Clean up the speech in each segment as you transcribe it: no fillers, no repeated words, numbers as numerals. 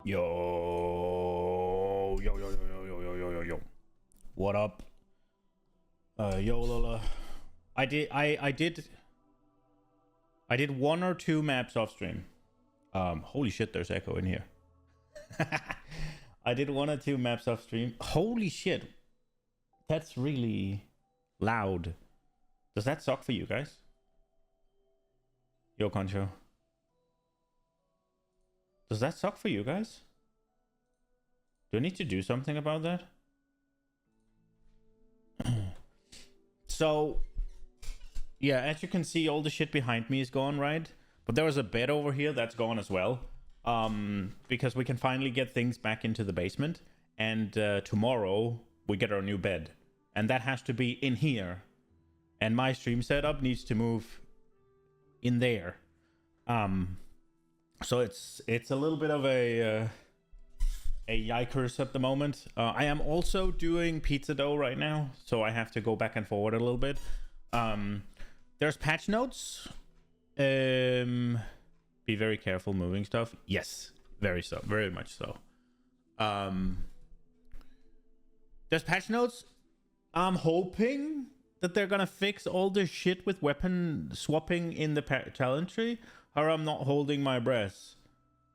Yo, yo, yo, yo, yo, yo, yo, yo, yo, yo. What up? Yo, Lola. I did one or two maps off stream. Holy shit, there's echo in here. I did one or two maps off stream. Holy shit. That's really loud. Does that suck for you guys? Yo, Concho. Does that suck for you guys? Do I need to do something about that? So, yeah, as you can see, all the shit behind me is gone, right? But there was a bed over here that's gone as well. Because we can finally get things back into the basement. And tomorrow, we get our new bed. And that has to be in here. And my stream setup needs to move in there. So it's a little bit of a yikers at the moment. I am also doing pizza dough right now, so I have to go back and forward a little bit. There's patch notes. Be very careful moving stuff. Yes, very much so. There's patch notes. I'm hoping that they're gonna fix all the shit with weapon swapping in the talent tree, or I'm not holding my breath.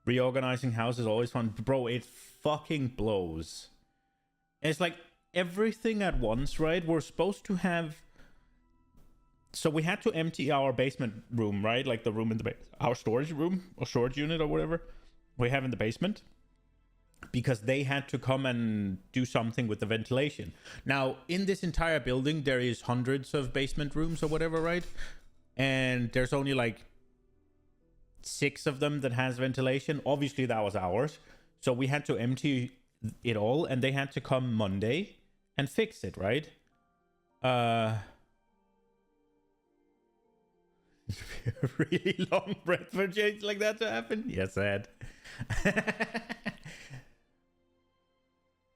Reorganizing house is always fun. Bro, it fucking blows. It's like everything at once, right? We're supposed to have... So we had to empty our basement room, right? Like the room in the our storage room or storage unit or whatever we have in the basement. Because they had to come and do something with the ventilation. Now, in this entire building, there is hundreds of basement rooms or whatever, right? And there's only like 6 of them that has ventilation. Obviously, that was ours. So we had to empty it all, and they had to come Monday and fix it, right? Really long breath for change like that to happen? Yes, sad.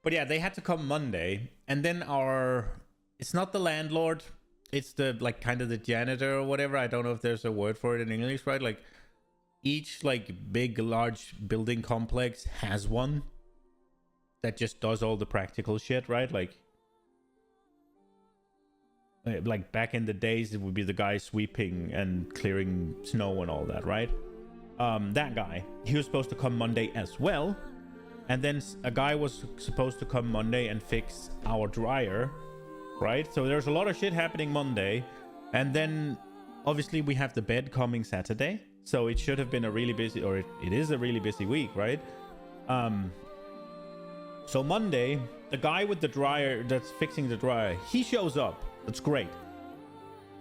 But yeah, they had to come Monday, and then it's not the landlord, it's the like kind of the janitor or whatever. I don't know if there's a word for it in English, right? Like each like big large building complex has one that just does all the practical shit, right? Like back in the days, it would be the guy sweeping and clearing snow and all that, right? That guy, he was supposed to come Monday as well. And then a guy was supposed to come Monday and fix our dryer, right? So there's a lot of shit happening Monday. And then obviously we have the bed coming Saturday. So it should have been a really busy, or it is a really busy week, right? So Monday, the guy with the dryer that's fixing the dryer, he shows up. That's great.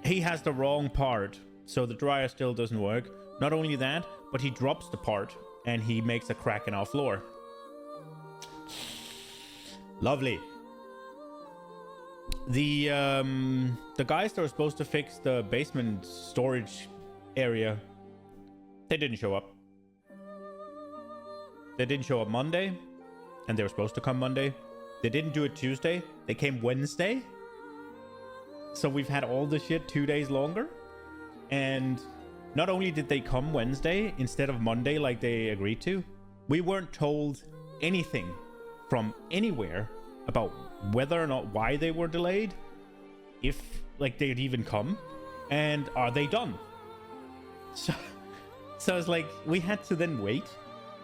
He has the wrong part, so the dryer still doesn't work. Not only that, but he drops the part and he makes a crack in our floor. Lovely. The guys that were supposed to fix the basement storage area, they didn't show up. They didn't show up Monday, and they were supposed to come Monday. They didn't do it Tuesday. They came Wednesday. So we've had all the shit 2 days longer. And not only did they come Wednesday instead of Monday like they agreed to, we weren't told anything from anywhere about whether or not why they were delayed, if like they'd even come, and are they done. So it's like we had to then wait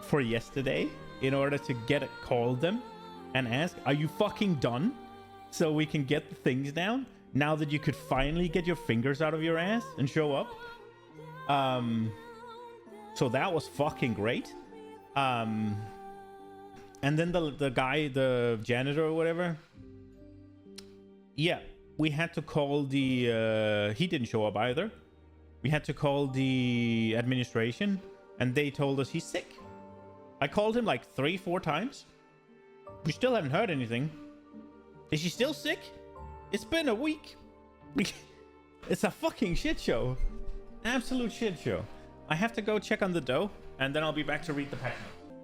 for yesterday in order to call them and ask, are you fucking done, so we can get the things down now that you could finally get your fingers out of your ass and show up. So that was fucking great. And then the guy, the janitor or whatever, yeah, we had to call the... he didn't show up either. We had to call the administration, and they told us he's sick. I called him like 3-4 times. We still haven't heard anything. Is she still sick? It's been a week. It's a fucking shit show. Absolute shit show. I have to go check on the dough, and then I'll be back to read the pack.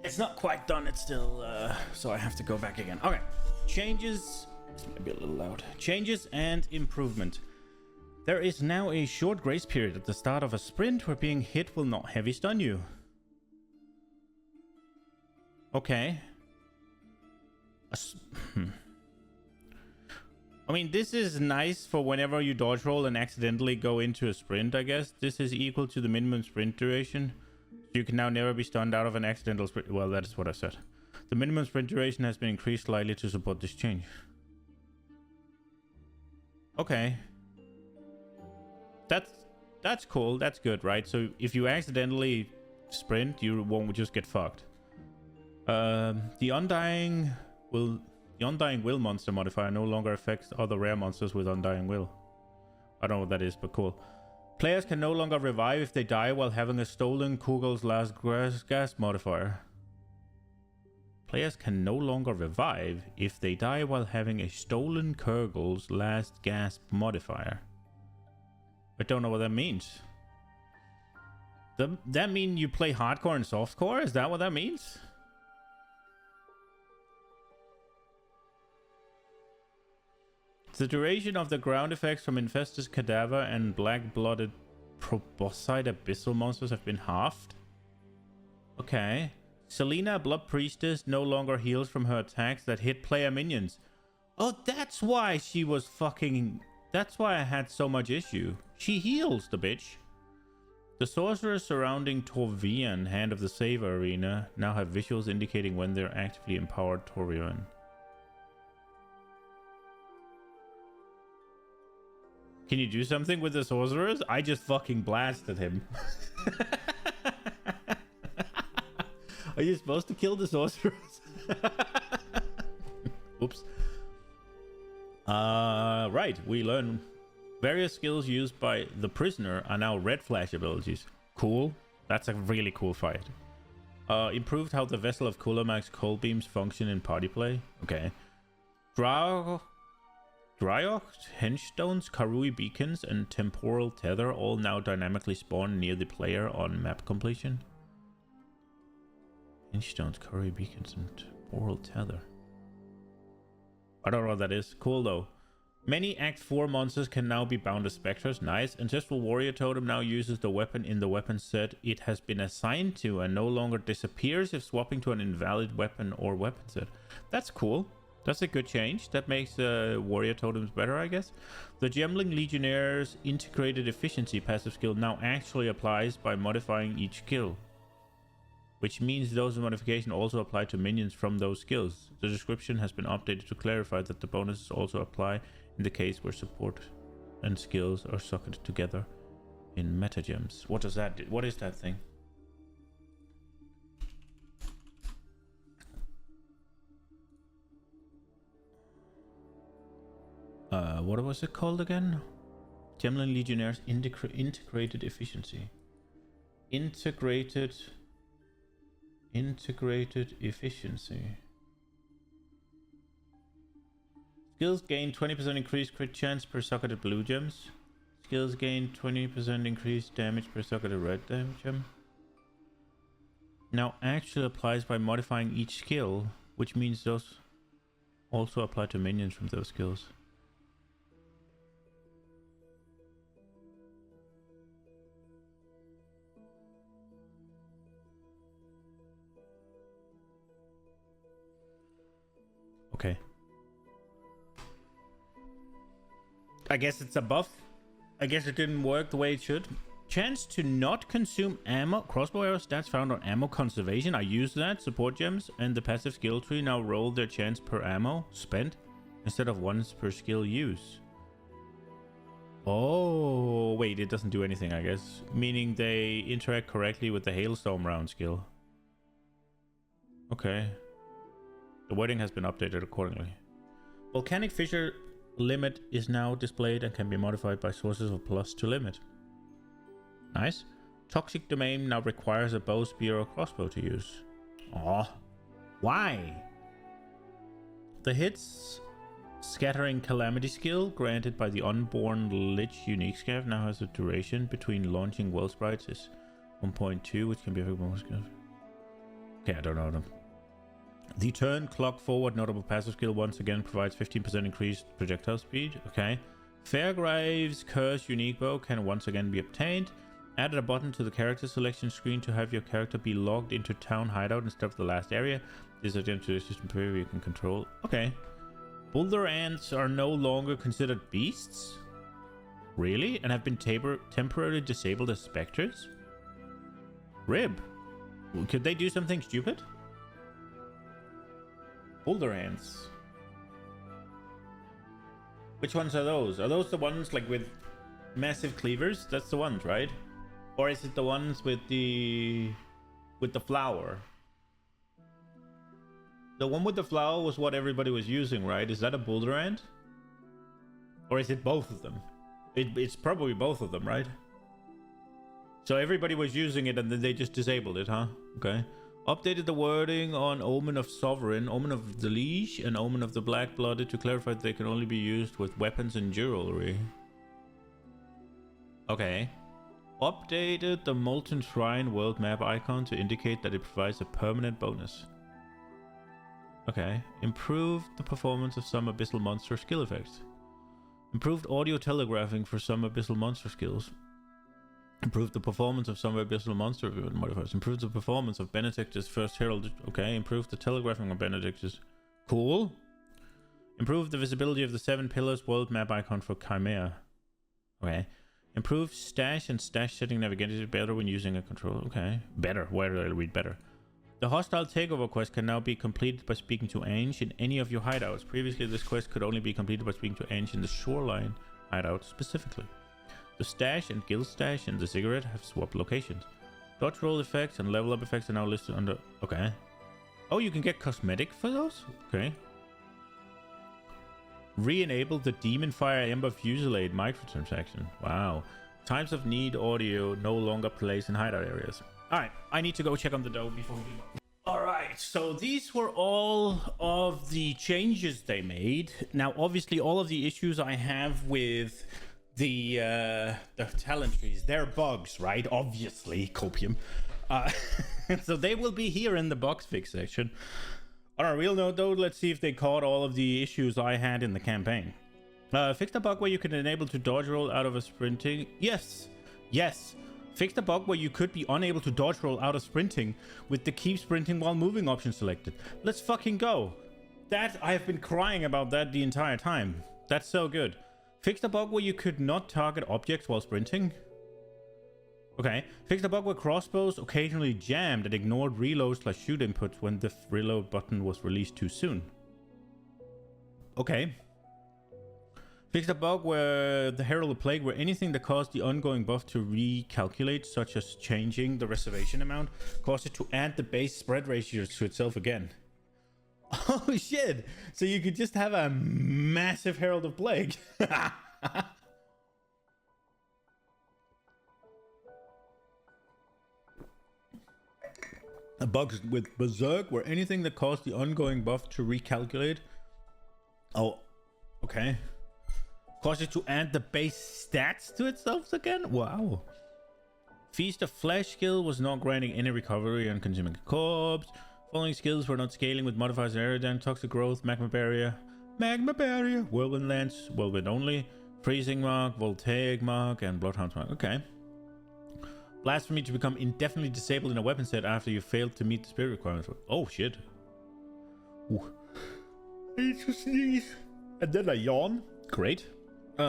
It's not quite done. It's still... so I have to go back again. Okay. Changes... This might be a little loud. Changes and improvement. There is now a short grace period at the start of a sprint where being hit will not heavy stun you. Okay. I mean, this is nice for whenever you dodge roll and accidentally go into a sprint, I guess. This is equal to the minimum sprint duration. So you can now never be stunned out of an accidental sprint. Well, that is what I said. The minimum sprint duration has been increased slightly to support this change. Okay. That's cool. That's good, right? So if you accidentally sprint, you won't just get fucked. The Undying Will monster modifier no longer affects other rare monsters with Undying Will. I don't know what that is, but cool. Players can no longer revive if they die while having a stolen Kugel's Last Gas modifier. Players can no longer revive if they die while having a stolen Kurgel's Last Gasp modifier. I don't know what that means. Does that mean you play hardcore and softcore? Is that what that means? The duration of the ground effects from Infestus Cadaver and Black-Blooded Proboscide Abyssal monsters have been halved. Okay. Selena, Blood Priestess, no longer heals from her attacks that hit player minions. Oh, that's why she was fucking... That's why I had so much issue. She heals, the bitch. The sorcerers surrounding Torvian, Hand of the Saver Arena, now have visuals indicating when they're actively empowered Torvian. Can you do something with the sorcerers? I just fucking blasted him. Are you supposed to kill the sorcerers? Oops. Right, we learn various skills used by the prisoner are now red flash abilities. Cool. That's a really cool fight. Improved how the Vessel of Kulamag's cold beams function in party play. Okay. Dryocht, Henchstones, Karui Beacons, and Temporal Tether all now dynamically spawn near the player on map completion. Henchstones, Karui Beacons, and Temporal Tether. I don't know what that is. Cool though. Many Act 4 monsters can now be bound as specters. Nice. Ancestral Warrior Totem now uses the weapon in the weapon set it has been assigned to and no longer disappears if swapping to an invalid weapon or weapon set. That's cool. That's a good change. That makes Warrior Totems better, I guess. The Gemling Legionnaire's Integrated Efficiency passive skill now actually applies by modifying each skill, which means those modifications also apply to minions from those skills. The description has been updated to clarify that the bonuses also apply in the case where support and skills are socketed together in metagems. What does that do? What is that thing? What was it called again? Gemlin Legionnaire's Integrated Efficiency. Integrated Efficiency. Skills gain 20% increased crit chance per socketed blue gems. Skills gain 20% increased damage per socketed red gem. Now actually applies by modifying each skill, which means those also apply to minions from those skills. Okay. I guess it's a buff. I guess it didn't work the way it should. Chance to not consume ammo. Crossbow arrow stats found on ammo conservation. I used that. Support gems and the passive skill tree now roll their chance per ammo spent instead of once per skill use. Oh, wait, it doesn't do anything, I guess. Meaning they interact correctly with the Hailstorm round skill. Okay. The wording has been updated accordingly. Volcanic Fissure limit is now displayed and can be modified by sources of plus to limit. Nice. Toxic Domain now requires a bow, spear, or crossbow to use. Aw. Why? The hits Scattering Calamity skill granted by the Unborn Lich unique scav now has a duration between launching well sprites is 1.2, which can be very more scav. Okay, I don't know them. The turn clock forward notable passive skill once again provides 15% increased projectile speed. Okay. Fairgrave's Curse unique bow can once again be obtained. Added a button to the character selection screen to have your character be logged into town hideout instead of the last area. This is a system behavior you can control. Okay. Boulder ants are no longer considered beasts? Really? And have been temporarily disabled as specters? Rib. Could they do something stupid? Boulder ants. Which ones are those? Are those the ones like with massive cleavers? That's the ones, right? Or is it the ones with the flower? The one with the flower was what everybody was using, right? Is that a boulder ant? Or is it both of them? It's probably both of them, right? So everybody was using it and then they just disabled it, huh? Okay. Updated the wording on Omen of Sovereign, Omen of the Leash, and Omen of the Black-Blooded to clarify that they can only be used with weapons and jewelry. Okay. Updated the Molten Shrine world map icon to indicate that it provides a permanent bonus. Okay. Improved the performance of some Abyssal monster skill effects. Improved audio telegraphing for some Abyssal monster skills. Improved the performance of some Abyssal monster modifiers. Improved the performance of Benedictus First Herald. Okay. Improved the telegraphing of Benedictus. Cool. Improved the visibility of the 7 Pillars world map icon for Chimera. Okay. Improved stash and stash setting navigation better when using a controller. Okay. Better. Where do I read better? The hostile takeover quest can now be completed by speaking to Ange in any of your hideouts. Previously, this quest could only be completed by speaking to Ange in the Shoreline hideout specifically. The stash and guild stash and the cigarette have swapped locations. Dodge roll effects and level up effects are now listed under... Okay. Oh, you can get cosmetic for those? Okay. Re-enable the Demon Fire Ember Fusillade microtransaction. Wow. Times of need audio no longer plays in hideout areas. Alright, I need to go check on the dough before we do that. Alright, so these were all of the changes they made. Now, obviously, all of the issues I have with the talent trees, they're bugs, right? Obviously, copium. So they will be here in the box fix section. On a real note, though, let's see if they caught all of the issues I had in the campaign. Fixed a bug where you can enable to dodge roll out of a sprinting. Yes, yes. Fixed a bug where you could be unable to dodge roll out of sprinting with the keep sprinting while moving option selected. Let's fucking go. That, I have been crying about that the entire time. That's so good. Fixed a bug where you could not target objects while sprinting. Okay. Fixed a bug where crossbows occasionally jammed and ignored reload/shoot inputs when the reload button was released too soon. Okay. Fixed a bug where the Herald of Plague, where anything that caused the ongoing buff to recalculate, such as changing the reservation amount, caused it to add the base spread ratio to itself again. Oh shit! So you could just have a massive Herald of Plague. A bug with Berserk, where anything that caused the ongoing buff to recalculate. Oh, okay. Caused it to add the base stats to itself again? Wow. Feast of Flesh skill was not granting any recovery on consuming a corpse. Following skills were not scaling with modifiers and area damage, toxic growth, magma barrier, whirlwind lance, whirlwind only, freezing mark, voltaic mark, and bloodhound mark. Okay. Blasphemy to become indefinitely disabled in a weapon set after you failed to meet the spirit requirements. Oh shit. Ooh. I need to sneeze. And then I yawn. Great.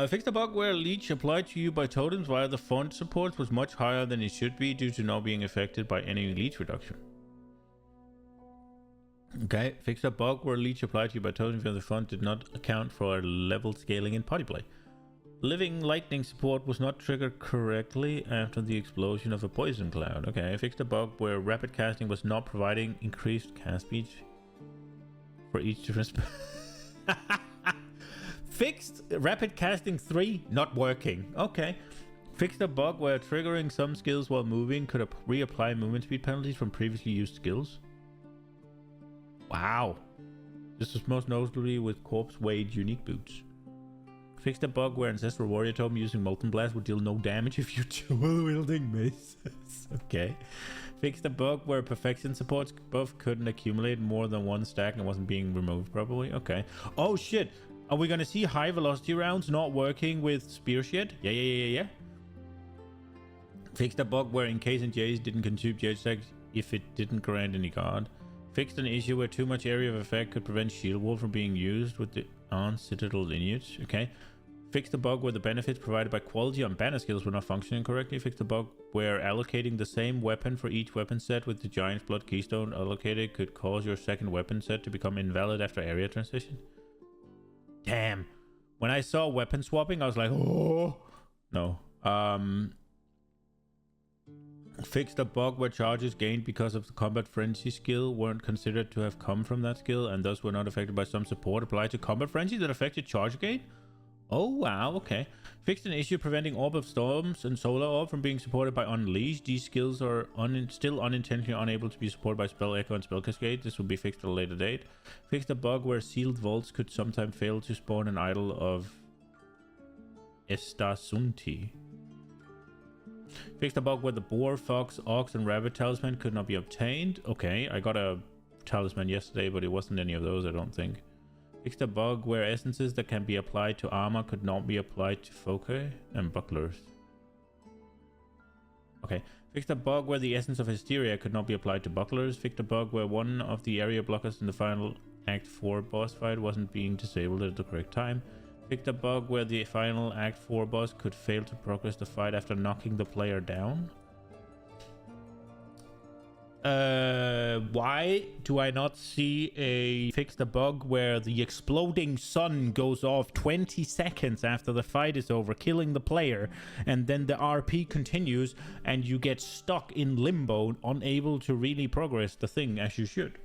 Fixed a bug where leech applied to you by totems via the font support was much higher than it should be due to not being affected by any leech reduction. Okay, fixed a bug where leech applied to you by totems via the font did not account for level scaling in party play. Living lightning support was not triggered correctly after the explosion of a poison cloud. Okay, fixed a bug where rapid casting was not providing increased cast speed for each different Fixed rapid casting 3 not working. Okay. Fixed a bug where triggering some skills while moving could reapply movement speed penalties from previously used skills. Wow. This is most notably with Corpse Wade unique boots. Fixed a bug where Ancestral Warrior Totem using Molten Blast would deal no damage if you dual wielding maces. Okay. Fixed a bug where Perfection supports buff couldn't accumulate more than one stack and wasn't being removed properly. Okay. Oh shit. Are we gonna see high velocity rounds not working with spear shit? Yeah. Fixed a bug where encased Jace didn't consume Jace attacks if it didn't grant any guard. Fixed an issue where too much area of effect could prevent Shield Wall from being used with the on-Citadel lineage. Okay. Fixed a bug where the benefits provided by quality on banner skills were not functioning correctly. Fixed a bug where allocating the same weapon for each weapon set with the Giant's Blood Keystone allocated could cause your second weapon set to become invalid after area transition. Damn. When I saw weapon swapping, I was like, oh. No. Fixed a bug where charges gained because of the Combat Frenzy skill weren't considered to have come from that skill and thus were not affected by some support applied to Combat Frenzy that affected charge gain. Oh wow, okay. Fixed an issue preventing Orb of Storms and Solar Orb from being supported by Unleash. These skills are still unintentionally unable to be supported by Spell Echo and Spell Cascade. This will be fixed at a later date. Fixed a bug where Sealed Vaults could sometimes fail to spawn an idol of Estasunti. Fixed a bug where the Boar, Fox, Ox, and Rabbit talisman could not be obtained. Okay, I got a talisman yesterday, but it wasn't any of those, I don't think. Fixed a bug where essences that can be applied to armor could not be applied to foci and bucklers. Okay. Fixed a bug where the essence of Hysteria could not be applied to bucklers. Fixed a bug where one of the area blockers in the final Act 4 boss fight wasn't being disabled at the correct time. Fixed a bug where the final Act 4 boss could fail to progress the fight after knocking the player down. Why do I not see a fixed a bug where the exploding sun goes off 20 seconds after the fight is over, killing the player, and then the RP continues and you get stuck in limbo, unable to really progress the thing as you should?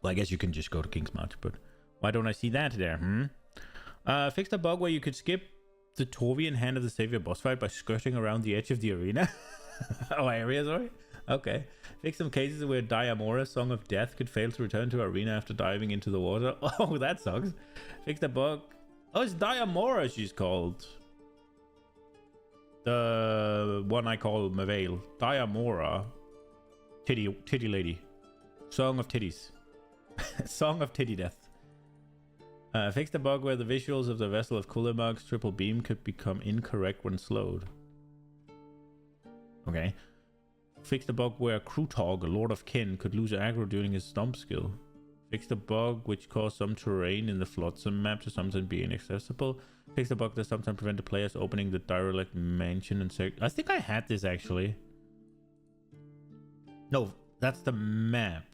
Well, I guess you can just go to King's March, but why don't I see that there, fixed a bug where you could skip the Torvian Hand of the Savior boss fight by skirting around the edge of the arena. Area, sorry. Okay. Fix some cases where Diamora, Song of Death, could fail to return to arena after diving into the water. Oh, that sucks. Fix the bug. Oh, it's Diamora she's called. The one I call Mavale. Diamora. Titty lady. Song of Titties. Song of Titty Death. Fix the bug where the visuals of the Vessel of Kulimag's triple beam could become incorrect when slowed. Okay. Fix the bug where Krutog, Lord of Kin, could lose aggro during his stomp skill. Fix the bug which caused some terrain in the Flotsam map to sometimes be inaccessible. Fix the bug that sometimes prevented players opening the Direlect Mansion and I think I had this actually. No, that's the map.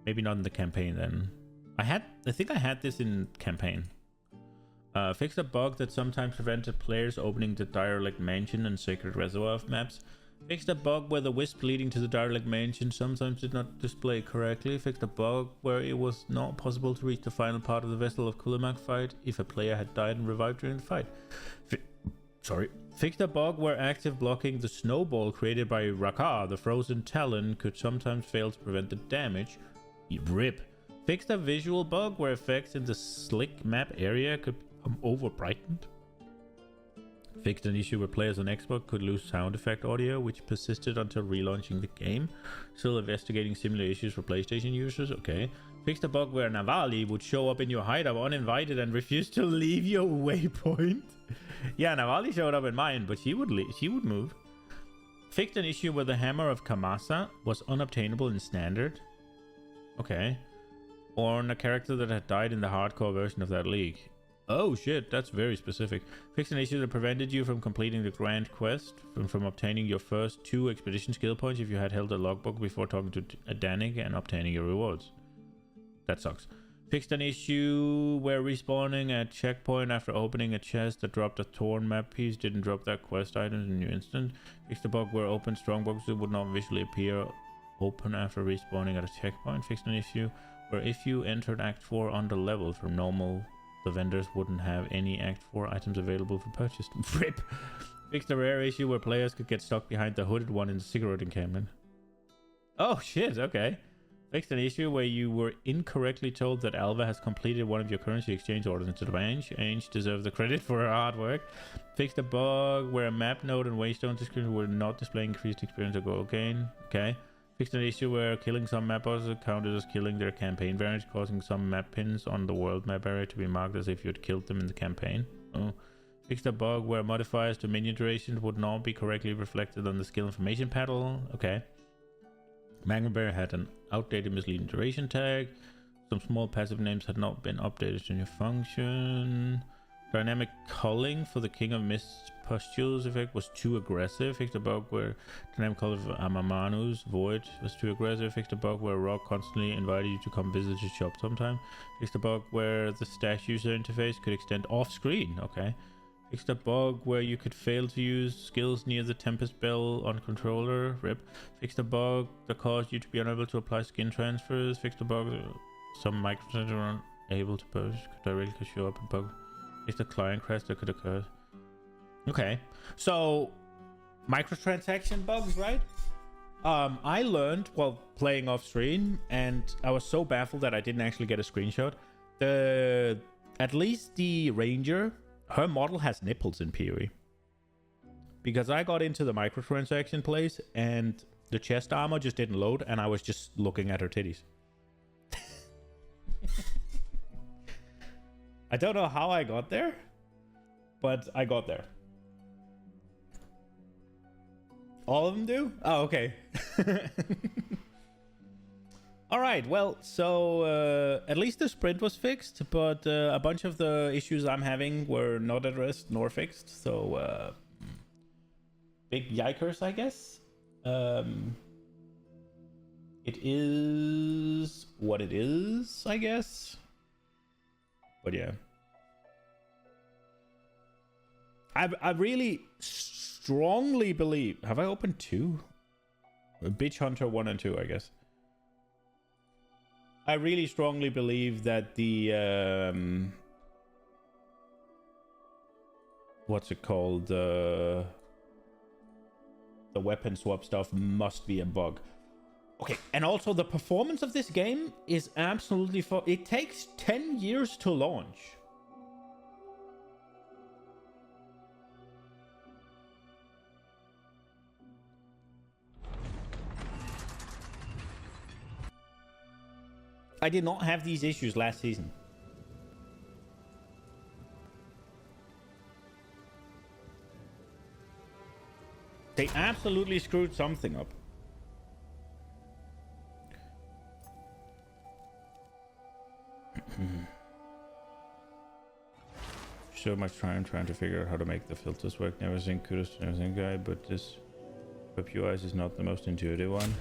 Maybe not in the campaign then. I think I had this in campaign. Fix a bug that sometimes prevented players opening the Direlect Mansion and Sacred Reservoir maps. Fixed a bug where the wisp leading to the Direlect Mansion sometimes did not display correctly. Fixed a bug where it was not possible to reach the final part of the Vessel of Kulimag fight if a player had died and revived during the fight. Fixed a bug where active blocking the snowball created by Rakar, the Frozen Talon, could sometimes fail to prevent the damage. RIP. Fixed a visual bug where effects in the slick map area could become over-brightened. Fixed an issue where players on Xbox could lose sound effect audio, which persisted until relaunching the game. Still investigating similar issues for PlayStation users. Okay. Fixed a bug where Navali would show up in your hideout uninvited and refuse to leave your waypoint. Yeah, Navali showed up in mine, but she would move. Fixed an issue where the Hammer of Kamasa was unobtainable in Standard. Okay. Or on a character that had died in the hardcore version of that league. Oh shit, that's very specific. Fixed an issue that prevented you from completing the Grand Quest, from obtaining your first 2 expedition skill points if you had held a logbook before talking to Danik and obtaining your rewards. That sucks. Fixed an issue where respawning at checkpoint after opening a chest that dropped a torn map piece didn't drop that quest item in your instant. Fixed a bug where open strongboxes would not visually appear open after respawning at a checkpoint. Fixed an issue where if you entered Act 4 under level from normal, the vendors wouldn't have any Act 4 items available for purchase. RIP! Fixed a rare issue where players could get stuck behind the hooded one in the cigarette encampment. Oh shit, okay. Fixed an issue where you were incorrectly told that Alva has completed one of your currency exchange orders instead of Ange. Ange deserves the credit for her hard work. Fixed a bug where a map node and waystone description were not displaying increased experience or gold gain. Okay. Fixed an issue where killing some map bosses counted as killing their campaign variants, causing some map pins on the world map area to be marked as if you had killed them in the campaign. Oh. Fixed a bug where modifiers to minion duration would not be correctly reflected on the skill information panel. Okay. Magma Bear had an outdated misleading duration tag. Some small passive names had not been updated to new function. Dynamic culling for the King of Mist pustules effect was too aggressive. Fixed a bug where dynamic culling for Amamanu's Void was too aggressive. Fixed a bug where Rock constantly invited you to come visit his shop sometime. Fixed a bug where the stash user interface could extend off screen. Okay. Fixed a bug where you could fail to use skills near the Tempest Bell on controller. RIP. Fixed a bug that caused you to be unable to apply skin transfers. Fixed a bug some microtransactions are unable to purchase could directly show up a bug. Fixed a client crash that could occur. Okay, so microtransaction bugs, right? I learned while playing off screen, and I was so baffled that I didn't actually get a screenshot. At least the Ranger, her model has nipples in PoE. Because I got into the microtransaction place and the chest armor just didn't load, and I was just looking at her titties. I don't know how I got there, but I got there. All of them do? Oh, okay. All right, well, so at least the sprint was fixed, but a bunch of the issues I'm having were not addressed nor fixed, so big yikers, I guess. It is what it is, I guess. But yeah. I really strongly believe... Have I opened 2? Bitch Hunter 1 and 2, I guess. I really strongly believe that the... what's it called? The weapon swap stuff must be a bug. Okay, and also the performance of this game is absolutely... It takes 10 years to launch. I did not have these issues last season. They absolutely screwed something up. So much time trying to figure out how to make the filters work. Never seen kudos to everything guy, but this web UI is not the most intuitive one.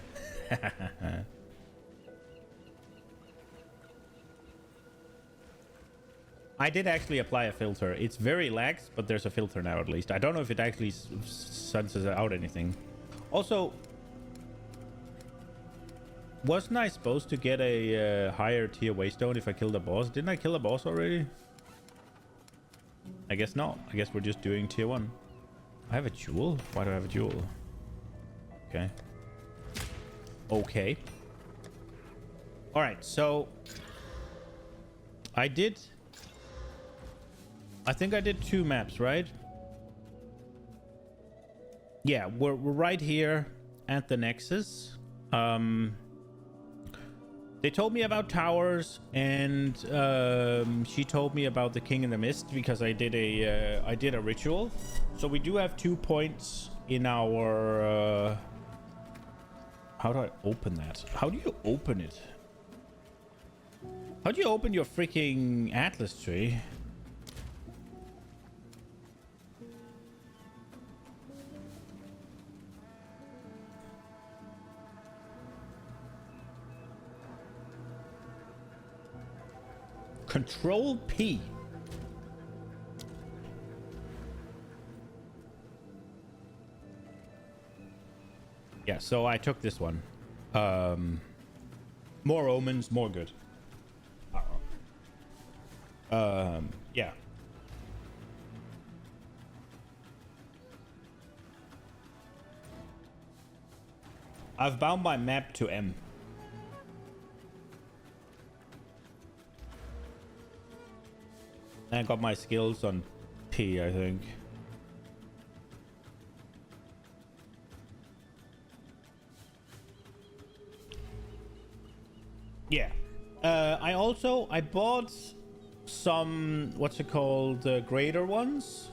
I did actually apply a filter. It's very lax, but there's a filter now at least. I don't know if it actually senses out anything. Also, wasn't I supposed to get a higher tier waystone if I killed a boss? Didn't I kill a boss already? I guess not. I guess we're just doing tier 1. I have a jewel? Why do I have a jewel? Okay. Okay. Alright, so... I think I did 2 maps, right? Yeah, we're right here at the Nexus. They told me about towers, and she told me about the King in the Mist because I did a ritual. So we do have 2 points in our. How do I open that? How do you open it? How do you open your freaking Atlas tree? Control P. Yeah, so I took this one. More omens, more good. Yeah. I've bound my map to M. I got my skills on P, I think. Yeah. I bought some, what's it called, greater ones.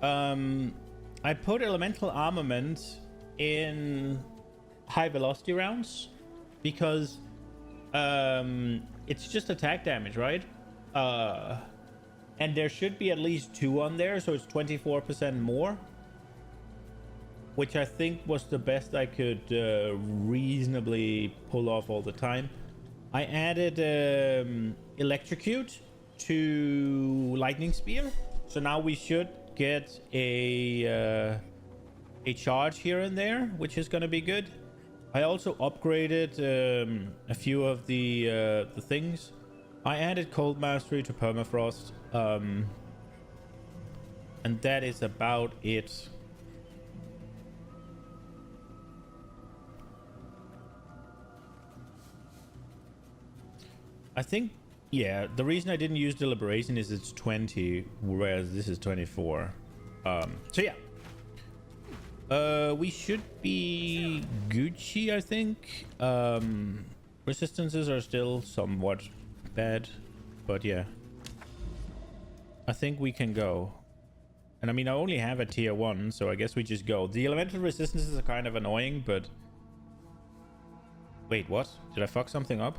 I put elemental armament in high velocity rounds because it's just attack damage, right? And there should be at least 2 on there, so it's 24% more, which I think was the best I could reasonably pull off all the time. I added electrocute to lightning spear, so now we should get a charge here and there, which is going to be good. I also upgraded a few of the things. I added cold mastery to permafrost, and that is about it. I think, yeah, the reason I didn't use deliberation is it's 20, whereas this is 24. So yeah. We should be Gucci, I think. Resistances are still somewhat bad, but yeah. I think we can go. And I mean, I only have a tier 1, so I guess we just go. The elemental resistances are kind of annoying, but... Wait, what? Did I fuck something up?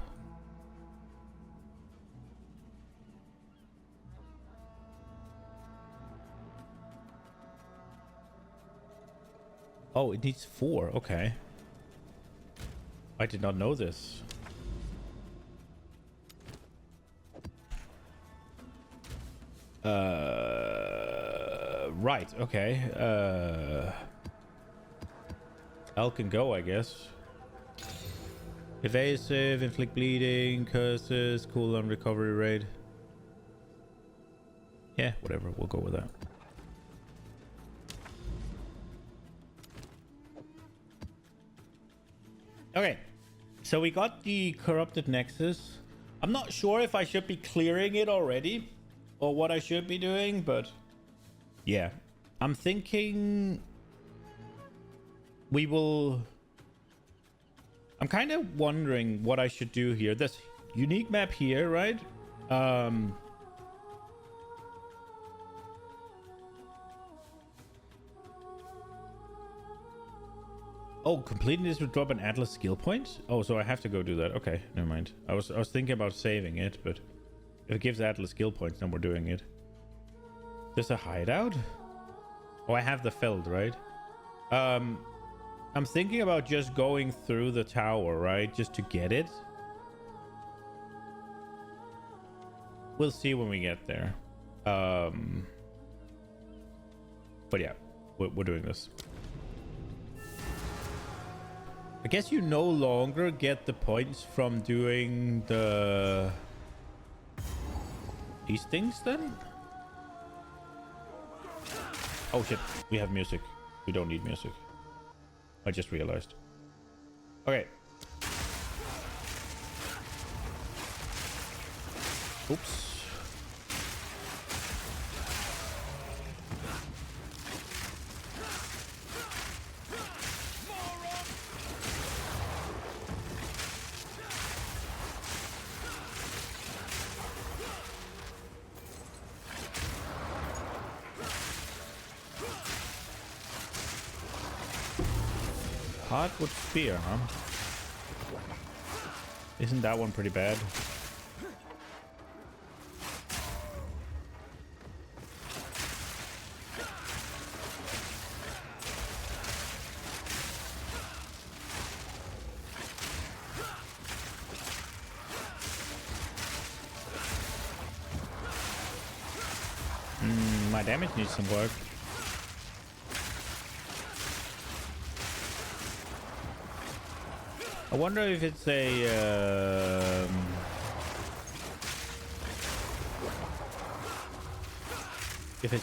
Oh, it needs 4. Okay. I did not know this. Right. Okay. L can go, I guess. Evasive, inflict bleeding, curses, cooldown recovery rate. Yeah, whatever. We'll go with that. Okay, so we got the corrupted nexus. I'm not sure if I should be clearing it already or what I should be doing, but yeah, I'm thinking we will... I'm kind of wondering what I should do here. This unique map here, right? Oh, completing this would drop an Atlas skill point? Oh, so I have to go do that. Okay, never mind. I was thinking about saving it, but if it gives Atlas skill points, then we're doing it. There's a hideout? Oh, I have the feld, right? I'm thinking about just going through the tower, right? Just to get it. We'll see when we get there. But yeah, we're doing this. I guess you no longer get the points from doing these things then? Oh shit, we have music. We don't need music. I just realized. Okay. Oops. Hardwood spear, huh? Isn't that one pretty bad? My damage needs some work. I wonder if it's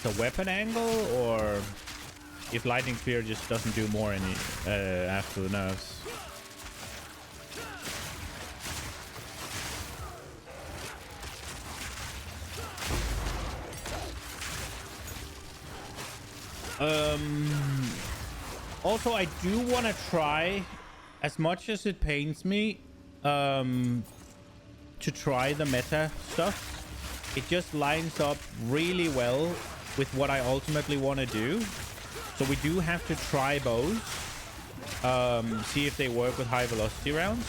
a weapon angle, or if lightning spear just doesn't do more any after the nerfs. Also, I do want to try, as much as it pains me, to try the meta stuff. It just lines up really well with what I ultimately want to do. So we do have to try bows. See if they work with high velocity rounds.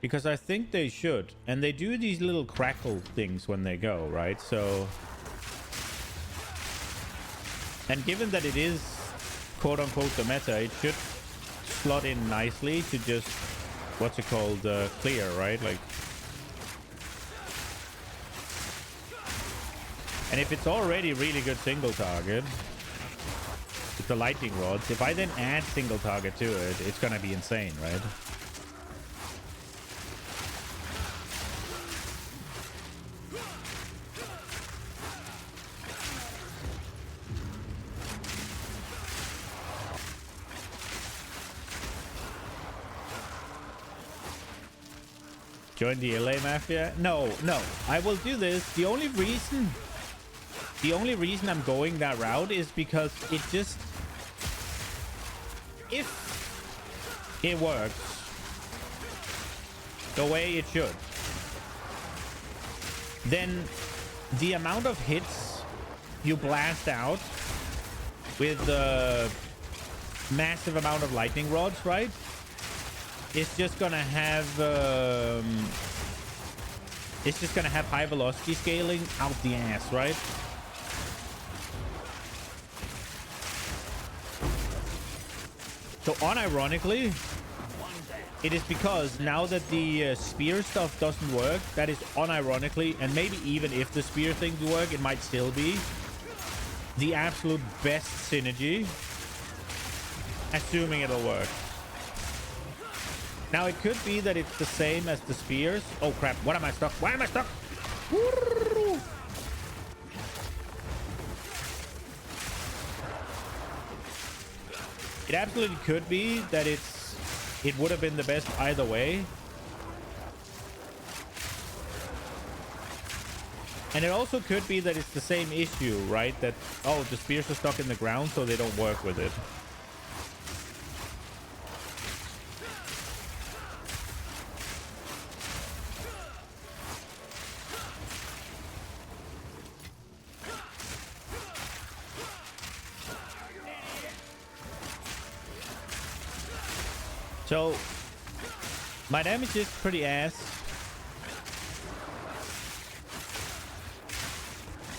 Because I think they should. And they do these little crackle things when they go, right? So... And given that it is quote-unquote the meta, it should slot in nicely to just... What's it called? Clear, right? Like... And if it's already really good single target... With the lightning rods, if I then add single target to it, it's gonna be insane, right? Join the LA Mafia? No. I will do this. The only reason I'm going that route is because it just... If it works the way it should, then the amount of hits you blast out with the massive amount of lightning rods, right? It's just gonna have high velocity scaling out the ass, right? So unironically, it is because now that the spear stuff doesn't work, that is unironically, and maybe even if the spear things work, it might still be the absolute best synergy, assuming it'll work. Now, it could be that it's the same as the spears. Oh, crap. What am I stuck? Why am I stuck? It absolutely could be that it would have been the best either way. And it also could be that it's the same issue, right? That, oh, the spears are stuck in the ground, so they don't work with it. So, my damage is pretty ass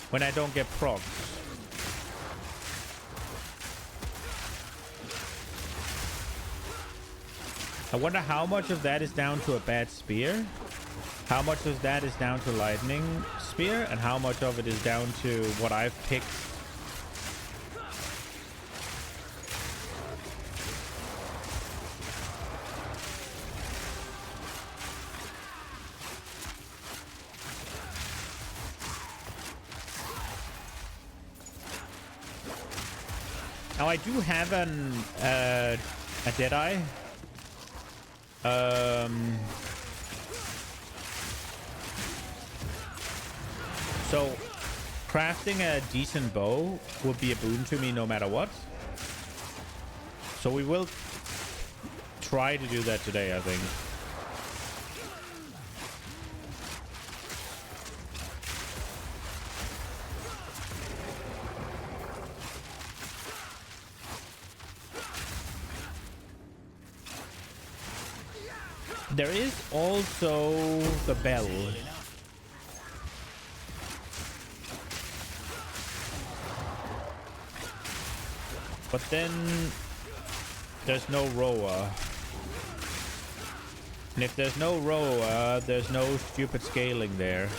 when I don't get procs. I wonder how much of that is down to a bad spear, how much of that is down to lightning spear, and how much of it is down to what I've picked. Now I do have a Deadeye. So crafting a decent bow would be a boon to me no matter what. So we will try to do that today, I think. There is also the bell. But then there's no rower. And if there's no rower, there's no stupid scaling there.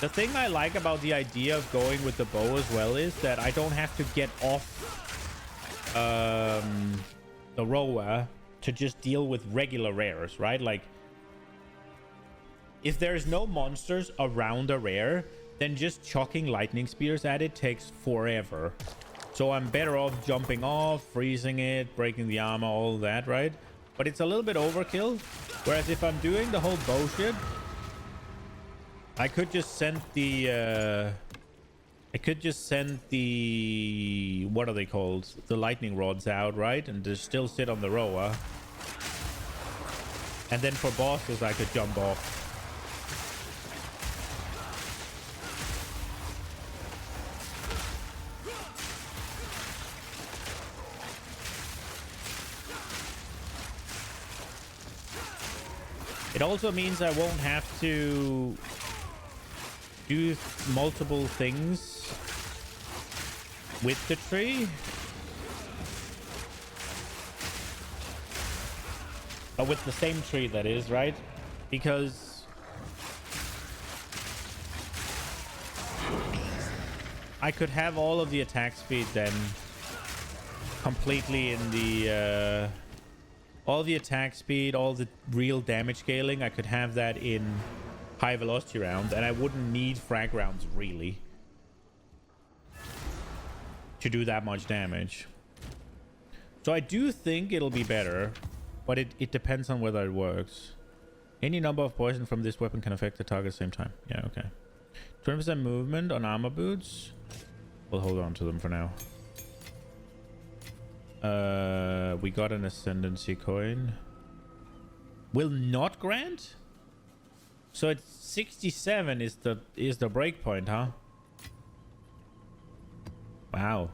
The thing I like about the idea of going with the bow as well is that I don't have to get off the rower to just deal with regular rares, right? Like, if there's no monsters around a rare, then just chucking lightning spears at it takes forever. So I'm better off jumping off, freezing it, breaking the armor, all that, right? But it's a little bit overkill. Whereas if I'm doing the whole bullshit, I could just send the what are they called? The lightning rods out, right? And just still sit on the rower. And then for bosses, I could jump off. It also means I won't have to do multiple things with the tree. With the same tree, that is, right? Because I could have all of the attack speed then completely in the all the attack speed, all the real damage scaling, I could have that in high velocity rounds, and I wouldn't need frag rounds really to do that much damage. So I do think it'll be better, but it depends on whether it works. Any number of poison from this weapon can affect the target at the same time. Yeah, okay. 20% movement on armor boots. We'll hold on to them for now. We got an ascendancy coin. Will not grant? So it's 67 is the break point, huh? Wow.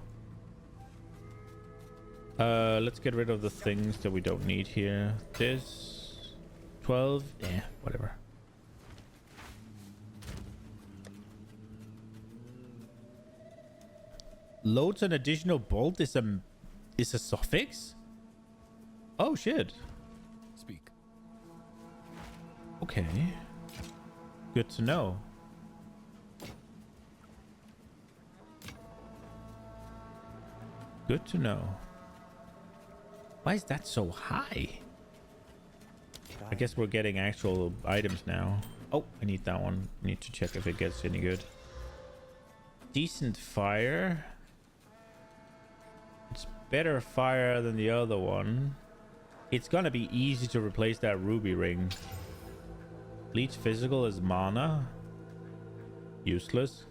Let's get rid of the things that we don't need here. This 12, yeah, whatever. Loads an additional bolt is a suffix? Oh shit. Speak. Okay. Good to know. Good to know. Why is that so high? I guess we're getting actual items now. Oh, I need that one. Need to check if it gets any good. Decent fire. It's better fire than the other one. It's gonna be easy to replace that ruby ring. Bleach physical is mana. Useless.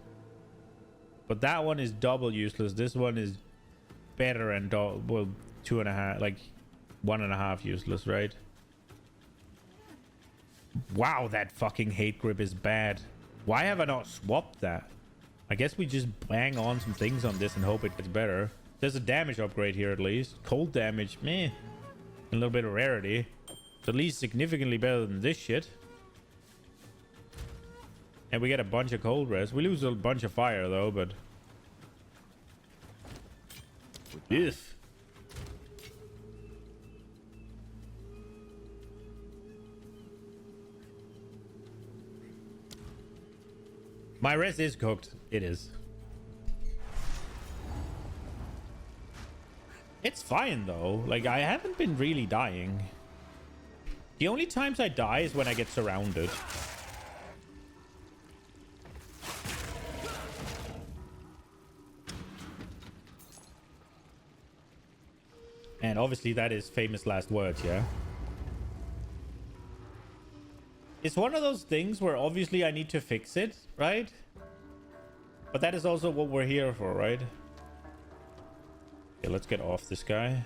But that one is double useless. This one is better and well, 2.5, like 1.5 useless, right? Wow, that fucking hate grip is bad. Why have I not swapped that? I guess we just bang on some things on this and hope it gets better. There's a damage upgrade here at least. Cold damage, meh. A little bit of rarity. It's at least significantly better than this shit. And we get a bunch of cold rest. We lose a bunch of fire though, but... If. My rest is cooked. It is. It's fine though. Like, I haven't been really dying. The only times I die is when I get surrounded. And obviously that is famous last words, yeah? It's one of those things where obviously I need to fix it, right? But that is also what we're here for, right? Okay, let's get off this guy.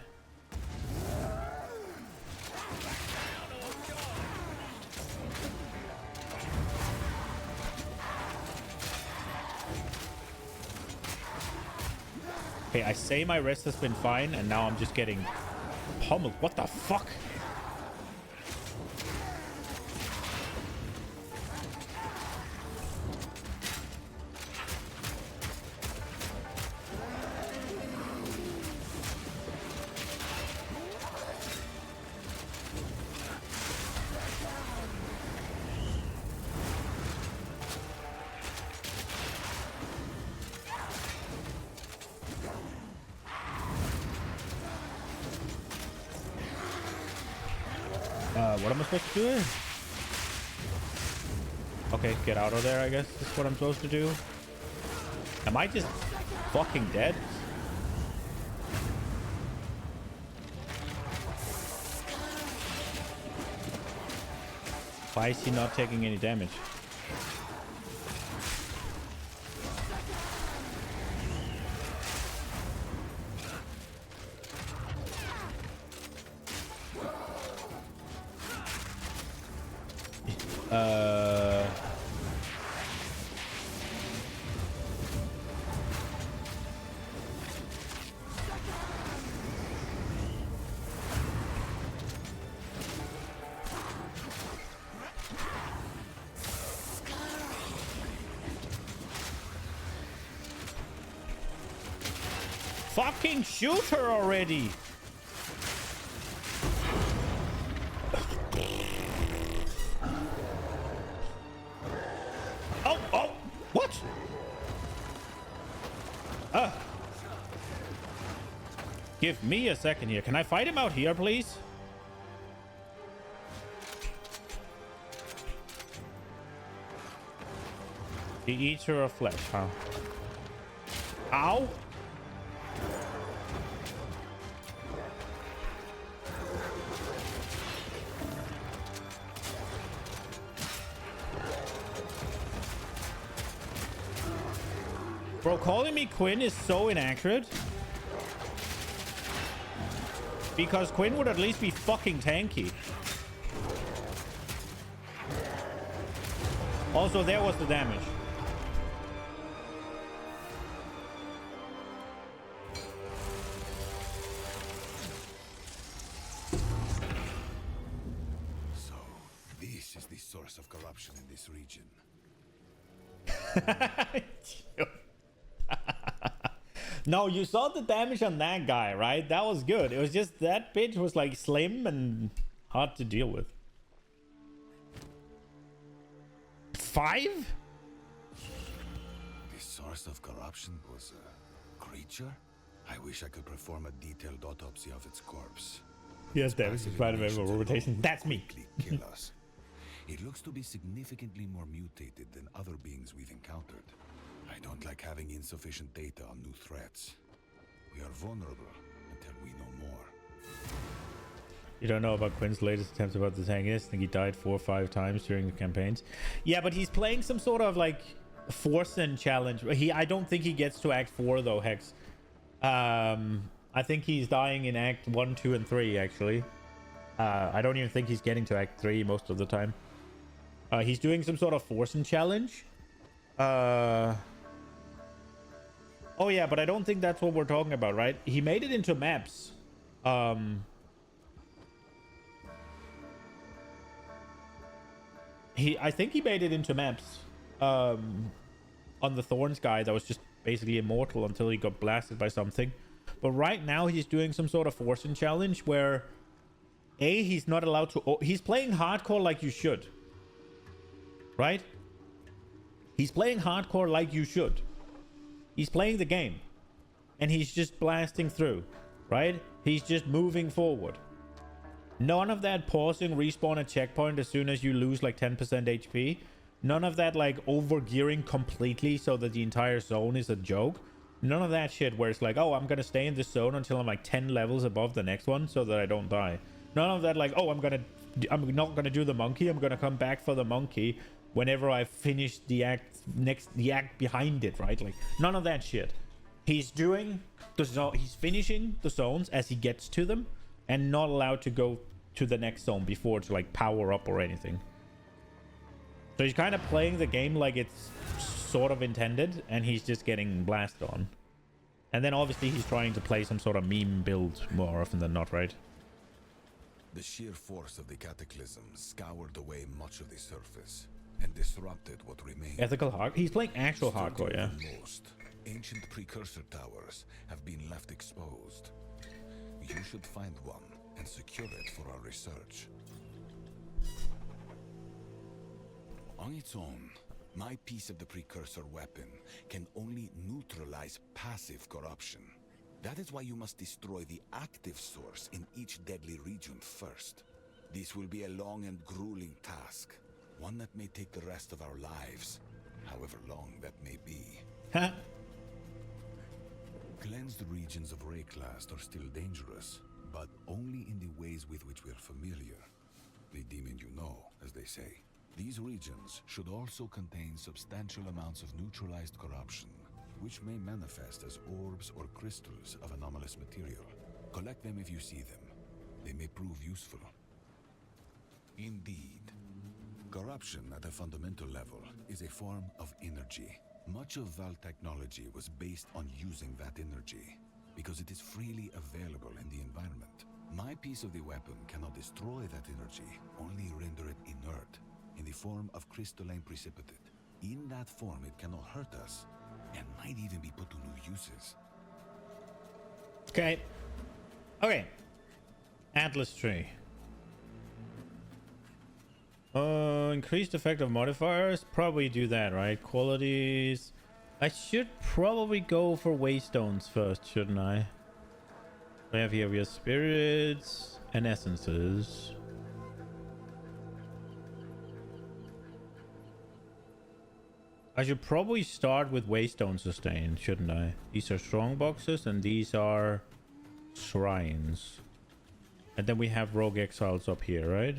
Okay, I say my rest has been fine, and now I'm just getting pummeled. What the fuck? What am I supposed to do here? Okay, get out of there, I guess is what I'm supposed to do. Am I just fucking dead? Why is he not taking any damage? Fucking shoot her already! Oh! What? Give me a second here. Can I fight him out here, please? The eater of flesh, huh? Ow! Bro, calling me Quinn is so inaccurate. Because Quinn would at least be fucking tanky. Also, there was the damage. So, this is the source of corruption in this region. No, you saw the damage on that guy, right? That was good. It was just that bitch was like slim and hard to deal with. 5? The source of corruption was a creature? I wish I could perform a detailed autopsy of its corpse. Yes, damage is right available rotation. That's me. Kill us. It looks to be significantly more mutated than other beings we've encountered. I don't like having insufficient data on new threats. We are vulnerable until we know more. You don't know about Quinn's latest attempts about the tankiness. I think he died 4 or 5 times during the campaigns. Yeah, but he's playing some sort of like force and challenge. I don't think he gets to Act 4 though, Hex. I think he's dying in Act 1, 2, and 3 actually. I don't even think he's getting to Act 3 most of the time. He's doing some sort of force and challenge. Oh yeah, but I don't think that's what we're talking about, right? He made it into maps. I think he made it into maps. On the Thorns guy that was just basically immortal until he got blasted by something. But right now he's doing some sort of force and challenge where he's not allowed to. He's playing hardcore like you should, right? He's playing hardcore like you should. He's playing the game and he's just blasting through, right? He's just moving forward. None of that pausing, respawn at checkpoint as soon as you lose like 10% HP. None of that like over gearing completely so that the entire zone is a joke. None of that shit where it's like, oh, I'm gonna stay in this zone until I'm like 10 levels above the next one so that I don't die. None of that like, oh, I'm not gonna do the monkey. I'm gonna come back for the monkey whenever I finish the act behind it, right? Like none of that shit. He's doing the zone. He's finishing the zones as he gets to them, and not allowed to go to the next zone before to like power up or anything. So he's kind of playing the game like it's sort of intended, and he's just getting blasted on. And then obviously he's trying to play some sort of meme build more often than not, right? The sheer force of the cataclysm scoured away much of the surface and disrupted what remained. Ethical hard. He's playing actual hardcore, yeah. Most ancient precursor towers have been left exposed. You should find one and secure it for our research. On its own, my piece of the precursor weapon can only neutralize passive corruption. That is why you must destroy the active source in each deadly region first. This will be a long and grueling task, One that may take the rest of our lives, however long that may be. Huh? Cleansed regions of Rayclast are still dangerous, but only in the ways with which we're familiar. The demon you know, as they say. These regions should also contain substantial amounts of neutralized corruption, which may manifest as orbs or crystals of anomalous material. Collect them if you see them. They may prove useful. Indeed. Corruption at a fundamental level is a form of energy. Much of Val technology was based on using that energy, because it is freely available in the environment. My piece of the weapon cannot destroy that energy, only render it inert, in the form of crystalline precipitate. In that form, it cannot hurt us, and might even be put to new uses. Okay. Okay. Atlas tree. Increased effect of modifiers. Probably do that, right? Qualities. I should probably go for waystones first, shouldn't I? We have here spirits and essences. I should probably start with waystone sustain, shouldn't I? These are strong boxes and these are shrines. And then we have rogue exiles up here, right?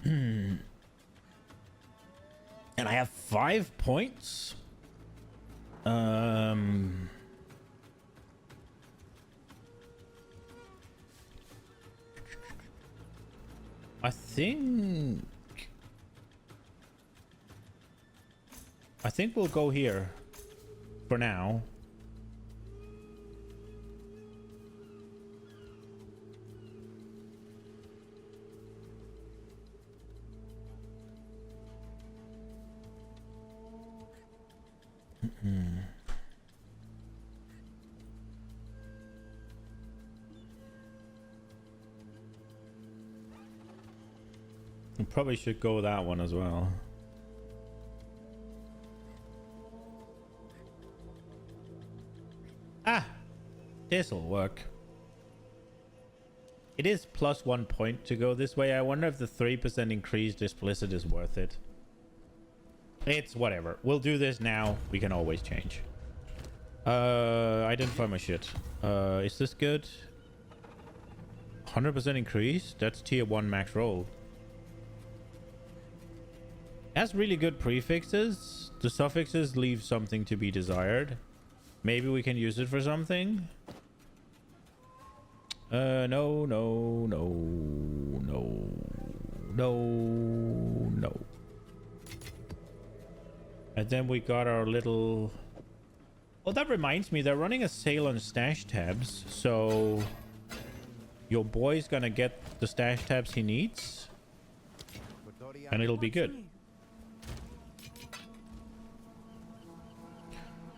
And I have 5 points. I think we'll go here for now. We probably should go that one as well. Ah, this'll work. It is plus 1 point to go this way. I wonder if the 3% increased explicit is worth it. It's whatever. We'll do this now. We can always change. I didn't find my shit. Is this good? 100% increase? That's tier 1 max roll. Has really good prefixes. The suffixes leave something to be desired. Maybe we can use it for something. No, no, no, no, no, no. And then we got our little... Oh, that reminds me, they're running a sale on stash tabs. So your boy's gonna get the stash tabs he needs. And it'll be good.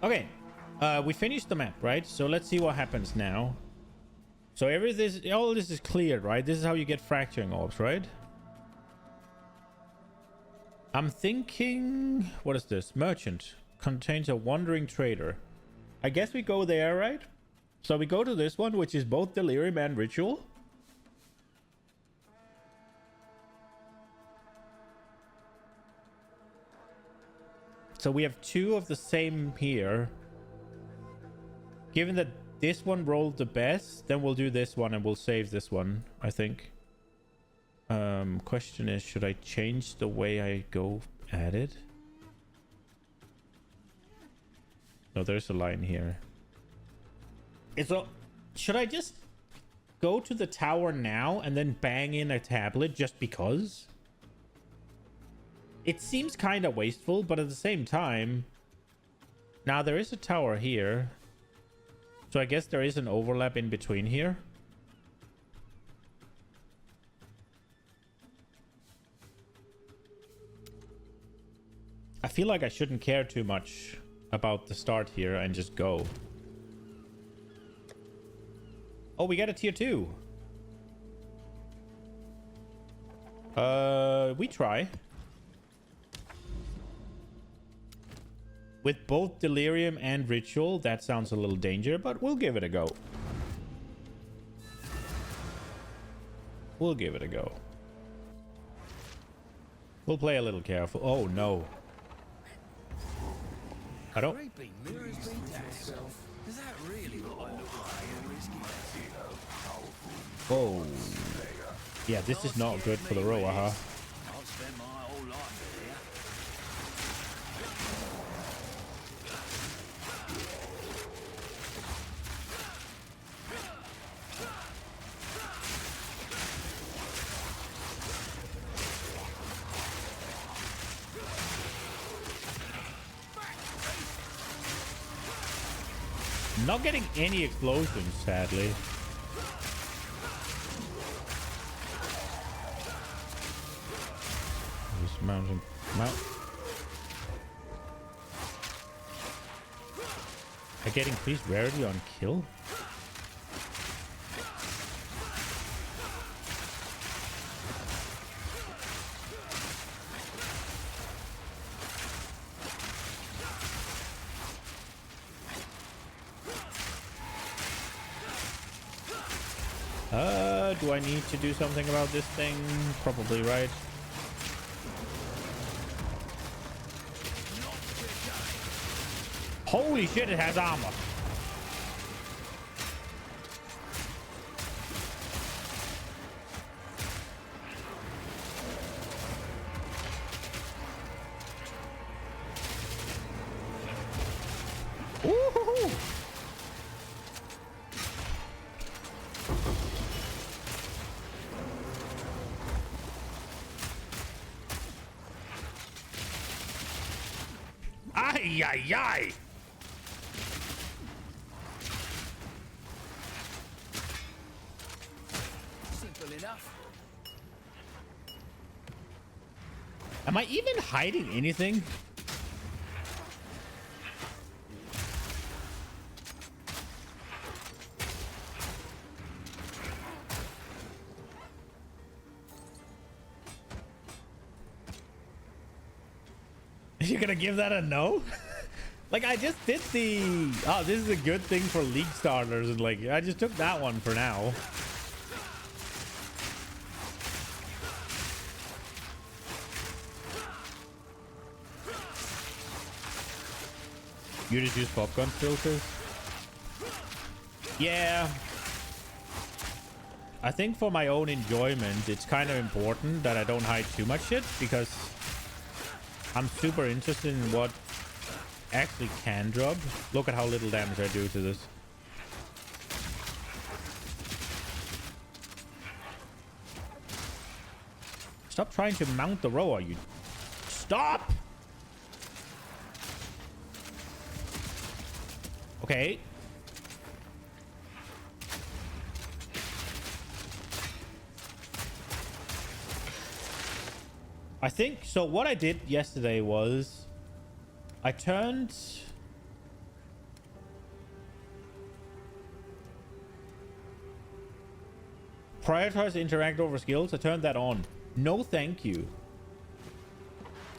Okay. We finished the map, right? So let's see what happens now. So all this is cleared, right? This is how you get fracturing orbs, right? I'm thinking... What is this? Merchant. Contains a wandering trader. I guess we go there, right? So we go to this one, which is both Delirium and Ritual. So we have 2 of the same here. Given that this one rolled the best, then we'll do this one and we'll save this one, I think. Question is, should I change the way I go at it? No, there's a line here. Should I just go to the tower now and then bang in a tablet just because? It seems kind of wasteful, but at the same time... Now, there is a tower here. So I guess there is an overlap in between here. I feel like I shouldn't care too much about the start here and just go. Oh, we got a tier 2. We try. With both Delirium and Ritual, that sounds a little danger, but we'll give it a go. We'll give it a go. We'll play a little careful. Oh no. I don't. Creepy mirrors be dashed. Is that really what I look like? Oh. Yeah, this is not good for the rower, huh? I've spent my whole life here. Not getting any explosions, sadly. Just mounting. Mount. I get increased rarity on kill. Do I need to do something about this thing? Probably, right? Holy shit, it has armor. Woo-hoo-hoo. Ay, ay, ay. Simple enough. Am I even hiding anything? You're gonna give that a no? Like, I just did the... Oh, this is a good thing for league starters. And like, I just took that one for now. You just use popcorn filters? Yeah. I think for my own enjoyment, it's kind of important that I don't hide too much shit, because I'm super interested in what actually can drop. Look at how little damage I do to this. Stop trying to mount the rower, you... Stop! Okay. I think so. What I did yesterday was I turned prioritize interact over skills. I turned that on. No thank you,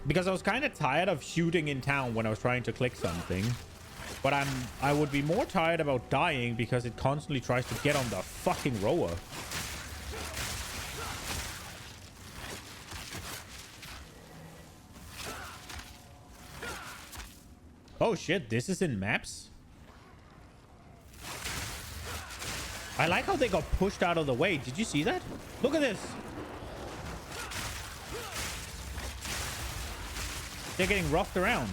because I was kind of tired of shooting in town when I was trying to click something. But I would be more tired about dying because it constantly tries to get on the fucking rower. Oh shit, this is in maps? I like how they got pushed out of the way. Did you see that? Look at this. They're getting roughed around.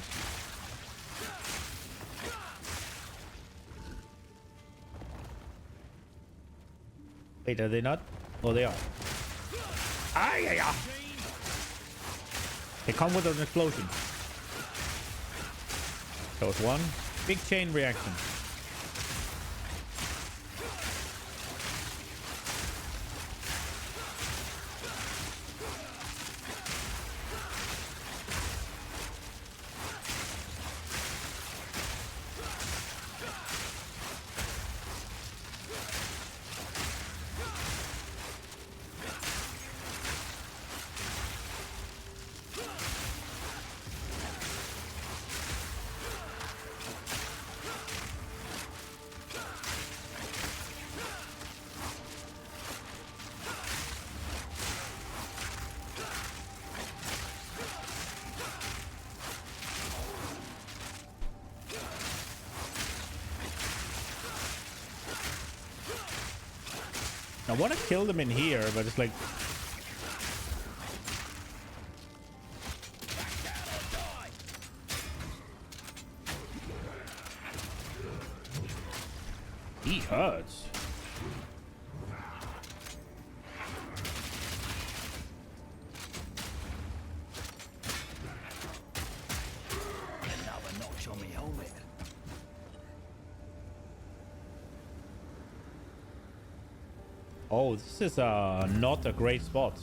Wait, are they not? Oh, they are. Ah, yeah, yeah. They come with an explosion. That was one. Big chain reaction. I want to kill them in here, but it's like... He hurts. Another notch on me helmet. Oh, this is not a great spot.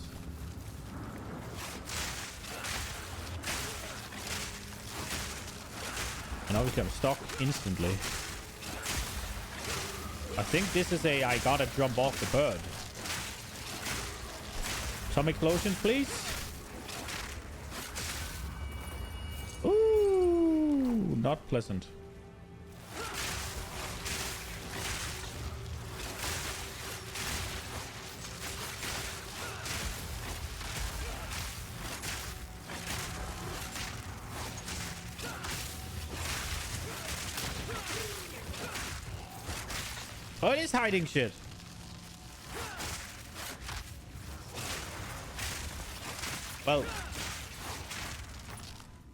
And obviously I'm stuck instantly. I think this is a I gotta jump off the bird. Some explosions, please. Ooh, not pleasant. Oh, it is hiding shit. Well,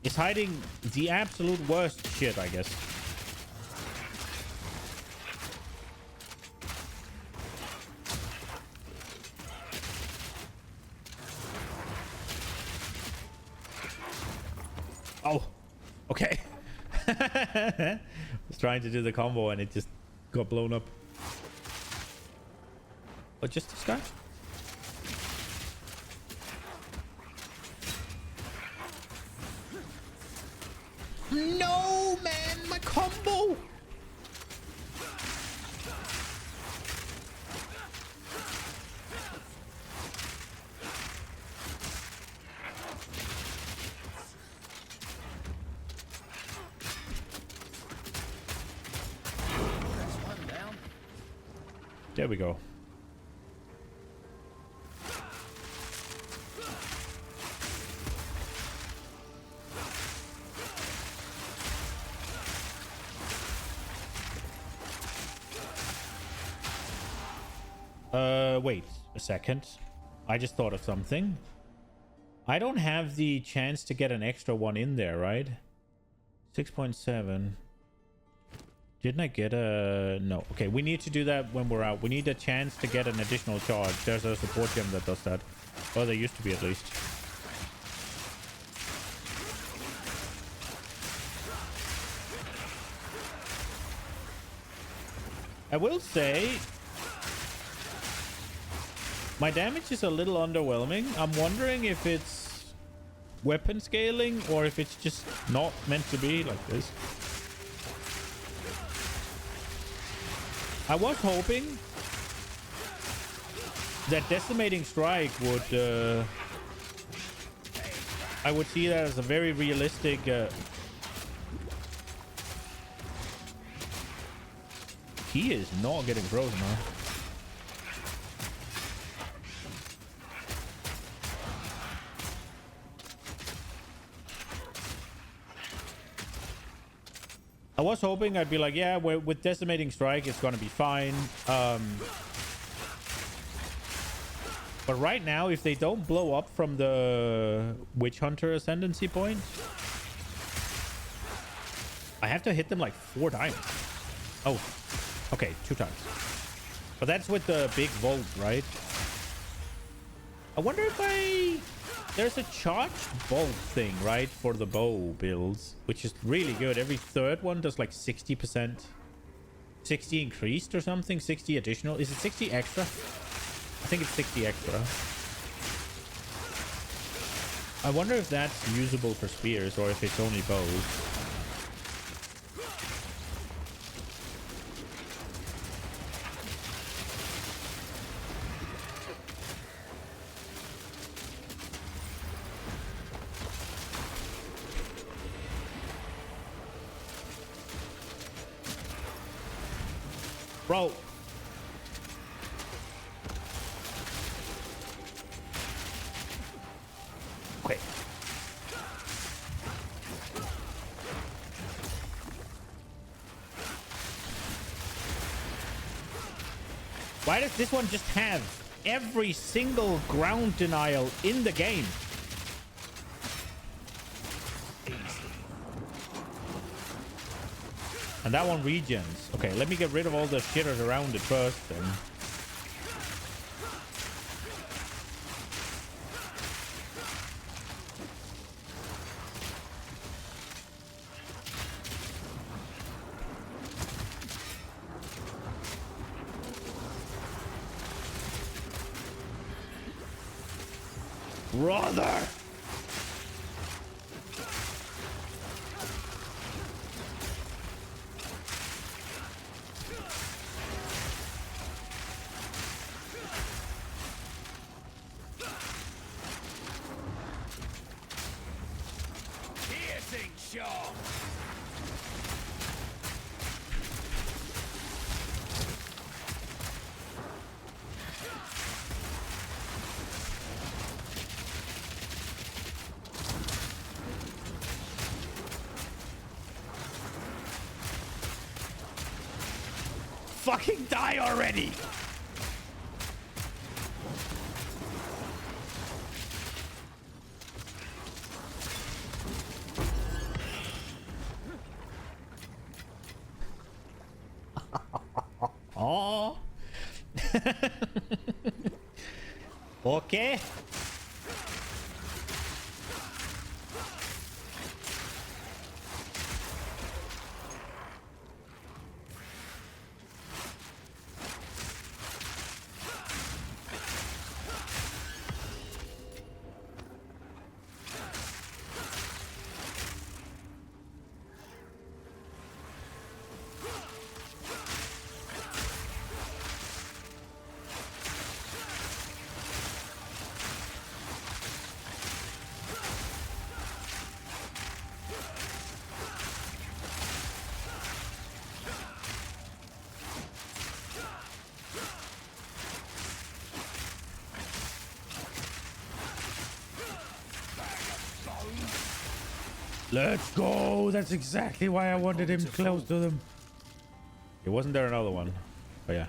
it's hiding the absolute worst shit, I guess. Oh, okay. I was trying to do the combo and it just got blown up. But just this guy? No, man, my combo! That's one down. There we go. Wait a second. I just thought of something. I don't have the chance to get an extra one in there, right? 6.7. Didn't I get a... No. Okay, we need to do that when we're out. We need a chance to get an additional charge. There's a support gem that does that. Or there used to be, at least. I will say... my damage is a little underwhelming. I'm wondering if it's weapon scaling or if it's just not meant to be like this. I was hoping that Decimating Strike would... I would see that as a very realistic... He is not getting frozen, huh? I was hoping I'd be like, yeah, with Decimating Strike, it's going to be fine. But right now, if they don't blow up from the Witch Hunter Ascendancy point, I have to hit them like 4 times. Oh, okay, 2 times. But that's with the big Volt, right? I wonder if there's a charged bolt thing, right, for the bow builds, which is really good. Every 3rd one does like 60%. 60 increased or something? 60 additional? Is it 60 extra? I think it's 60 extra. I wonder if that's usable for spears or if it's only bows. Bro. Okay. Why does this one just have every single ground denial in the game? And that one regens. Okay, let me get rid of all the shitters around it first then. Brother! Piercing shot. Fucking die already! Oh. Okay. Let's go. That's exactly why I wanted him close to them. It wasn't there another one. Oh yeah.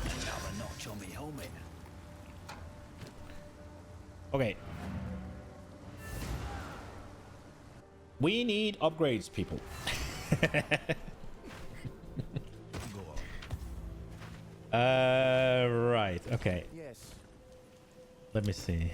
Another notch on me helmet. Okay. We need upgrades, people. Right. Okay. Yes. Let me see.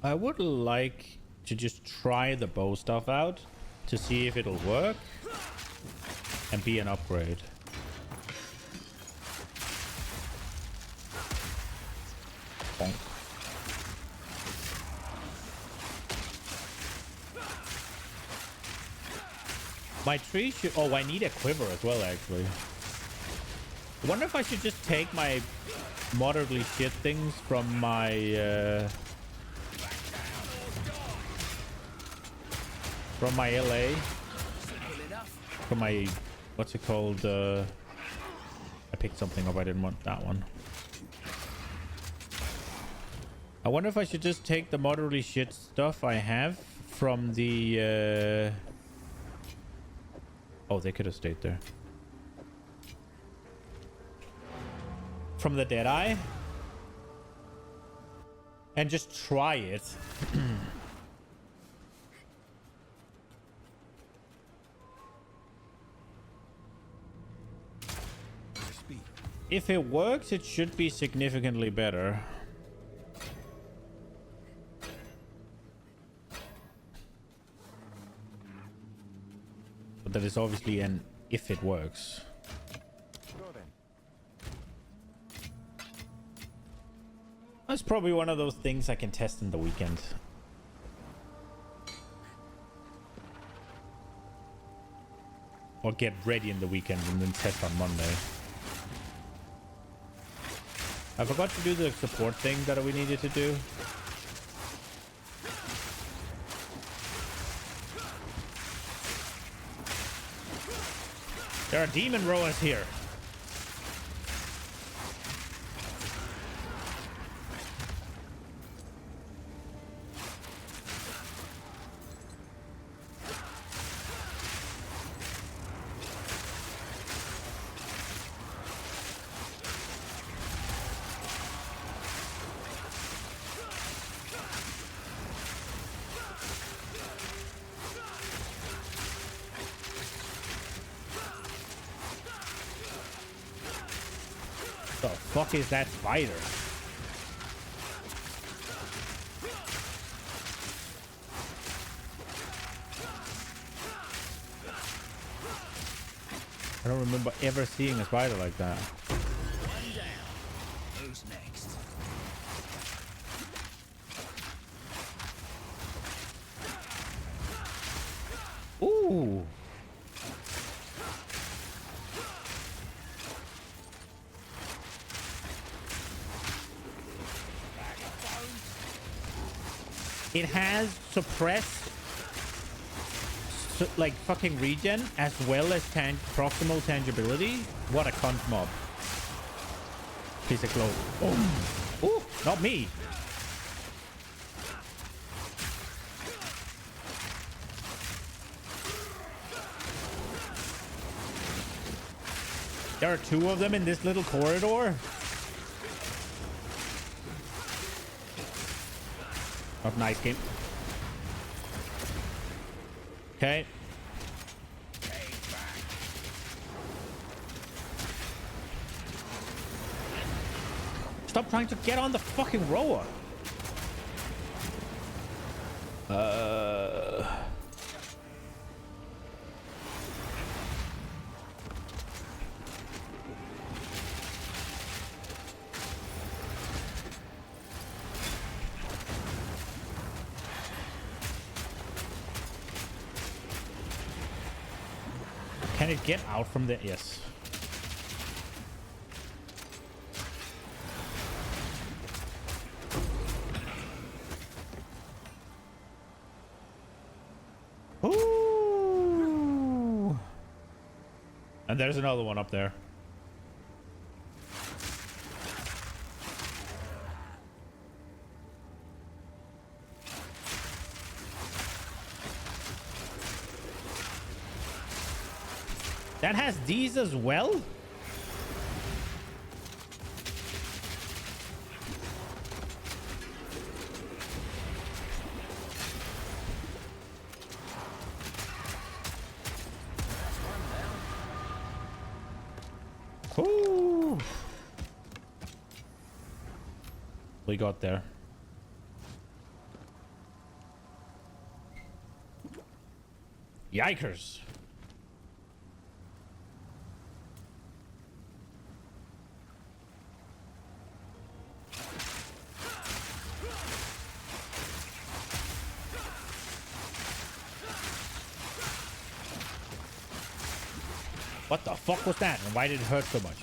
I would like to just try the bow stuff out to see if it'll work and be an upgrade. Bonk. My tree should... Oh, I need a quiver as well, actually. I wonder if I should just take my moderately shit things from my... from my LA, from my, what's it called, I picked something up, I didn't want that one. I wonder if I should just take the moderately shit stuff I have from the, oh, they could have stayed there. From the Deadeye. And just try it. If it works, it should be significantly better. But that is obviously an if it works. That's probably one of those things I can test in the weekend. Or get ready in the weekend and then test on Monday. I forgot to do the support thing that we needed to do. There are demon rowers here. The fuck is that spider? I don't remember ever seeing a spider like that. One down. Who's next? Ooh. It has suppressed like fucking regen as well as proximal tangibility. What a cunt mob. Piece of clothes. Oh. Ooh, not me. There are two of them in this little corridor. Oh, nice game. Okay. Stop trying to get on the fucking rower. Can it get out from there? Yes. Ooh. And there's another one up there. That has these as well? Ooh. We got there. Yikers. What the fuck was that? And why did it hurt so much?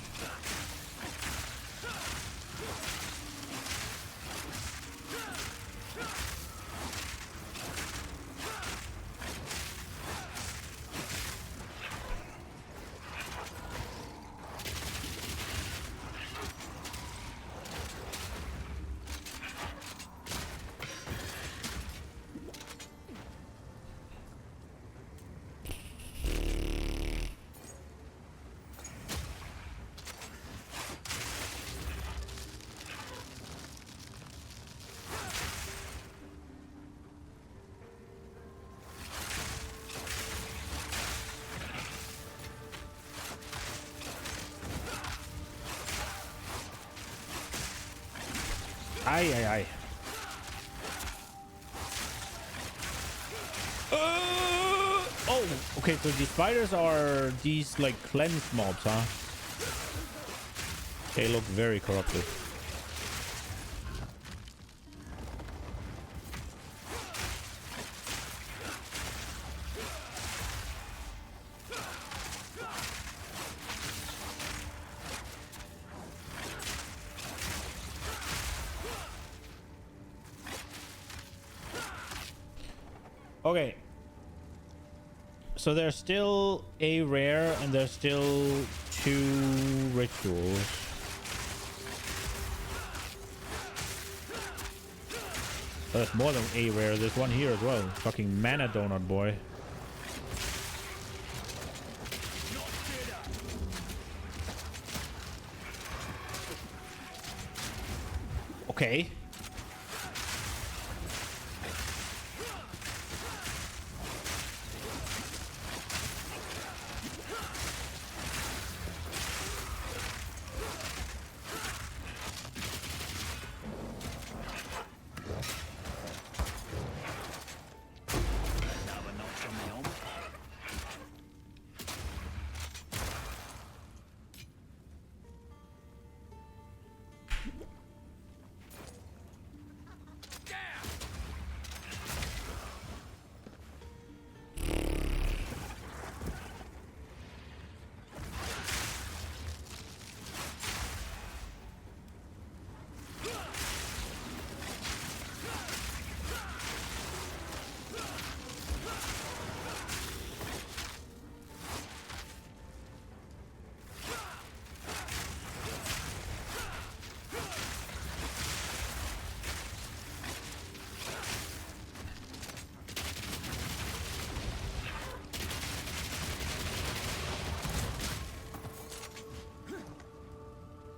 Aye, aye, aye. Oh, okay, so these spiders are these like cleansed mobs, huh? They look very corrupted. Okay. So there's still a rare and there's still 2 rituals. Oh, there's more than a rare. There's one here as well. Fucking mana donut boy. Okay.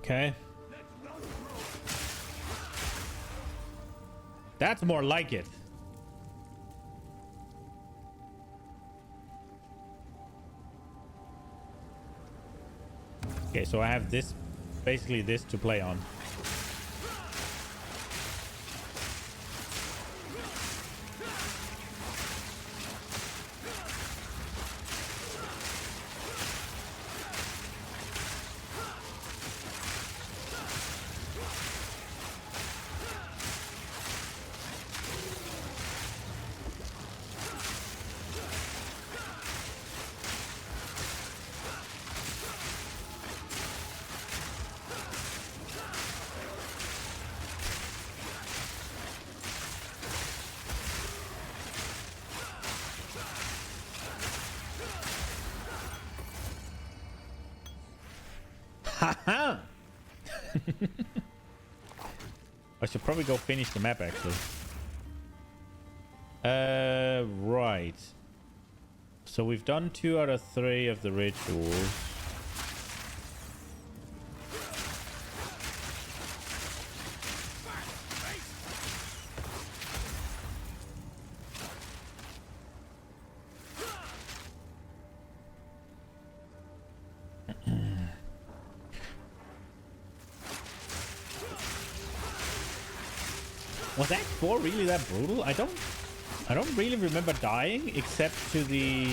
Okay. That's more like it. Okay, so I have this, basically this to play on. Haha! I should probably go finish the map actually. Right. So we've done 2 out of 3 of the rituals. Was Act 4 really that brutal? I don't really remember dying except to the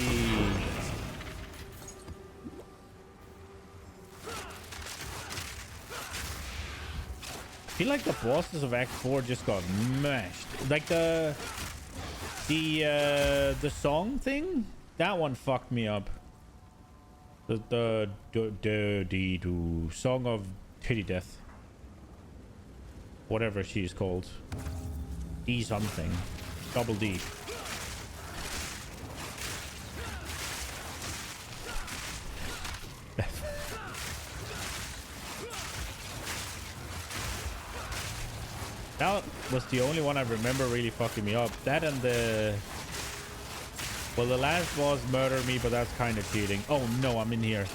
I feel like the bosses of Act 4 just got mashed. Like the song thing, that one fucked me up. The song of titty death. Whatever she is called. D something. Double D. That was the only one I remember really fucking me up. That and the... Well, the last was murder me, but that's kind of cheating. Oh no, I'm in here.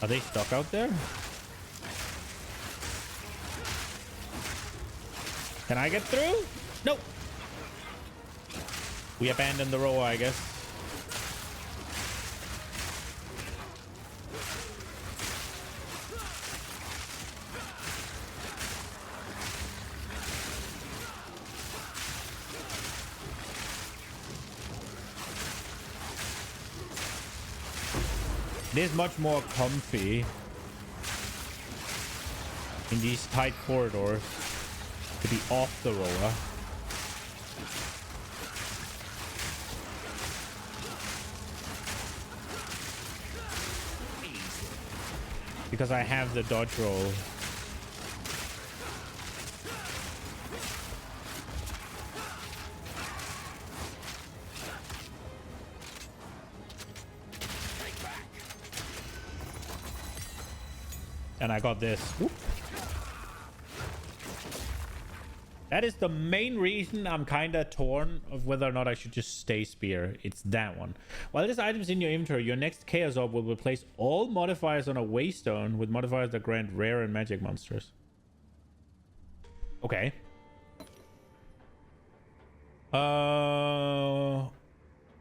Are they stuck out there? Can I get through? Nope. We abandoned the row, I guess. It is much more comfy in these tight corridors to be off the roller. Because I have the dodge roll. And I got this. Whoop. That is the main reason I'm kind of torn of whether or not I should just stay spear. It's that one. While this item's in your inventory, your next Chaos Orb will replace all modifiers on a Waystone with modifiers that grant rare and magic monsters. Okay.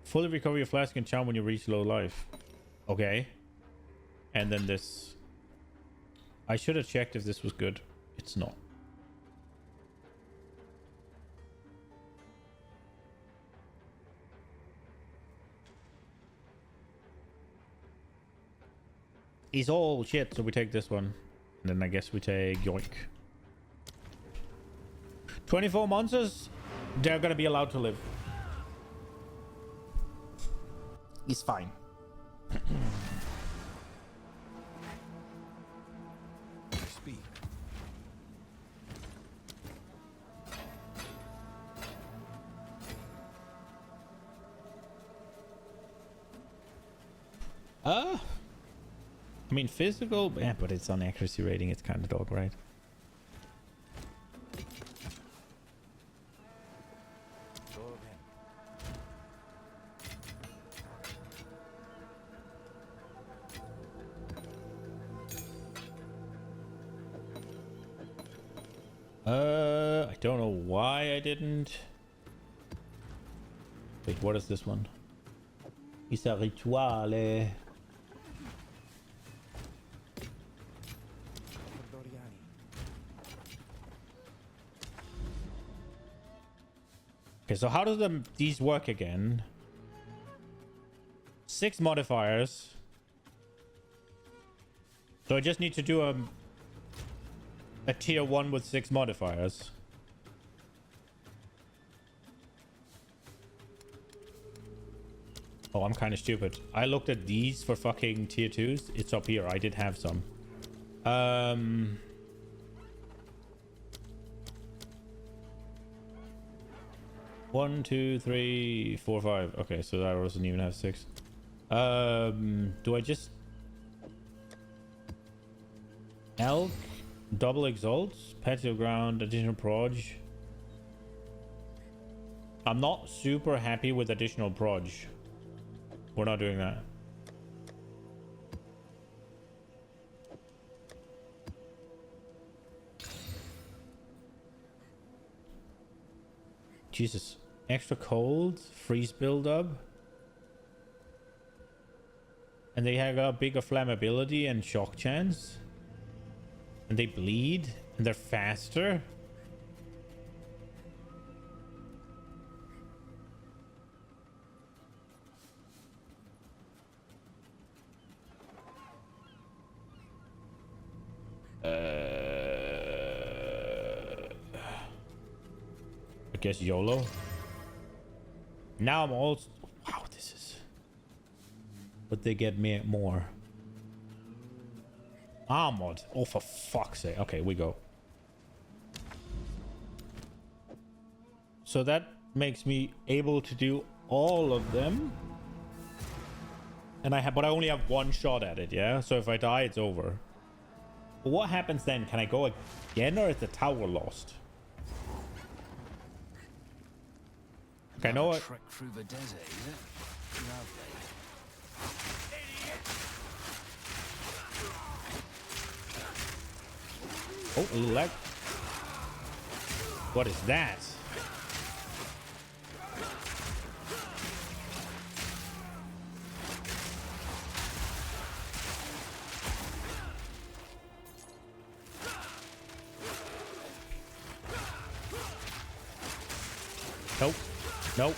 Fully recover your flask and charm when you reach low life. Okay. And then this. I should have checked if this was good. It's not. It's all shit, so we take this one. And then I guess we take yoink. 24 monsters, they're gonna be allowed to live. It's fine. Speak. I mean, physical, yeah, but it's on accuracy rating. It's kind of dog, right? I don't know why I didn't. Wait, what is this one? It's a rituale. Okay, so how do these work again? 6 modifiers. So I just need to do a tier 1 with 6 modifiers. Oh, I'm kind of stupid. I looked at these for fucking tier 2s. It's up here. I did have some. 1, 2, 3, 4, 5. Okay, so that doesn't even have 6. Do I just elk, double exalts, patio ground, additional proj? I'm not super happy with additional proj. We're not doing that. Jesus. Extra cold, freeze buildup. And they have a bigger flammability and shock chance. And they bleed. And they're faster. I guess YOLO. Now I'm all... Wow, this is... But they get me more. Armored. Oh, for fuck's sake. Okay, we go. So that makes me able to do all of them. And but I only have 1 shot at it, yeah? So if I die, it's over. But what happens then? Can I go again, or is the tower lost? Okay, I know what... Trek through the desert, is it? Lovely. Oh, a little lag. What is that? Nope. Nope.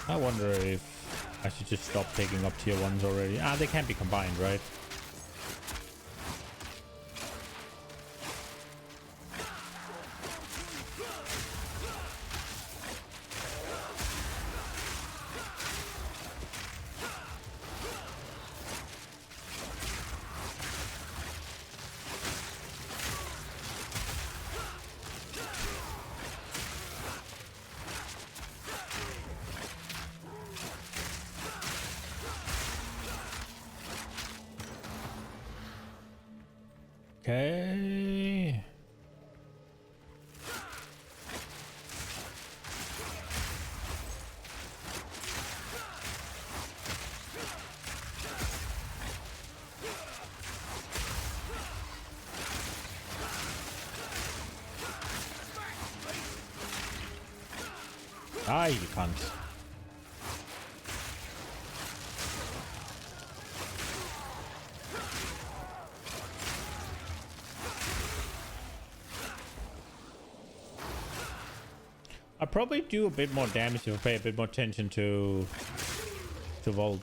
I wonder if I should just stop taking up tier 1s already. Ah, they can't be combined, right? Okay. Ah, you can't. I'll probably do a bit more damage if I pay a bit more attention to Volt.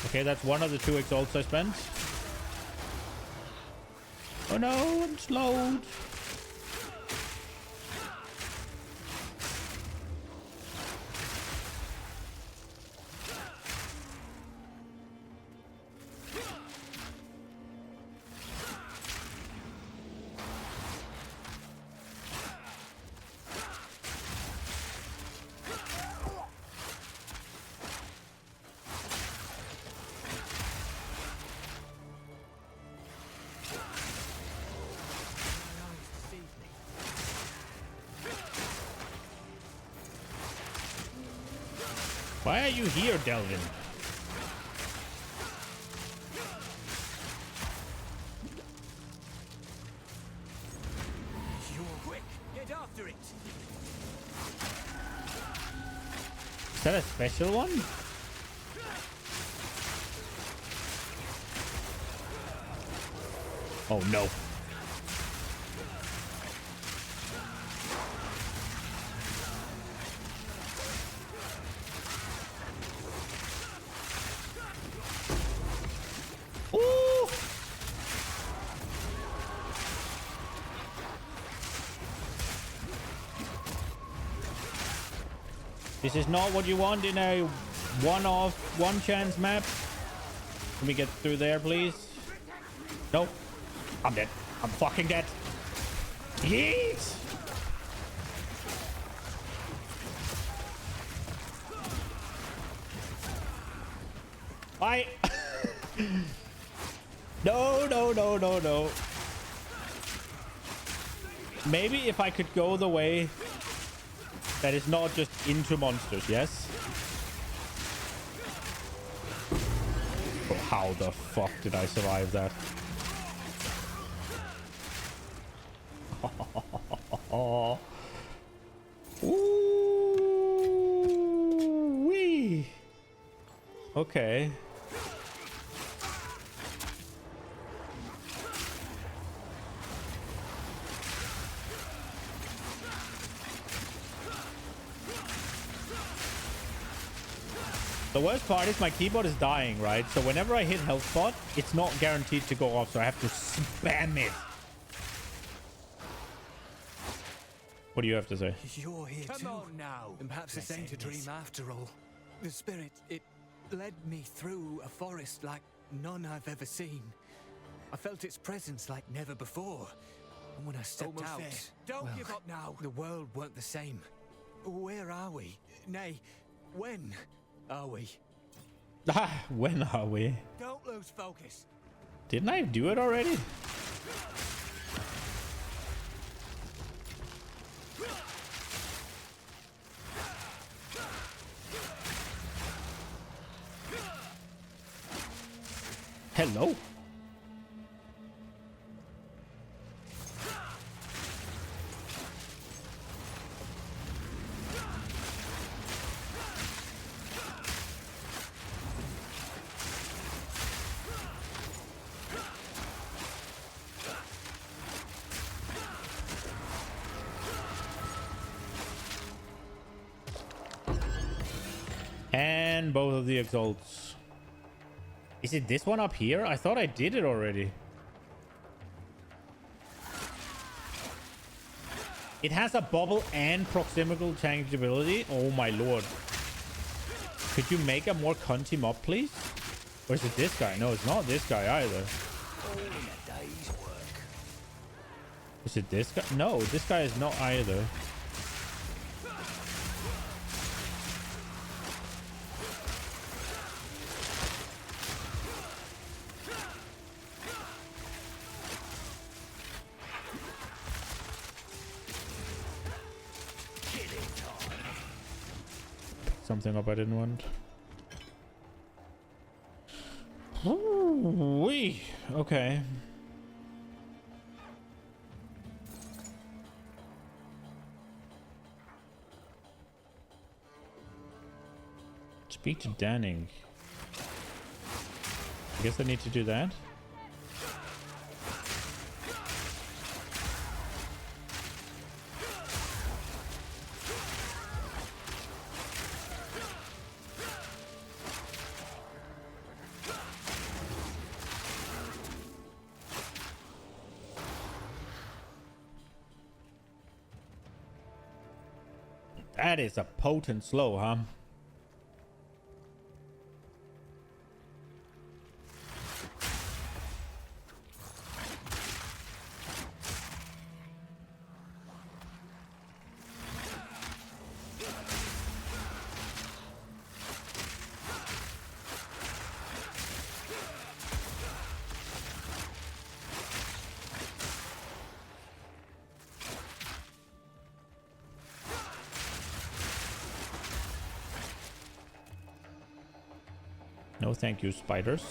Okay, that's one of the 2 exalts I spent. Oh no, I'm slowed. Why are you here, Delvin? You're quick. Get after it. Is that a special one? Oh no. Ooh. This is not what you want in a one-off, one-chance map. Can we get through there, please? Nope. I'm dead. I'm fucking dead. Yeet! Bye. No, no, no, no, no. Maybe if I could go the way that is not just into monsters, yes? How the fuck did I survive that? Ooh wee. Okay. The worst part is my keyboard is dying, right? So whenever I hit health spot, it's not guaranteed to go off, so I have to spam it. What do you have to say? You're here Come too. on now. And perhaps this ain't a dream after all. The spirit, it led me through a forest like none I've ever seen. I felt its presence like never before. And when I stepped Almost out, there. Don't well, give up now. The world weren't the same. Where are we? Nay, when are we? Ah, when are we? Don't lose focus. Didn't I do it already? Hello? and both of the exalts. Is it this one up here? I thought I did it already. It has a bubble and proximical changeability. Oh my lord. Could you make a more cunty mob, please? Or is it this guy? No, it's not this guy either. Is it this guy? No, this guy is not either. Something up I didn't want. Ooh-wee. Okay. Speak to Danning. I guess I need to do that. That is a potent slow, huh? No, thank you, spiders.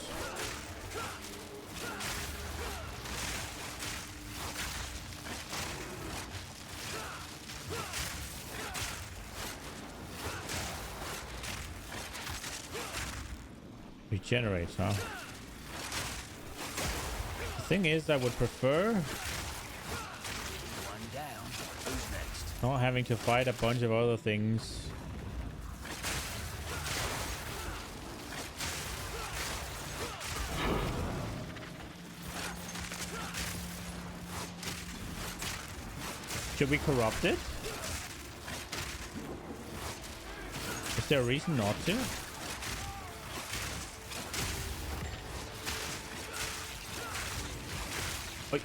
Regenerates, huh? The thing is, I would prefer One down. Who's next? not having to fight a bunch of other things. Should we corrupt it? Is there a reason not to? Oi.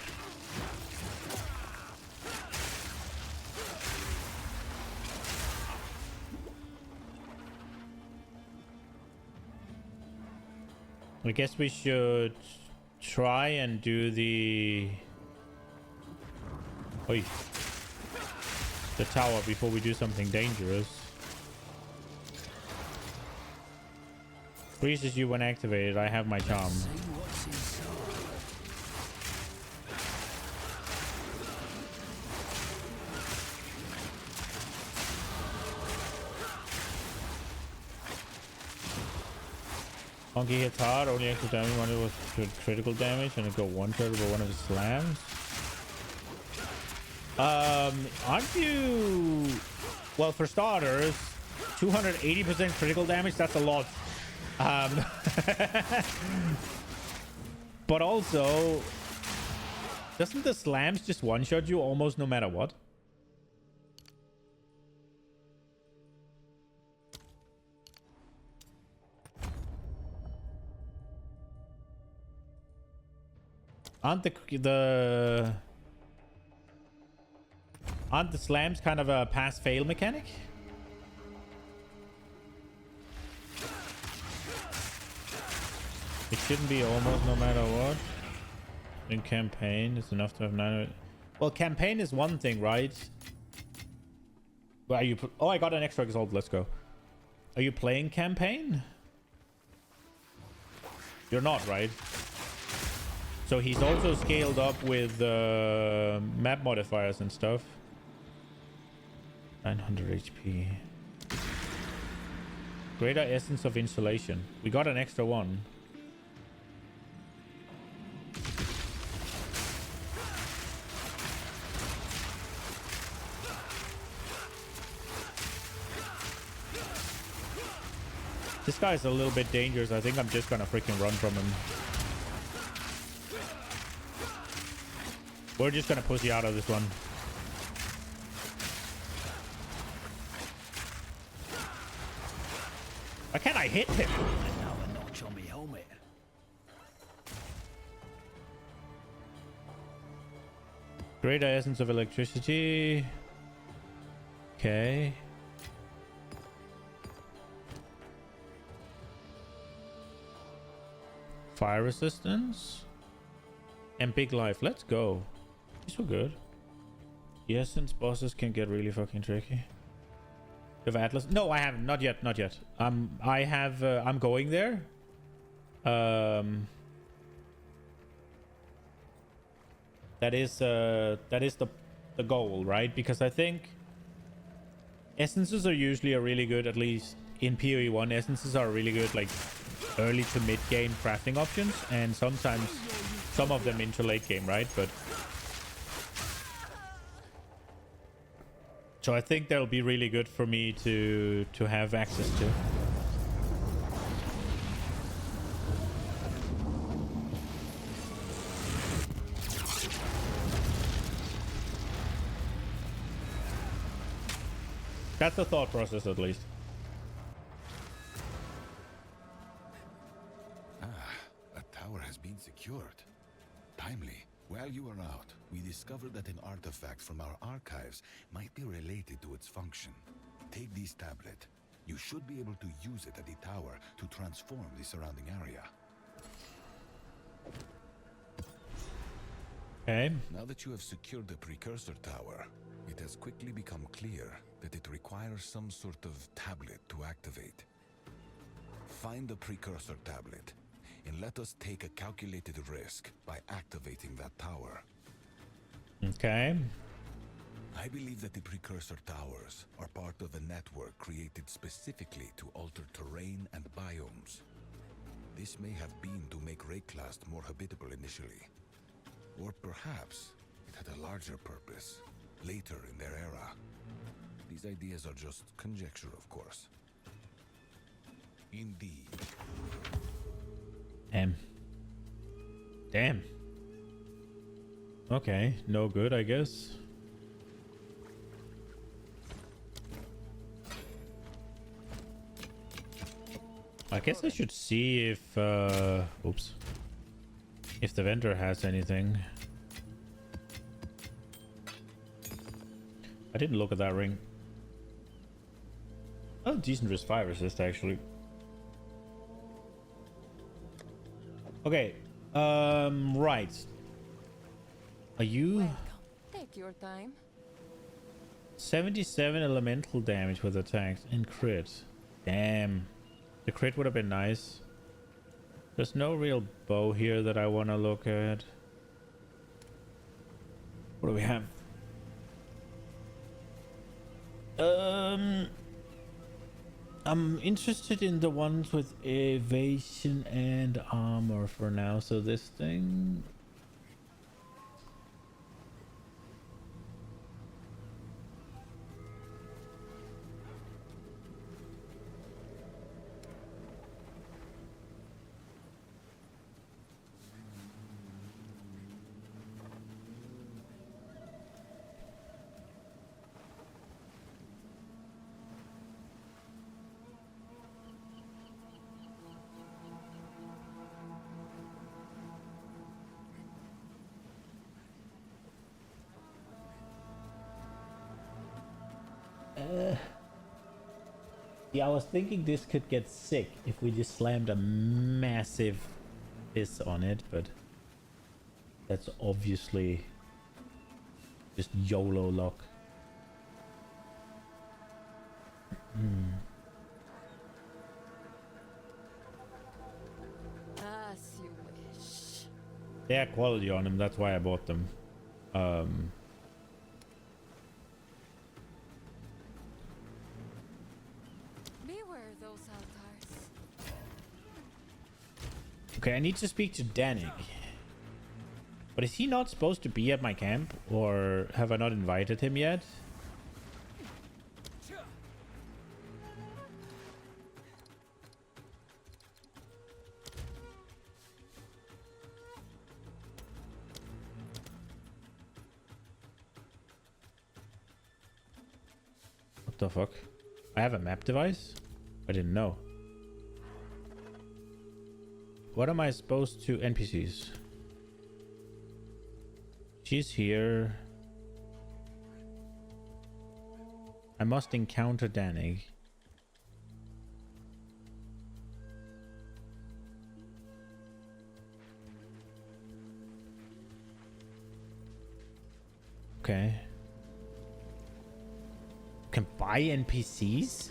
I guess we should try and do the... Oi. The tower before we do something dangerous. Freezes you when activated. I have my charm. Monkey hits hard, only extra damage when it was critical damage, and it got one shot over one of his slams. Aren't you... Well, for starters, 280% critical damage, that's a lot. But also, doesn't the slams just one-shot you almost no matter what? Aren't the slams kind of a pass-fail mechanic? It shouldn't be almost no matter what. In campaign, it's enough to have 9... Well, campaign is one thing, right? Well, are you... Oh, I got an extra exalt. Let's go. Are you playing campaign? You're not, right? So he's also scaled up with map modifiers and stuff. 900 HP. Greater essence of insulation. We got an extra one. This guy's a little bit dangerous. I think I'm just gonna freaking run from him. We're just gonna pussy out of this one. Why can't I hit him? Another notch on my helmet. Greater essence of electricity. Okay. Fire resistance. And big life. Let's go. These were good. The essence bosses can get really fucking tricky. Have Atlas? No, I haven't. Not yet. Not yet. I have. I'm going there. That is the goal, right? Because I think essences are usually a really good, at least in PoE 1, essences are really good, like early to mid game crafting options, and sometimes some of them into late game, right? But so I think that'll be really good for me to have access to. That's the thought process, at least. A tower has been secured. Timely. While you were out, we discovered that an artifact from our archives might be related to its function. Take this tablet. You should be able to use it at the tower to transform the surrounding area. Okay. Now that you have secured the precursor tower, it has quickly become clear that it requires some sort of tablet to activate. Find the precursor tablet, and let us take a calculated risk by activating that tower. Okay. I believe that the precursor towers are part of a network created specifically to alter terrain and biomes. This may have been to make Rayclast more habitable initially. Or perhaps it had a larger purpose later in their era. These ideas are just conjecture, of course. Indeed. Damn. Okay, no good, I guess. I guess I should see if oops, if the vendor has anything. I didn't look at that ring. Oh, decent risk 5 resist, actually. Okay, right. Are you... Welcome. Take your time. 77 elemental damage with attacks and crit. Damn. The crit would have been nice. There's no real bow here that I want to look at. What do we have? I'm interested in the ones with evasion and armor for now. So this thing. Yeah, I was thinking this could get sick if we just slammed a massive piss on it, but that's obviously just YOLO luck. As you wish. They had quality on them, that's why I bought them. Beware those altars. Okay, I need to speak to Danik. But is he not supposed to be at my camp? Or have I not invited him yet? The fuck? I have a map device? I didn't know. What am I supposed to... NPCs. She's here. I must encounter Danig. Okay. Can buy NPCs?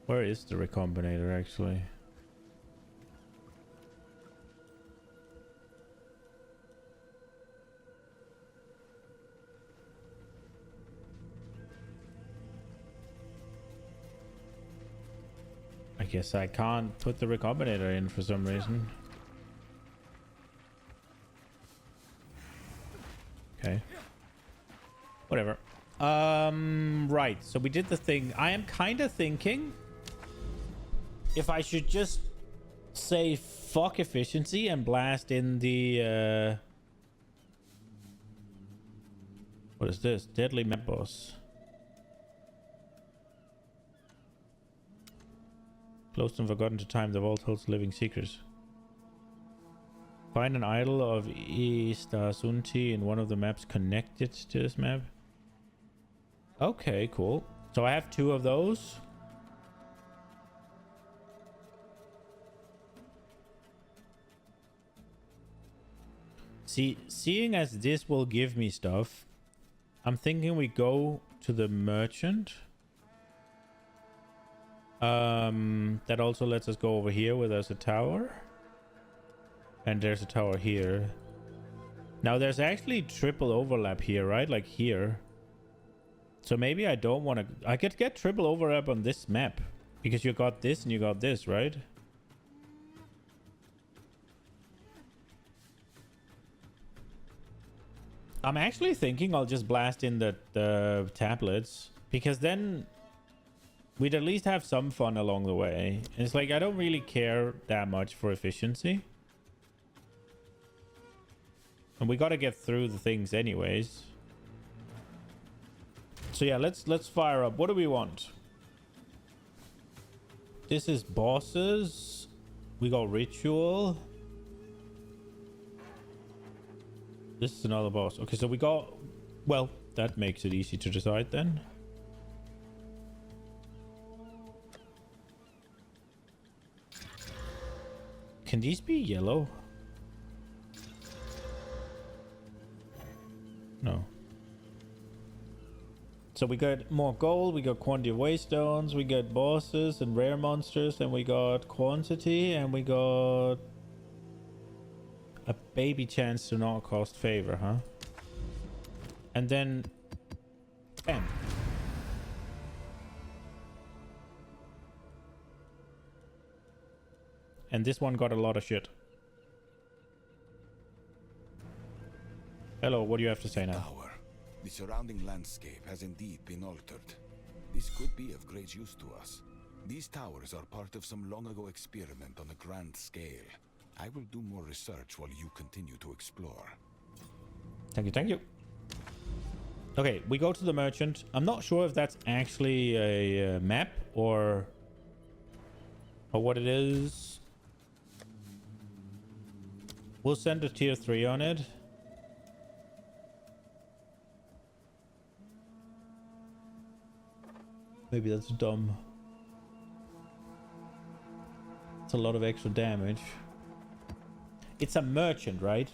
Where is the recombinator actually? I guess I can't put the recombinator in for some reason. Okay. Whatever. Right. So we did the thing. I am kind of thinking if I should just say fuck efficiency and blast in the what is this? Deadly map boss. Closed and forgotten to time, the vault holds living secrets. Find an idol of Istasunti in one of the maps connected to this map. Okay, cool. So I have 2 of those. Seeing as this will give me stuff, I'm thinking we go to the merchant. That also lets us go over here where there's a tower. And there's a tower here. Now there's actually triple overlap here, right? Like here. So maybe I don't want to... I could get triple overlap on this map. Because you got this and you got this, right? I'm actually thinking I'll just blast in the tablets. Because then we'd at least have some fun along the way. And it's like I don't really care that much for efficiency. And we got to get through the things anyways. So yeah, let's fire up. What do we want? This is bosses. We got ritual. This is another boss. Okay, so we got... Well, that makes it easy to decide then. Can these be yellow? No. So we got more gold, we got quantity of waystones, we got bosses and rare monsters, and we got quantity, and we got a baby chance to not cost favor, huh? And then bam. And this one got a lot of shit. Hello, what do you have to say now? Tower. The surrounding landscape has indeed been altered. This could be of great use to us. These towers are part of some long ago experiment on a grand scale. I will do more research while you continue to explore. Thank you, thank you. Okay, we go to the merchant. I'm not sure if that's actually a map or what it is. We'll send a tier 3 on it. Maybe that's dumb. It's a lot of extra damage. It's a merchant, right?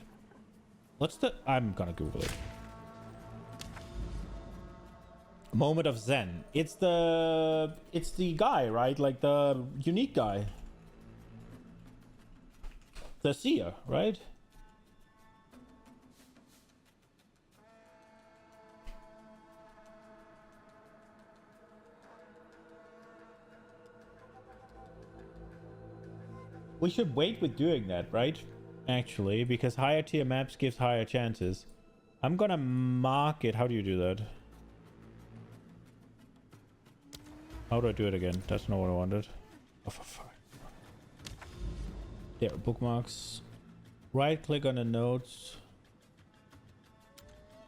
What's the... I'm gonna Google it. Moment of Zen. It's the guy, right? Like the unique guy. The seer, right? We should wait with doing that, right? Actually, because higher tier maps gives higher chances. I'm gonna mark it. How do you do that? How do I do it again? That's not what I wanted. Oh, for fuck. There, bookmarks. Right click on the notes.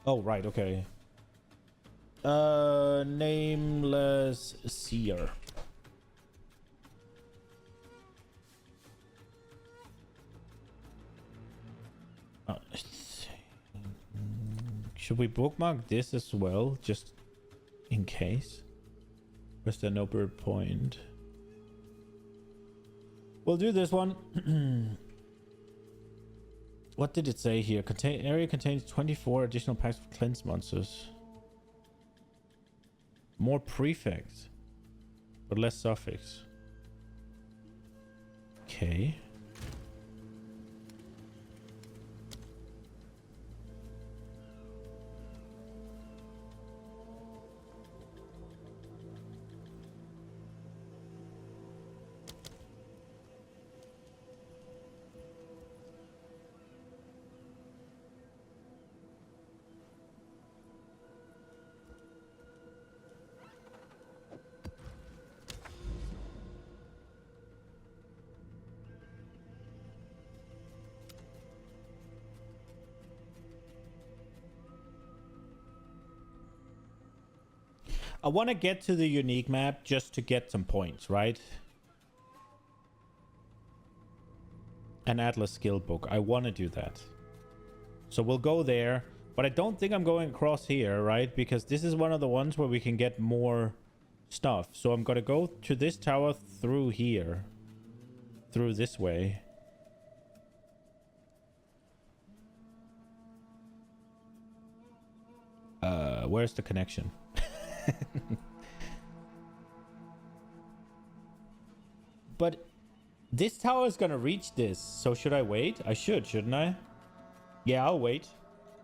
Oh, right, okay. Nameless seer. Should we bookmark this as well, just in case? Where's the no point? We'll do this one. What did it say here? Area contains 24 additional packs of cleanse monsters. More prefix, but less suffix. Okay. I want to get to the unique map just to get some points, right? An Atlas skill book. I want to do that. So we'll go there. But I don't think I'm going across here, right? Because this is one of the ones where we can get more stuff. So I'm going to go to this tower through here. Through this way. Where's the connection? But this tower is gonna reach this, so should I wait? I should, shouldn't I? Yeah, I'll wait.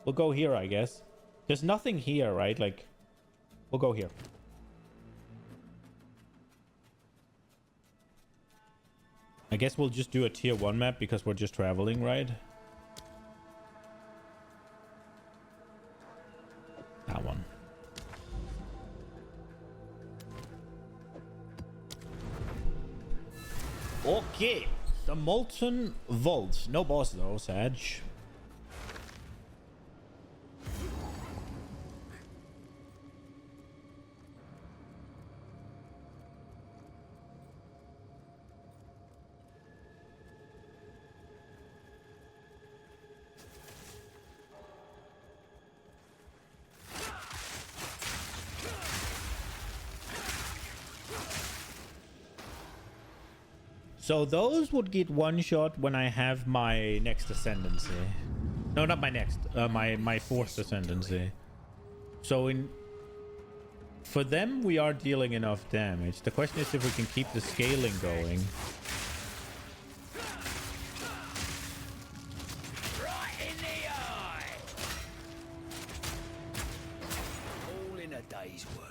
We'll go here, I guess. There's nothing here, right? Like, we'll go here. I guess we'll just do a tier 1 map because we're just traveling, right? That one. Okay, the Molten Vault. No boss though, Sag. So those would get one shot when I have my next ascendancy. No, not my next. My fourth ascendancy. So for them, we are dealing enough damage. The question is if we can keep the scaling going. Right in the eye. All in a day's work.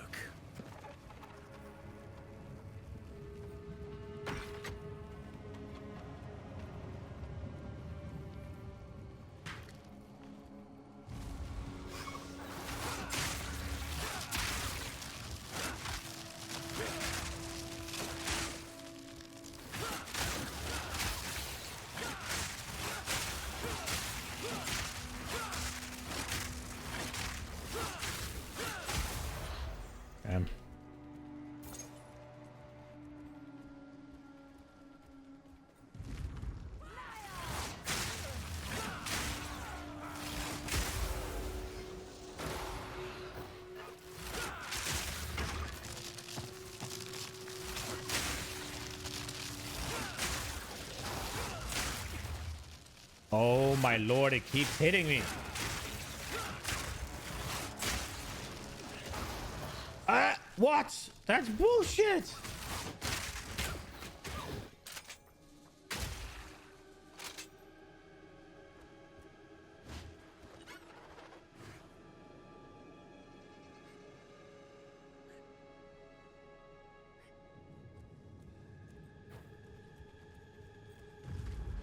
Oh my lord, it keeps hitting me. What? That's bullshit.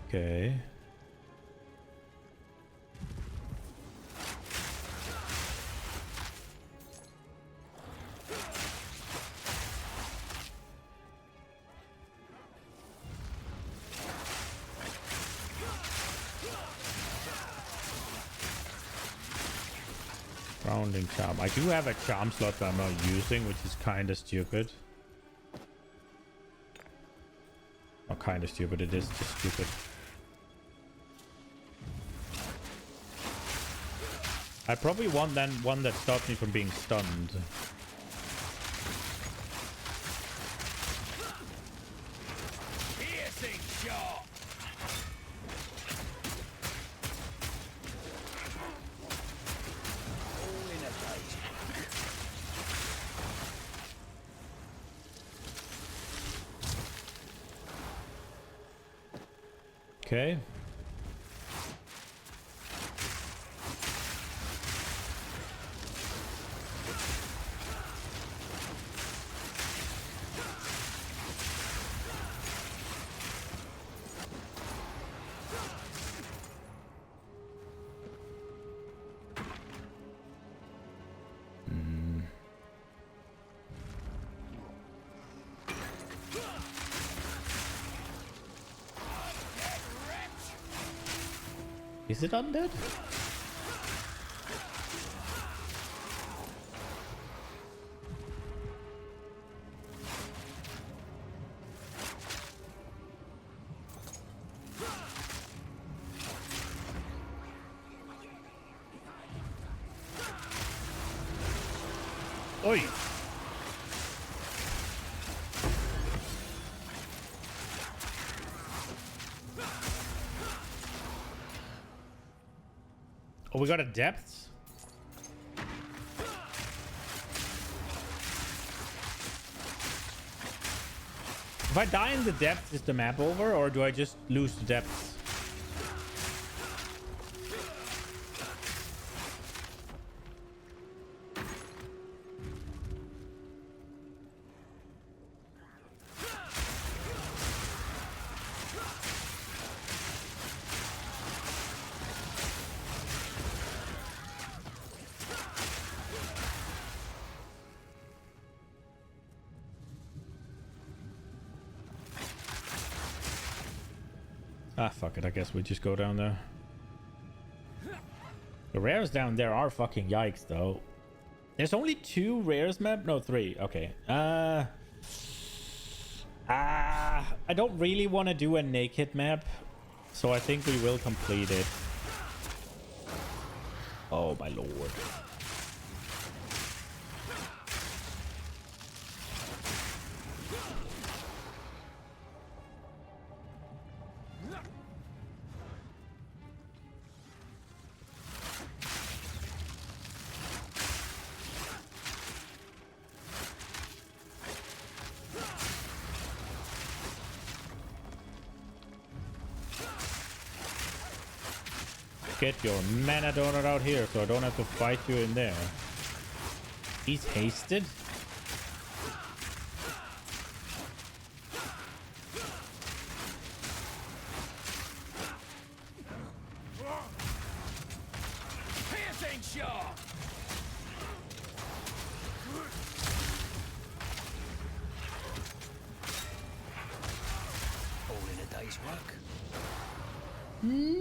Okay. Grounding charm. I do have a charm slot that I'm not using, which is kind of stupid. Not kind of stupid, it is just stupid. I probably want then one that stops me from being stunned. Piercing shot. All in a day's work. Okay. Is it undead? Oi! Oh, we got a depth? If I die in the depth, is the map over, or do I just lose the depth? Ah, fuck it. I guess we just go down there. The rares down there are fucking yikes, though. There's only 2 rares map? No, 3. Okay. I don't really want to do a naked map, so I think we will complete it. Oh, my lord. Get your mana donut out here so I don't have to fight you in there. He's hasted. Piercing shot. All in a day's work. No!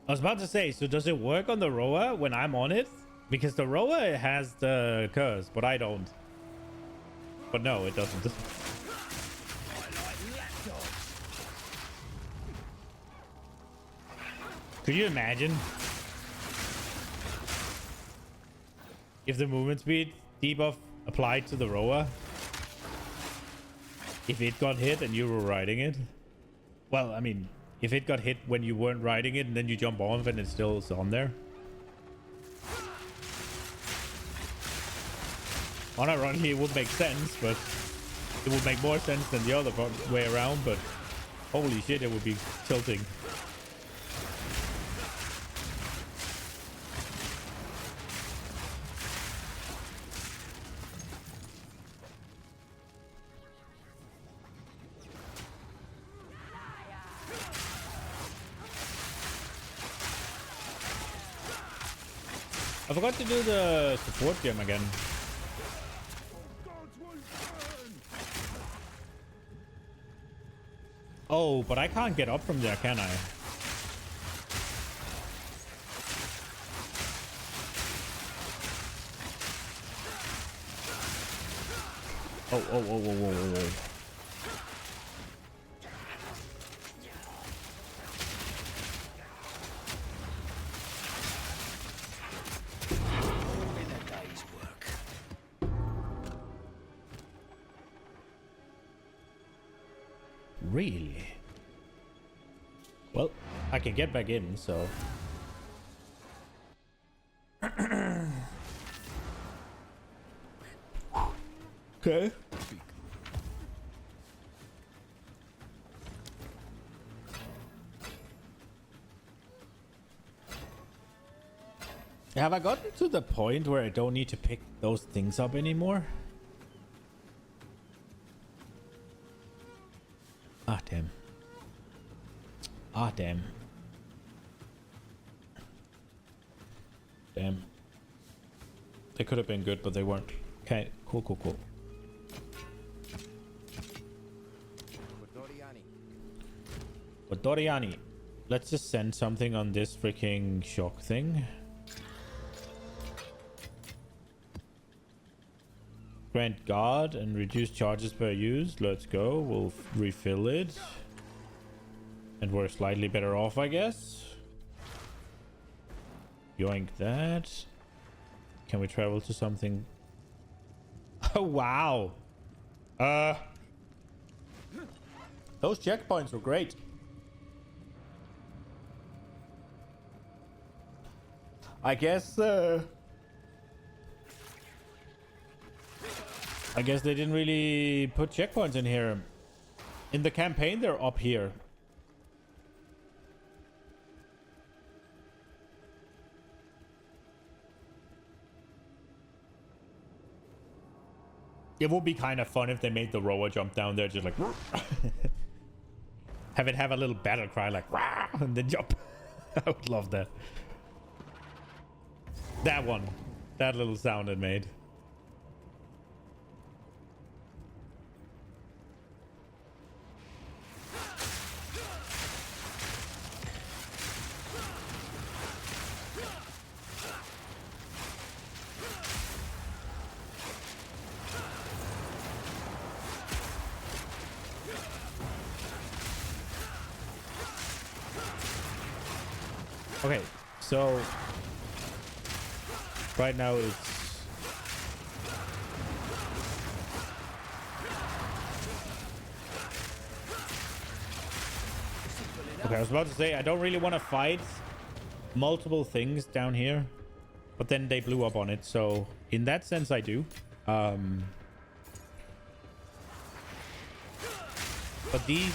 I was about to say, so does it work on the Roa when I'm on it? Because the Roa has the curse, but I don't. But no, it doesn't. Could you imagine if the movement speed debuff applied to the Roa? If it got hit and you were riding it? Well, I mean, if it got hit when you weren't riding it and then you jump off and it's still on there. Unironically, it would make sense, but It would make more sense than the other way around, but holy shit, it would be tilting. I forgot to do the support gem again. Oh, but I can't get up from there, can I? Oh. Been a day's work. Really? Well, I can get back in, so... Okay. Have I gotten to the point where I don't need to pick those things up anymore? Ah, damn. Ah, damn. Damn. They could have been good, but they weren't. Okay, cool. But Doriani, let's just send something on this freaking shock thing. Grant guard and reduce charges per use. Let's go. We'll refill it. And we're slightly better off, I guess. Yoink that. Can we travel to something? Oh, wow. Those checkpoints were great. I guess they didn't really put checkpoints in here. In the campaign, they're up here. It would be kind of fun if they made the rower jump down there, just like have it have a little battle cry like and then jump. I would love that. That one, that little sound it made. Okay, so right now it's okay. I was about to say I don't really want to fight multiple things down here, but then they blew up on it, so in that sense I do. But these,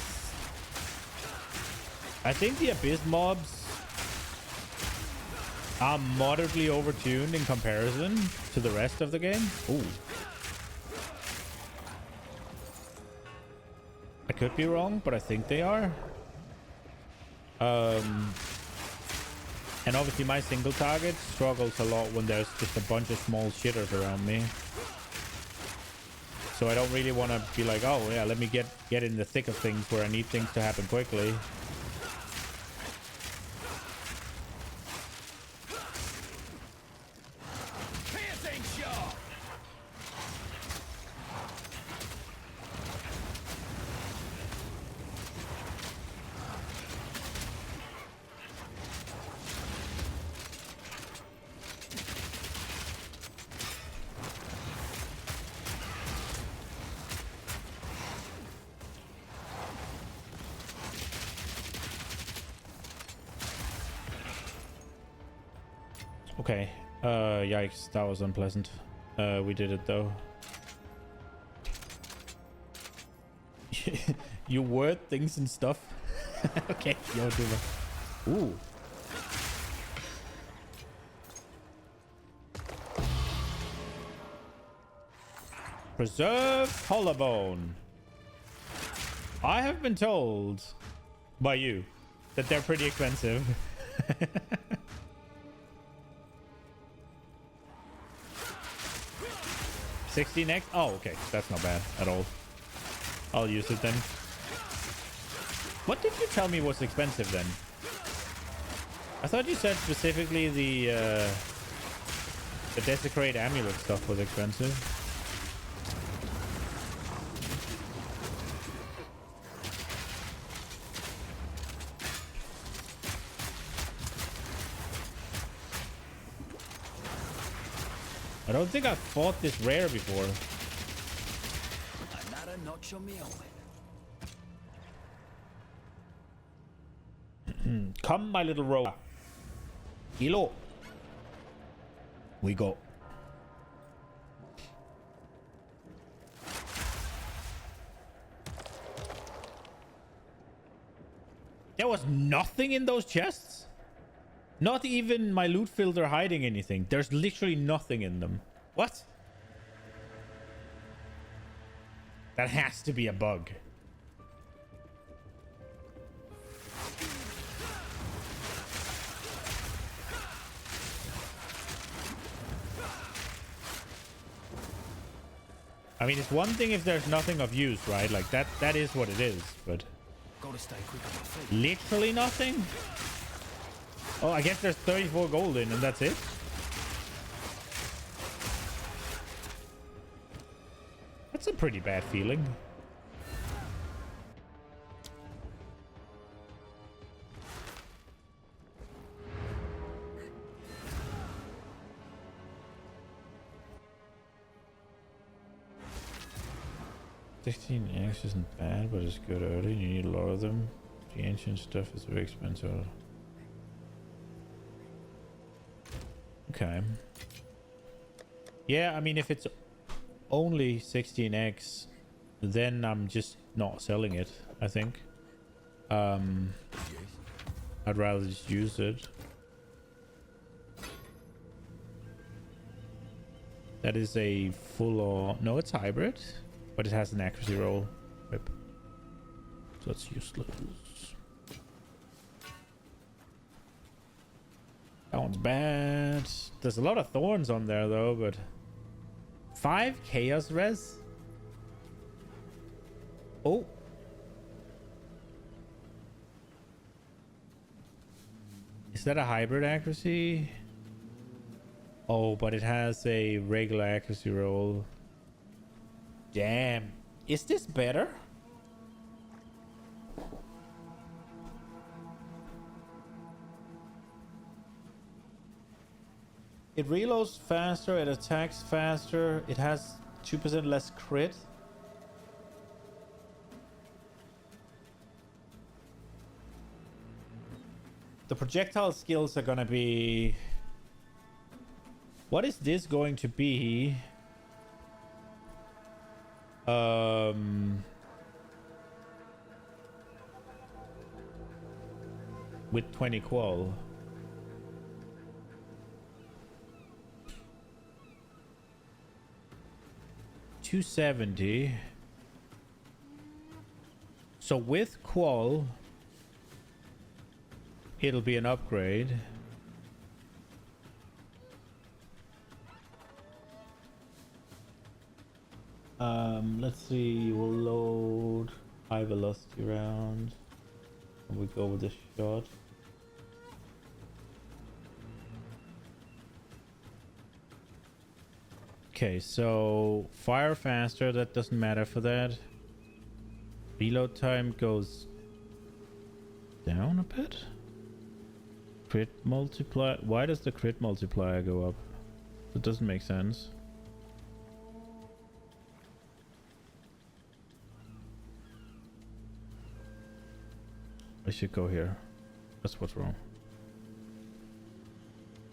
I think the Abyss mobs are moderately overtuned in comparison to the rest of the game. Ooh. I could be wrong, but I think they are. And obviously my single target struggles a lot when there's just a bunch of small shitters around me. So I don't really want to be like, oh yeah, let me get in the thick of things where I need things to happen quickly. Okay. Yikes, that was unpleasant. We did it though. You word things and stuff. Okay, yo, do that. Ooh. Preserved collarbone. I have been told by you that they're pretty expensive. 16x? Oh, okay. That's not bad at all. I'll use it then. What did you tell me was expensive then? I thought you said specifically the Desecrate Amulet stuff was expensive. I don't think I've fought this rare before. Another notch on me helmet. Come, my little rover. Kilo. We go. There was nothing in those chests? Not even my loot filter hiding anything. There's literally nothing in them. What? That has to be a bug. I mean, it's one thing if there's nothing of use, right? Like that is what it is, but Gotta stay quick on my feet. literally nothing? Oh, I guess there's 34 gold in and that's it? That's a pretty bad feeling. $16X isn't bad, but it's good early. You need a lot of them. The ancient stuff is very expensive. Okay. Yeah, I mean, if it's only 16x, then I'm just not selling it, I think. I'd rather just use it. That is a full-on... No, it's hybrid, but it has an accuracy roll. Rip. So it's useless. That one's bad. There's a lot of thorns on there though, but 5 chaos res. Oh, is that a hybrid accuracy? Oh, but it has a regular accuracy roll. Damn, is this better? It reloads faster, it attacks faster, it has 2% less crit. The projectile skills are gonna be... What is this going to be? With 20 qual. $270. So with qual, it'll be an upgrade. Let's see. We'll load high velocity round, and we go with the shot. Okay, so fire faster, that doesn't matter for that. Reload time goes down a bit. Crit multiplier. Why does the crit multiplier go up? That doesn't make sense. I should go here. That's what's wrong.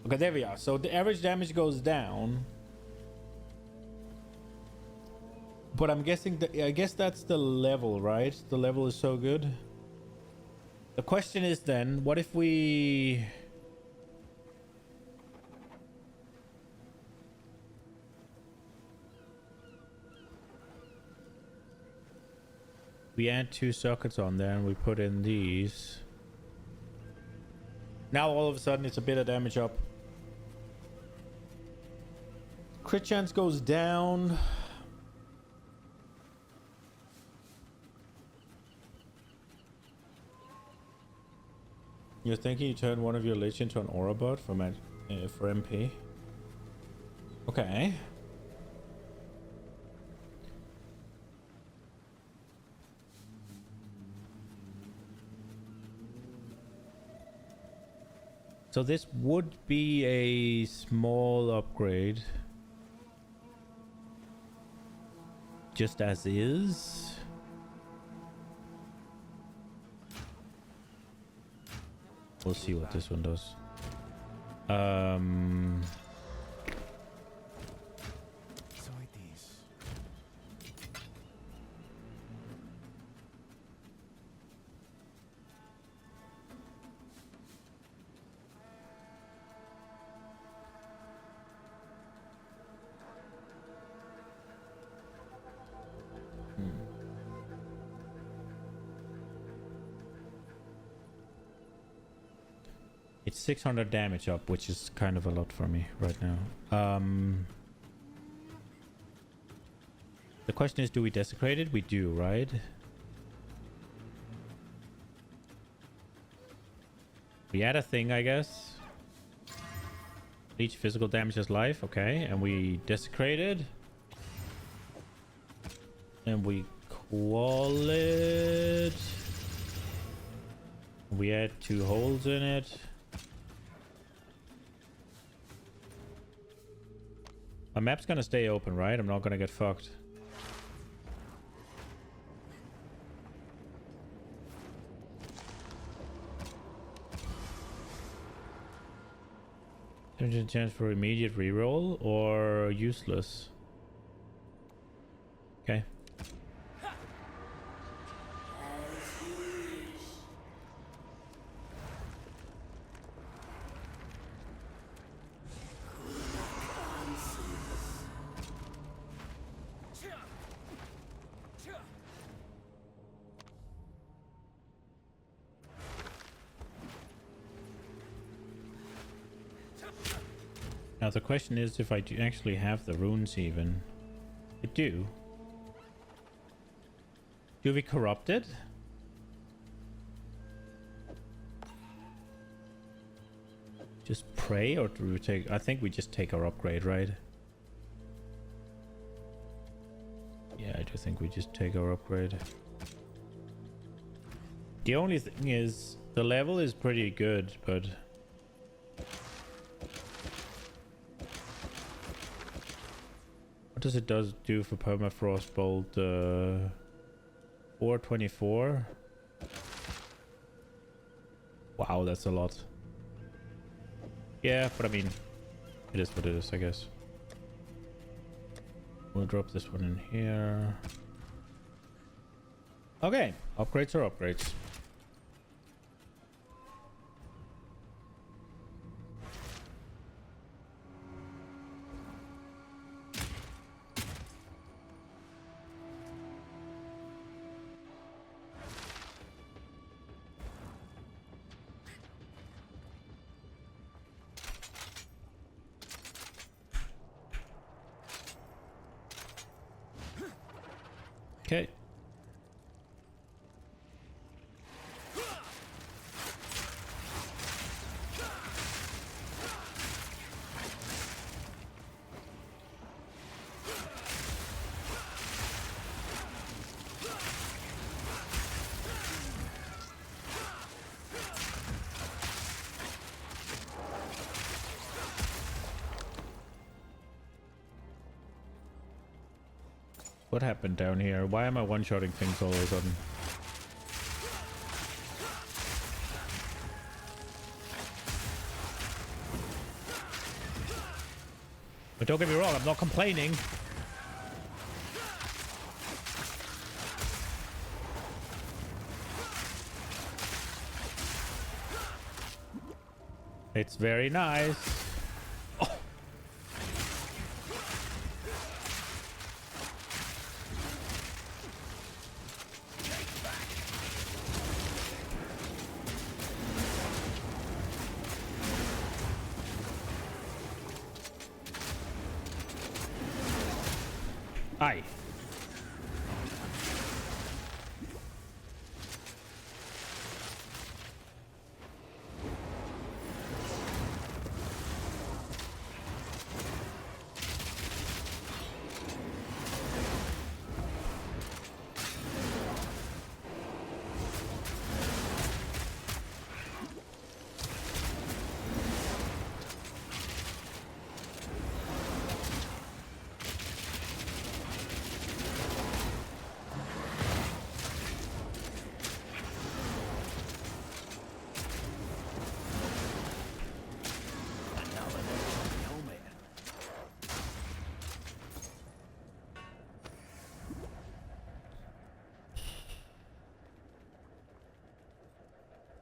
Okay, there we are. So the average damage goes down. But I'm guessing that, I guess that's the level, right? The level is so good. The question is then, what if we... we add 2 sockets on there and we put in these. Now all of a sudden it's a bit of damage up. Crit chance goes down. You're thinking you turn one of your Lich into an Aura bot for MP? Okay. So this would be a small upgrade. Just as is. We'll see what this one does. It's 600 damage up, which is kind of a lot for me right now. The question is, do we desecrate it? We do, right? We add a thing, I guess. Each physical damage is life, okay. And we desecrate it. And we call it. We add 2 holes in it. My map's gonna stay open, right? I'm not gonna get fucked. There's a chance for immediate reroll or useless. Okay. Now the question is if I do actually have the runes even. I do. Do we corrupt it? Just pray, or do we take... I think we just take our upgrade, right? Yeah, I do think we just take our upgrade. The only thing is, the level is pretty good, but... what does it do for permafrost bolt? 424. Wow, that's a lot. Yeah, but I mean, it is what it is, I guess. We'll drop this one in here. Okay, upgrades are upgrades. Okay. What happened down here? Why am I one-shotting things all of a sudden? But don't get me wrong, I'm not complaining. It's very nice. Oh. Aye.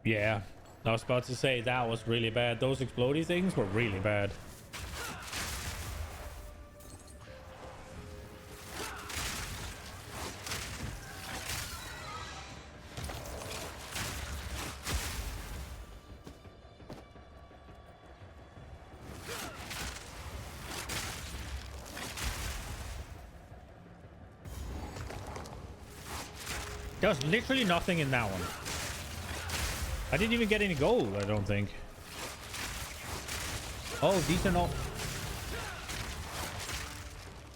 Yeah, I was about to say that was really bad. Those explodey things were really bad. There was literally nothing in that one. I didn't even get any gold, I don't think. Oh, these are not...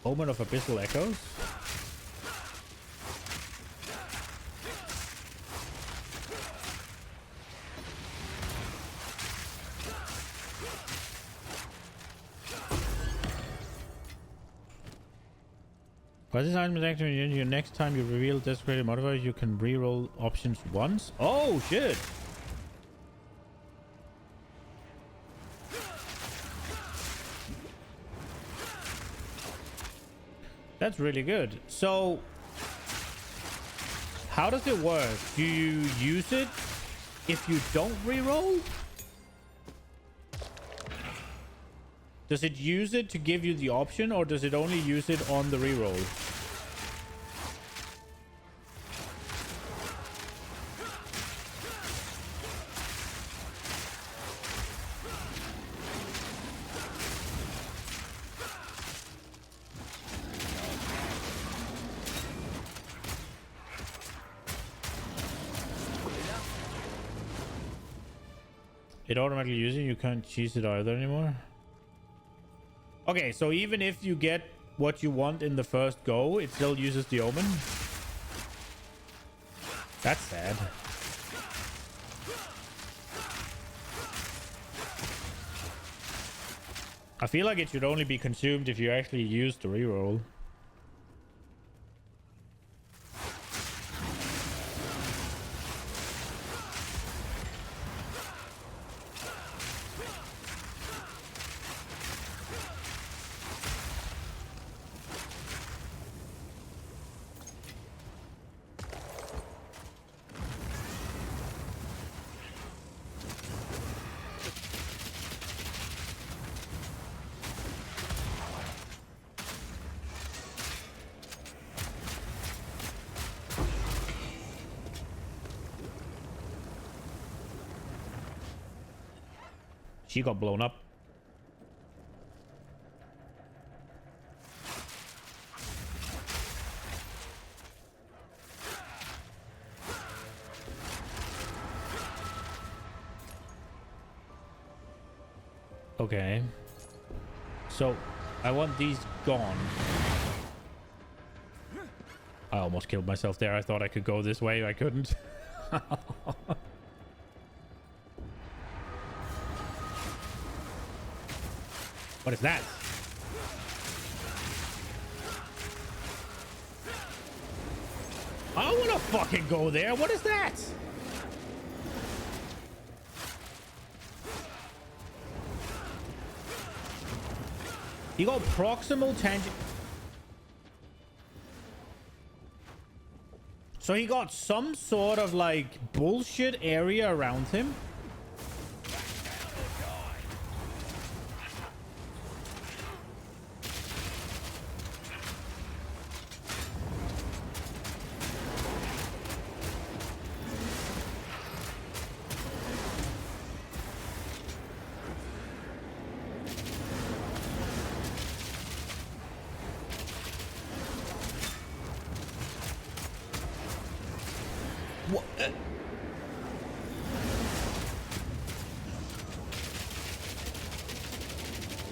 Omen of Abyssal Echoes? By this item is activated, your next time you reveal desecrated modifier, you can reroll options once. Oh, shit! That's really good. So, how does it work? Do you use it if you don't reroll? Does it use it to give you the option, or does it only use it on the reroll? It automatically uses it, you can't cheese it either anymore. Okay, so even if you get what you want in the first go, it still uses the omen. That's sad. I feel like it should only be consumed if you actually use the reroll. She got blown up. Okay. So, I want these gone. I almost killed myself there. I thought I could go this way. I couldn't. What is that? I don't want to fucking go there. What is that? You got proximal tangent. So he got some sort of like bullshit area around him.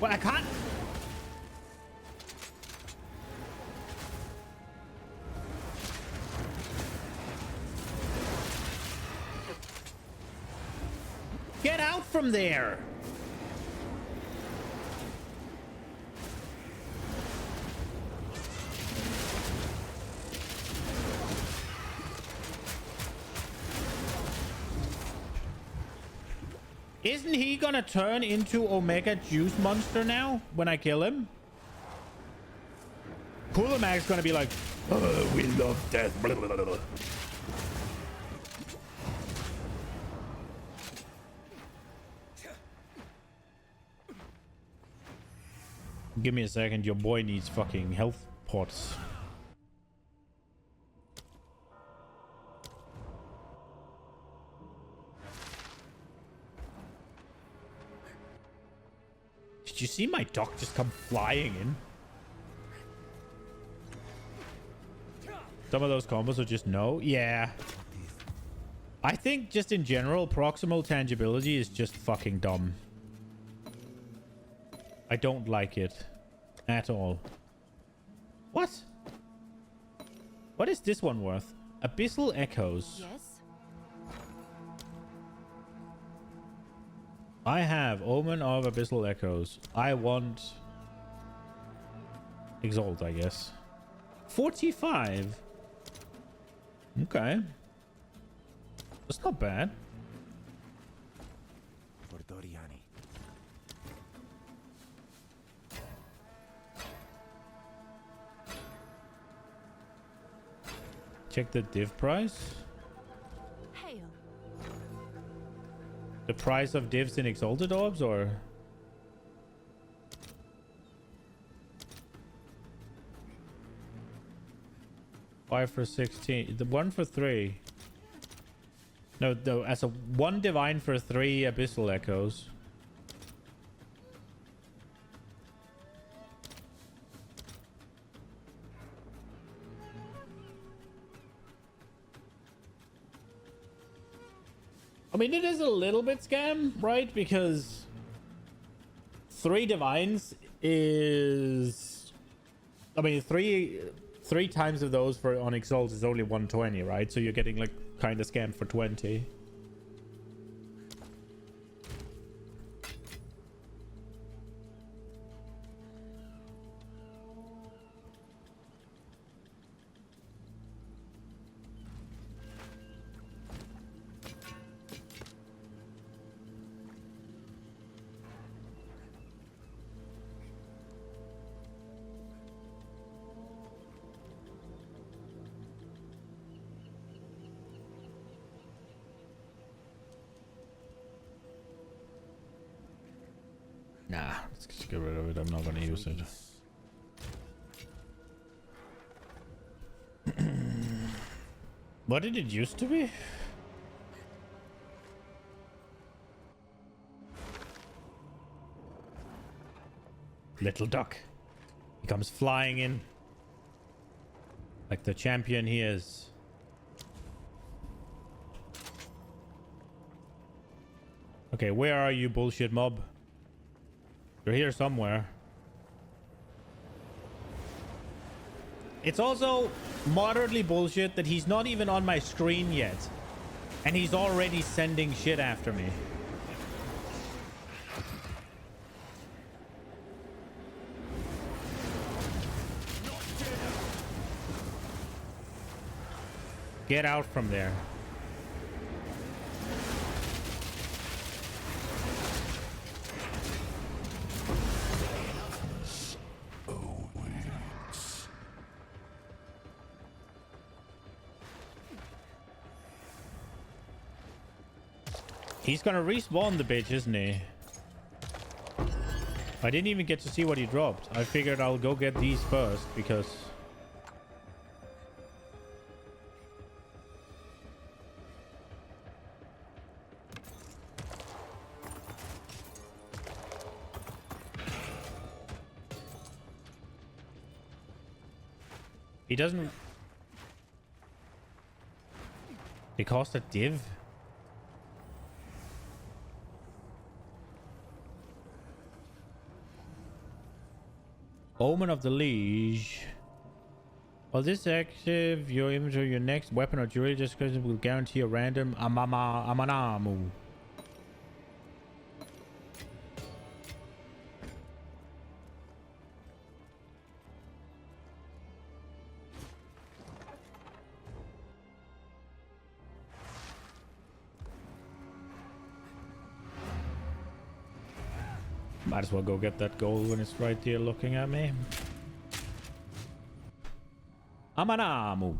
Well, I can't. Get out from there. Isn't he gonna turn into Omega Juice Monster now when I kill him? Cooler Mag's gonna be like, oh, we love death. Blah, blah, blah, blah. Give me a second. Your boy needs fucking health pots. Did you see my dock just come flying in? Some of those combos are just no. Yeah. I think just in general, proximal tangibility is just fucking dumb. I don't like it at all. What? What is this one worth? Abyssal Echoes. Yes? I have Omen of Abyssal Echoes. I want Exalt, I guess. 45. Okay. That's not bad. Check the div price. Hail. The price of divs in Exalted Orbs, or? Five for 16. The 1 for 3. No, as a 1 divine for 3 Abyssal Echoes. I mean, it is a little bit scam, right? Because 3 divines is, I mean, three times of those for on Exalt is only 120, right? So you're getting like kind of scammed for 20. Nah, let's just get rid of it. I'm not going to use it. What did it used to be? Little duck. He comes flying in. Like the champion he is. Okay, where are you, bullshit mob? You're here somewhere. It's also moderately bullshit that he's not even on my screen yet. And he's already sending shit after me. Get out from there. He's gonna respawn the bitch, isn't he? I didn't even get to see what he dropped. I figured I'll go get these first because... He doesn't... He cost a div? Omen of the Liege. While this is active, your inventory, your next weapon or jewelry description will guarantee a random Amanamu. Might as well go get that gold when it's right there looking at me. Amanamu.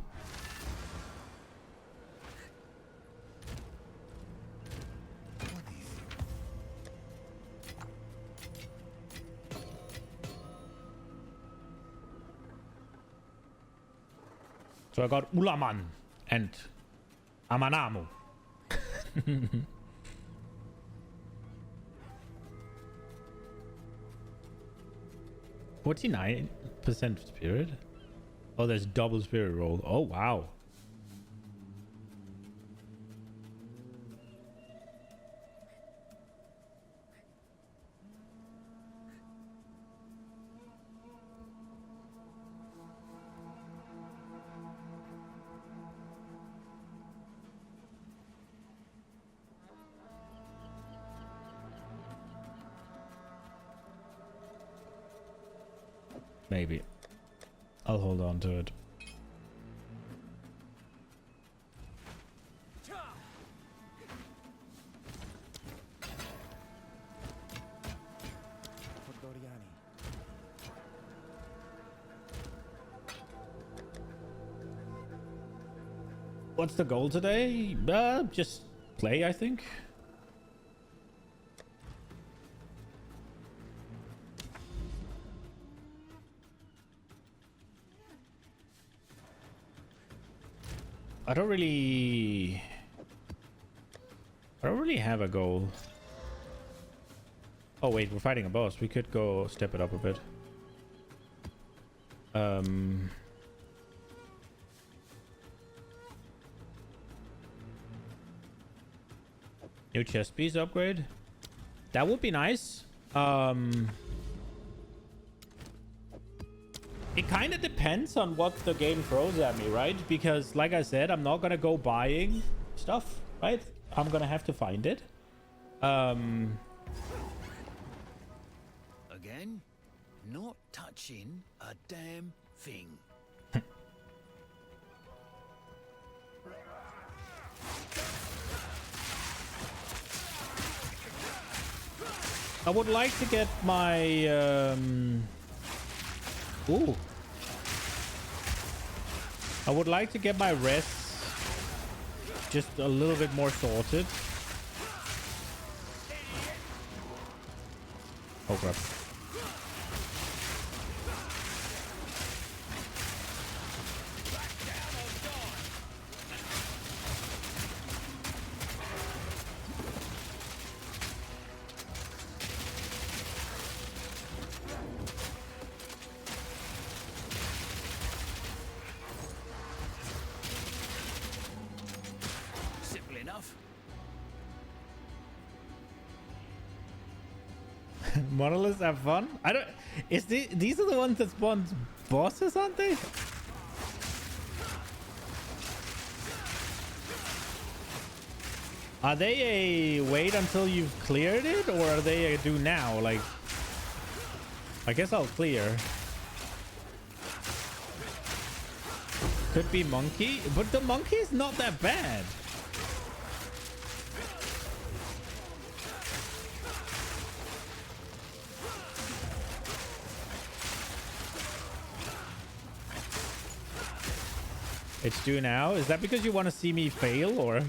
So I got Ulaman and Amanamu. 49% spirit. Oh, there's double spirit roll. Oh, wow. Maybe. I'll hold on to it. What's the goal today? Just play, I think. I don't really have a goal. Oh wait, we're fighting a boss. We could go step it up a bit. New chest piece upgrade. That would be nice. It kind of depends on what the game throws at me, right? Because like I said, I'm not gonna go buying stuff, right? I'm gonna have to find it. Again? Not touching a damn thing. I would like to get my ooh. I would like to get my rests just a little bit more sorted. Oh crap. Monoliths have fun. I don't. Is these are the ones that spawn bosses, aren't they? Are they a wait until you've cleared it, or are they a do now? Like, I guess I'll clear. Could be monkey, but the monkey is not that bad. It's due now. Is that because you want to see me fail, or?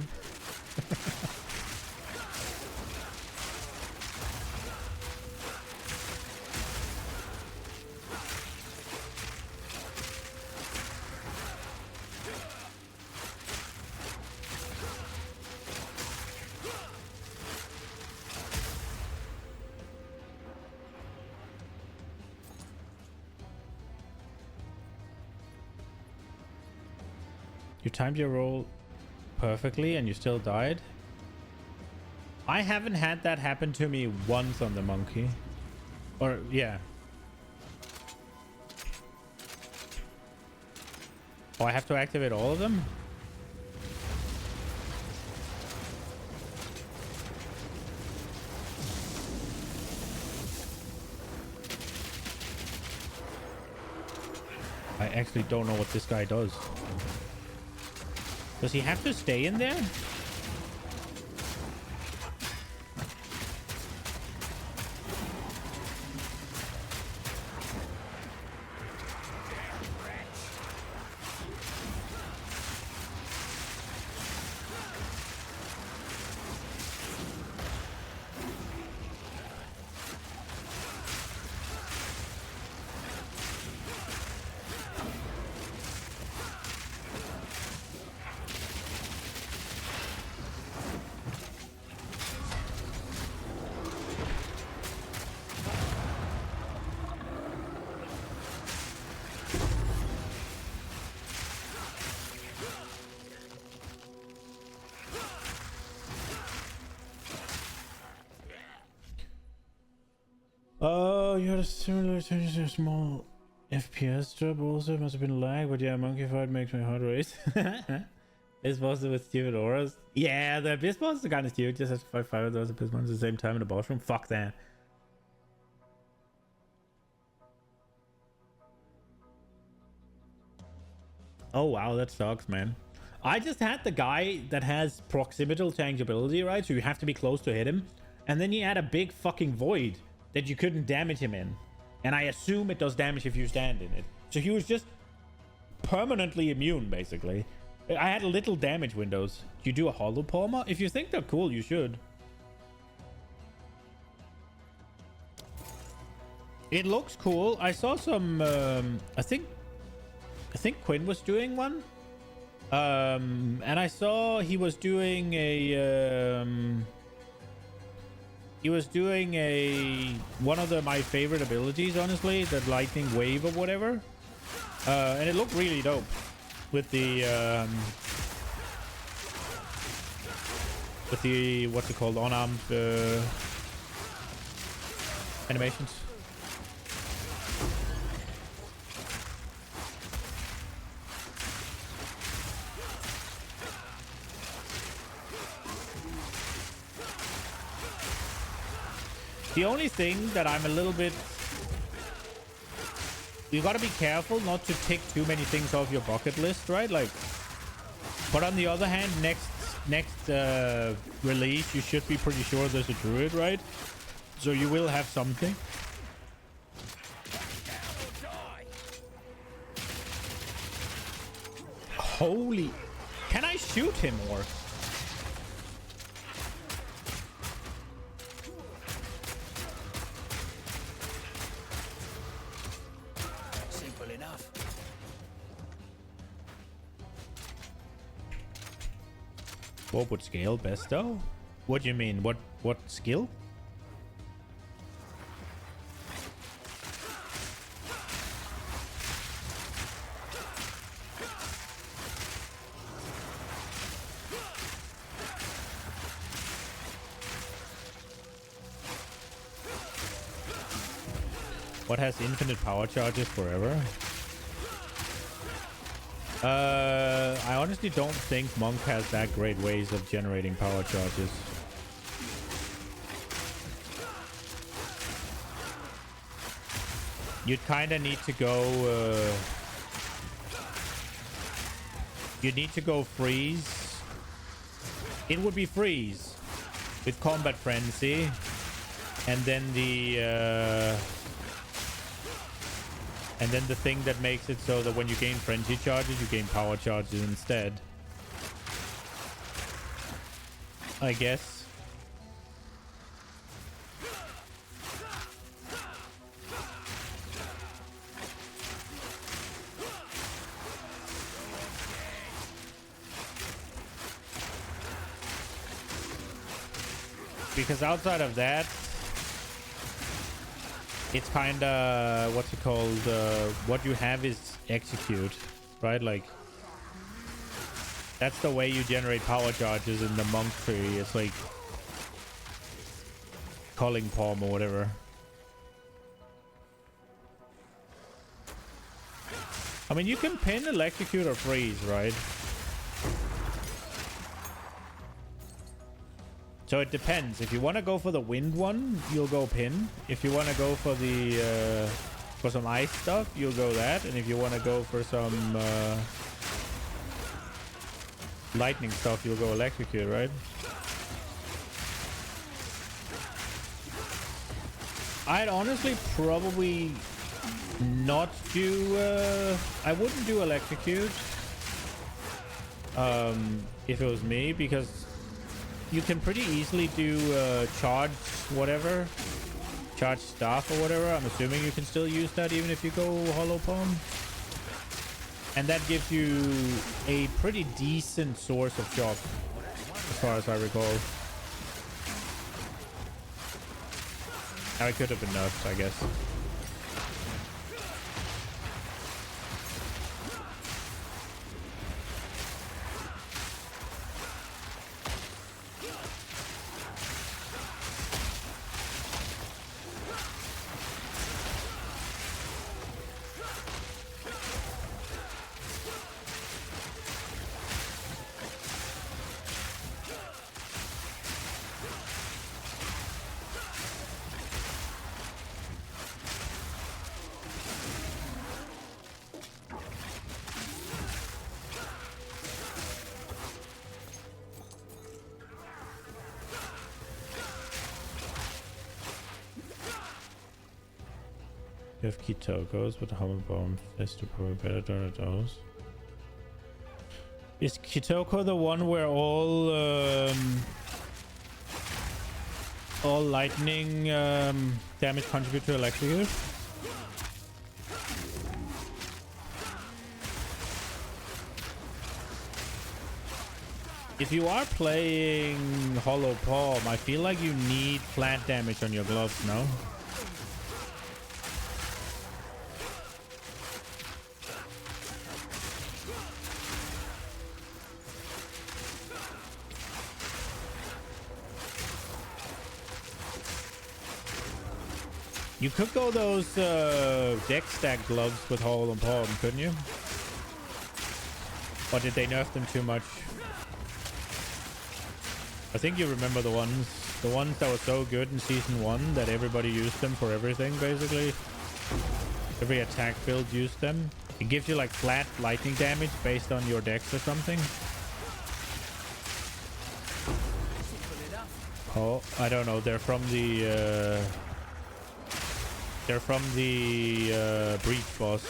You timed your roll perfectly and you still died? I haven't had that happen to me once on the monkey. Or, yeah. Oh, I have to activate all of them? I actually don't know what this guy does. Does he have to stay in there? Oh, you had a similar small FPS drop also. Must have been lag, but yeah, monkey fight makes my heart race. Abyss monster with stupid auras. Yeah, the Abyss monster kind of stupid. Just has to fight 5 of those Abyss monsters at the same time in the boss room. Fuck that. Oh wow, that sucks, man. I just had the guy that has proximal tangibility, right? So you have to be close to hit him. And then he had a big fucking void that you couldn't damage him in. And I assume it does damage if you stand in it. So he was just permanently immune, basically. I had little damage windows. You do a hollow palmer? If you think they're cool, you should. It looks cool. I saw some, I think Quinn was doing one. And I saw he was doing a, one of my favorite abilities, honestly, the lightning wave or whatever. And it looked really dope with the what's it called, unarmed animations. The only thing that I'm a little bit... You gotta be careful not to tick too many things off your bucket list, right? Like, but on the other hand, next release, you should be pretty sure there's a druid, right? So you will have something. Holy... Can I shoot him or... What would scale best though? What do you mean? What skill? What has infinite power charges forever? I honestly don't think Monk has that great ways of generating power charges. You'd kind of need to go... you need to go freeze. It would be freeze with combat frenzy, and then the thing that makes it so that when you gain frenzy charges, you gain power charges instead. I guess. Because outside of that, it's kind of, what's it called, what you have is execute, right? Like, that's the way you generate power charges in the monk tree. It's like calling palm or whatever. I mean, you can pin, electrocute, or freeze, right? So it depends. If you want to go for the wind one, you'll go pin. If you want to go for the for some ice stuff, you'll go that. And if you want to go for some lightning stuff, you'll go electrocute, right? I'd honestly probably not do I wouldn't do electrocute if it was me, because you can pretty easily do charge whatever, charge staff or whatever. I'm assuming you can still use that even if you go hollow palm, and that gives you a pretty decent source of shock as far as I recall. Now it could have been nerfed, I guess. You have Kitokos, but Hammer Bomb is to probably better than those. Is Kitoko the one where all lightning damage contribute to electrocute? If you are playing Hollow Palm, I feel like you need flat damage on your gloves, no? You could go those deck stack gloves with Hollow and Palm, couldn't you? Or did they nerf them too much? I think you remember the ones that were so good in season 1 that everybody used them for everything, basically. Every attack build used them. It gives you like flat lightning damage based on your decks or something. Oh, I don't know. They're from the breach boss.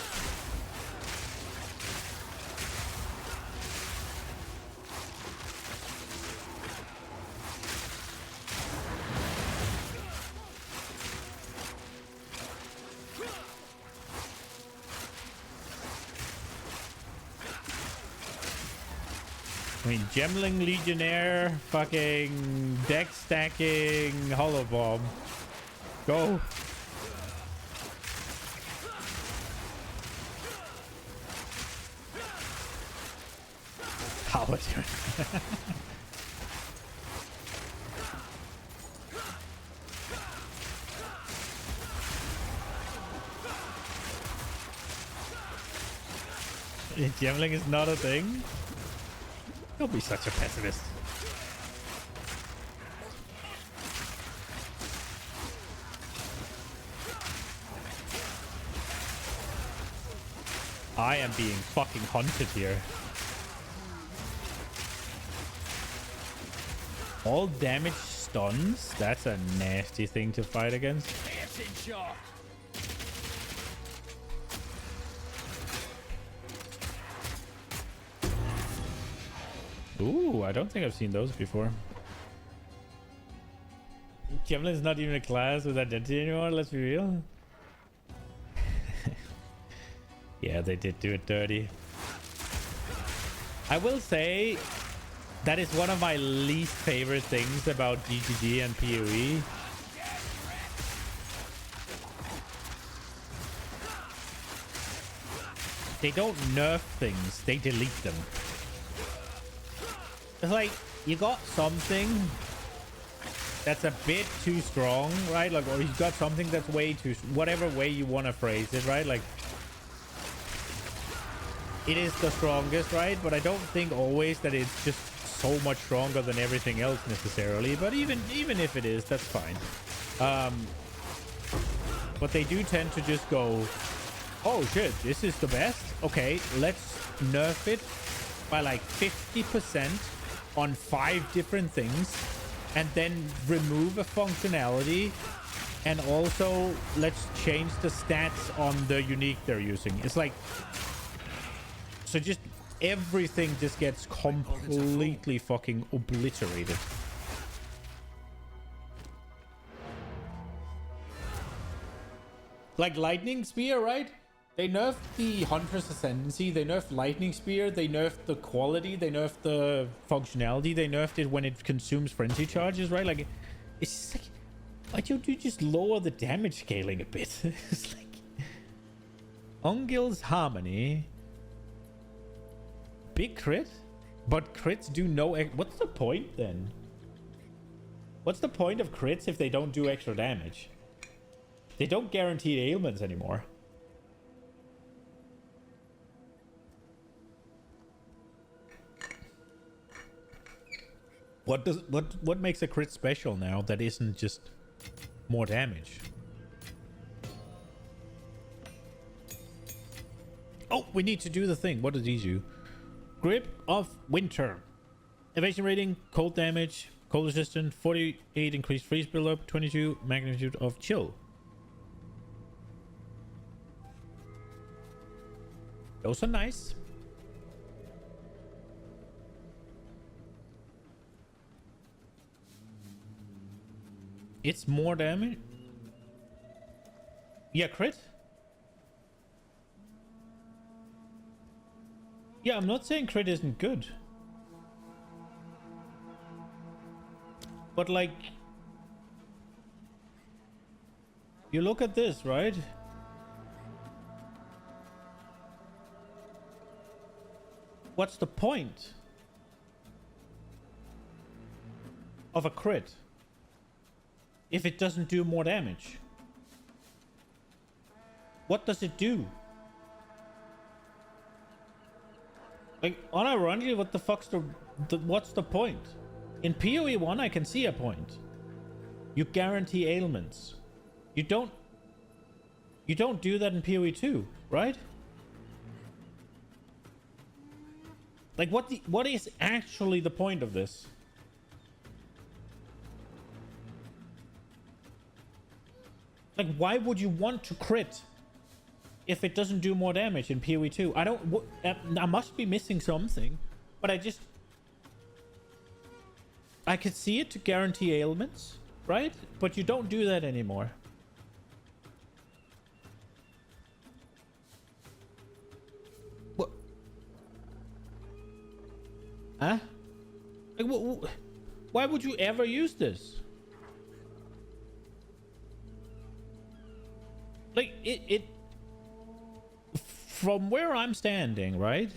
I mean, Gemling Legionnaire, fucking deck stacking, Hollow Bomb. Go. How was it? Gemling is not a thing? Don't be such a pessimist. I am being fucking hunted here. All damage stuns? That's a nasty thing to fight against. Ooh, I don't think I've seen those before. Gemlin's not even a class with identity anymore, let's be real. Yeah, they did do it dirty. I will say that is one of my least favorite things about GGG and PoE. They don't nerf things, they delete them. It's like, you got something that's a bit too strong, right? Like, or you got something that's way too, whatever way you want to phrase it, right? Like, it is the strongest, right? But I don't think always that it's just so much stronger than everything else necessarily. But even if it is, that's fine. But they do tend to just go, oh shit, this is the best. Okay, let's nerf it by like 50% on 5 different things, and then remove a functionality, and also let's change the stats on the unique they're using. It's like, so just everything just gets completely fucking obliterated. Like Lightning Spear, right? They nerfed the Hunter's Ascendancy, they nerfed Lightning Spear, they nerfed the quality, they nerfed the functionality, they nerfed it when it consumes frenzy charges, right? Like, it's just like, why don't you just lower the damage scaling a bit? It's like, Ungil's Harmony, big crit, but crits do no. What's the point then? What's the point of crits if they don't do extra damage? They don't guarantee ailments anymore. What makes a crit special now that isn't just more damage? Oh, we need to do the thing. What does these do? Grip of Winter. Evasion rating, cold damage, cold resistant, 48 increased freeze buildup, 22 magnitude of chill. Those are nice. It's more damage. Yeah, crit. Yeah, I'm not saying crit isn't good. But like, you look at this, right? What's the point of a crit if it doesn't do more damage? What does it do? Like, unironically, what the fuck's what's the point? In PoE 1, I can see a point. You guarantee ailments. You don't do that in PoE 2, right? Like, what is actually the point of this? Like, why would you want to crit if it doesn't do more damage in PoE 2? I must be missing something, but I could see it to guarantee ailments, right? But you don't do that anymore. What? Huh? Like, why would you ever use this? Like, it from where I'm standing, right?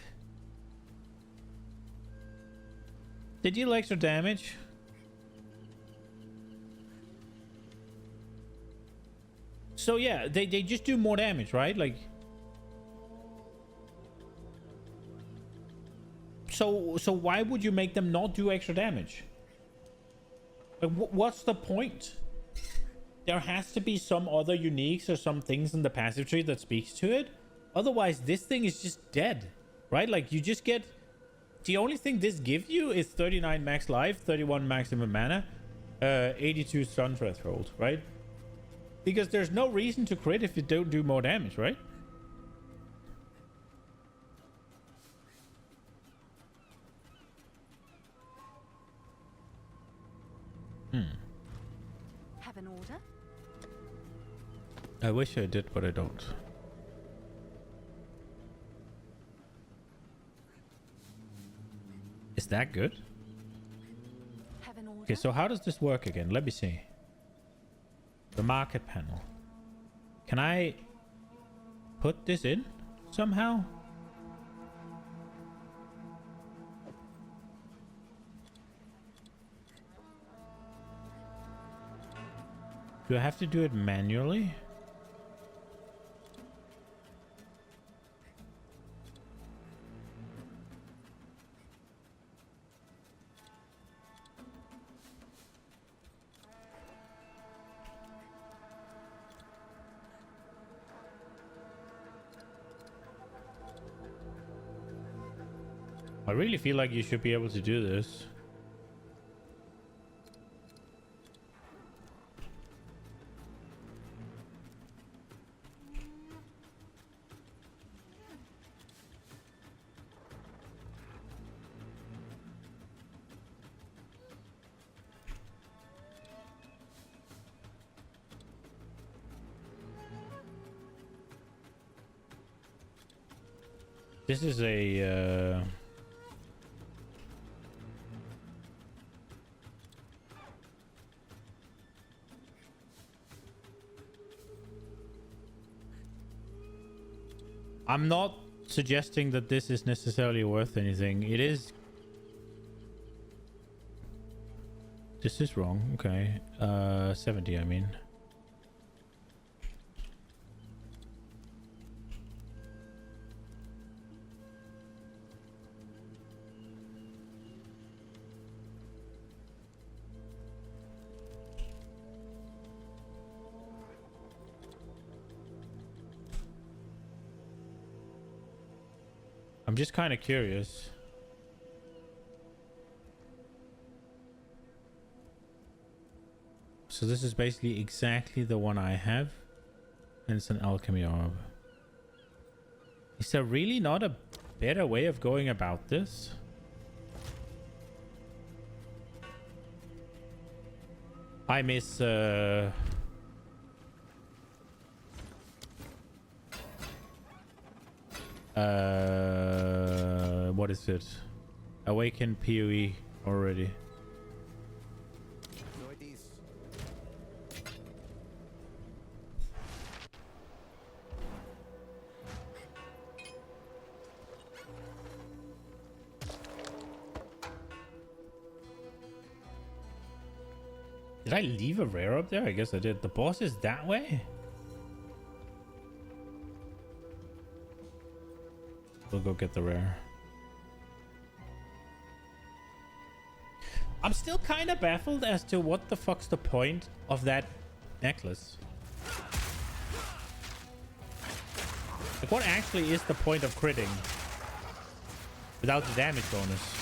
They deal extra damage. So yeah, they just do more damage, right? Like, so why would you make them not do extra damage? Like, what's the point? There has to be some other uniques or some things in the passive tree that speaks to it. Otherwise, this thing is just dead, right? Like, you just get... The only thing this gives you is 39 max life, 31 maximum mana, 82 stun threshold, right? Because there's no reason to crit if you don't do more damage, right? Have an order? I wish I did, but I don't. Is that good? Have an order? Okay, so how does this work again? Let me see. The market panel. Can I put this in somehow? Do I have to do it manually? I really feel like you should be able to do this. This is a I'm not suggesting that this is necessarily worth anything. It is. This is wrong. Okay. 70, I mean. I'm just kind of curious. So this is basically exactly the one I have. And it's an alchemy orb. Is there really not a better way of going about this? I miss what is it? Awakened PoE already. Did I leave a rare up there? I guess I did. The boss is that way? We'll go get the rare. I'm still kind of baffled as to what the fuck's the point of that necklace. Like, what actually is the point of critting without the damage bonus?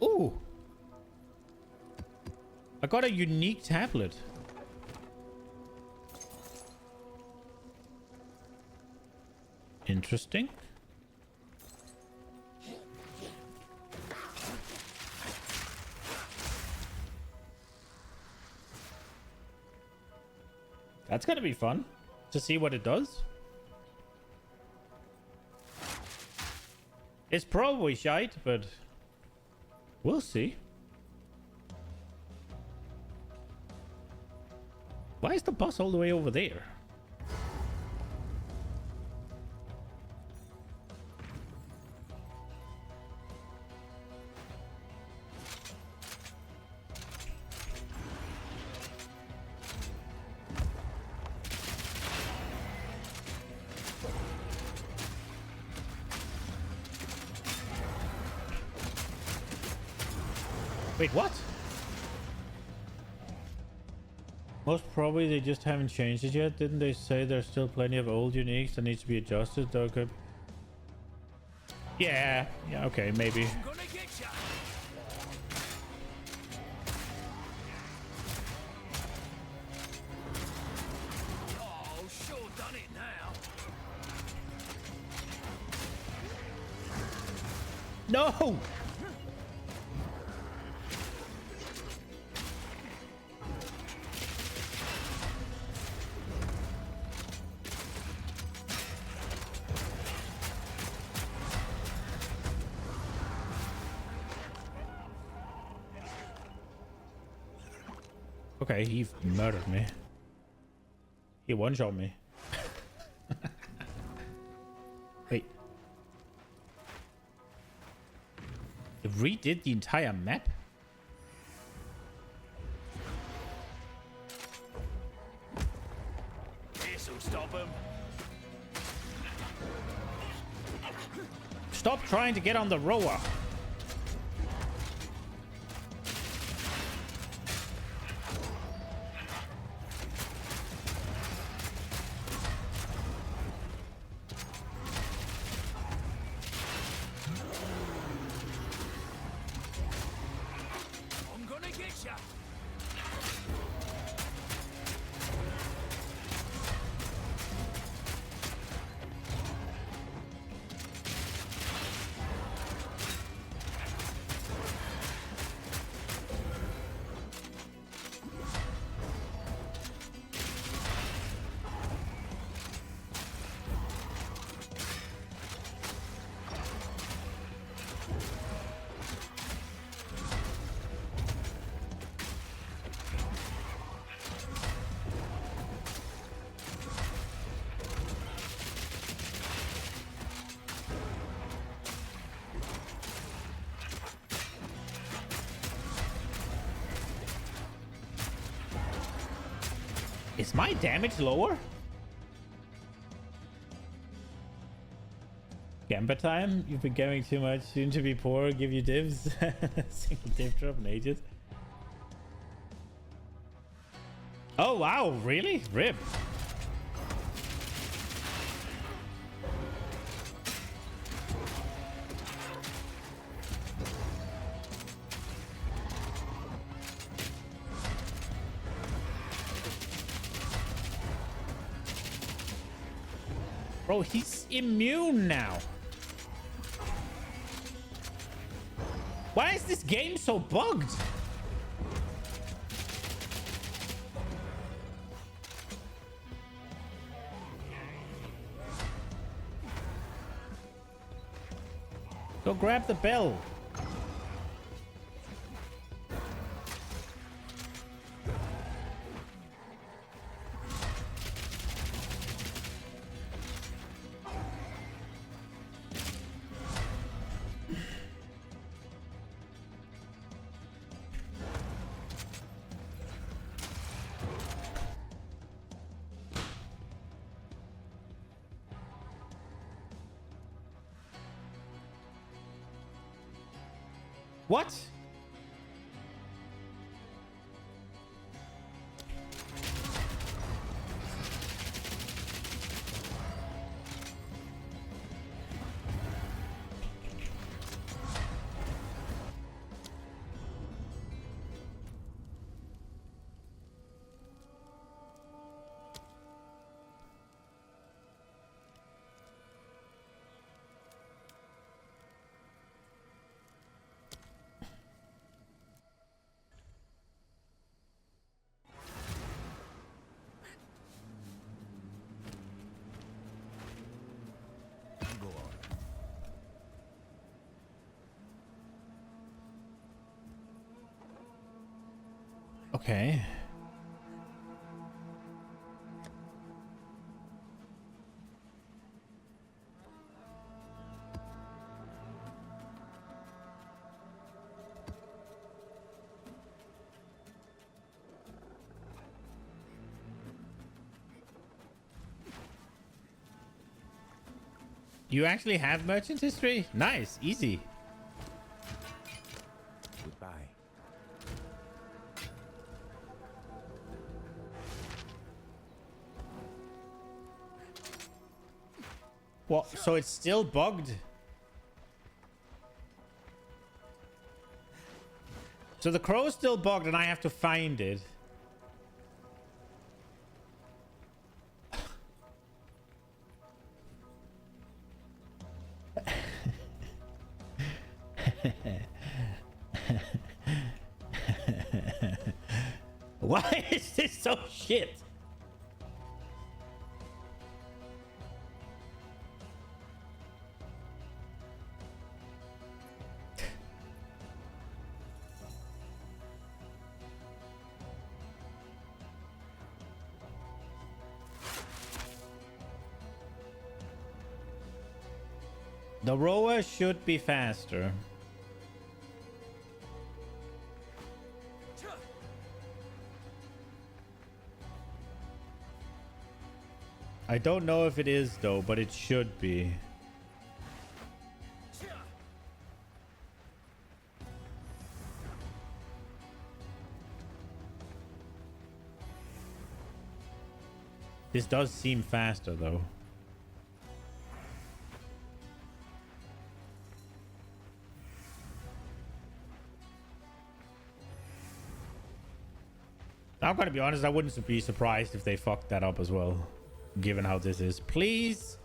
Ooh. I got a unique tablet. Interesting. That's gonna be fun to see what it does. It's probably shite, but we'll see. Why is the boss all the way over there? Wait, what? Most probably they just haven't changed it yet. Didn't they say there's still plenty of old uniques that needs to be adjusted? Though could... Yeah, okay, maybe. Oh, sure done it now. No! Okay, he murdered me. He one-shot me. Wait. It redid the entire map? This'll stop him. stop trying to get on the rower. I'm gonna get ya. Is my damage lower? Gamba time? You've been going too much. Soon to be poor. Give you divs. Single div drop in ages. Oh wow, really? Rip. Bro, he's immune now. Why is this game so bugged? Go grab the bell. What? Okay. You actually have merchant history? Nice, easy. Goodbye. What? So it's still bugged? So the crow's still bugged and I have to find it. Why is this so shit? The rower should be faster. I don't know if it is though, but it should be. This does seem faster, though. I'm gonna be honest, I wouldn't be surprised if they fucked that up as well, given how this is. Please.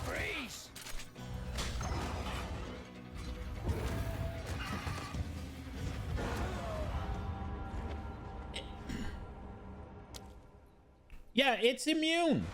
Freeze! Yeah, it's immune.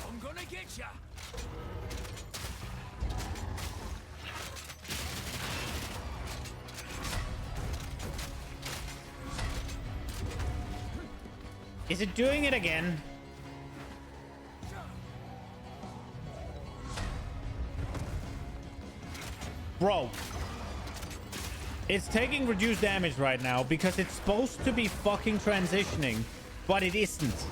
I'm gonna get ya! Is it doing it again? Bro. It's taking reduced damage right now because it's supposed to be fucking transitioning, but it isn't.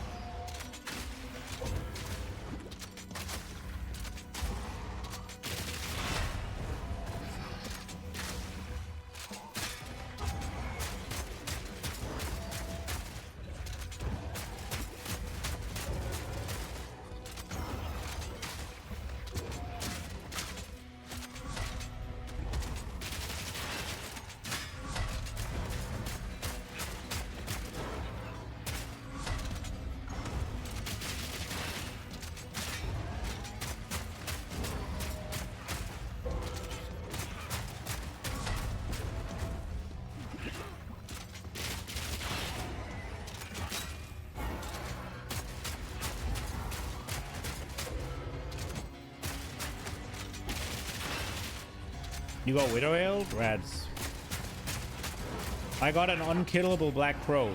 You got Widow Ale? Rads. I got an unkillable Black Crow.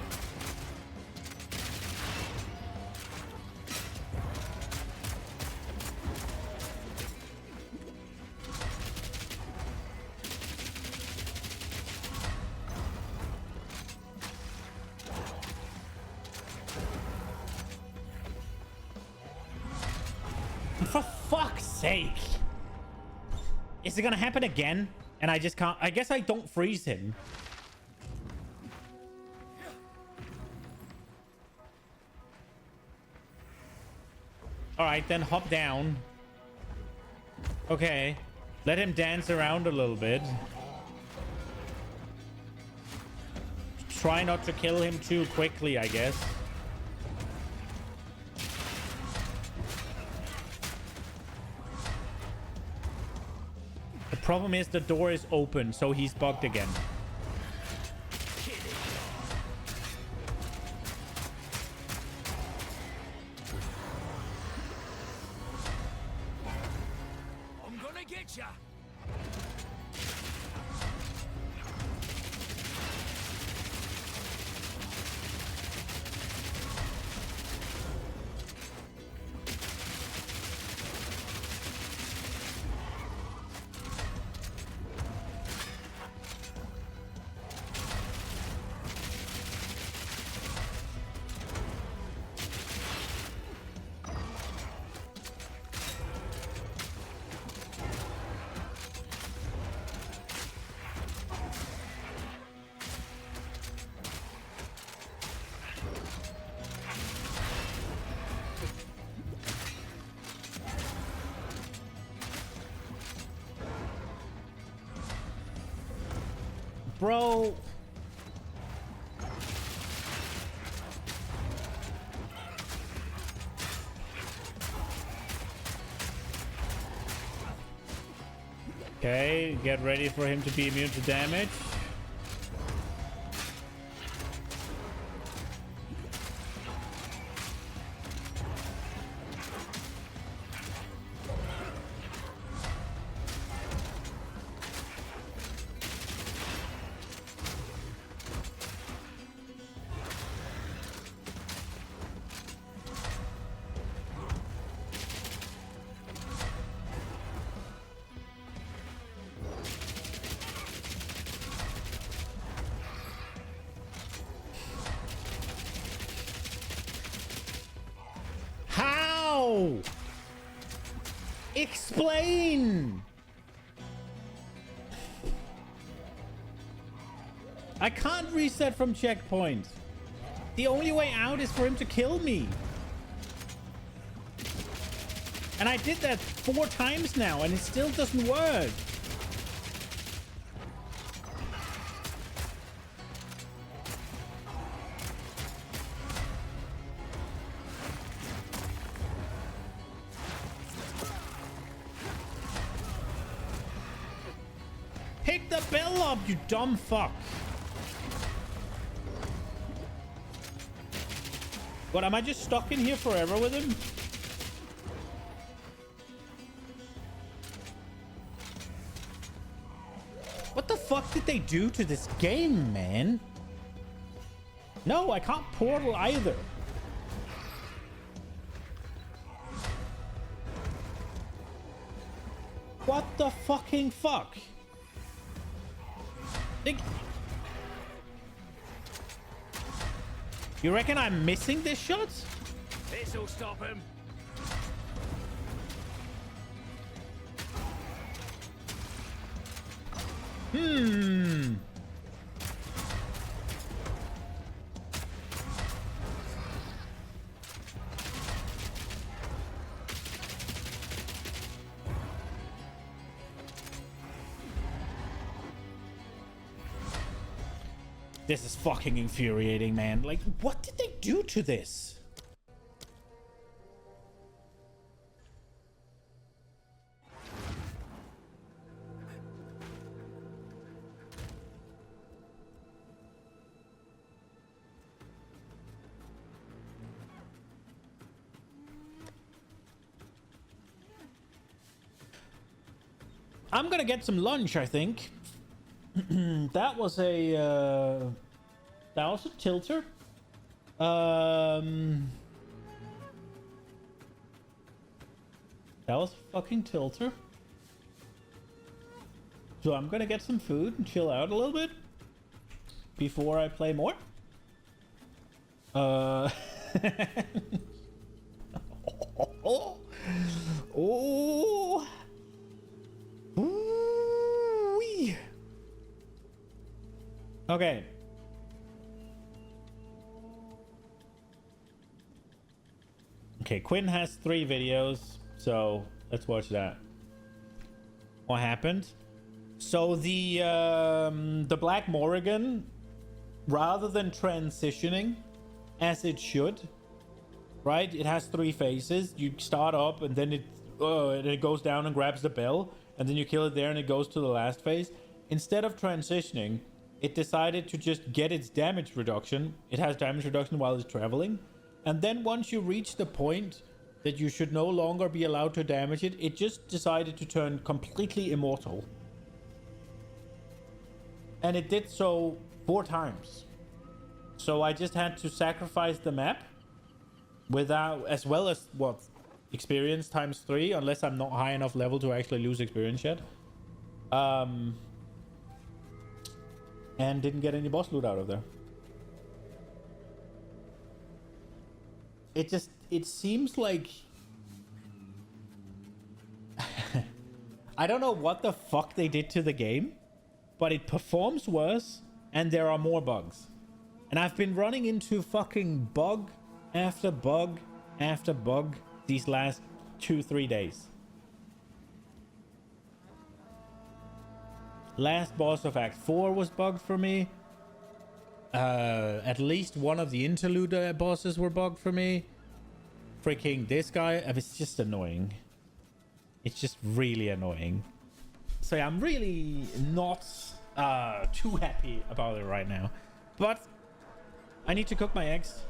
For fuck's sake! Is it gonna happen again? And I just can't... I guess I don't freeze him. Alright, then hop down. Okay. Let him dance around a little bit. Try not to kill him too quickly, I guess. The problem is the door is open, so he's bugged again. I'm gonna get ya! Bro. Okay, get ready for him to be immune to damage. Explain! I can't reset from checkpoint. The only way out is for him to kill me. And I did that 4 times now, and it still doesn't work. Pick the bell up, you dumb fuck. What, am I just stuck in here forever with him? What the fuck did they do to this game, man? No, I can't portal either. What the fucking fuck? You reckon I'm missing this shot? This'll stop him. This is fucking infuriating, man. Like, what did they do to this? I'm gonna get some lunch, I think. That was a tilter. That was a fucking tilter. So I'm gonna get some food and chill out a little bit before I play more. Oh. Ooh-wee. Okay. Okay, Quinn has 3 videos, so let's watch that. What happened? So the Black Morrigan, rather than transitioning as it should, right? It has 3 phases. You start up and then it goes down and grabs the bell, and then you kill it there and it goes to the last phase. Instead of transitioning, it decided to just get its damage reduction. It has damage reduction while it's traveling. And then once you reach the point that you should no longer be allowed to damage it, it just decided to turn completely immortal. And it did so 4 times. So I just had to sacrifice the map without, as well as what, experience times 3, unless I'm not high enough level to actually lose experience yet. And didn't get any boss loot out of there. It seems like I don't know what the fuck they did to the game, but it performs worse and there are more bugs. And I've been running into fucking bug after bug after bug these last 2-3 days. Last boss of Act 4 was bugged for me. At least one of the interlude bosses were bugged for me. Freaking this guy, it's just annoying. It's just really annoying. So yeah, I'm really not too happy about it right now. But I need to cook my eggs.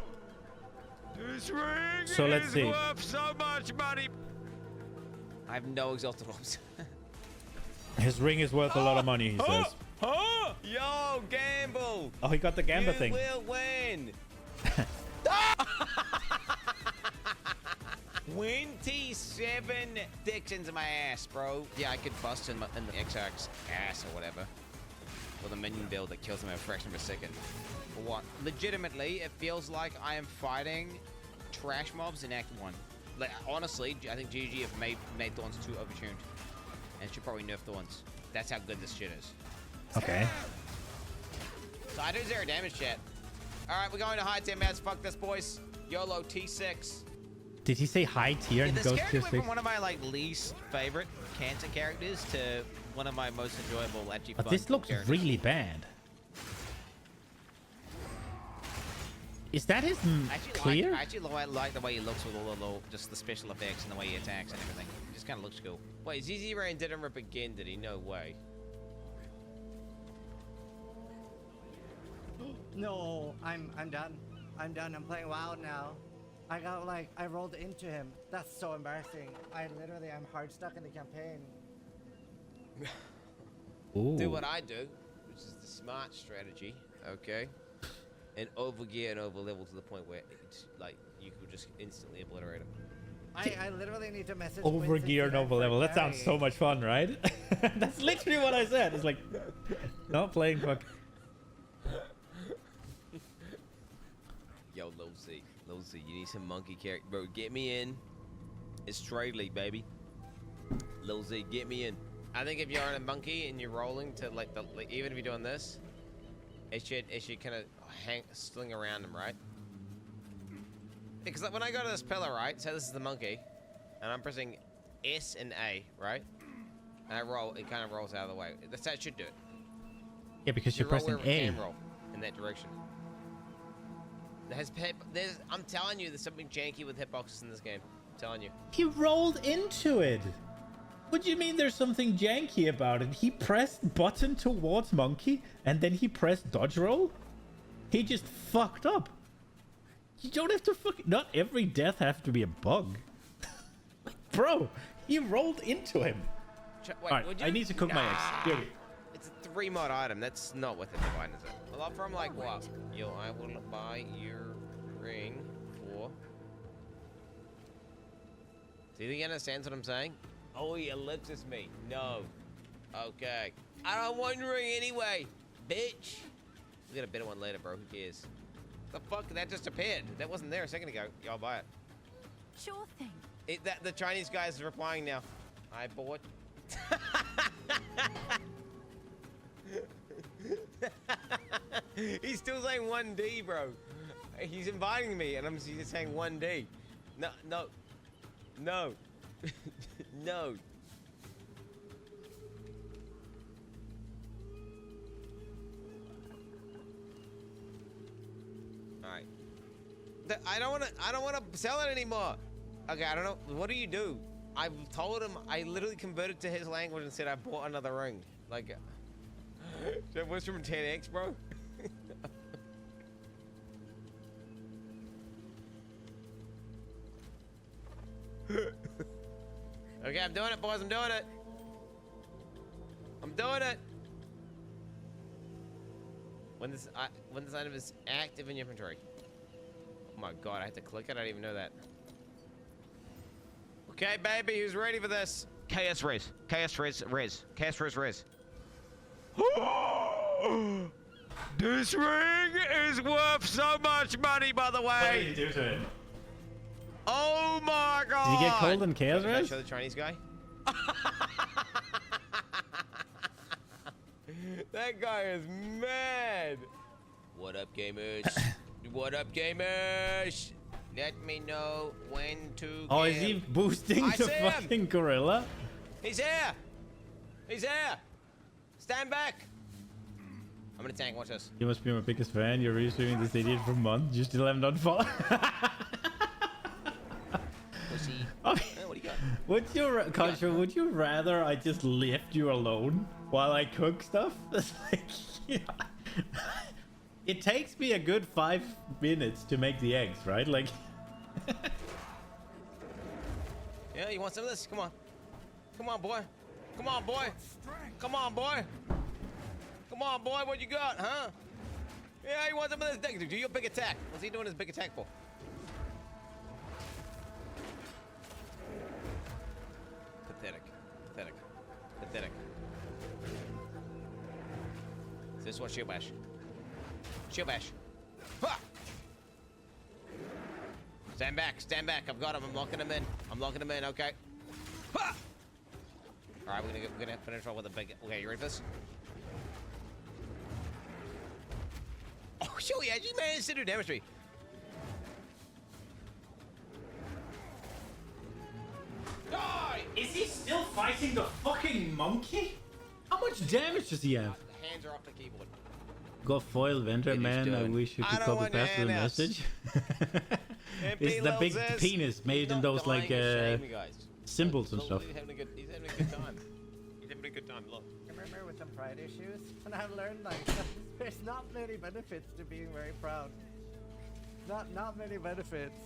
This ring So let's is see. worth so much money. I have no exalted orbs. His ring is worth a lot of money, he says. Huh? Yo, gamble! Oh, he got the gamba You thing. will win! 27 dicks into my ass, bro. Yeah, I could bust in the Exarch's ass or whatever. With a minion build that kills him in a fraction of a second. For what? Legitimately, it feels like I am fighting trash mobs in Act 1. Like, honestly, I think GG have made Thorns too overtuned. And should probably nerf Thorns. That's how good this shit is. Okay. So I do 0 damage, chat. Alright, we're going to high tier mats. Fuck this, boys. YOLO T6. Did he say high tier and This goes character to went 6? from one of my like least favorite cancer characters to one of my most enjoyable, actually But fun this looks characters. really bad. Is that his clear? I actually like the way he looks with all the little, just the special effects and the way he attacks and everything. It just kind of looks cool. Wait, ZZ Rain didn't rip again, did he? No way. No, I'm done. I'm done. I'm playing WoW now. I rolled into him. That's so embarrassing. I'm hard stuck in the campaign. Ooh. Do what I do, which is the smart strategy, okay? And overgear and overlevel to the point where it's like you could just instantly obliterate him. I literally need to message Overgear and overlevel. That sounds so much fun, right? That's literally what I said. It's like, not playing fuck. Yo, Lil Z, you need some monkey character. Bro, get me in. It's trade league, baby. Lil Z, get me in. I think if you're on a monkey and you're rolling to like even if you're doing this, it should kind of sling around him, right? Because like, when I go to this pillar, right? So this is the monkey, and I'm pressing S and A, right? And I roll, it kind of rolls out of the way. That's how it should do it. Yeah, because you're roll pressing wherever it A. can roll in that direction. I'm telling you, there's something janky with hitboxes in this game. I'm telling you. He rolled into it. What do you mean there's something janky about it? He pressed button towards monkey, and then he pressed dodge roll? He just fucked up. You don't have to not every death has to be a bug. Bro, he rolled into him. Wait, Alright, I need to cook my eggs. Here we go. It's a 3 mod item. That's not worth it to buy, is it? Well, I'm from like what? Yo, I will buy your ring for. Do you think he understands what I'm saying? Oh, he ellipses me. No. Okay. I don't want your ring anyway, bitch. We'll get a better one later, bro. Who cares? The fuck? That just appeared. That wasn't there a second ago. Y'all buy it. Sure thing. The Chinese guy is replying now. I bought. He's still saying 1D, bro. He's inviting me, and I'm just saying 1D. No, no, no, no. All right. I don't want to sell it anymore. Okay, I don't know. What do you do? I've told him. I literally converted to his language and said I bought another ring. Like, that was from 10x, bro. Okay, I'm doing it, boys. I'm doing it. I'm doing it. When this item is active in your inventory. Oh my god, I had to click it. I didn't even know that. Okay, baby, who's ready for this? KS Riz. KS Riz. Riz. KS Riz. Riz. This ring is worth so much money, by the way. What did you do to it? Oh my god! Did you get cold in Chaos Can I Res? show the Chinese guy? That guy is mad. What up, gamers? What up, gamers? Let me know when to. Oh, is he boosting I the see him. fucking gorilla? He's here. He's here. Stand back. I'm gonna tank. Watch this. You must be my biggest fan. You're restreaming this idiot for months. You still haven't done follow. Pussy. Okay. Oh, what do you got? Would you, Contra, would you rather I just left you alone while I cook stuff? It's like, yeah. It takes me a good 5 minutes to make the eggs, right? Like, Yeah, you want some of this? Come on. Come on, boy. Come on, boy. Come on, boy. Come on, boy. What you got, huh? Yeah, he wants some of this. Do your big attack. What's he doing his big attack for? Pathetic. Pathetic. Pathetic. Is this what Shield Bash? Shield Bash. Ha! Stand back, stand back. I've got him. I'm locking him in. I'm locking him in. Okay. Ha! All right, we're gonna finish off with a big. Okay, you ready for this? Oh, sure, yeah, you managed to do damage to me. Die! Is he still fighting the fucking monkey? How much damage does he have? The hands are off the keyboard. Go foil vendor, What are you man. I doing? wish you I could don't copy want your paste the handouts. message. MP It's the big Lil Zez. penis made He's in not those dying like of shame, you guys. symbols and stuff. He's having a good time. He's having a good time. Look. I remember with some pride issues, and I've learned like there's not many benefits to being very proud. Not many benefits.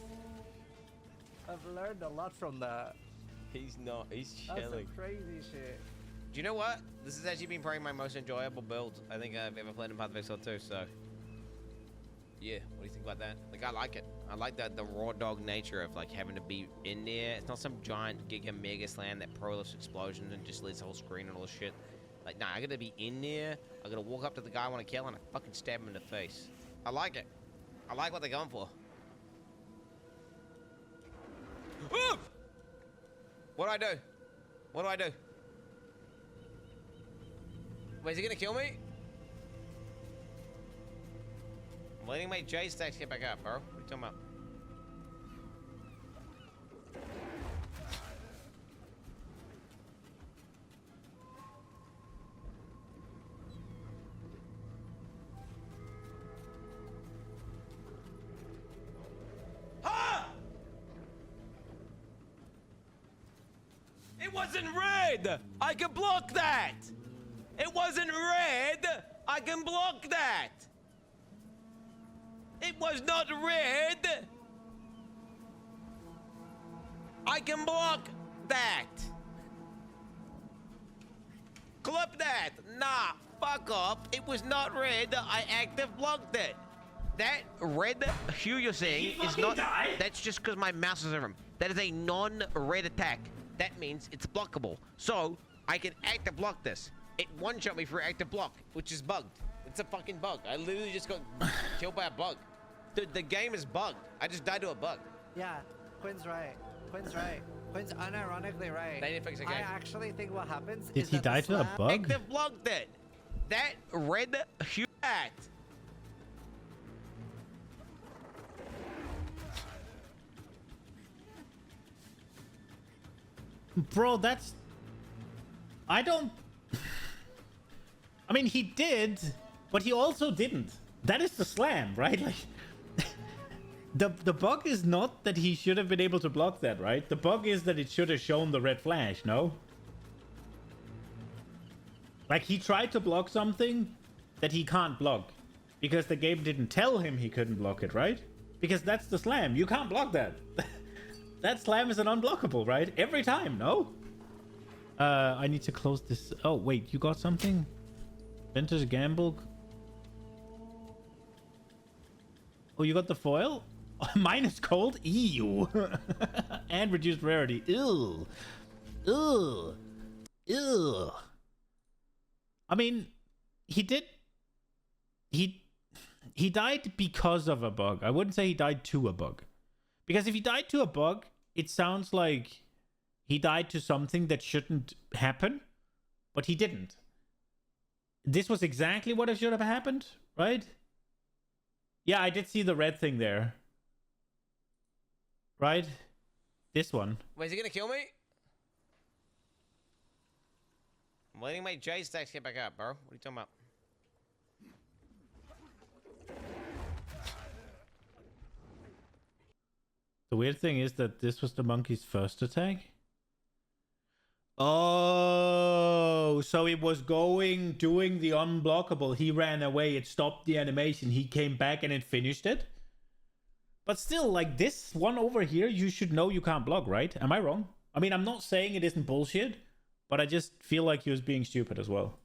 I've learned a lot from that. He's not. He's That's chilling. some crazy shit. Do you know what? This has actually been probably my most enjoyable build I think I've ever played in Path of Exile 2, so... Yeah, what do you think about that? Like, I like it. I like the raw dog nature of, like, having to be in there. It's not some giant giga mega slam that prolifts explosions and just leaves the whole screen and all this shit. Like, nah, I gotta be in there. I gotta walk up to the guy I want to kill and I fucking stab him in the face. I like it. I like what they're going for. Ooh! What do I do? What do I do? Wait, is he gonna kill me? I'm letting my J stacks get back up, bro. What are you talking about? Ah! It wasn't red! I can block that! It wasn't red! I can block that! It was not red! I can block that! Clip that! Nah, fuck off. It was not red. I active blocked it. That red hue you're seeing is not... That's just because my mouse is over him. That is a non-red attack. That means it's blockable. So, I can active block this. It one-shot me for active block, which is bugged. It's a fucking bug. I literally just got killed by a bug. Dude, the game is bugged. I just died to a bug. Yeah, Quinn's right. Quinn's right. Quinn's unironically right. They didn't fix the game. I actually think what happens Did is he that the die to a slam- bug? Active blocked it. That red hue at. Bro, that's... I don't... I mean, he did, but he also didn't. That is the slam, right? Like, the bug is not that he should have been able to block that, right? The bug is that it should have shown the red flash, no? Like, he tried to block something that he can't block because the game didn't tell him he couldn't block it, right? Because that's the slam. You can't block that. That slam is an unblockable, right? Every time, no? I need to close this. Oh, wait, you got something? Vintage Gamble. Oh, you got the foil? Mine is cold? Ew. And reduced rarity. Ew. Ew. Ew. I mean, he did... He died because of a bug. I wouldn't say he died to a bug. Because if he died to a bug, it sounds like he died to something that shouldn't happen, but he didn't. This was exactly what should have happened, right? Yeah, I did see the red thing there. Right? This one. Wait, is he gonna kill me? I'm letting my J stacks get back up, bro. What are you talking about? The weird thing is that this was the monkey's first attack. Oh, so it was doing the unblockable. He ran away, it stopped the animation. He came back and it finished it. But still, like this one over here, you should know you can't block, right? Am I wrong? I mean, I'm not saying it isn't bullshit, but I just feel like he was being stupid as well.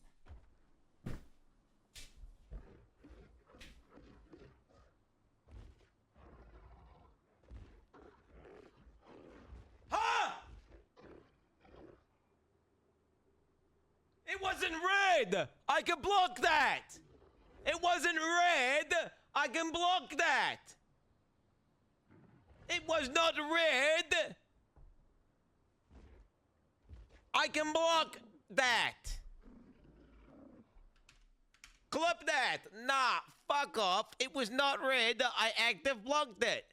It wasn't red! I can block that! It wasn't red! I can block that! It was not red! I can block that! Clip that! Nah, fuck off. It was not red. I active blocked it.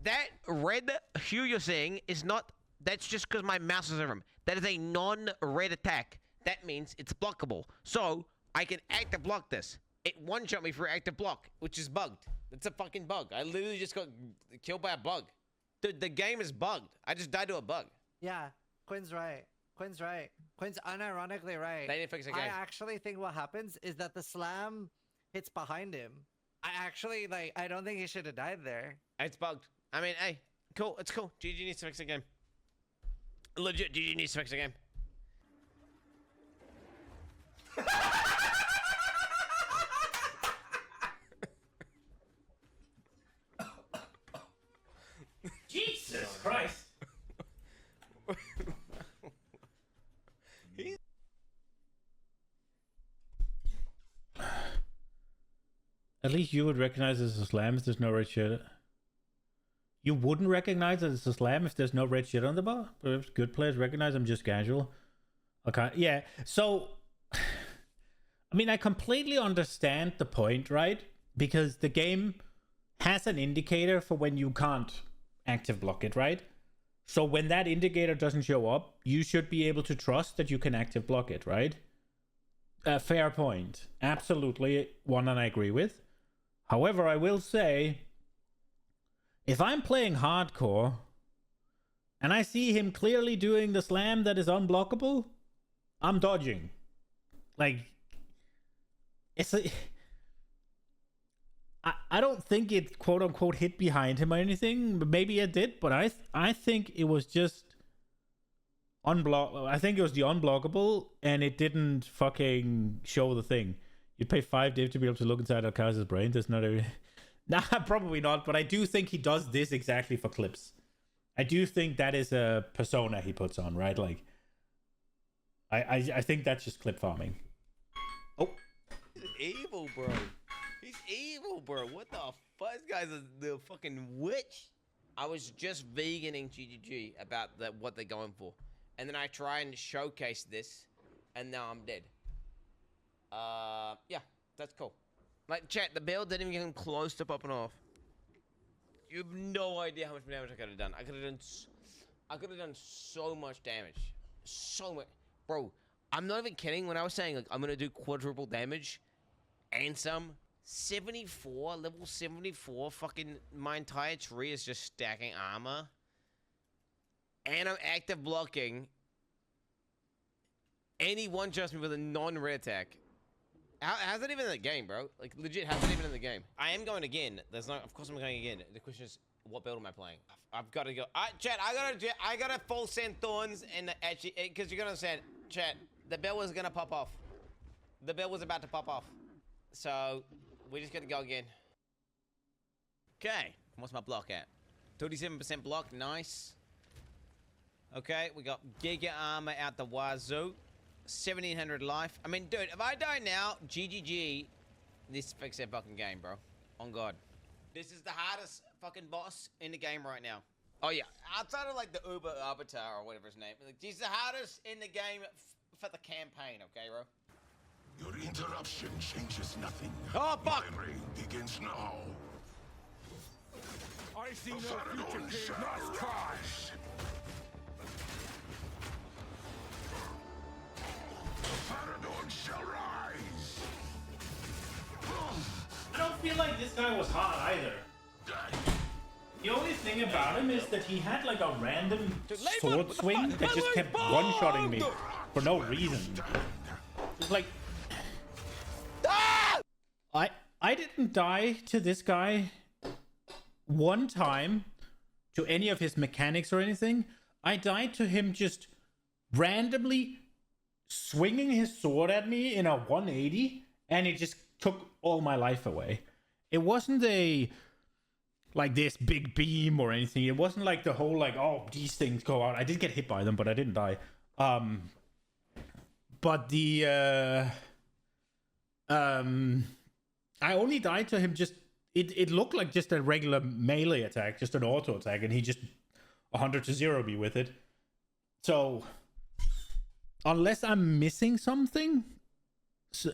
That red hue you're seeing is not... That's just because my mouse is over him. That is a non-red attack. That means it's blockable. So, I can active block this. It one-shot me for active block, which is bugged. It's a fucking bug. I literally just got killed by a bug. Dude, the game is bugged. I just died to a bug. Yeah, Quinn's right. Quinn's right. Quinn's unironically right. They didn't fix the game. I actually think what happens is that the slam hits behind him. I actually, like, I don't think he should have died there. It's bugged. I mean, hey, cool. It's cool. GG needs to fix the game. Legit, GG needs to fix the game. Jesus Christ. At least you would recognize it as a slam if there's no red shit. You wouldn't recognize it as a slam if there's no red shit on the bar? But if good players recognize I'm just casual. Okay, yeah. So, I mean, I completely understand the point, right? Because the game has an indicator for when you can't active block it, right? So when that indicator doesn't show up, you should be able to trust that you can active block it, right? Fair point. Absolutely one that I agree with. However, I will say, if I'm playing hardcore and I see him clearly doing the slam that is unblockable, I'm dodging. Like, it's a... I don't think it quote unquote hit behind him or anything. Maybe it did, but I think it was just I think it was the unblockable, and it didn't fucking show the thing. You'd pay 5 div to be able to look inside Alcaz's brain. That's not a... Nah, probably not, but I do think he does this exactly for clips. I do think that is a persona he puts on, right? Like, I think that's just clip farming. Oh. He's evil, bro. He's evil, bro. What the fuck? This guy's the fucking witch. I was just veganing GGG about what they're going for. And then I try and showcase this, and now I'm dead. Yeah, that's cool. Like, chat, the build didn't even come close to popping off. You have no idea how much damage I could have done. I could have done so much damage. So much. Bro, I'm not even kidding when I was saying, like, I'm going to do quadruple damage and some. 74, level 74, fucking my entire tree is just stacking armor. And I'm active blocking. And he one-shots me with a non-red attack. How's that even in the game, bro? Like, legit, how's that even in the game? I am going again. There's no... Of course I'm going again. The question is, what build am I playing? I've got to go... Chat, I gotta full send thorns and actually... Because you're gonna understand, chat, the build was gonna pop off. The build was about to pop off. So, we're just gonna go again. Okay. What's my block at? 37% block. Nice. Okay, we got Giga Armor out the wazoo. 1700 life. I mean, dude, if I die now, GGG, this fixes that fucking game, bro. On God. This is the hardest fucking boss in the game right now. Oh, yeah. Outside of, like, the Uber Avatar or whatever his name. Like, he's the hardest in the game for the campaign, okay, bro? Your interruption changes nothing. Oh, fuck! My reign begins now. I see no future here. Must try. Paradon shall rise. I don't feel like this guy was hot either. The only thing about him is that he had like a random sword swing that just kept one-shotting me for no reason. It's like... I didn't die to this guy one time to any of his mechanics or anything. I died to him just randomly swinging his sword at me in a 180, and it just took all my life away. It wasn't like this big beam or anything. It wasn't like the whole like, oh, these things go out. I did get hit by them, but I didn't die. But the I only died to him just it looked like just a regular melee attack, just an auto attack, and he just 100 to 0 me with it. So unless I'm missing something,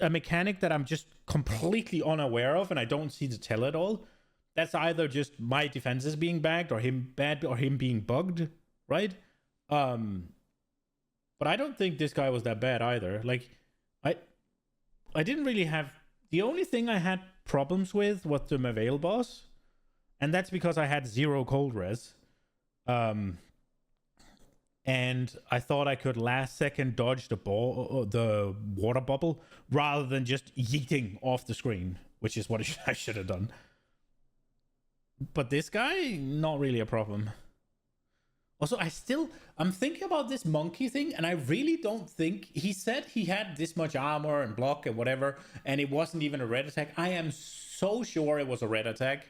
a mechanic that I'm just completely unaware of and I don't see the tell at all, that's either just my defenses being bagged or him being bugged, right? But I don't think this guy was that bad either. Like, I didn't really have... The only thing I had problems with was the Mavail boss, and that's because I had 0 cold res. And I thought I could last second dodge the water bubble rather than just yeeting off the screen, which is what I should have done. But this guy, not really a problem. Also, I'm thinking about this monkey thing, and I really don't think... He said he had this much armor and block and whatever, and it wasn't even a red attack. I am so sure it was a red attack.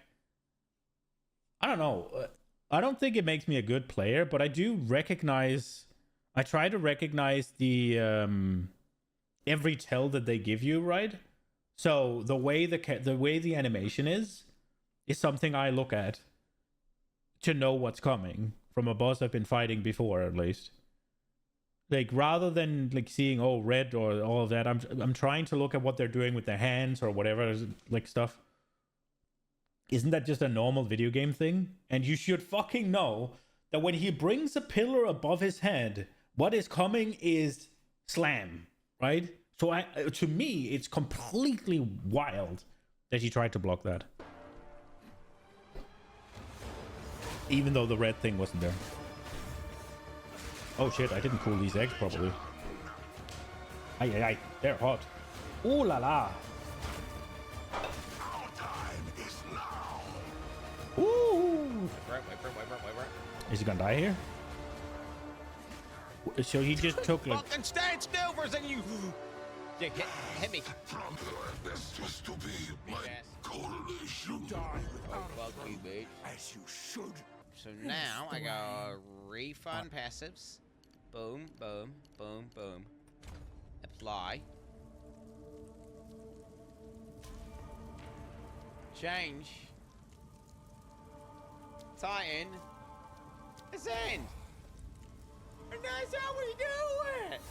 I don't know. I don't think it makes me a good player, but I do recognize... I try to recognize the... every tell that they give you, right? So the way the animation is something I look at to know what's coming from a boss I've been fighting before, at least. Like, rather than like seeing red or all of that, I'm trying to look at what they're doing with their hands or whatever, like stuff. Isn't that just a normal video game thing? And you should fucking know that when he brings a pillar above his head, what is coming is slam, right? So to me, it's completely wild that he tried to block that. Even though the red thing wasn't there. Oh shit, I didn't cool these eggs properly. Aye, they're hot. Ooh la la. Our time is now. Ooh. Right. Is he gonna die here? So he just took like... Fucking stand still for a second, you... Yeah, hit me. This used to be my coalition. Fuck you, bitch. As you should. So now I go refund passives. Boom, boom, boom, boom. Apply. Change. Titan. Ascend. And that's how we do it.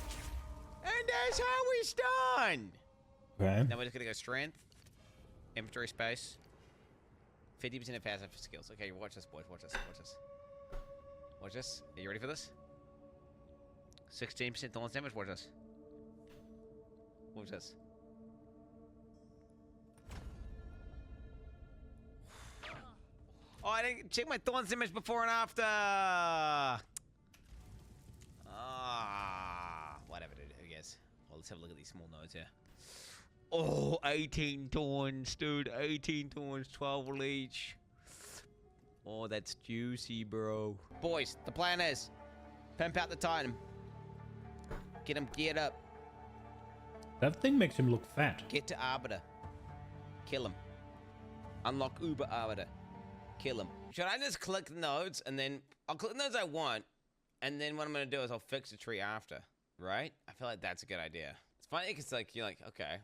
And that's how we stun. Okay. Now we're just gonna go strength, inventory space, 50% of passive skills. Okay, watch this, boys. Watch this. Watch this. Are you ready for this? 16% thorns damage. Watch this. Watch this. Oh, I didn't check my thorns damage before and after. Whatever, dude. Who cares? Well, let's have a look at these small nodes here. Oh, 18 thorns, dude. 18 thorns, 12 each. Oh, that's juicy, bro. Boys, the plan is pimp out the Titan. Get him geared up. That thing makes him look fat. Get to Arbiter. Kill him. Unlock Uber Arbiter. Kill him. Should I just click the nodes and then... I'll click the nodes I want, and then what I'm going to do is I'll fix the tree after, right? I feel like that's a good idea. It's funny because like, you're like, okay.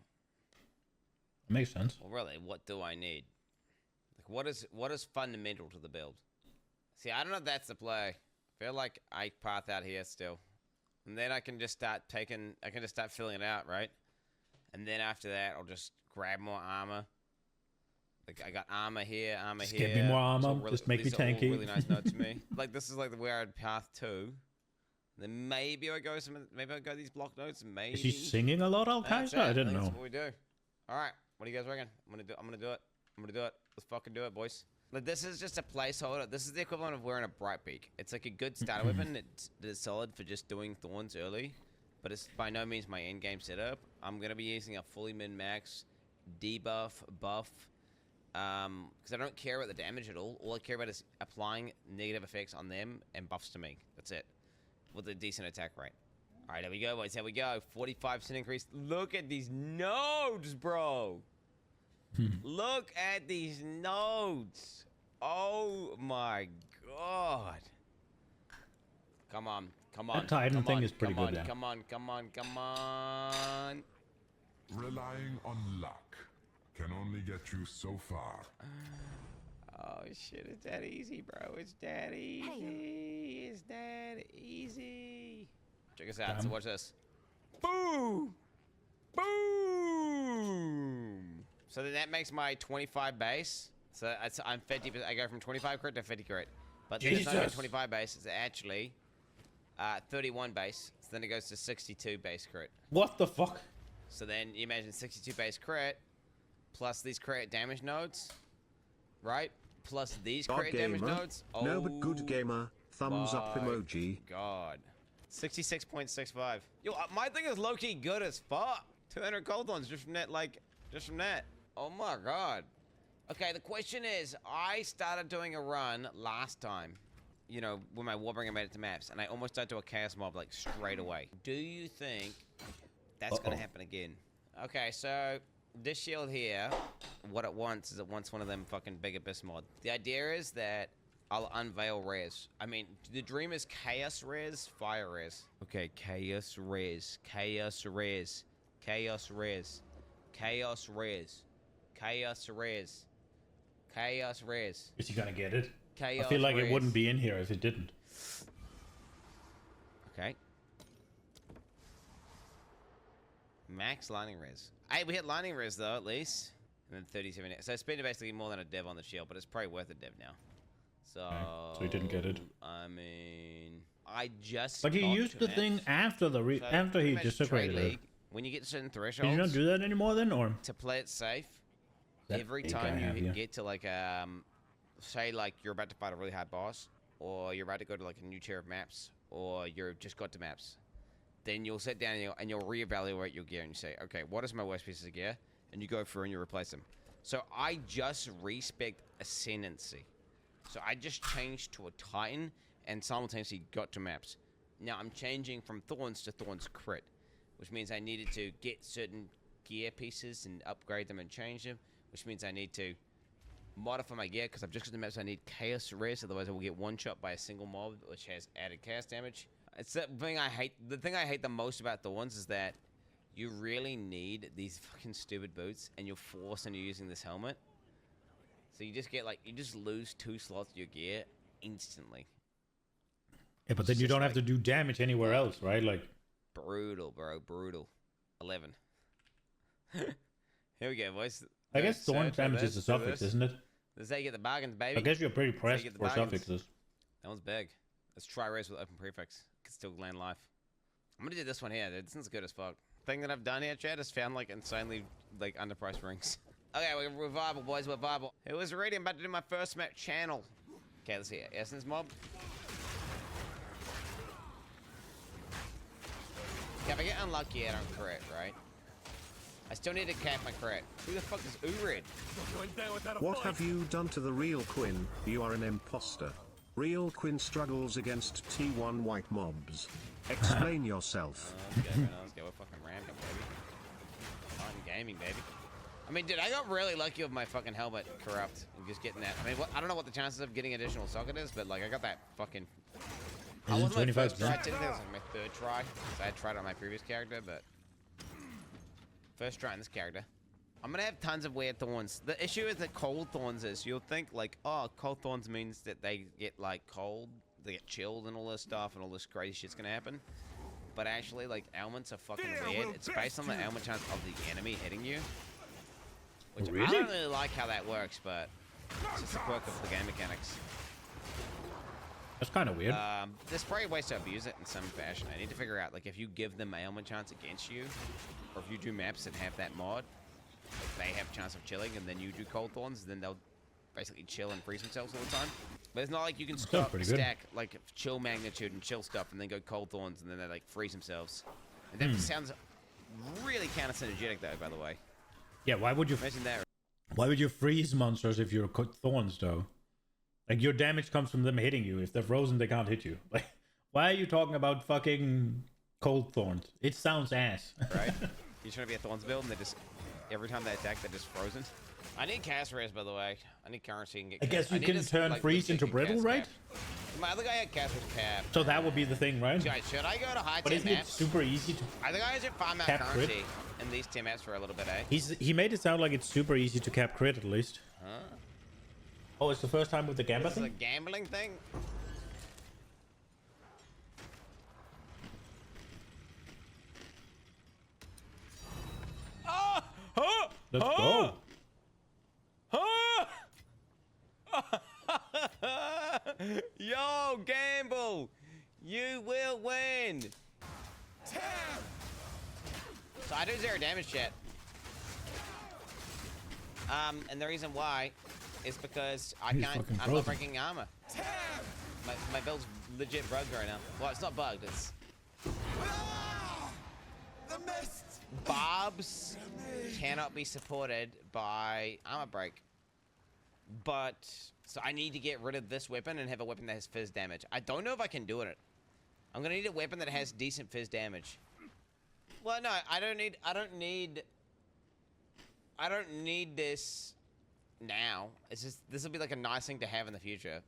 Makes sense. Well, really, what do I need? Like, what is fundamental to the build? See, I don't know if that's the play. I feel like I path out here still. And then I can just start filling it out, right? And then after that, I'll just grab more armor. Like, I got armor here, armor just here. Give me more armor, just make me tanky. Really nice notes to me. Like, this is like where I'd path to. Then maybe I go these block notes. Maybe. Is he singing a lot, Al-Kaiser? I didn't know. That's what we do. All right. What do you guys reckon? I'm gonna do it. Let's fucking do it, boys. Like, this is just a placeholder. This is the equivalent of wearing a bright beak. It's like a good starter weapon. It's solid for just doing thorns early, but it's by no means my end game setup. I'm gonna be using a fully min-max debuff buff, because I don't care about the damage at all. All I care about is applying negative effects on them and buffs to me. That's it, with a decent attack rate. All right, here we go, boys. Here we go. 45% increase. Look at these nodes, bro. Look at these nodes. Oh my god. Come on. That Titan thing is pretty good, yeah. Come on. Relying on luck can only get you so far. Oh shit, it's that easy, bro. It's that easy. It's that easy. Check us out. So watch this. Boom! Boom! So then that makes my 25 base. So I'm 50. I go from 25 crit to 50 crit. But there's not even 25 base. It's actually 31 base. So then it goes to 62 base crit. What the fuck? So then you imagine 62 base crit plus these crit damage nodes, right? Plus these crit damage nodes. Oh, no, but good gamer. Thumbs up emoji. God. 66.65. Yo, my thing is low-key good as fuck. 200 cold ones just from that, just from that. Oh my God. Okay, the question is, I started doing a run last time, you know, when my Warbringer made it to maps, and I almost died to a chaos mob, like, straight away. Do you think that's gonna happen again? Okay, so this shield here, what it wants is it wants one of them fucking big abyss mod. The idea is that I'll unveil res. I mean, the dream is chaos res, fire res. Okay, chaos res, chaos res, chaos res, chaos res, chaos res, chaos res. Is he gonna get it? Chaos I feel like res. it wouldn't be in here if it didn't. Okay. Max lining res. Hey, we hit lining res though, at least. And then 37. So it's been basically more than a dev on the shield, but it's probably worth a dev now. So, Okay. So he didn't get it. I mean, I just. But he got used to the max. thing after the So after he pretty much desecrated trade it. league, when you get to certain Can thresholds, you not do that anymore then, or? to play it safe, That every big time guy have you you? get to like say like you're about to fight a really hard boss, or you're about to go to like a new tier of maps, or you're just got to maps, then you'll sit down and you'll reevaluate your gear and you say, okay, what is my worst pieces of gear? And you go through and you replace them. So I just respec Ascendancy. So I just changed to a Titan and simultaneously got to maps. Now I'm changing from Thorns to Thorns Crit, which means I needed to get certain gear pieces and upgrade them and change them, which means I need to modify my gear because I've just got the maps. I need Chaos Res, otherwise I will get one shot by a single mob, which has added chaos damage. It's the thing I hate. The thing I hate the most about Thorns is that you really need these fucking stupid boots, and you're forced into using this helmet. So you just get you just lose 2 slots of your gear instantly. Yeah, but then It's you just don't have to do damage anywhere else, right? Like, brutal, bro, brutal. 11. Here we go, boys. I guess So, thorn try damage this, is a try suffix, this. isn't it? This is how you get the bargains, baby. I guess you're pretty you pressed get the for bargains. suffixes. That one's big. Let's try race with open prefix. Could still land life. I'm gonna do this one here, dude. This one's good as fuck. Thing that I've done here, Chad, is found insanely underpriced rings. Okay, we're viable, boys. We're viable. It was ready. I'm about to do my first map channel. Okay, let's see it. Essence mob. Okay, if I get unlucky, I don't crit, right? I still need to cap my crit. Who the fuck is Urid? What have you done to the real Quinn? You are an imposter. Real Quinn struggles against T1 white mobs. Explain yourself. Let's go, man. Let's go. We're fucking ramping, baby. Fun gaming, baby. I mean, dude, I got really lucky with my fucking helmet corrupt and just getting that. I mean, I don't know what the chances of getting additional socket is, but I got that fucking. I Is it wasn't my first 25%? try. Technically, it was my third try. So I had tried it on my previous character, but first try on this character. I'm gonna have tons of weird thorns. The issue with the cold thorns is you'll think oh, cold thorns means that they get cold, they get chilled and all this stuff, and all this crazy shit's gonna happen. But actually, ailments are fucking weird. It's based on the ailment chance of the enemy hitting you. Which I don't really like how that works, but it's just a quirk of the game mechanics. That's kind of weird. There's probably ways to abuse it in some fashion. I need to figure out, if you give them ailment chance against you, or if you do maps that have that mod, they have a chance of chilling, and then you do cold thorns, then they'll basically chill and freeze themselves all the time. But it's not like you can stack chill magnitude and chill stuff, and then go cold thorns, and then they freeze themselves. And that sounds really counter-synergetic, though. By the way. Yeah, why would you? Imagine that. Why would you freeze monsters if you're thorns, though? Your damage comes from them hitting you. If they're frozen, they can't hit you. Why are you talking about fucking cold thorns? It sounds ass. Right? You're trying to be a thorns build, and they just every time they attack, they're just frozen. I need cast res, by the way. I need currency and get. I guess you can turn freeze into brittle, right? My other guy had Casper's cap. So that would be the thing, right? Guys, should I go to high But 10 isn't it maps? super easy to I think I should farm out cap currency crit? in these 10 maps for a little bit, eh? He made it sound like it's super easy to cap crit at least. Huh? Oh, it's the first time with the gambler This is a thing? gambling thing? Let's go. Yo, gamble! You will win! So I do 0 damage, chat. And the reason why is because He's fucking I'm not frozen. breaking armor. My build's legit bugged right now. Well, it's not bugged, it's... The mist! Barbs cannot be supported by armor break. But, so I need to get rid of this weapon and have a weapon that has fizz damage. I don't know if I can do it. I'm gonna need a weapon that has decent fizz damage. Well, no, I don't need this now. It's just, this will be like a nice thing to have in the future.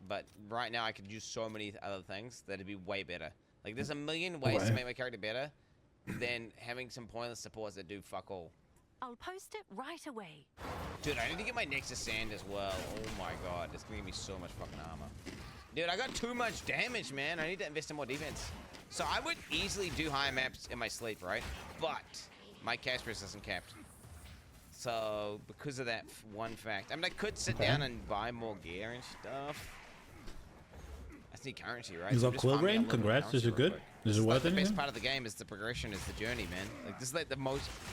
But right now I could use so many other things that'd be way better. Like there's a million ways to make my character better than having some pointless supports that do fuck all. I'll post it right away. Dude, I need to get my Nexus Sand as well. Oh my god, it's gonna give me so much fucking armor. Dude, I got too much damage, man. I need to invest in more defense. So I would easily do high maps in my sleep, right? But my cash price isn't capped. So because of that one fact, I mean, I could sit down and buy more gear and stuff. I need currency, right? You So got just Quill farming Grain? unlimited Congrats, currency is it real good? quick. Is it Like, worth the best anything? part of the game is the progression, is the journey, man. Like this is like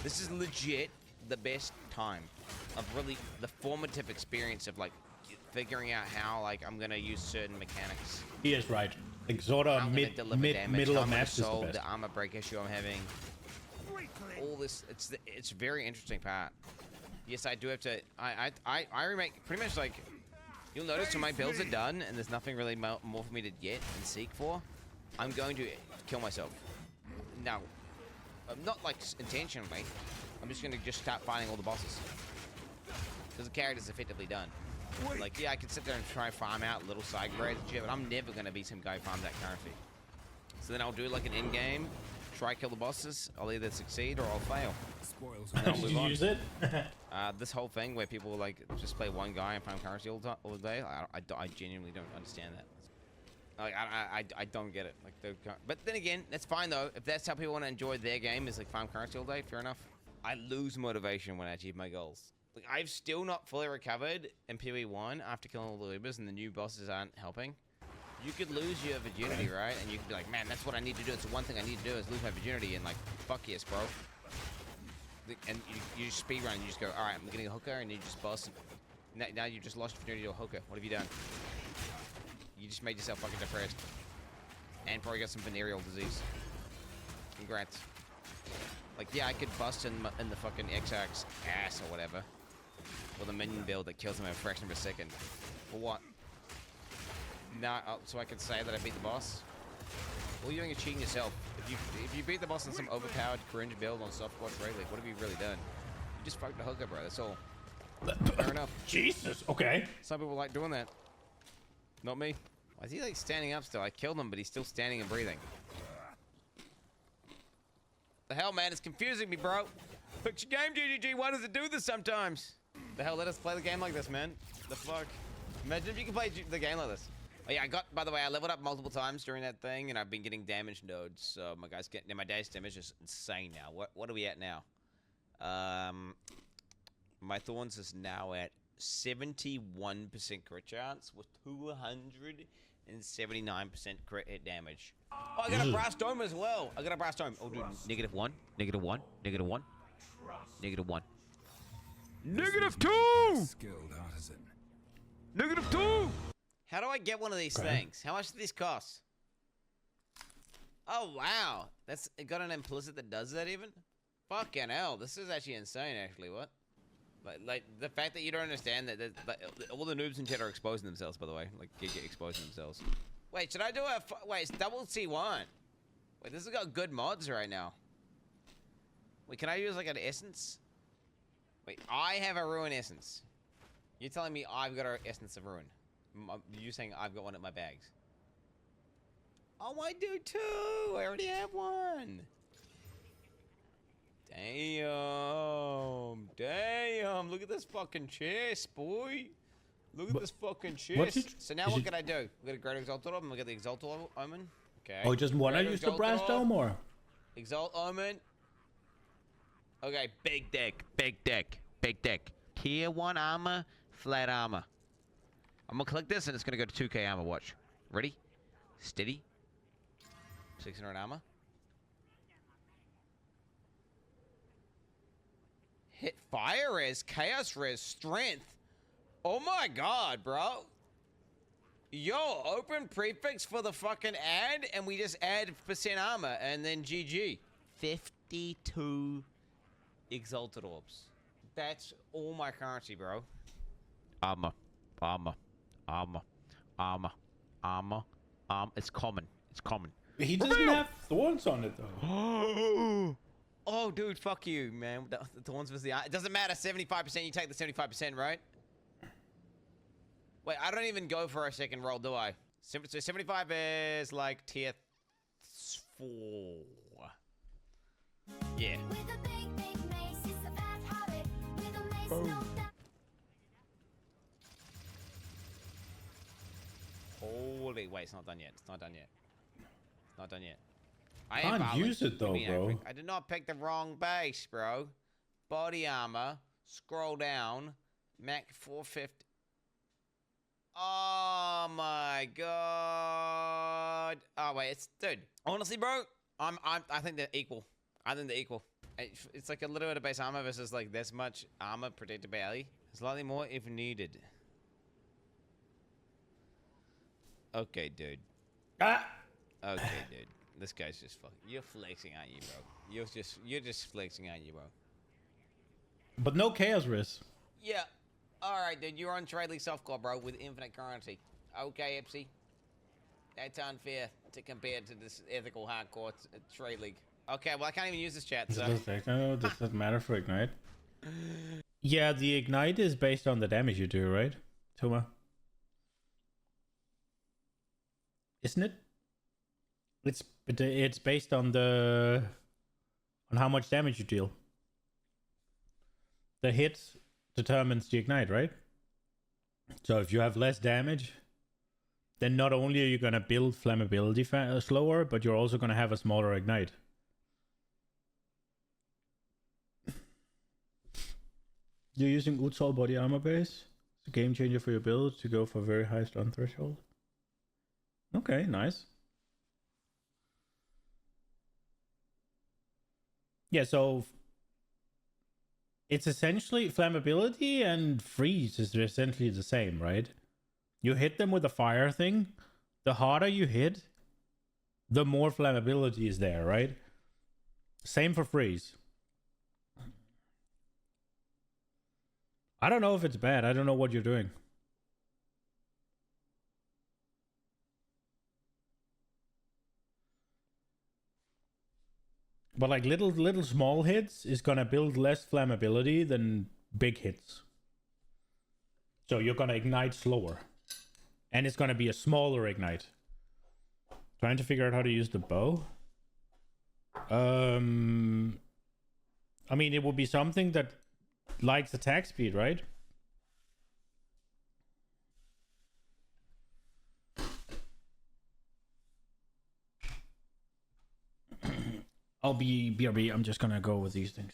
this is legit the best time of really the formative experience of like figuring out how like I'm gonna use certain mechanics. He is right. Like sort How of I'm gonna deliver damage, middle how of I'm gonna maps is the solve best. the armor break issue I'm having. All this, it's a very interesting part. Yes, I do have to. I remake pretty much like. You'll notice when my builds are done and there's nothing really more for me to get and seek for, I'm going to kill myself. Now, not like intentionally. I'm just gonna start fighting all the bosses because the character's effectively done. Like, yeah, I can sit there and try and farm out little side grades and shit, but I'm never gonna be some guy who farms that currency. So then I'll do like an end game, try kill the bosses. I'll either succeed or I'll fail. And then I'll Did move you on. use it? This whole thing where people like just play one guy and farm currency all day, I genuinely don't understand that. Like I don't get it. Like but then again, that's fine though. If that's how people want to enjoy their game, is like farm currency all day, fair enough. I lose motivation when I achieve my goals. Like I've still not fully recovered in PV1 after killing all the Ubers and the new bosses aren't helping. You could lose your virginity, right? And you could be like, man, that's what I need to do. It's the one thing I need to do is lose my virginity. And like, fuck yes, bro. And you just speedrun and you just go, all right, I'm getting a hooker, and you just boss. Now you just lost your virginity to a hooker. What have you done? You just made yourself fucking depressed. And probably got some venereal disease. Congrats. Like, yeah, I could bust in the fucking Exarch's ass or whatever. With a minion build that kills him in a fraction of a second. For what? Now, so I could say that I beat the boss? All you're doing is cheating yourself. If you beat the boss in some overpowered cringe build on soft quad trade, like, what have you really done? You just fucked a hooker, bro. That's all. Fair enough. Jesus. Okay. Some people like doing that. Not me. Why is he like standing up still? I killed him, but he's still standing and breathing. The hell, man? It's confusing me, bro. Fix your game, GGG. Why does it do this sometimes? The hell? Let us play the game like this, man. The fuck? Imagine if you could play the game like this. Oh yeah, by the way, I leveled up multiple times during that thing, and I've been getting damage nodes. So my dash damage is insane now. What are we at now? My Thorns is now at 71% crit chance with 279% crit hit damage. Oh, I got a brass dome as well. I got a brass dome. Oh, dude, -1, -1, -1, -1, -1. -2! Skilled artisan. -2! How do I get one of these things? How much do these cost? Oh, wow. It got an implicit that does that even? Fucking hell. This is actually insane, actually. What? Like the fact that you don't understand that all the noobs in chat are exposing themselves, by the way. Like, get exposing themselves. Wait, should I do wait, it's double C1. Wait, this has got good mods right now. Wait, can I use like an essence? Wait, I have a ruin essence. You're telling me I've got an essence of ruin. You saying I've got one at my bags. Oh, I do too. I already have one. Damn. Damn. Look at this fucking chest, boy. Look at this fucking chest. So now what can I do? We got a Great Exalted Omen. We got the Exalted Omen. Okay. Oh, just one. I Great used the Exalted brass dome or? Exalt Omen. Okay, big deck. Big deck. Big deck. Tier 1 armor, flat armor. I'm gonna click this and it's gonna go to 2k armor. Watch. Ready? Steady. 600 armor. Hit fire res, chaos res, strength. Oh my god, bro. Yo, open prefix for the fucking ad and we just add % armor and then GG. 52 exalted orbs. That's all my currency, bro. Armor. Armor. Armor. Armor. Armor. It's common. It's common. He doesn't have thorns on it though. Oh, dude, fuck you, man. The thorns was the... It doesn't matter. 75%. You take the 75%, right? Wait, I don't even go for a second roll, do I? So 75 is like tier 4. Yeah. Holy, wait, it's not done yet. It's not done yet. It's not done yet. I can't use it though, bro. I did not pick the wrong base, bro. Body armor. Scroll down. Mac 450. Oh my god. Oh wait, it's dude. Honestly, bro, I think they're equal. I think they're equal. It's like a little bit of base armor versus like this much armor predictability. Slightly more if needed. Okay, dude. Ah. Okay, dude. This guy's just fucking. You're flexing, aren't you, bro? You're just flexing, aren't you, bro? But no chaos risk. Yeah. All right, dude. You're on Trade League Softcore, bro, with infinite currency. Okay, Ipsy. That's unfair to compare to this ethical hardcore Trade League. Okay, well I can't even use this chat. So. No, does that matter for ignite? Yeah, the ignite is based on the damage you do, right, Toma? Isn't it? It's based on how much damage you deal. The hit determines the ignite, right? So if you have less damage, then not only are you gonna build flammability slower, but you're also gonna have a smaller ignite. You're using Utsal body armor base. It's a game changer for your build to go for very high stun threshold. Okay, nice. Yeah, so it's essentially flammability and freeze is essentially the same, right? You hit them with a fire thing, the harder you hit, the more flammability is there, right? Same for freeze. I don't know if it's bad. I don't know what you're doing. But like little small hits is gonna build less flammability than big hits. So you're gonna ignite slower. And it's gonna be a smaller ignite. Trying to figure out how to use the bow. I mean, it would be something that likes attack speed, right? I'll be BRB. I'm just gonna go with these things.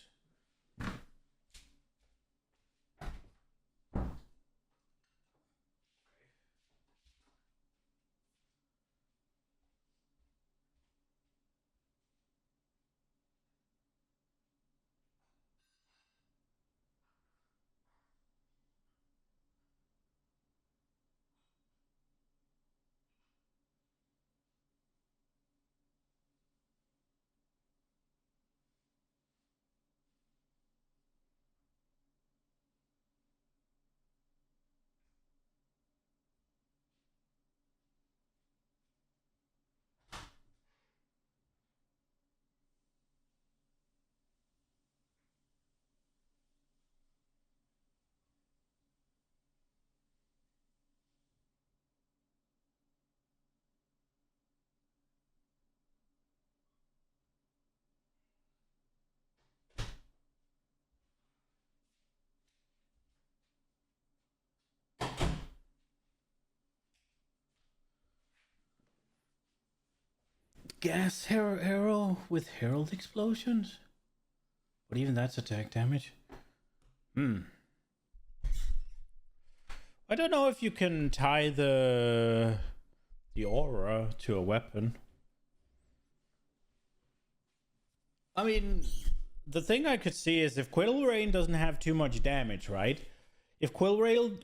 gas arrow with herald explosions? But even that's attack damage. I don't know if you can tie the aura to a weapon. I mean, the thing I could see is if Quill Rain doesn't have too much damage, right? If Quill Rain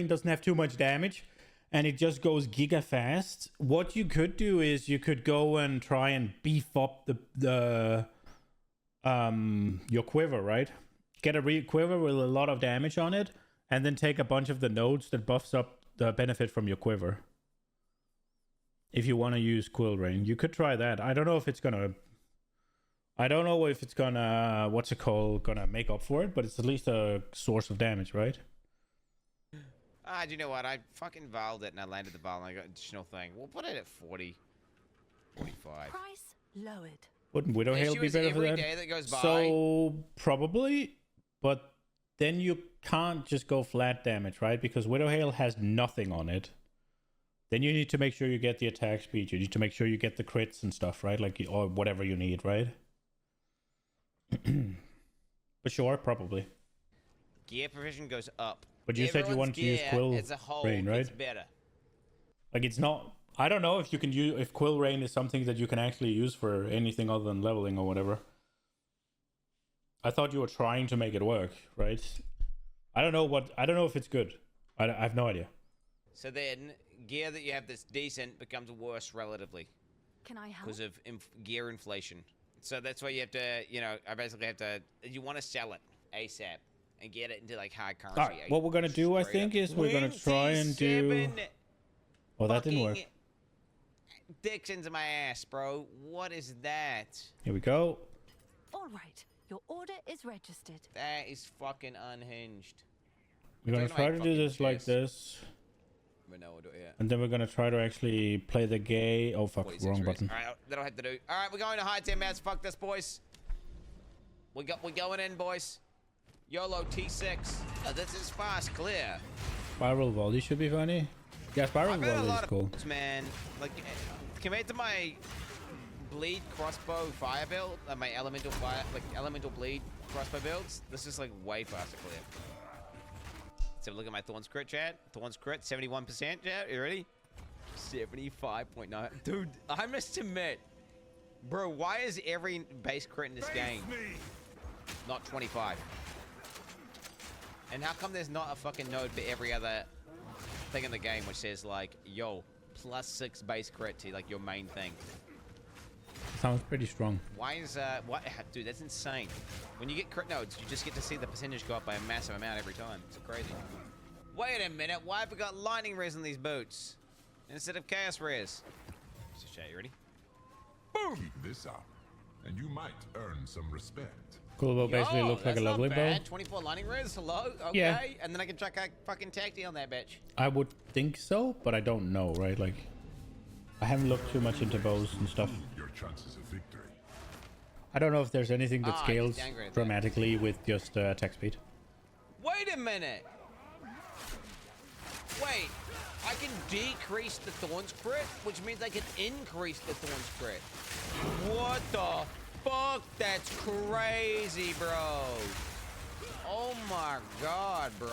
doesn't have too much damage and it just goes giga fast, what you could do is you could go and try and beef up the your quiver, right? Get a quiver with a lot of damage on it, and then take a bunch of the nodes that buffs up the benefit from your quiver. If you want to use Quill Rain, you could try that. I don't know if it's gonna... I don't know if it's gonna... What's it called? Gonna make up for it, but it's at least a source of damage, right? Do you know what? I fucking valved it and I landed the ball and I got additional thing. We'll put it at 40. 45. Price lowered. Wouldn't Widow Hail be better for that? Day that goes by. So, probably, but then you can't just go flat damage, right? Because Widow Hail has nothing on it. Then you need to make sure you get the attack speed. You need to make sure you get the crits and stuff, right? Like, or whatever you need, right? But sure, probably. Gear provision goes up. But you said you wanted to use Quill Rain, right? It's better. Like, it's not... I don't know if you can use... If Quill Rain is something that you can actually use for anything other than leveling or whatever. I thought you were trying to make it work, right? I don't know if it's good. I have no idea. So then, gear that you have that's decent becomes worse relatively. Can I help? Because of gear inflation. So that's why you have to, you know, I basically have to... You want to sell it ASAP and get it into, like, high currency. All right, what we're going to do, I think, is we're going to try and do... Oh, that didn't work. Dicks into my ass, bro. What is that? Here we go. All right. Your order is registered. That is fucking unhinged. We're going to try to do this like this. And then we're going to try to actually play the gay... Oh, fuck, wrong button. Alright, that'll have to do. Alright, we're going to high 10 mats. Fuck this, boys. We're going in, boys. YOLO T6. This is fast, clear. Spiral volley should be funny. Yeah, spiral volley is cool. Man, like, compared to my bleed crossbow fire build, my elemental bleed crossbow builds, this is like way faster clear. So look at my Thorns crit, chat. Thorns crit, 71%, chat. You ready? 75.9. Dude, I must admit, bro, why is every base crit in this game not 25? And how come there's not a fucking node for every other thing in the game which says like, yo, +6 base crit to like your main thing? Sounds pretty strong. Why is what, dude, that's insane. When you get crit nodes, you just get to see the percentage go up by a massive amount every time. It's crazy. Wait a minute, why have we got lightning res on these boots instead of chaos res? So chat, you ready? Boom! Keep this up, and you might earn some respect. Cool bow basically looks like a lovely bow. 24 lightning res, hello? Okay. Yeah. And then I can chuck a fucking tacti on that bitch. I would think so, but I don't know, right? Like, I haven't looked too much into bows and stuff. Your chances of victory. I don't know if there's anything that scales dramatically with just attack speed. Wait a minute! Wait, I can decrease the Thorns crit, which means I can increase the Thorns crit. What the fuck? That's crazy, bro. Oh my god, bro.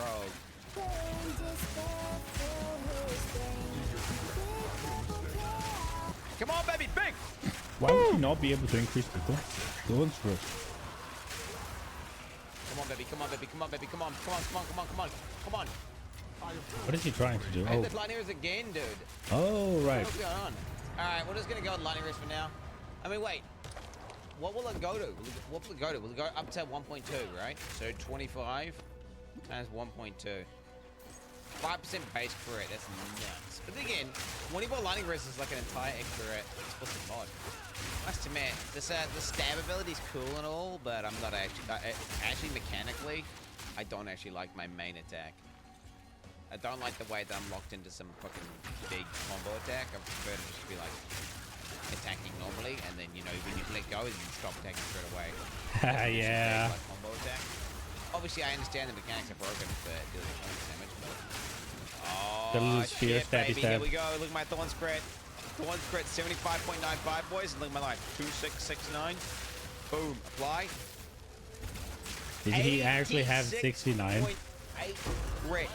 Come on, baby, big! Why would you not be able to increase the Thorns crit? Come on, baby, come on, baby, come on, baby, come on, come on, come on, come on, come on, come on. What is he trying to do? I hit the lightning res again, dude. Oh, right. What's going on? Alright, we're just gonna go with lightning res for now. I mean, wait. What will it go to? What will it go to? Will it go up to 1.2, right? So 25 times 1.2. 5% base crit, that's nuts. But again, 24 lightning res is like an entire extra explicit mod. Must admit, the stab ability is cool and all, but I'm not actually mechanically, I don't actually like my main attack. I don't like the way that I'm locked into some fucking big combo attack. I prefer to just be like attacking normally, and then, you know, when you let go, you can stop attacking straight away. Yeah. Like combo attack. Obviously, I understand the mechanics are broken for dealing bonus damage, but... Oh, the little spear shit, stabby baby. stab. Here we go. Look at my Thorns crit. Thorns crit 75.95, boys. And look at my life. 2669. Boom. Apply. Did he actually have 69? 8 crit.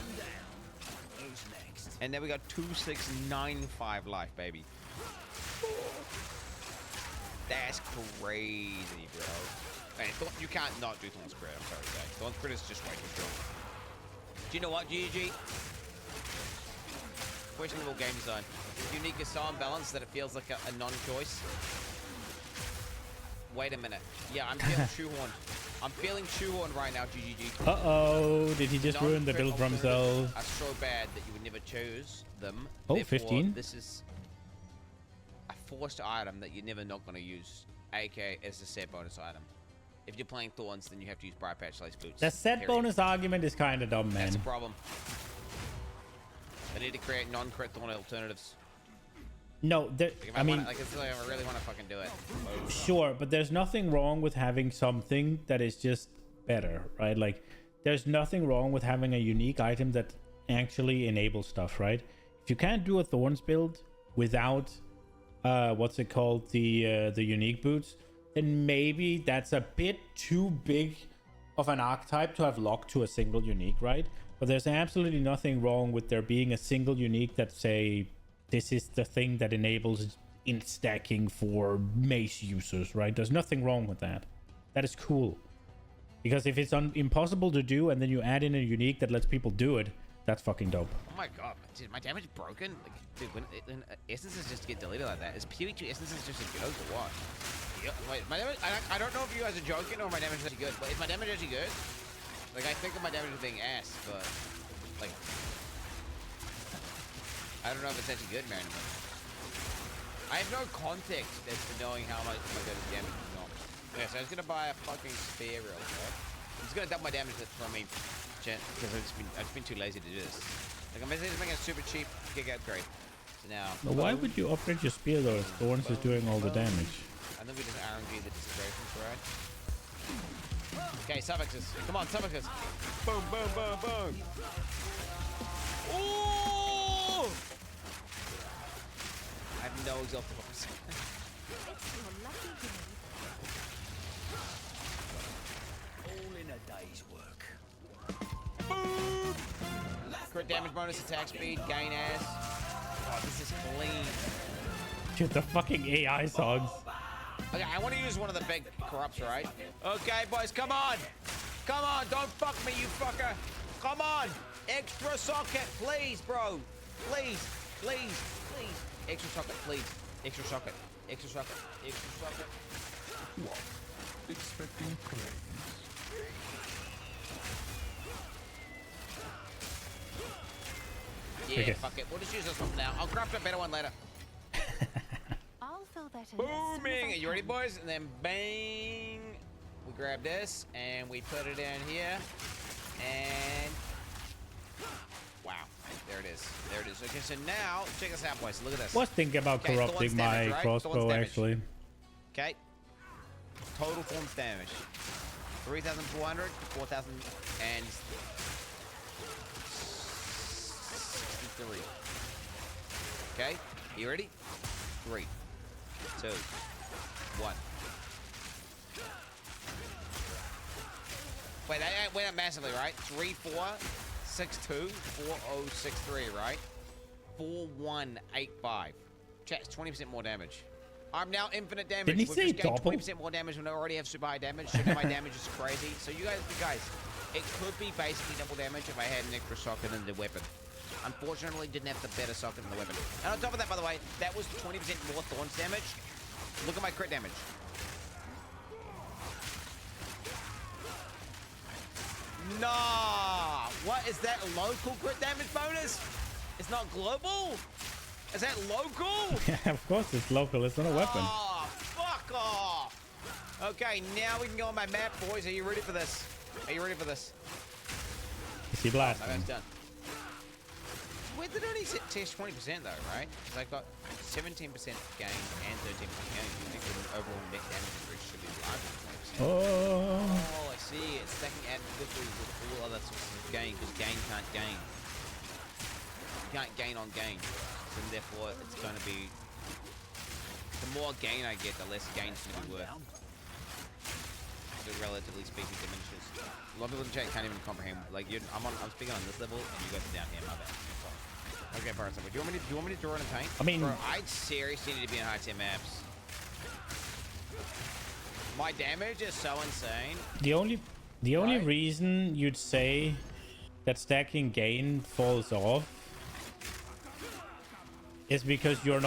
And then we got 2695 life, baby. That's crazy, bro. Man, you can't not do Thorns crit. I'm sorry, guys. Thorns crit is just way too strong. Do you know what, GG? Questionable game design. Unique is so unbalanced that it feels like a non-choice. Wait a minute. Yeah, I'm feeling shoehorned. I'm feeling shoehorned right now, GGG. Uh-oh, did he just ruin the build for himself? Are so bad that you would never choose them. Oh, Therefore, 15? This is a forced item that you're never not going to use, aka as a set bonus item. If you're playing Thorns, then you have to use Briar Patch Lace Boots. The set bonus argument is kind of dumb, man. That's a problem. They need to create non-crit Thorn alternatives. No, I mean... I really want to fucking do it. Sure, but there's nothing wrong with having something that is just better, right? Like, there's nothing wrong with having a unique item that actually enables stuff, right? If you can't do a Thorns build without, what's it called, the unique boots, then maybe that's a bit too big of an archetype to have locked to a single unique, right? But there's absolutely nothing wrong with there being a single unique that, say, this is the thing that enables in stacking for mace users, right? There's nothing wrong with that. That is cool. Because if it's impossible to do and then you add in a unique that lets people do it, that's fucking dope. Oh my god, dude, my damage broken? Like, dude, when essences just get deleted like that, is PvE essences just a joke or what? Yeah, wait, my damage, I don't know if you guys are joking or my damage is actually good, but is my damage actually good? Like, I think of my damage as being ass, but, like, I don't know if it's actually good, man. I have no context as to knowing how much my damage is not. Okay, so I was gonna buy a fucking spear real quick. I'm just gonna dump my damage from me, because I've just been too lazy to do this. Like, I'm basically just making a super cheap kick upgrade. So now. But why would you upgrade your spear though? If Thorns is doing all the damage. I think we just RNG the disintegrations, right? Okay, suffixes. Come on, suffixes. Boom, boom, boom, boom. Ooh! I have no exalted bombs. It's your lucky day. All in a day's work. Boom! Crit damage bonus, attack speed, gain ass. Oh, this is clean. Dude, the fucking AI songs. Okay, I want to use one of the big corrupts, right? Okay, boys, come on. Come on, don't fuck me, you fucker. Come on. Extra socket, please, bro. Please, please, please. Extra socket, please. Extra socket, extra socket, extra socket. What? Expecting praise? Yeah, Okay. fuck it. We'll just use this one for now. I'll craft a better one later. I'll fill that in. as soon as Booming! I Are you ready, can. boys? And then bang! We grab this and we put it in here. And wow, there it is. There it is. Okay, so now check this out, boys. Look at this. Was thinking about Okay, corrupting Thorns damage, my right? crossbow Thorns damage. actually. Okay. Total Thorns damage. 3,400, 4,063. Okay, you ready? 3, 2, 1. Wait, that went up massively, right? 3, 4, 6, 2, 4, 0, 6, 3, right? 4, 1, 8, 5. Chat, it's 20% more damage. I'm now infinite damage. Didn't he We've say just gained double? 20% more damage when I already have super high damage. So now my damage is crazy. So you guys, it could be basically double damage if I had an extra socket in the weapon. Unfortunately, didn't have the better socket in the weapon. And on top of that, by the way, that was 20% more Thorns damage. Look at my crit damage. Nah! What is that, local crit damage bonus? It's not global? Is that local? Yeah, of course it's local. It's not a weapon. Oh, fuck off! Okay, now we can go on my map, boys. Are you ready for this? Are you ready for this? Is he My blasting? map's done. Wait, did it only test 20% though, right? Because I've got 17% gain and 13% gain. I think the overall net damage increase should be larger than 20%. Oh. Oh, I see. It's stacking add quickly with all other sources of gain, because gain can't gain. You can't gain on gain. So therefore, it's going to be the more gain I get, the less gain's gonna be worth. So relatively speaking, diminishes. A lot of people in chat can't even comprehend. Like, I'm speaking on this level, and you guys are down here. My bad. Okay, Parasite, do you want me to draw in a tank? I mean, bro, I seriously need to be in high tier maps. My damage is so insane. The only reason you'd say that stacking gain falls off is because you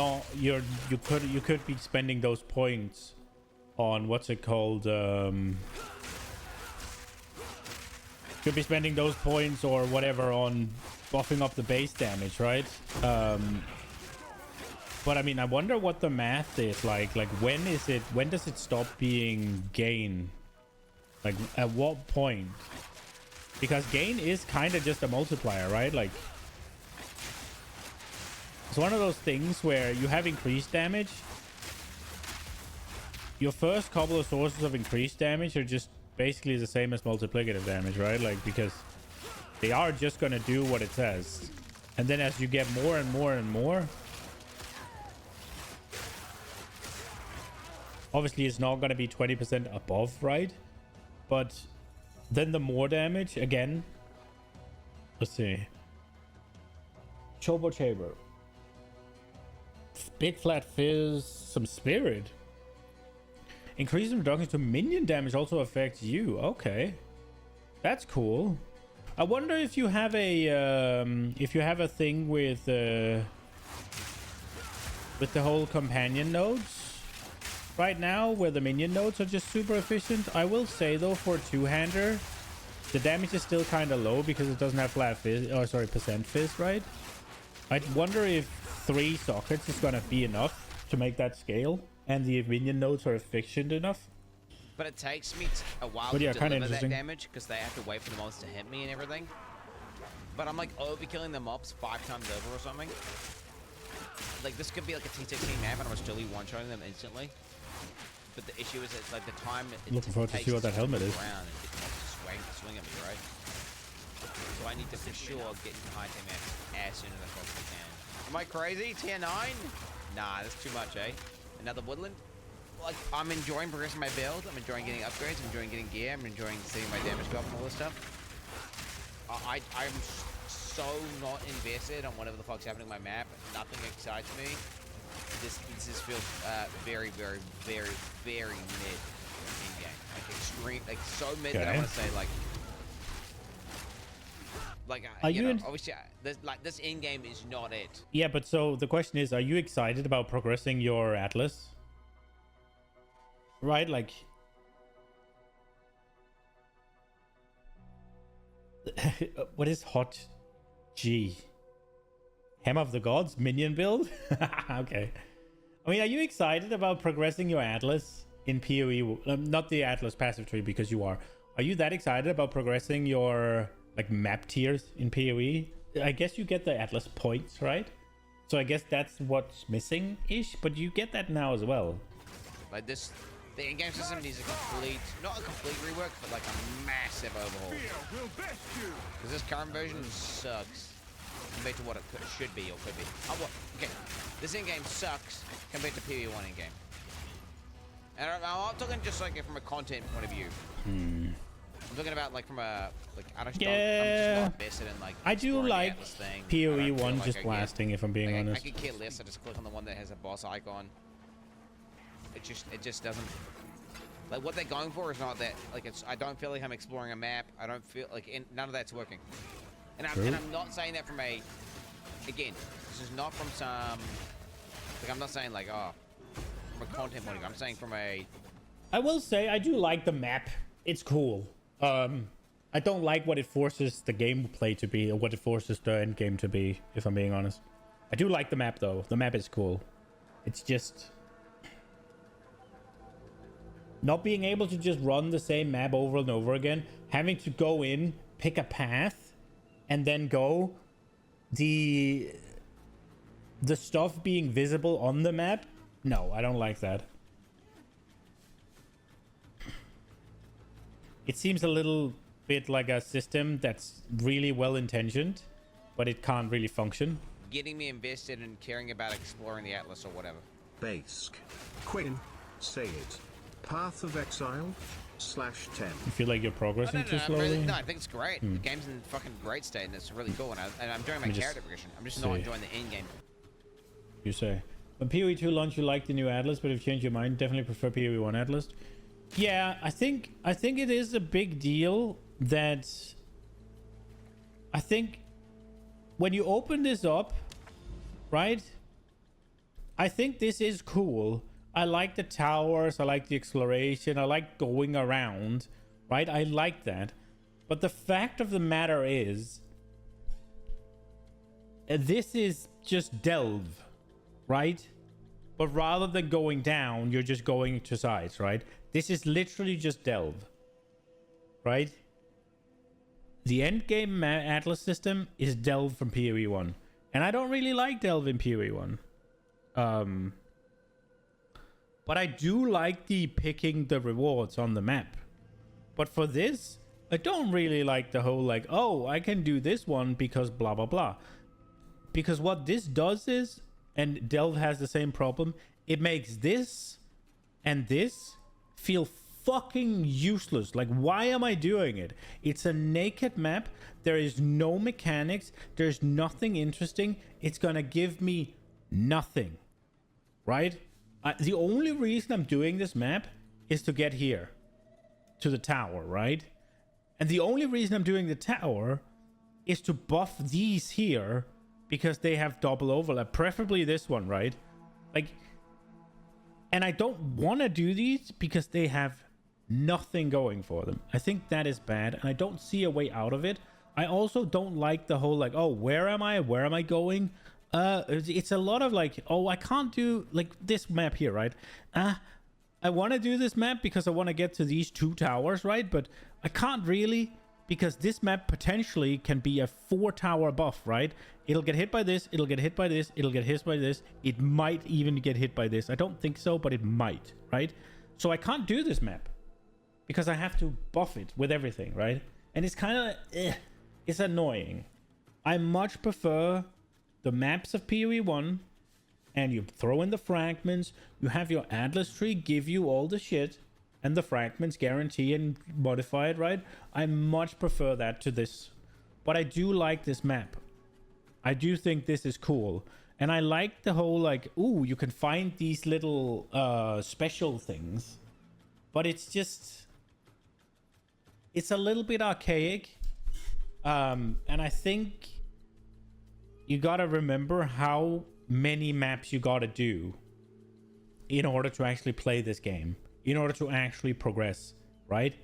could be spending those points on what's it called, could be spending those points or whatever on buffing up the base damage, right? But I mean, I wonder what the math is like when does it stop being gain? Like at what point? Because gain is kind of just a multiplier, right? Like it's one of those things where you have increased damage. Your first couple of sources of increased damage are just basically the same as multiplicative damage, right? Like, because they are just going to do what it says. And then as you get more and more and more, obviously it's not going to be 20% above, right? But then the more damage, again, let's see. Chobo Chamber. Big Flat Fizz, some Spirit. Increase in reduction to minion damage also affects you. Okay, that's cool. I wonder if you have a thing with the whole companion nodes right now, where the minion nodes are just super efficient. I will say though, for a two-hander, the damage is still kind of low because it doesn't have flat fizz. Oh, sorry, percent fizz, right? I wonder if 3 sockets is gonna be enough to make that scale. And the minion nodes are efficient enough. But it takes me a while to deliver that damage because they have to wait for the mobs to hit me and everything. But I'm like overkilling the mobs 5 times over or something. Like this could be like a T16 map and I'm still one-shotting them instantly. But the issue is it's like the time it looking forward to see what that helmet is. And get the mobs to swing at me, right? So I need to for sure get into high tier maps as soon as I possibly can. Am I crazy? Tier 9? Nah, that's too much, eh? Another woodland. Like, I'm enjoying progressing my build. I'm enjoying getting upgrades. I'm enjoying getting gear. I'm enjoying seeing my damage go up and all this stuff. I'm so not invested on whatever the fuck's happening on my map. Nothing excites me. This just feels very, very, very, very mid in game. Like extreme, like so mid that I want to say you know, obviously this in game is not it. Yeah, but so the question is, are you excited about progressing your Atlas? Right, like what is hot G? Hammer of the Gods minion build? Okay. I mean, are you excited about progressing your Atlas in PoE? Not the Atlas passive tree, because you are. Are you that excited about progressing your like map tiers in PoE? I guess you get the Atlas points, right? So I guess that's what's missing-ish, but you get that now as well. Like this, the in-game system needs a complete, not a complete rework, but like a massive overhaul. Because this current version sucks compared to what it should be or could be. Okay, this in-game sucks compared to PoE 1 in-game. And I'm not talking just like from a content point of view. I'm talking about like from a I'm just not invested in like. I do like PoE 1 just blasting, if I'm being honest. I could care less. I just click on the one that has a boss icon. It just doesn't. Like what they're going for is not that. Like it's. I don't feel like I'm exploring a map. I don't feel like none of that's working. And I'm not saying that from a. Again, this is not from some. Like I'm not saying like from a content point of view. I'm saying from a. I will say I do like the map. It's cool. I don't like what it forces the gameplay to be, or what it forces the end game to be, if I'm being honest. I do like the map though. The map is cool. It's just not being able to just run the same map over and over again, having to go in, pick a path, and then go. The stuff being visible on the map, no, I don't like that. It seems a little bit like a system that's really well intentioned, but it can't really function. Getting me invested in caring about exploring the Atlas or whatever. Basque. Quinn, say it. Path of Exile /10. You feel like you're progressing too slowly? No, I think it's great. The game's in fucking great state, and it's really cool. And I'm doing my character progression. I'm just not enjoying the end game. You say. When PoE 2 launched, you liked the new Atlas, but if you changed your mind, definitely prefer PoE 1 Atlas. Yeah, I think it is a big deal that I think when you open this up, right? I think this is cool. I like the towers, I like the exploration, I like going around, right? I like that. But the fact of the matter is, this is just delve, right? But rather than going down, you're just going to sides, right? This is literally just delve, right? The endgame Atlas system is delve from PoE 1. And I don't really like delve in PoE 1. But I do like the picking the rewards on the map. But for this, I don't really like the whole like, oh, I can do this one because blah, blah, blah. Because what this does is, and Delve has the same problem, it makes this and this feel fucking useless. Like, why am I doing it? It's a naked map. There is no mechanics. There's nothing interesting. It's gonna give me nothing, right? The only reason I'm doing this map is to get here to the tower, right? And the only reason I'm doing the tower is to buff these here because they have double overlap, preferably this one, right? Like, and I don't want to do these because they have nothing going for them. I think that is bad, and I don't see a way out of it. I also don't like the whole like, oh, where am I? Where am I going? It's a lot of like, oh, I can't do like this map here, right? I want to do this map because I want to get to these 2 towers, right? But I can't really because this map potentially can be a 4-tower buff, right? It'll get hit by this, it'll get hit by this, it'll get hit by this. It might even get hit by this. I don't think so, but it might, right? So I can't do this map because I have to buff it with everything, right? And it's kind of, it's annoying. I much prefer the maps of PoE 1, and you throw in the fragments, you have your Atlas tree give you all the shit, and the fragments guarantee and modify it, right? I much prefer that to this. But I do like this map. I do think this is cool. And I like the whole like, ooh, you can find these little special things. But it's just, it's a little bit archaic. And I think you gotta remember how many maps you gotta do in order to actually play this game, in order to actually progress, right?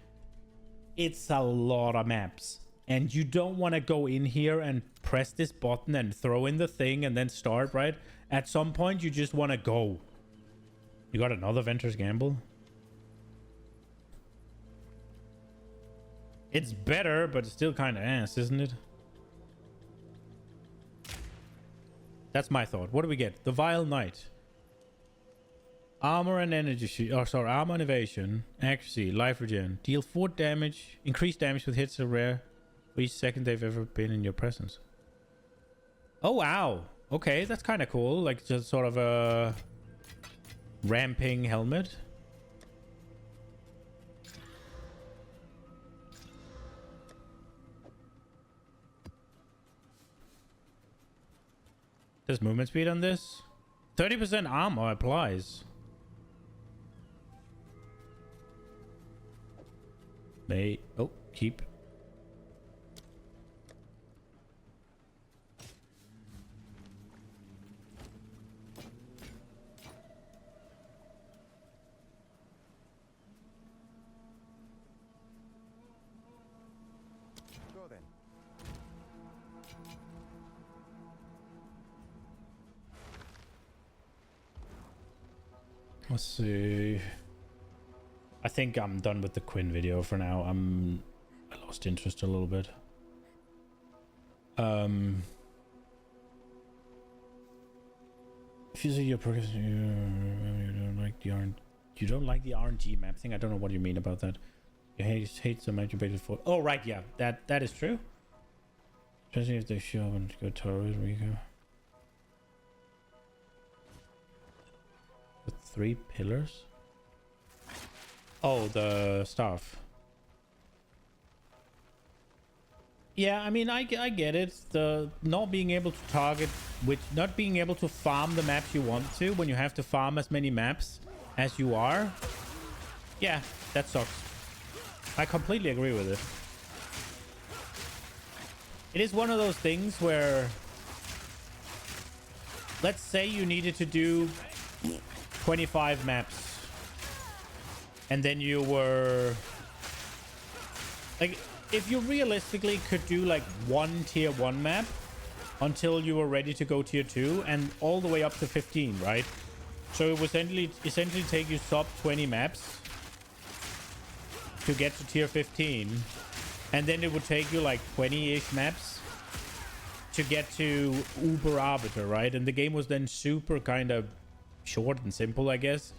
It's a lot of maps, and you don't want to go in here and press this button and throw in the thing and then start, right? At some point, you just want to go. You got another Venter's Gamble? It's better, but it's still kind of ass, isn't it? That's my thought. What do we get? The Vile Knight. Armor and energy shield. Oh, sorry. Armor and evasion. Accuracy. Life regen. Deal 4 damage. Increase damage with hits are rare for each second they've ever been in your presence. Oh, wow. Okay, that's kind of cool. Like just sort of a ramping helmet. There's movement speed on this. 30% armor applies. May keep. Go then. Let's see. I think I'm done with the Quinn video for now. I lost interest a little bit. If you see your progress, you don't like the RNG. You don't like the RNG map thing. I don't know what you mean about that. You hate the map you paid for. Oh right, yeah, that is true. Especially if they show and go terrorist Rico. 3 pillars. Oh, the staff. Yeah, I mean, I get it. The not being able to target, not being able to farm the maps you want to when you have to farm as many maps as you are. Yeah, that sucks. I completely agree with it. It is one of those things where, let's say you needed to do 25 maps, and then you were like, if you realistically could do like one tier 1 map until you were ready to go tier 2 and all the way up to 15, right? So it would essentially take you sub 20 maps to get to tier 15, and then it would take you like 20-ish maps to get to Uber Arbiter, right? And the game was then super kind of short and simple, I guess.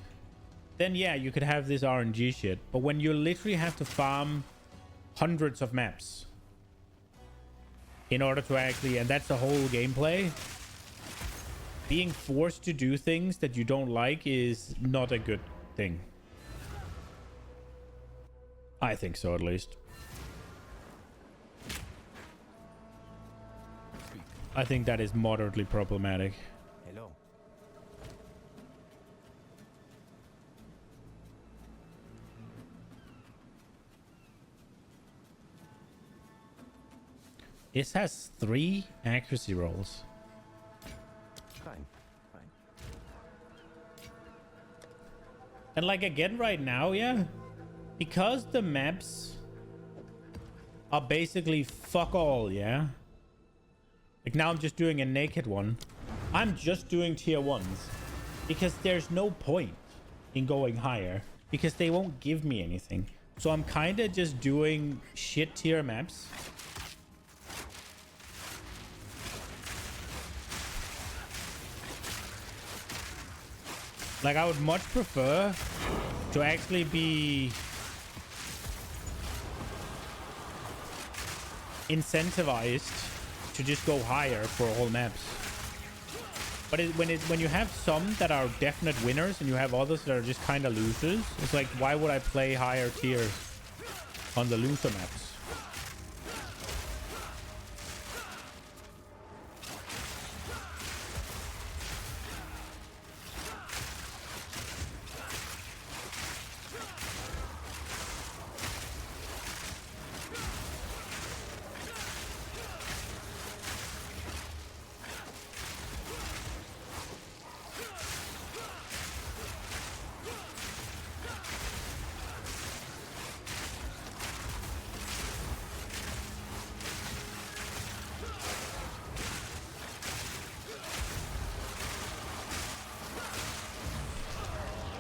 Then yeah, you could have this RNG shit. But when you literally have to farm hundreds of maps in order to actually, and that's the whole gameplay, being forced to do things that you don't like is not a good thing. I think so, at least. I think that is moderately problematic. Hello. This has 3 accuracy rolls. Fine. And like again right now, yeah, because the maps are basically fuck all, yeah. Like now I'm just doing a naked one. I'm just doing tier 1s because there's no point in going higher because they won't give me anything. So I'm kind of just doing shit tier maps. Like I would much prefer to actually be incentivized to just go higher for all maps. But when you have some that are definite winners and you have others that are just kind of losers, it's like, why would I play higher tiers on the loser maps?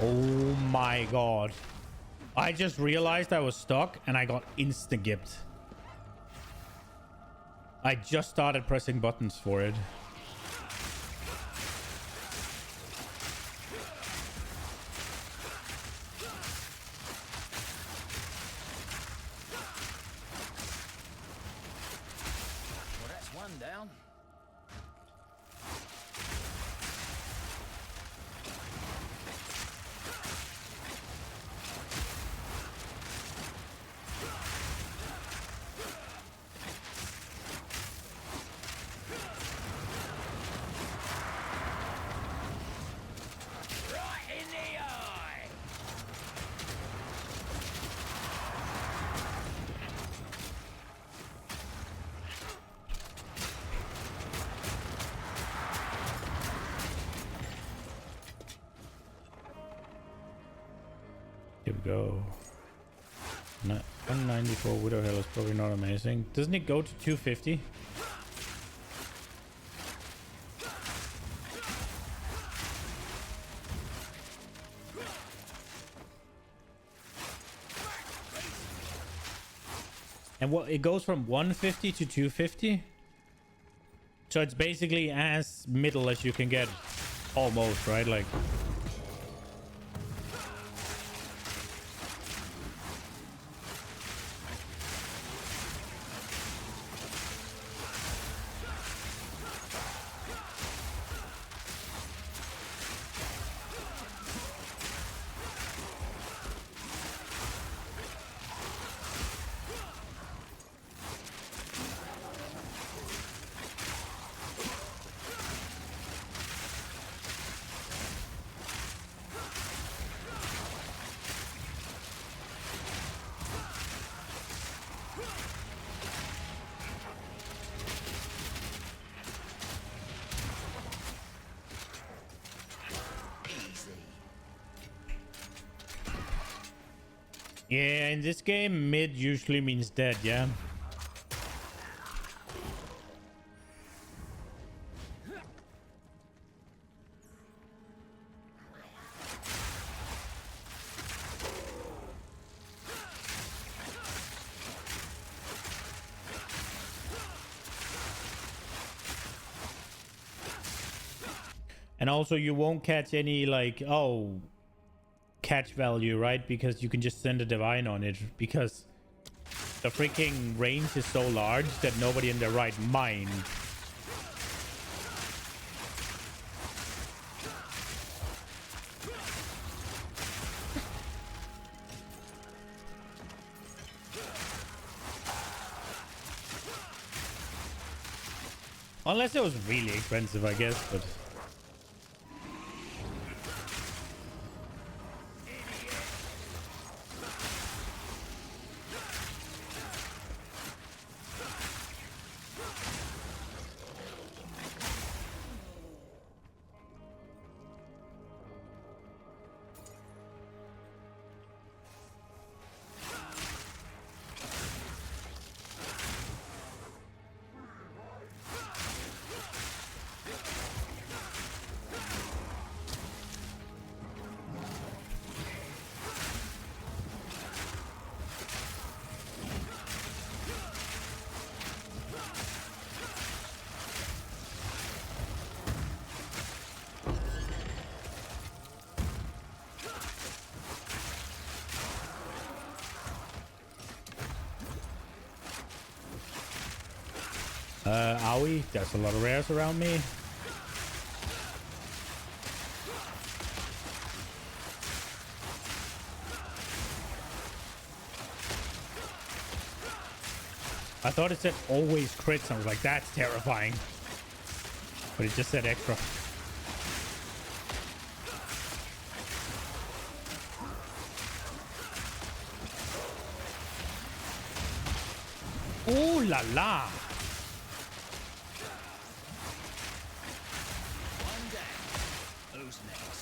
Oh my god. I just realized I was stuck and I got insta-gipped. I just started pressing buttons for it. Well, that's one down. Here we go. 194 Widow Hell is probably not amazing. Doesn't it go to 250? And what, it goes from 150 to 250? So it's basically as middle as you can get. Almost, right? Like... Yeah, in this game, mid usually means dead, yeah? And also, you won't catch any, like, oh, catch value, right? Because you can just send a divine on it, because the freaking range is so large that nobody in their right mind unless it was really expensive, I guess, but owie, there's a lot of rares around me. I thought it said always crits. I was like, that's terrifying. But it just said extra. Ooh la la. Who's next?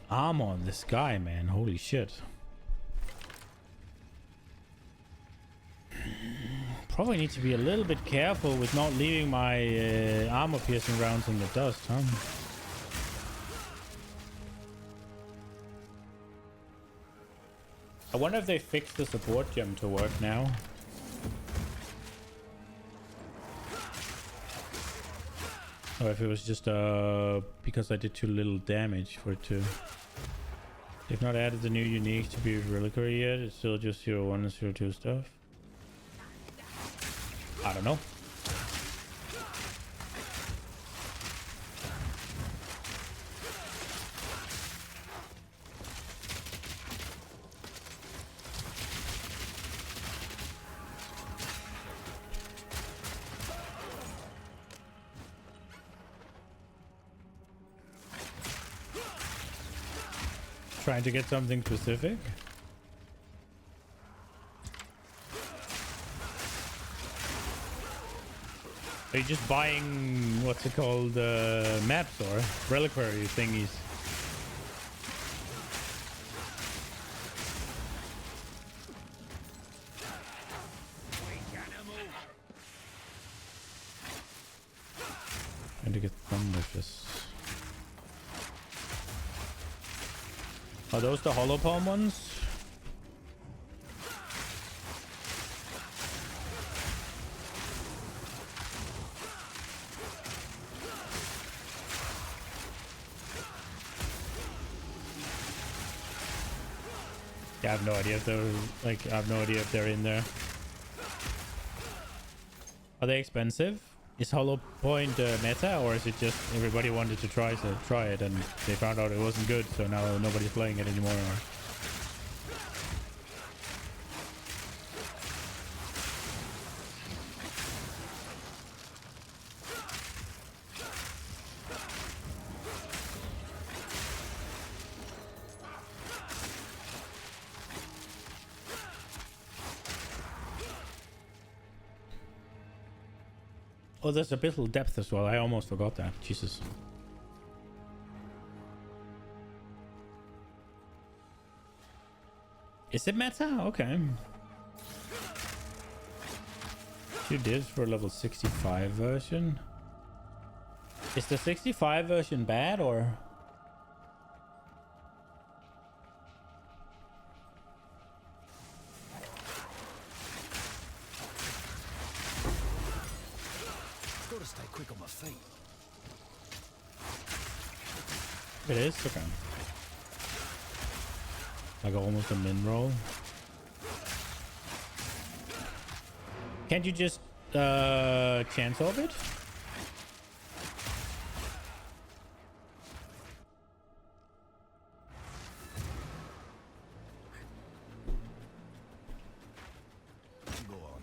I'm on this guy, man. Holy shit. Probably need to be a little bit careful with not leaving my armor piercing rounds in the dust, huh? I wonder if they fixed the support gem to work now. Or if it was just because I did too little damage for it to. They've not added the new unique to be reliquary yet. It's still just 01 and 02 stuff. I don't know. Trying to get something specific. Are you just buying, what's it called, maps or reliquary thingies? Trying to get Thunderfist. Are those the hollow palm ones? Yeah, I have no idea if they're like, I have no idea if they're in there. Are they expensive? Is Hollow Point meta, or is it just everybody wanted to try it and they found out it wasn't good, so now nobody's playing it anymore? Or... Oh, there's Abyssal depth as well. I almost forgot that. Jesus. Is it meta? Okay. Two divs for level 65 version. Is the 65 version bad or? Gotta stay quick on my feet. It is? Okay. Like almost a min roll. Can't you just chance of it? Go on.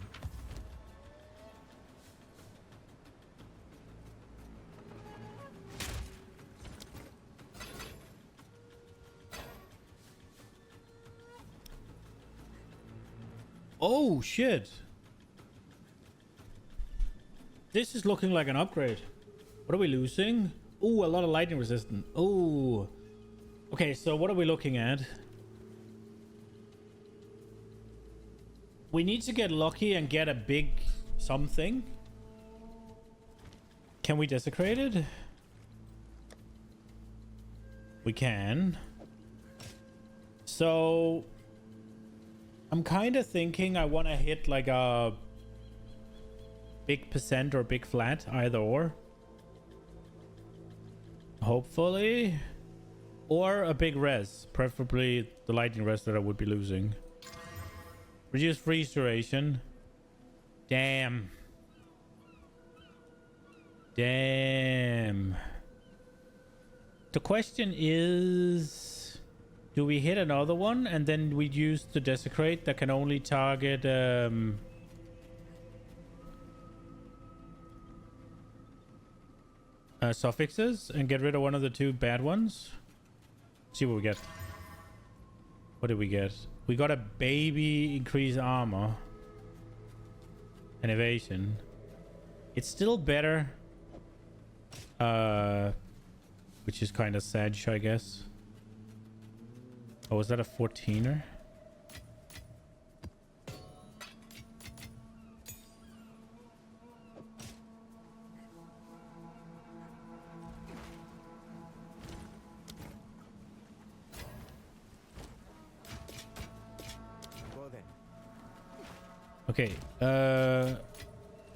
Oh shit. This is looking like an upgrade. What are we losing? Oh, a lot of lightning resistance. Oh. Okay, so what are we looking at? We need to get lucky and get a big something. Can we desecrate it? We can. So I'm kind of thinking I want to hit like a big percent or big flat, either or. Hopefully. Or a big res, preferably the lightning res that I would be losing. Reduce freeze duration. Damn. Damn. The question is, do we hit another one and then we use the desecrate that can only target suffixes and get rid of one of the two bad ones? See what we get. What did we get? We got a baby increase armor and evasion. It's still better, which is kind of sad, I guess. Oh, was that a 14er? Well then. Okay,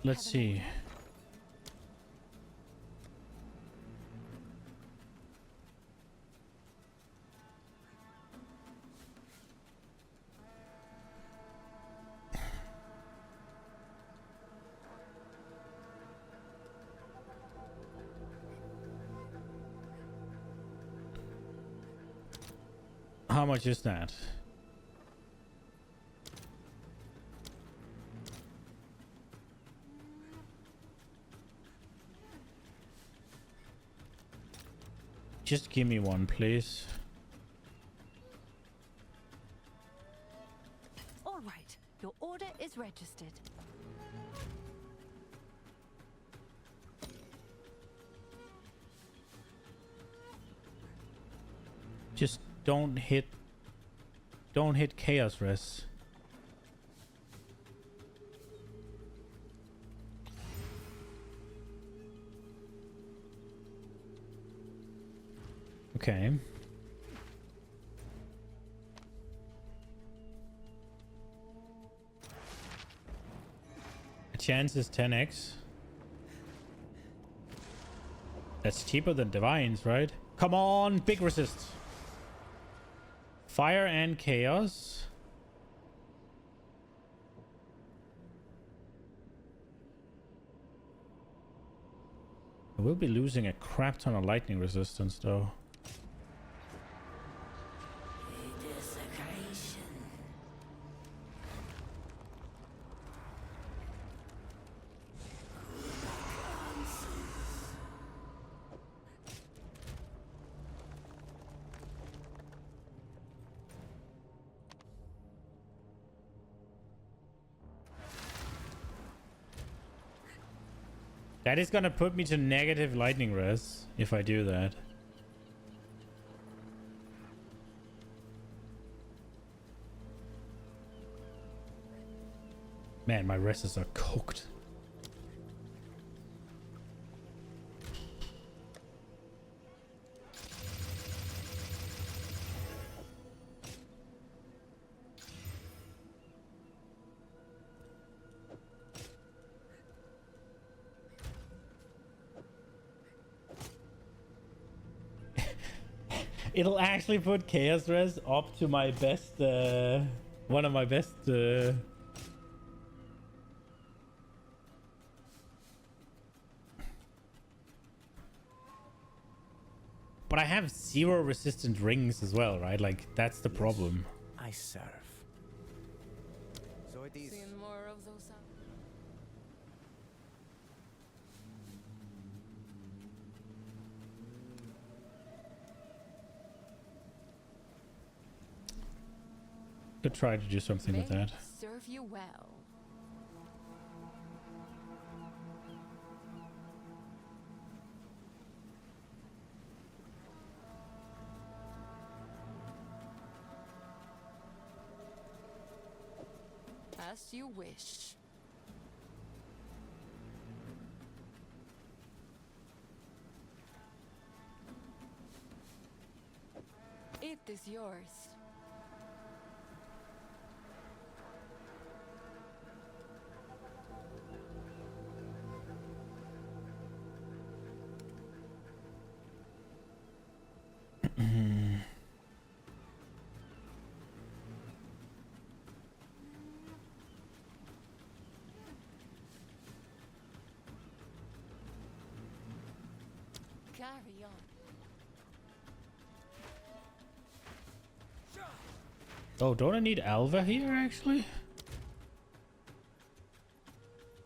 let's see. How much is that? Just give me one, please. All right, your order is registered. Just don't hit chaos res. Okay. The chance is 10x. That's cheaper than divines, right? Come on, big resist. Fire and chaos. We'll be losing a crap ton of lightning resistance though. That is gonna put me to negative lightning res if I do that. Man, my reses are cooked. It'll actually put chaos res up to my best, one of my best, but I have 0 resistant rings as well, right? Like, that's the problem. I serve. So it is. Seeing more of those. Could try to do something with that. Serve you well. As you wish. It is yours. Carry on. Oh, don't I need Alva here, actually?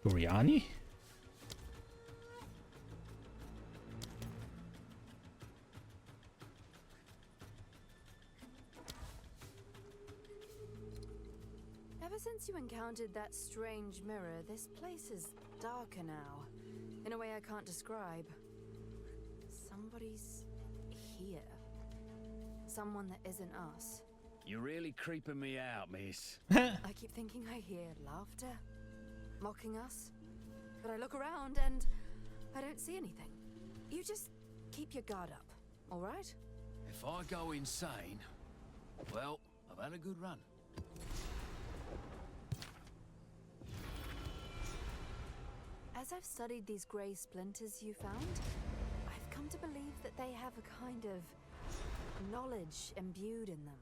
Uriani? Ever since you encountered that strange mirror, this place is darker now. In a way I can't describe. Somebody's here. Someone that isn't us. You're really creeping me out, miss. I keep thinking I hear laughter, mocking us. But I look around and I don't see anything. You just keep your guard up, all right? If I go insane, well, I've had a good run. As I've studied these grey splinters you found, I've come to believe that they have a kind of knowledge imbued in them.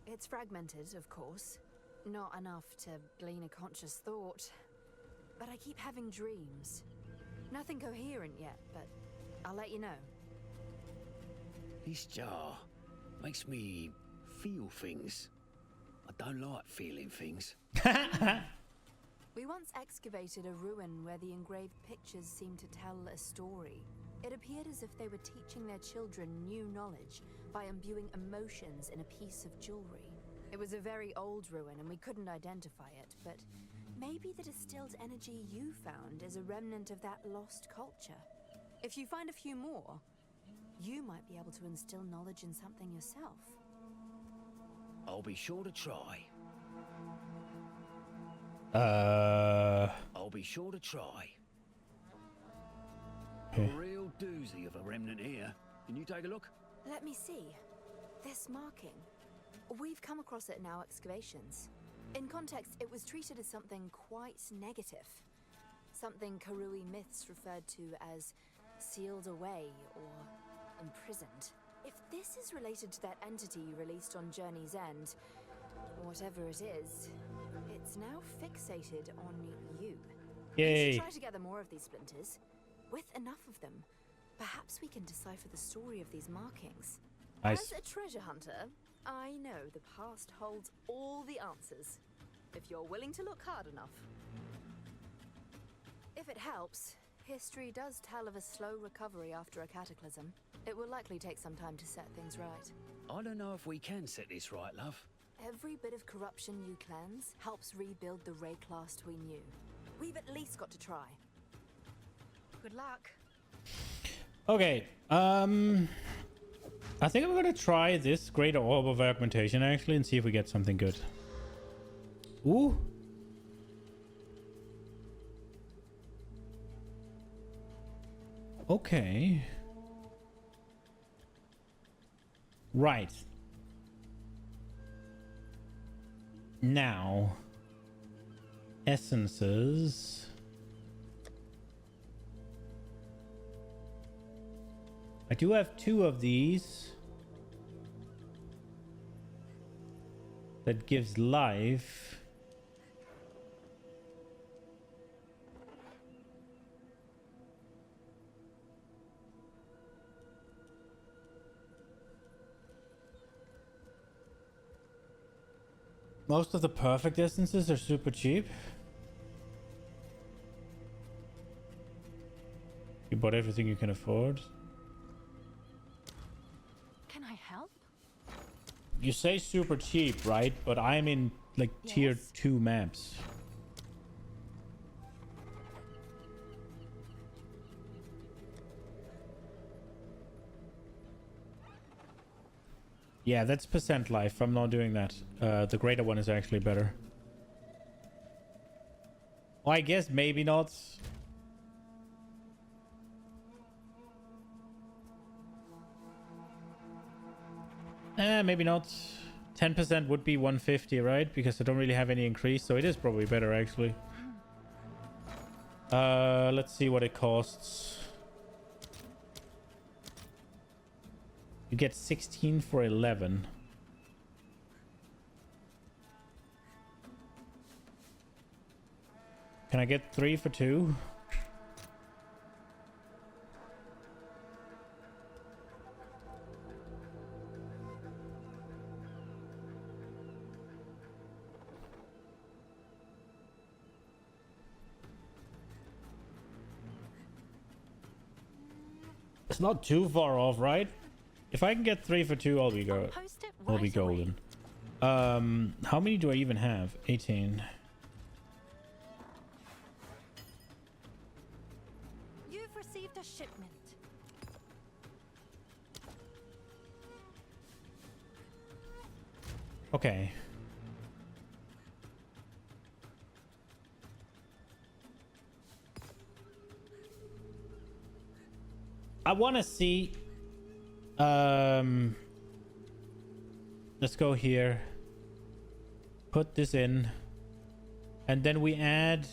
It's fragmented, of course. Not enough to glean a conscious thought. But I keep having dreams. Nothing coherent yet, but I'll let you know. This jar makes me feel things. I don't like feeling things. We once excavated a ruin where the engraved pictures seemed to tell a story. It appeared as if they were teaching their children new knowledge by imbuing emotions in a piece of jewelry. It was a very old ruin and we couldn't identify it, but maybe the distilled energy you found is a remnant of that lost culture. If you find a few more, you might be able to instill knowledge in something yourself. I'll be sure to try. I'll be sure to try. A real doozy of a remnant here. Can you take a look? Let me see. This marking. We've come across it in our excavations. In context, it was treated as something quite negative. Something Karui myths referred to as sealed away or imprisoned. If this is related to that entity you released on Journey's End, whatever it is, it's now fixated on you. Yay. We should try to gather more of these splinters. With enough of them, perhaps we can decipher the story of these markings. Nice. As a treasure hunter, I know the past holds all the answers, if you're willing to look hard enough. If it helps, history does tell of a slow recovery after a cataclysm. It will likely take some time to set things right. I don't know if we can set this right, love. Every bit of corruption you cleanse helps rebuild the Rayclast we knew. We've at least got to try. Good luck. Okay. I think I'm gonna try this Greater Orb of Augmentation actually and see if we get something good. Ooh. Okay. Right. Now. Essences. I do have 2 of these. That gives life. Most of the perfect essences are super cheap. You bought everything you can afford. Can I help? You say super cheap, right? But I'm in like tier 2 maps. Yeah, that's percent life. I'm not doing that. The greater one is actually better. Well, I guess maybe not. Maybe not. 10% would be 150, right? Because I don't really have any increase, so it is probably better actually. Let's see what it costs. You get 16 for 11. Can I get 3 for 2? It's not too far off, right? If I can get 3 for 2, I'll be I'll be golden. How many do I even have? 18. You've received a shipment. Okay. I want to see. Let's go here. Put this in. And then we add.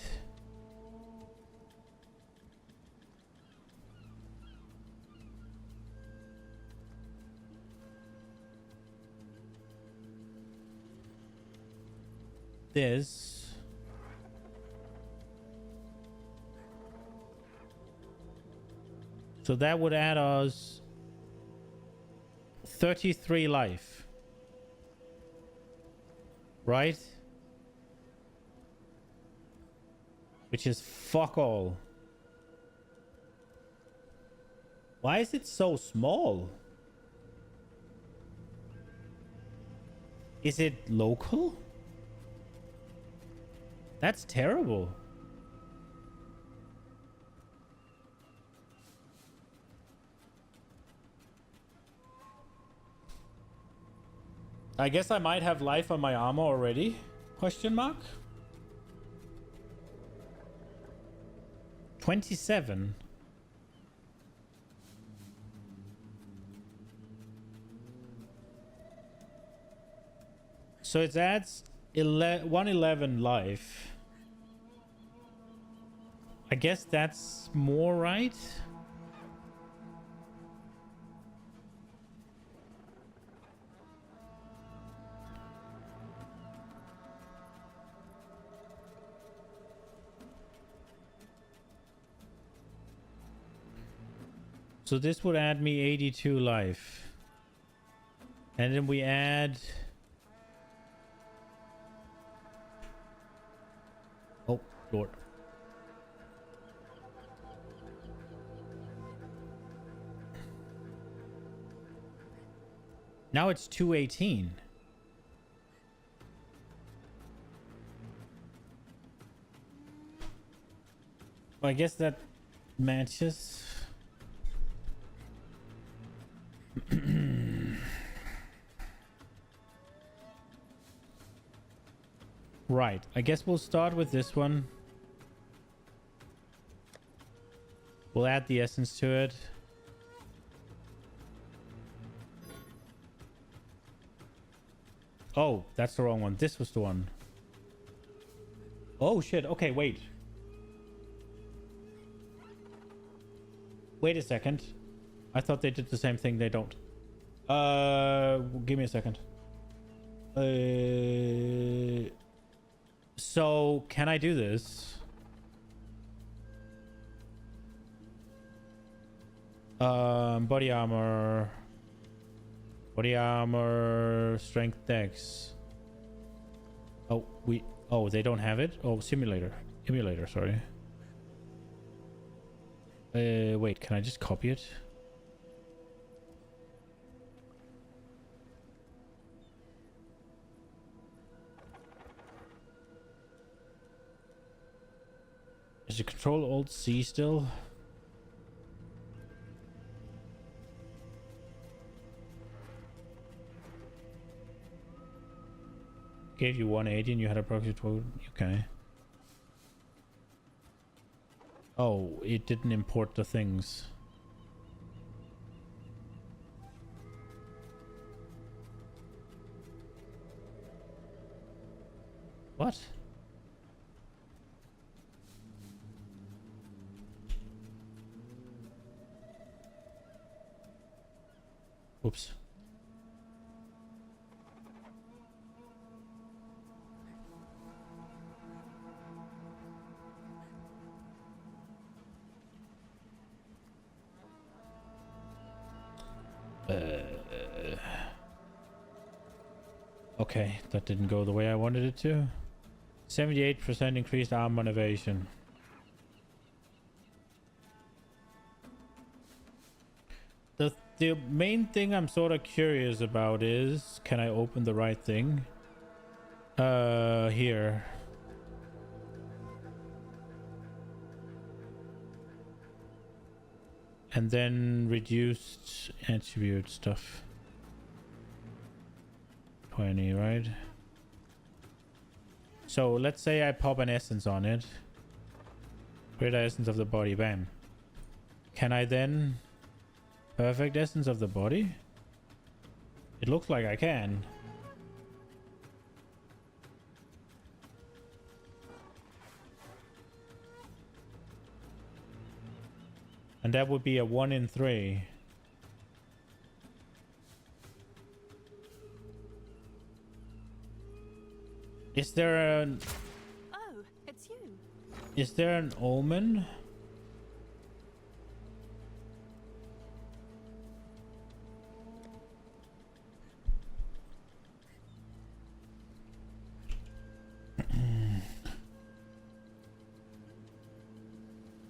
This. So that would add us 33 life. Right? Which is fuck all. Why is it so small? Is it local? That's terrible. I guess I might have life on my armor already? Question mark? 27. So it adds 111 life. I guess that's more, right? So this would add me 82 life. And then we add... Oh, Lord. Now it's 218. I guess that matches. Right, I guess we'll start with this one. We'll add the essence to it. Oh, that's the wrong one. This was the one. Oh shit, okay, wait. Wait a second. I thought they did the same thing. They don't. Give me a second. So can I do this? Body armor, strength, dex. Oh, they don't have it. Oh, emulator. Sorry. Wait, can I just copy it? Is it Control Alt C still? Gave you 180 and you had a proxy 12. Okay. Oh, it didn't import the things. What? Oops. Okay, that didn't go the way I wanted it to. 78% increased armor evasion. The main thing I'm sort of curious about is, can I open the right thing? Here. And then reduced attribute stuff. 20, right? So let's say I pop an essence on it. Greater essence of the body, bam. Can I then perfect essence of the body? It looks like I can. And that would be a 1 in 3. Is there an... Oh, it's you. Is there an omen?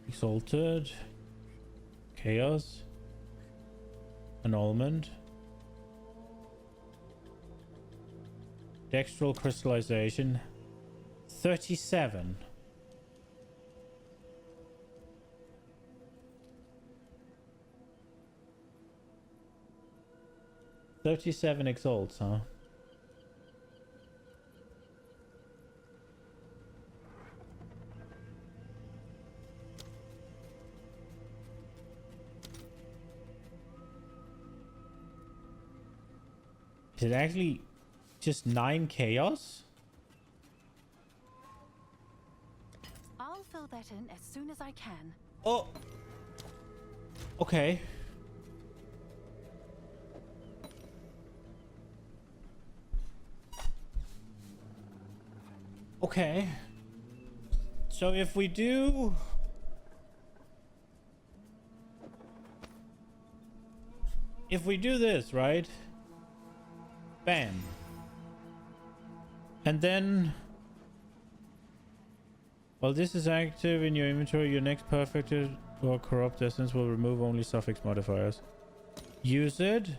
Exalted. Chaos. Annulment. Dextral crystallization. 37. Exalts, huh? Is it actually just 9 chaos? I'll fill that in as soon as I can. Oh. Okay. Okay. So if we do... If we do this, right? Bam. And then... While this is active in your inventory, your next perfected or corrupt essence will remove only suffix modifiers. Use it.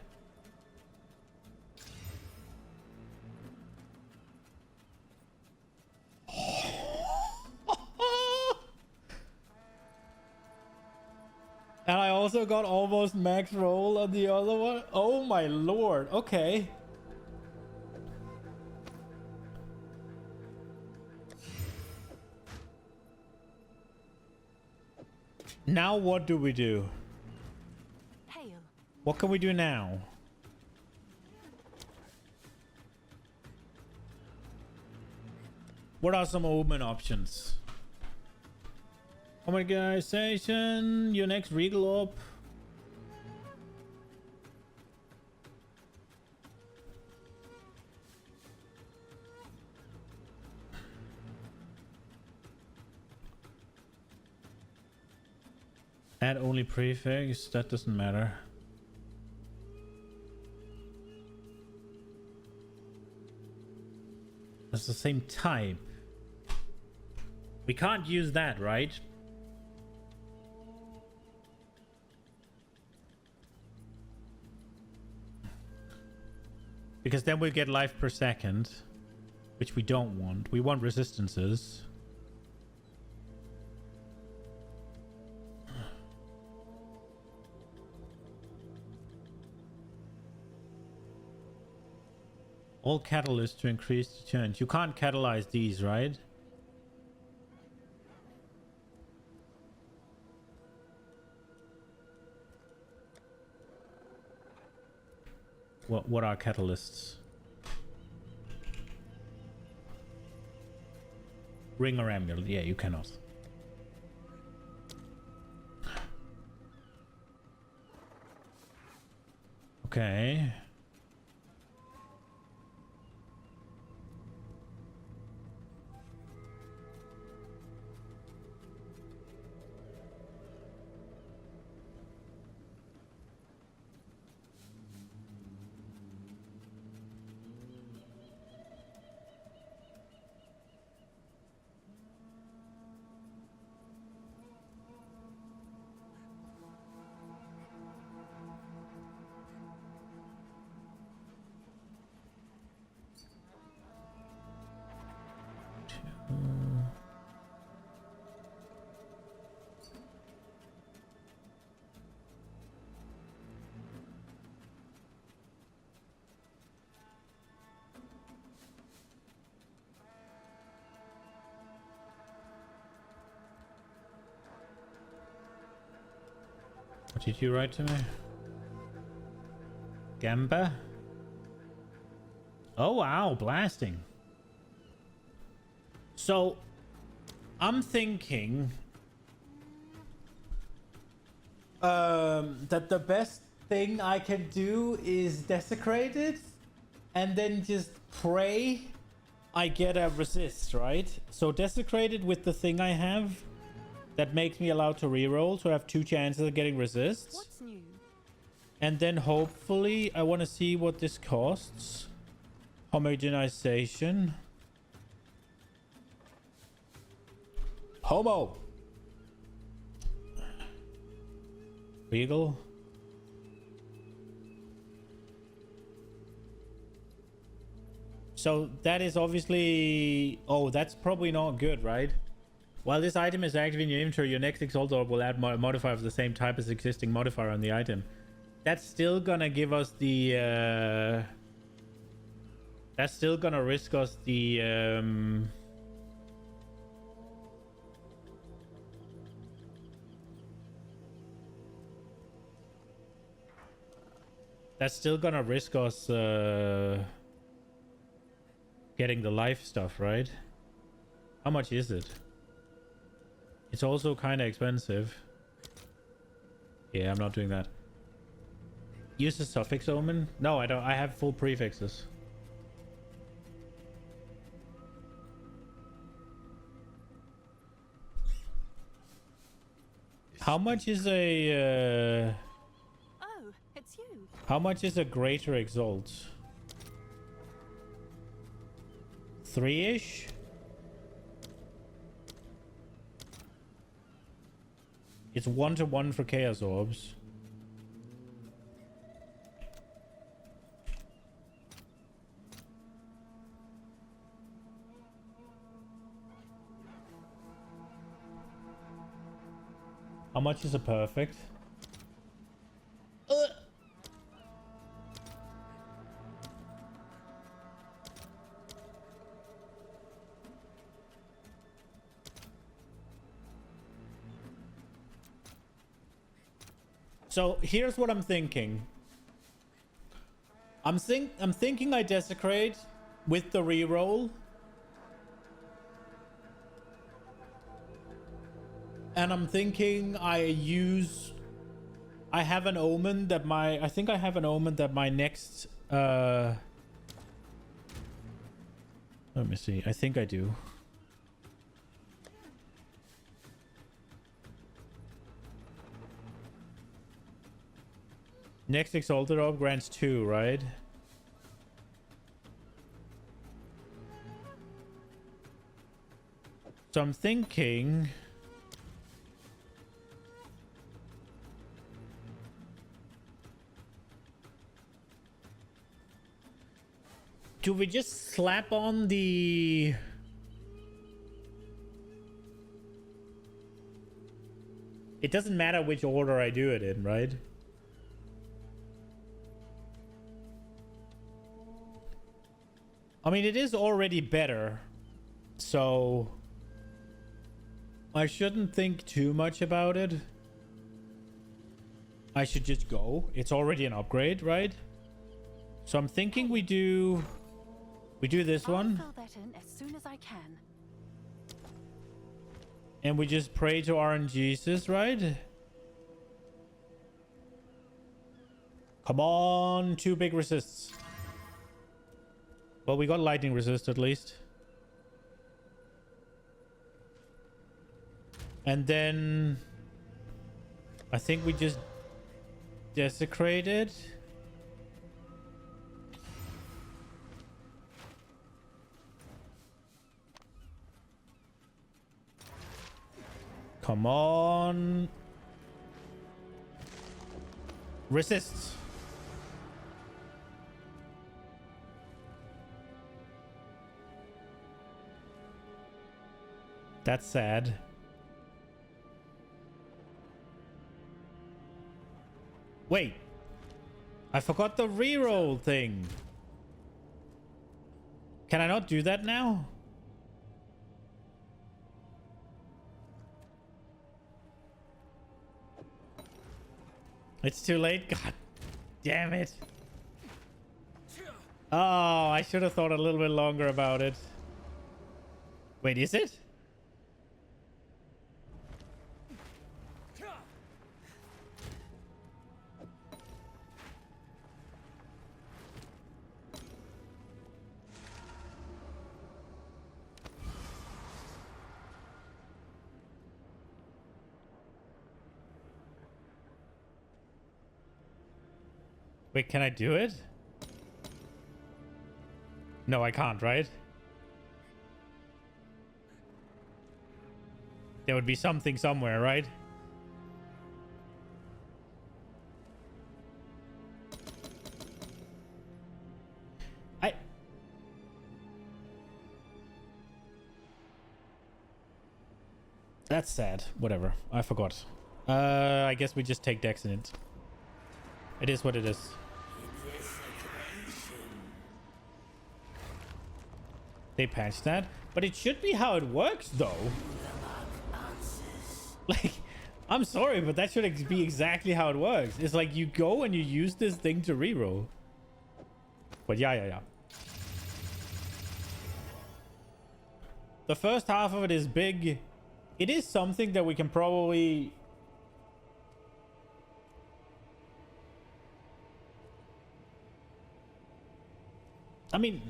also got almost max roll on the other one. Oh my lord. Okay. Now what do we do? Hail. What can we do now? What are some movement options? Organization, your next regal up. Add only prefix, that doesn't matter. That's the same type. We can't use that, right? Because then we get life per second, which we don't want. We want resistances. All catalysts to increase the turns. You can't catalyze these, right? What are catalysts? Ring or amulet? Yeah, you cannot. Okay. What did you write to me? Gamba? Oh wow, blasting. So, I'm thinking that the best thing I can do is desecrate it and then just pray I get a resist, right? So desecrate it with the thing I have that makes me allowed to reroll, so I have 2 chances of getting resists. What's new? And then hopefully I want to see what this costs. Homogenization. Homo. Regal. So that is obviously... Oh, that's probably not good, right? While this item is active in your inventory, your next Exalt Orb will add a modifier of the same type as existing modifier on the item. That's still gonna give us the... That's still gonna risk us the... That's still gonna risk us getting the life stuff, right? How much is it? It's also kind of expensive. Yeah, I'm not doing that. Use the suffix omen? No, I don't. I have full prefixes. How much is a... Oh, it's you. How much is a greater exalt? 3-ish? It's 1-to-1 for Chaos Orbs. How much is a perfect? So here's what I'm thinking. I'm thinking I desecrate with the reroll. And I'm thinking I have an omen that I think I have an omen that my next let me see. I think I do. Next Exalted Orb grants 2, right? So I'm thinking... do we just slap on the... it doesn't matter which order I do it in, right? I mean, it is already better, so I shouldn't think too much about it. I should just go. It's already an upgrade, right? So I'm thinking we do this one. I'll fill that in as soon as I can. And we just pray to RNGesus, right? Come on, 2 big resists. Well, we got lightning resist at least. And then I think we just desecrate it. Come on. Resist. That's sad. Wait. I forgot the reroll thing. Can I not do that now? It's too late. God damn it. Oh, I should have thought a little bit longer about it. Wait, is it? Wait, can I do it? No, I can't, right? There would be something somewhere, right? That's sad. Whatever. I forgot. I guess we just take Dex in it. It is what it is. They patched that, but it should be how it works, though. Like, I'm sorry, but that should be exactly how it works. It's like you go and you use this thing to reroll. But yeah. The first half of it is big. It is something that we can probably... I mean...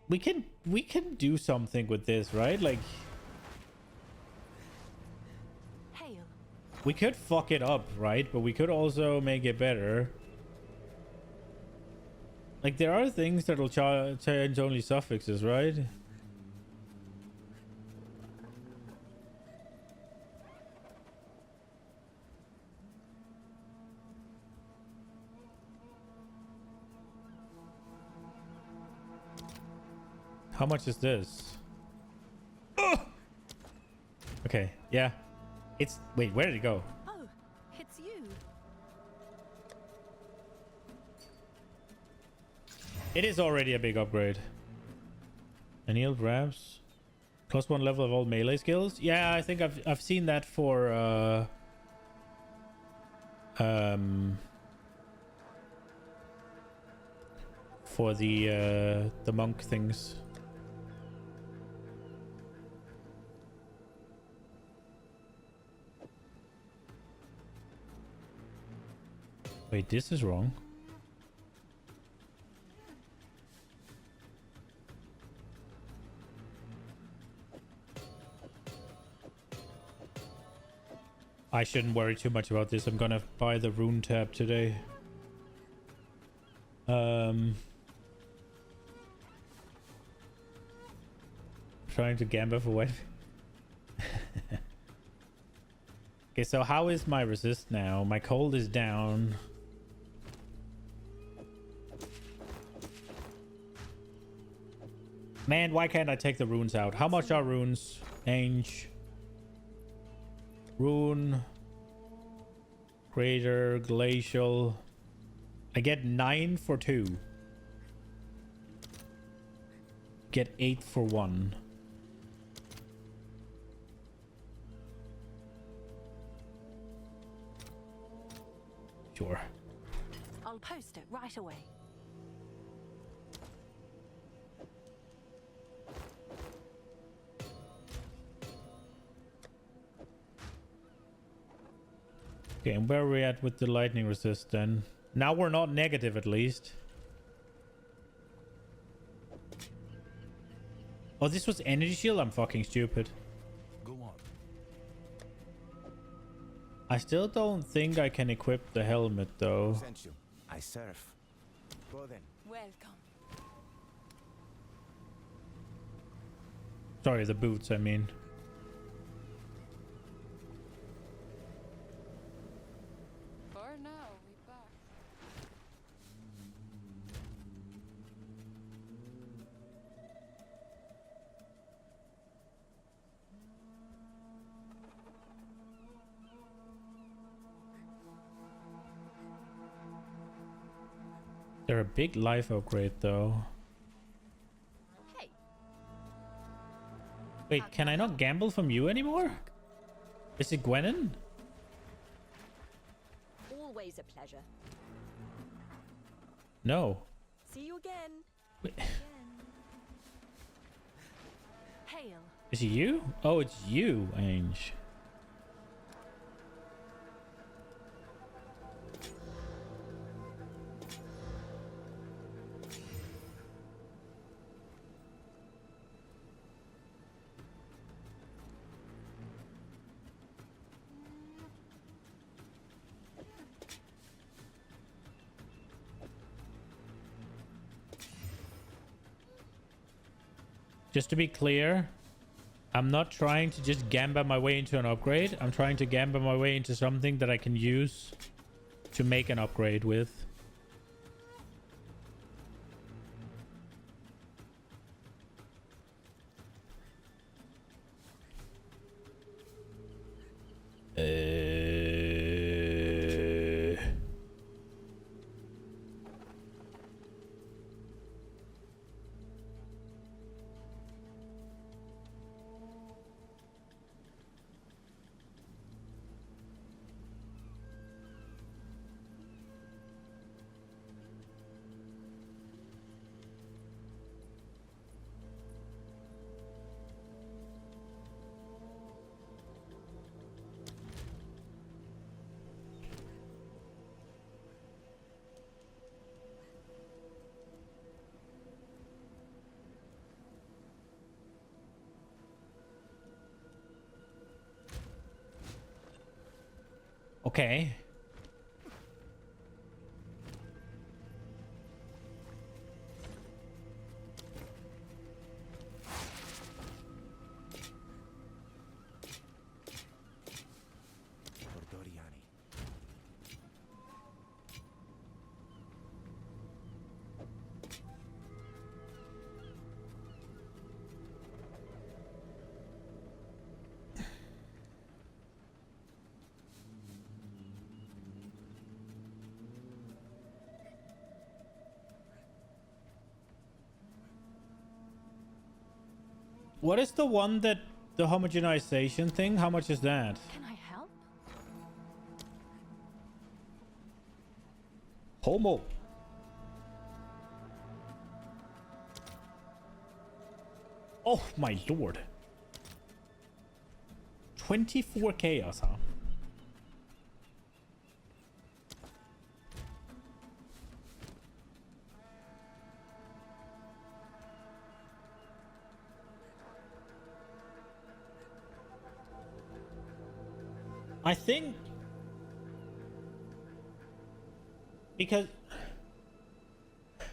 We can do something with this, right? Like... Hail. We could fuck it up, right? But we could also make it better. Like, there are things that'll change only suffixes, right? How much is this? Oh! Okay, yeah. It's... Wait, where did it go? Oh, it's you. It is already a big upgrade. Annealed wraps. +1 level of all melee skills. Yeah, I think I've seen that for the monk things. Wait, this is wrong. I shouldn't worry too much about this. I'm gonna buy the rune tab today. Trying to gamble for what? Okay, so how is my resist now? My cold is down. Man, why can't I take the runes out? How much are runes? Ange. Rune. Greater. Glacial. I get 9 for 2. Get 8 for 1. Sure. I'll post it right away. Okay, and where are we at with the lightning resist then? Now we're not negative at least. Oh, this was energy shield? I'm fucking stupid. Go on. I still don't think I can equip the helmet though. Sent you. I serve. Go then. Welcome. Sorry, the boots, I mean. For now, we back. They're a big life upgrade though. Hey. Wait, can I not gamble from you anymore? Is it Gwenin? Always a pleasure. No. See you again. Wait, Hail. is it you? Oh, it's you, Ange. Just to be clear, I'm not trying to just gamba my way into an upgrade. I'm trying to gamba my way into something that I can use to make an upgrade with. Okay. Cordoriani. What is the one that the homogenization thing? How much is that? Can I help? Homo. Oh my lord. 24 chaos, huh? I think because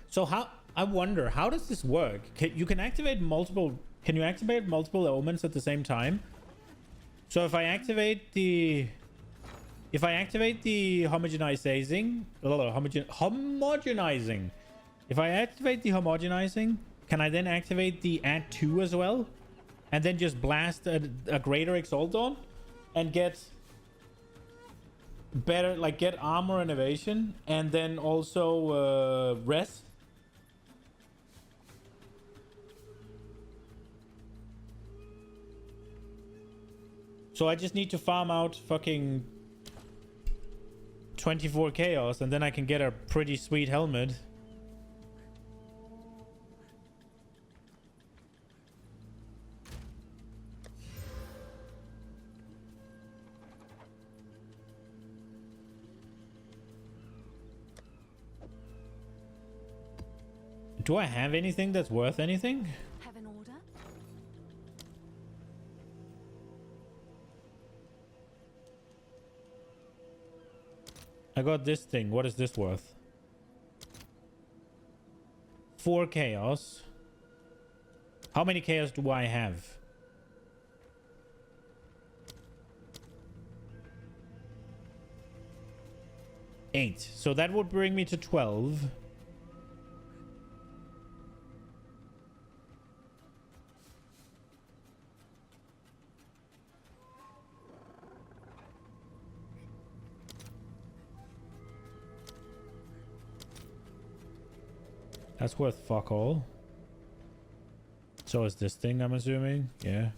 so how I wonder how does this work? You can activate multiple. Can you activate multiple elements at the same time? So if I activate the homogenizing, homogenizing. If I activate the homogenizing, can I then activate the add 2 as well? And then just blast a greater exalt on and get better, like get armor and evasion, and then also res. So I just need to farm out fucking 24 chaos, and then I can get a pretty sweet helmet. Do I have anything that's worth anything? Have an order? I got this thing. What is this worth? 4 chaos. How many chaos do I have? Eight. So that would bring me to 12. That's worth fuck all. So is this thing, I'm assuming? Yeah.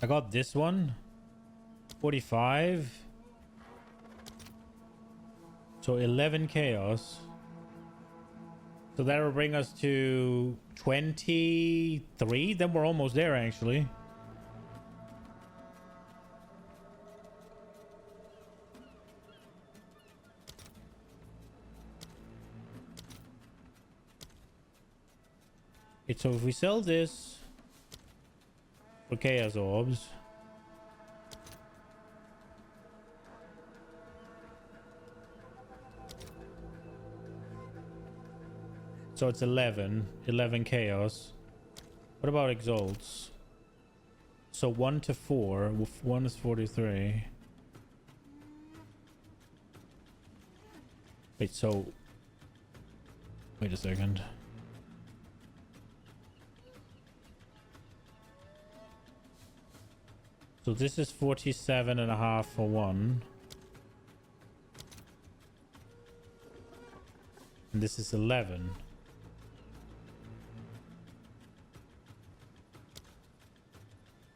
I got this one. 45. So 11 chaos. So that will bring us to 23. Then we're almost there, actually. So if we sell this for chaos orbs, so it's 11 chaos. What about exalts? So 1 to 4, 1 is 43. Wait, so wait a second. So this is 47.5 for 1. And this is 11.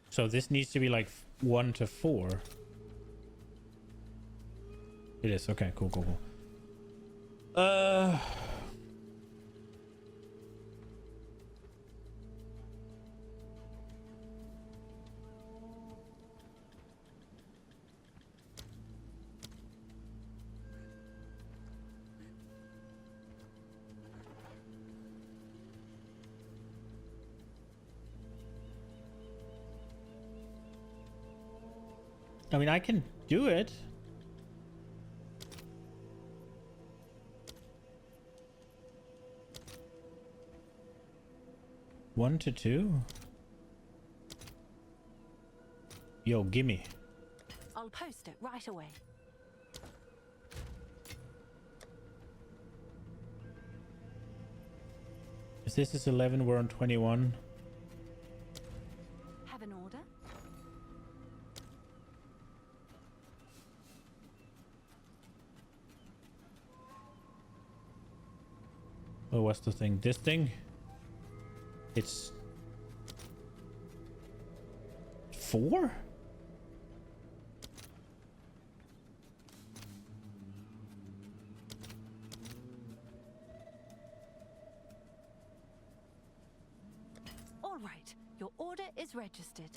So this needs to be like 1 to 4. It is. Okay, cool. I mean, I can do it. One to 2. Yo, gimme. I'll post it right away. If this is 11, we're on 21. Have an order? Oh, what's the thing? This thing? It's 4? All right, your order is registered.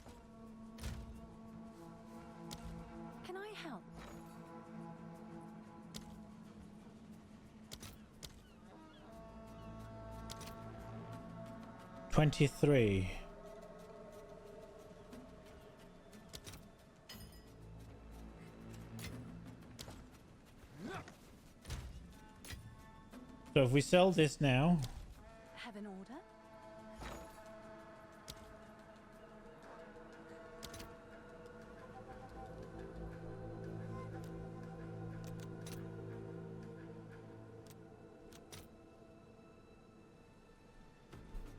Can I help? $23. So if we sell this now, Have an order?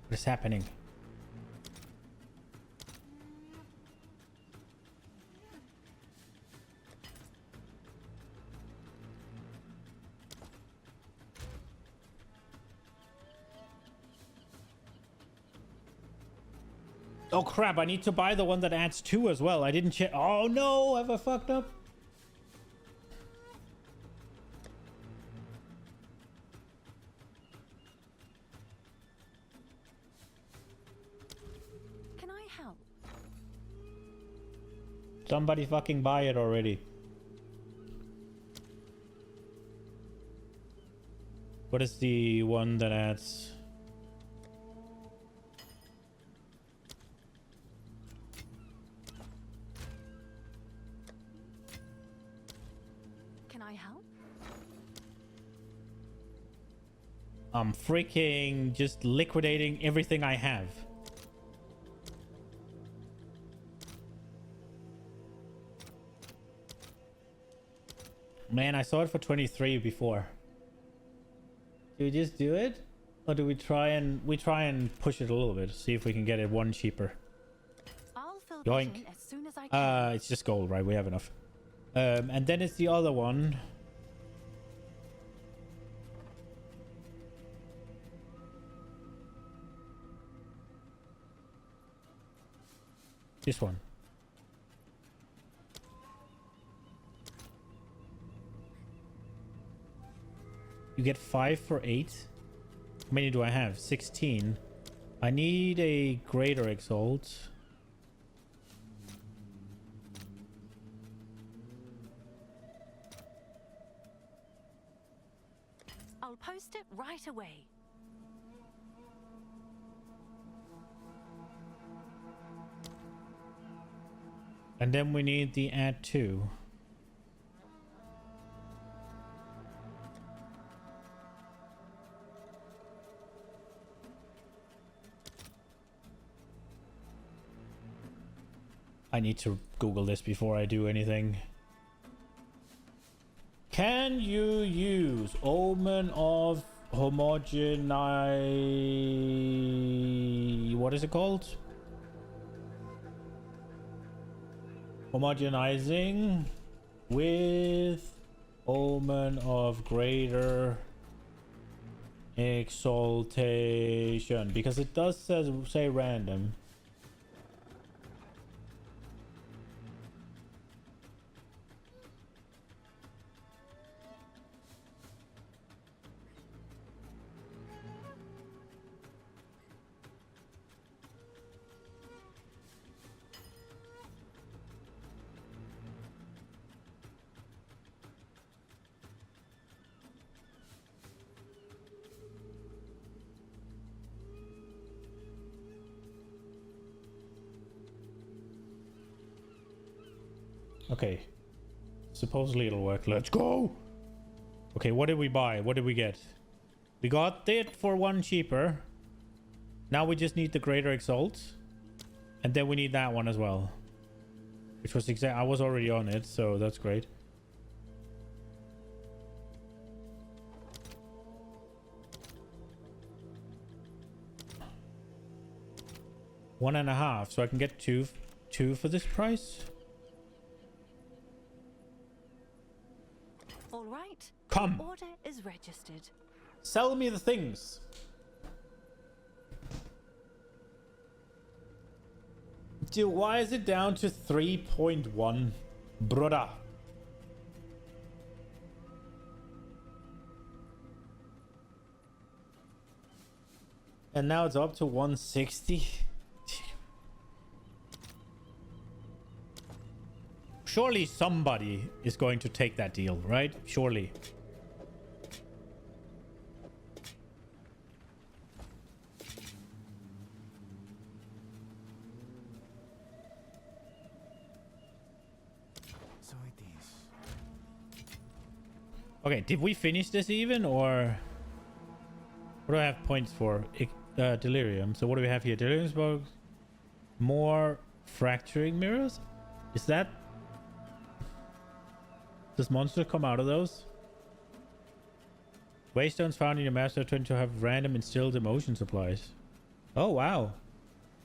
what is happening? Oh crap, I need to buy the one that adds 2 as well. I didn't check. Oh no, have I fucked up? Can I help? Somebody fucking buy it already. What is the one that adds? Can I help? I'm freaking just liquidating everything I have. Man, I saw it for 23 before. Do we just do it? Or do we try and push it a little bit, see if we can get it 1 cheaper? I'll fill Yoink. this in as soon as I can. It's just gold, right? We have enough. And then it's the other one. This one. You get 5 for 8. How many do I have? 16. I need a greater exalt. I'll post it right away. And then we need the add 2. I need to Google this before I do anything. Can you use Omen of what is it called? Homogenizing with Omen of Greater Exaltation, because it does say random. Okay. Supposedly it'll work. Let's go! Okay, what did we buy? What did we get? We got it for 1 cheaper. Now we just need the Greater Exalt. And then we need that one as well. Which was I was already on it, so that's great. $1.5, so I can get two for this price. All right. Come. Order is registered. Sell me the things. Dude, why is it down to 3.1? Brother. And now it's up to 160. Surely somebody is going to take that deal, right? Surely. So it is. Okay, did we finish this even, or what do I have points for? Delirium. So what do we have here? Delirium smoke. More fracturing mirrors? Is that... Does monster come out of those? Waystones found in your maps are tend to have random instilled emotion supplies. Oh, wow.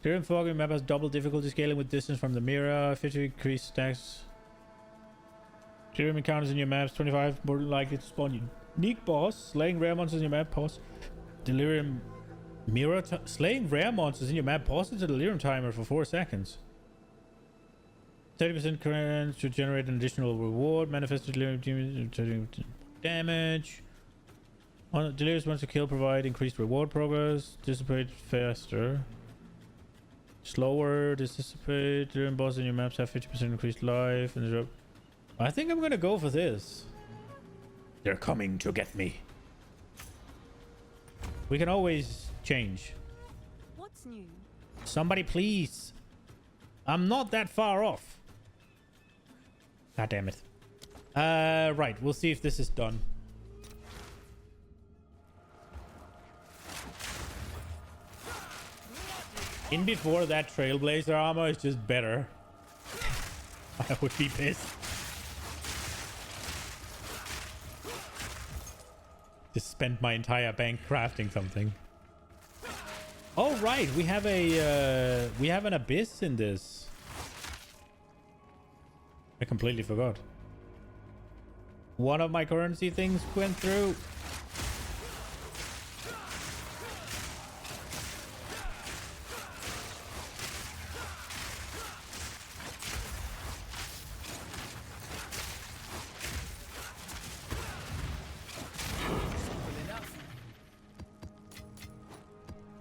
Delirium fog in map has double difficulty scaling with distance from the mirror. 50 increased stacks. Delirium encounters in your maps 25 more likely to spawn unique boss. Slaying rare monsters in your map pause. Delirium mirror slaying rare monsters in your map pauses the delirium timer for 4 seconds. 30% chance to generate an additional reward. Manifested delirium damage. Delirious monster kill provide increased reward progress. Dissipate faster. Slower. Dissipate. Delirium bosses in your maps have 50% increased life. And I think I'm gonna go for this. They're coming to get me. We can always change. What's new? Somebody please. I'm not that far off. God damn it. Right, we'll see if this is done. In before that Trailblazer armor is just better. I would be pissed. Just spent my entire bank crafting something. Oh right, we have an abyss in this. I completely forgot. One of my currency things went through.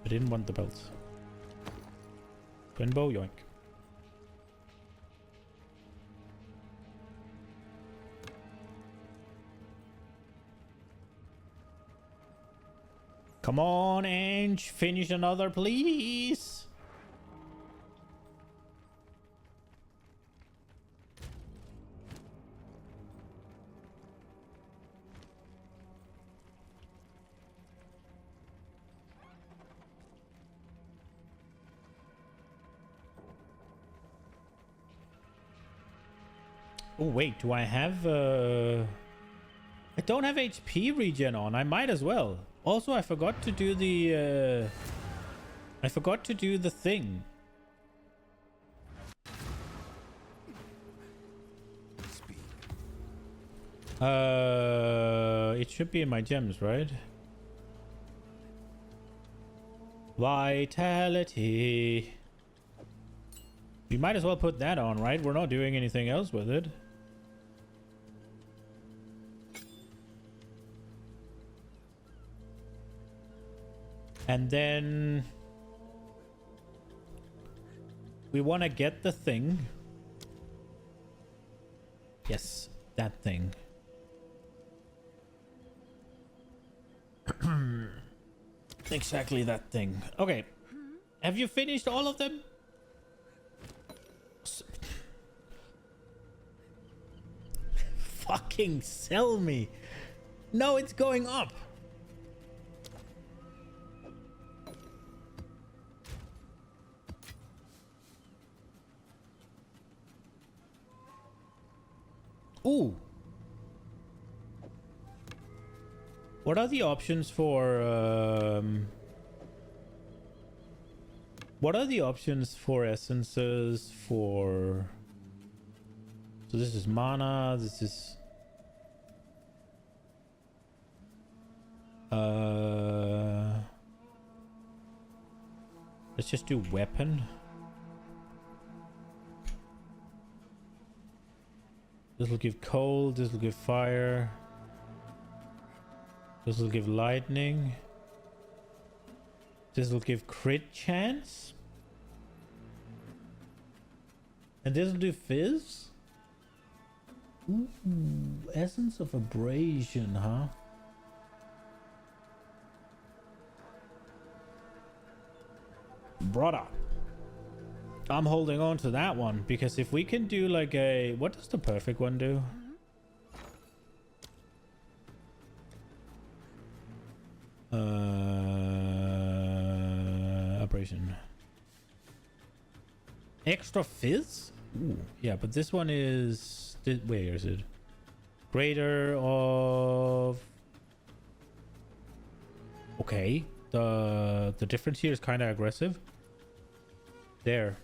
I didn't want the belts. Twin bow, yoink. Come on, Ange. Finish another, please. Oh, wait. Do I have... I don't have HP regen on. I might as well. Also, I forgot to do the thing. It should be in my gems, right? Vitality. We might as well put that on, right? We're not doing anything else with it. And then we want to get the thing. Yes, that thing. Exactly that thing. Okay. Have you finished all of them? Fucking sell me. No, it's going up. Ooh. What are the options for what are the options for essences for... So this is mana, this is... Let's just do weapon. This will give cold, this will give fire. This will give lightning. This will give crit chance. And this will do fizz. Ooh, essence of abrasion, huh? Brother, I'm holding on to that one because if we can do like a, what does the perfect one do? Abrasion. Extra fizz? Ooh, yeah, but this one is, where is it? Greater of, okay, the difference here is kind of aggressive. There.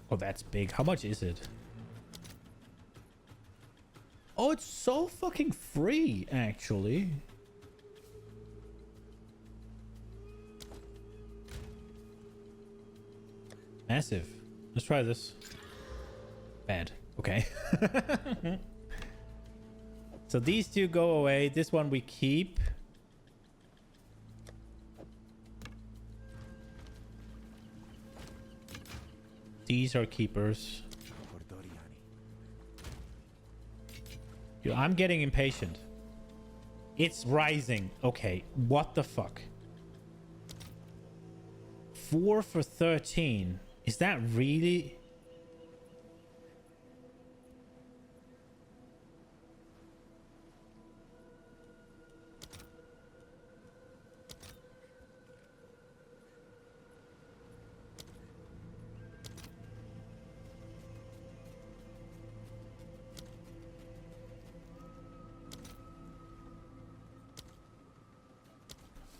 Oh, that's big. How much is it? Oh, it's so fucking free, actually. Massive. Let's try this. Bad. Okay. So these two go away. This one we keep. These are keepers. Yo, I'm getting impatient. It's rising. Okay, what the fuck? 4 for 13. Is that really?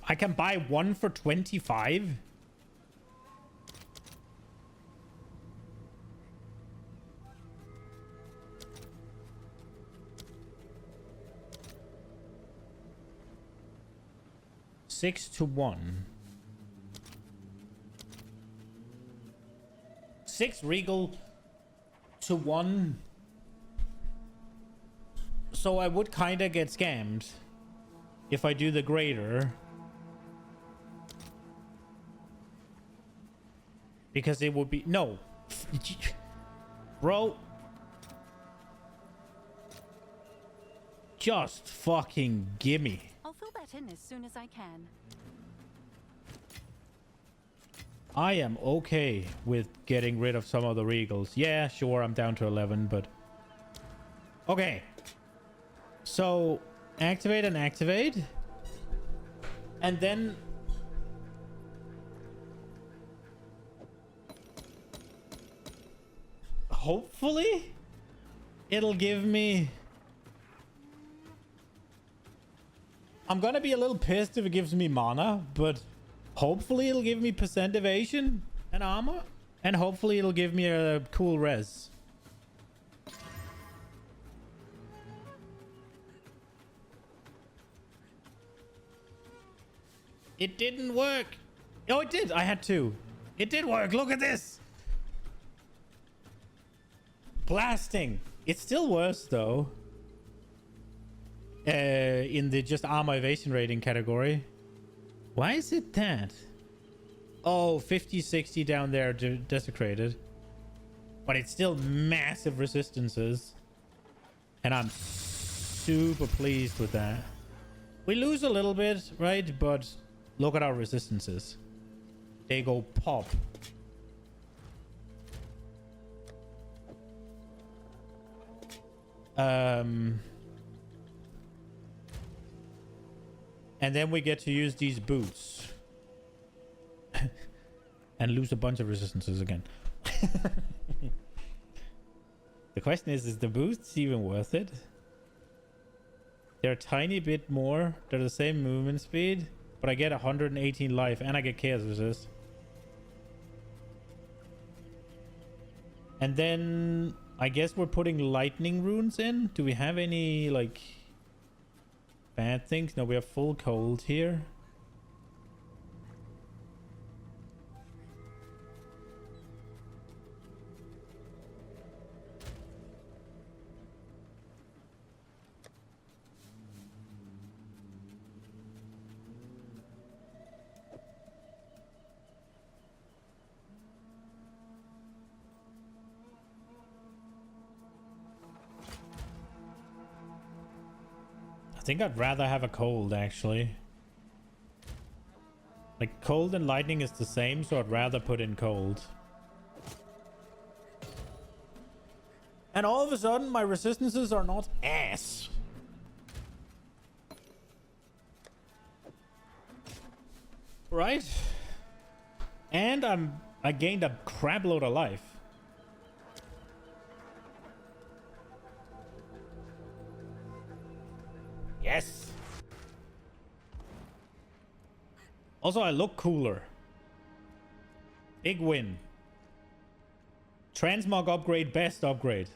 I can buy 1 for 25? Six to 1. 6 regal to 1. So I would kind of get scammed if I do the greater. Because it would be... No. Bro. Just fucking gimme. I'll fill that in as soon as I can. I am okay with getting rid of some of the regals. Yeah, sure, I'm down to 11, but... Okay. So, activate and activate. And then... hopefully it'll give me, I'm gonna be a little pissed if it gives me mana, but hopefully it'll give me percent evasion and armor, and hopefully it'll give me a cool res. It didn't work. Oh, it did. I had to. It did work. Look at this. Blasting. It's still worse though. In the just armor evasion rating category. Why is it that? Oh, 50, 60 down there desecrated. But it's still massive resistances. And I'm super pleased with that. We lose a little bit, right? But look at our resistances. They go pop. And then we get to use these boots. And lose a bunch of resistances again. The question is the boosts even worth it? They're a tiny bit more. They're the same movement speed. But I get 118 life and I get chaos resist. And then... I guess we're putting lightning runes in. Do we have any, like... bad things. No, we have full cold here. I think I'd rather have a cold, actually. Like, cold and lightning is the same, so I'd rather put in cold. And all of a sudden, my resistances are not ass. Right? And I gained a crap load of life. Yes. Also, I look cooler. Big win. Transmog upgrade, best upgrade.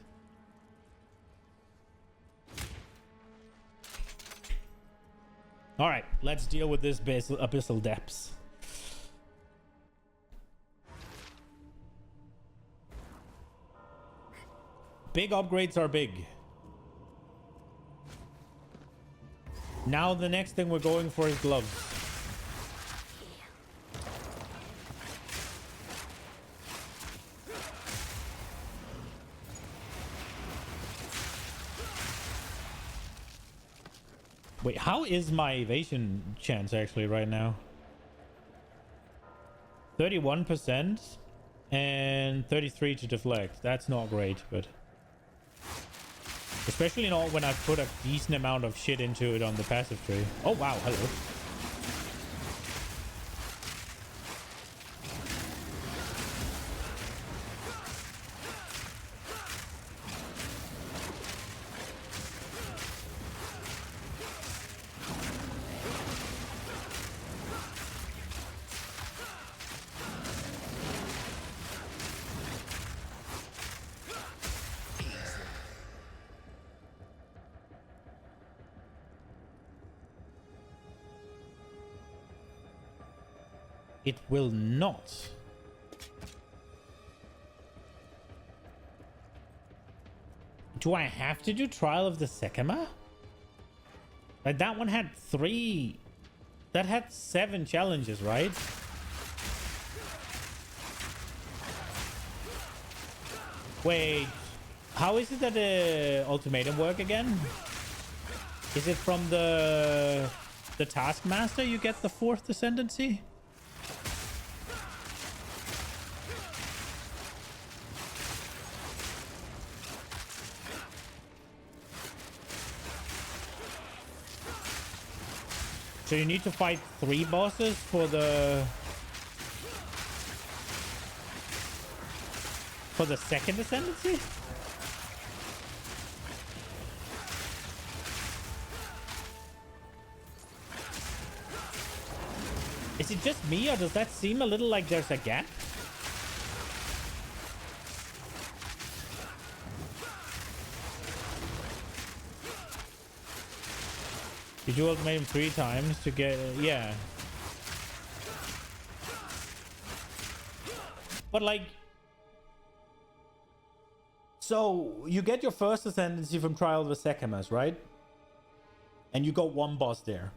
All right, let's deal with this abyssal depths. Big upgrades are big. Now the next thing we're going for is gloves. Wait, how is my evasion chance actually right now? 31% and 33 to deflect. That's not great, but... Especially not when I've put a decent amount of shit into it on the passive tree. Oh, wow. Hello. It will not. Do I have to do Trial of the Sekima? Like, that one had 3... That had 7 challenges, right? Wait. How is it that the ultimatum work again? Is it from the Taskmaster you get the 4th ascendancy? So you need to fight 3 bosses for the 2nd ascendancy? Is it just me, or does that seem a little like there's a gap? You do ultimatum 3 times to get... yeah. But like... So, you get your 1st ascendancy from Trial of the Sekimas, right? And you got 1 boss there.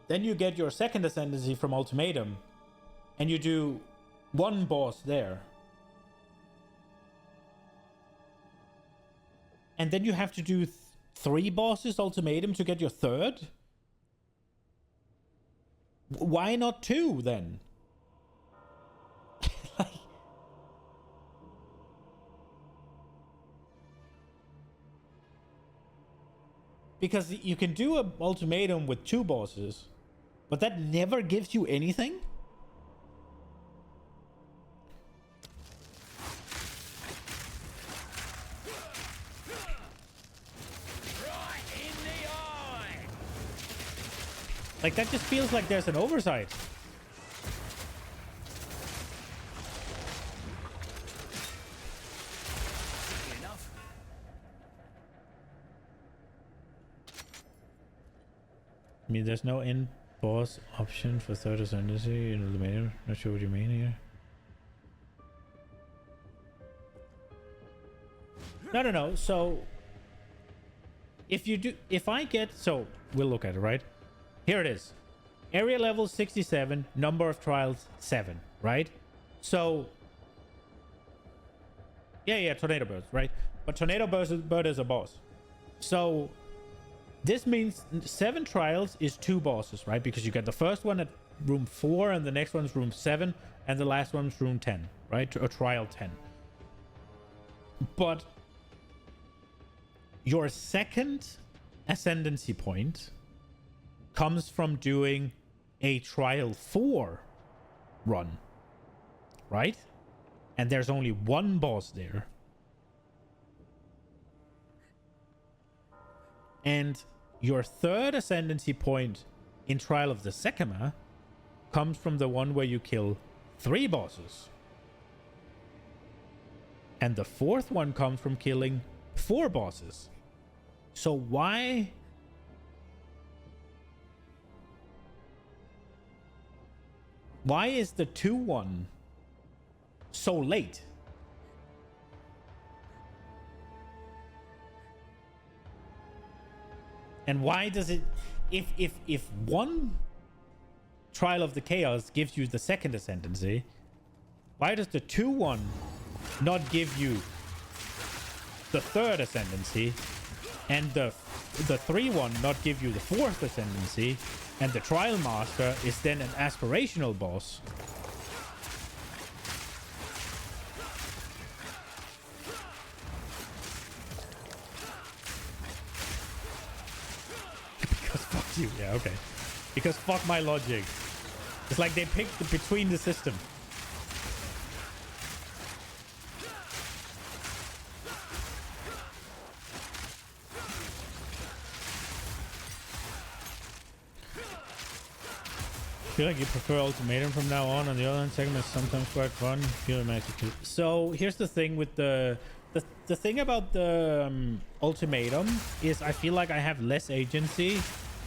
Then you get your 2nd ascendancy from Ultimatum. And you do 1 boss there. And then you have to do 3 bosses Ultimatum to get your 3rd? Why not 2 then? Like... Because you can do an ultimatum with 2 bosses, but that never gives you anything? Like, that just feels like there's an oversight. I mean, there's no end boss option for third ascendancy in Ultimatum. Not sure what you mean here. No. So if I get, so we'll look at it, right? Here it is. Area level 67, number of trials 7, right? So yeah, tornado birds, right? But tornado bird is a boss. So this means 7 trials is 2 bosses, right? Because you get the first one at room 4 and the next one's room 7 and the last one's room 10, right? Or trial 10. But your second ascendancy point comes from doing a trial 4 run, right? And there's only 1 boss there. And your third ascendancy point in Trial of the Sekima comes from the one where you kill 3 bosses. And the fourth one comes from killing 4 bosses. So why is the 2-1 so late? And why does it, if one Trial of the Chaos gives you the second ascendancy, why does the 2-1 not give you the third ascendancy, and the 3-1 not give you the fourth ascendancy, and the Trial Master is then an aspirational boss? Because fuck you. Yeah, okay. Because fuck my logic. It's like they picked between the system. I feel like you prefer Ultimatum from now on the other hand, second is sometimes quite fun. Feel magical. So here's the thing with the thing about the Ultimatum is I feel like I have less agency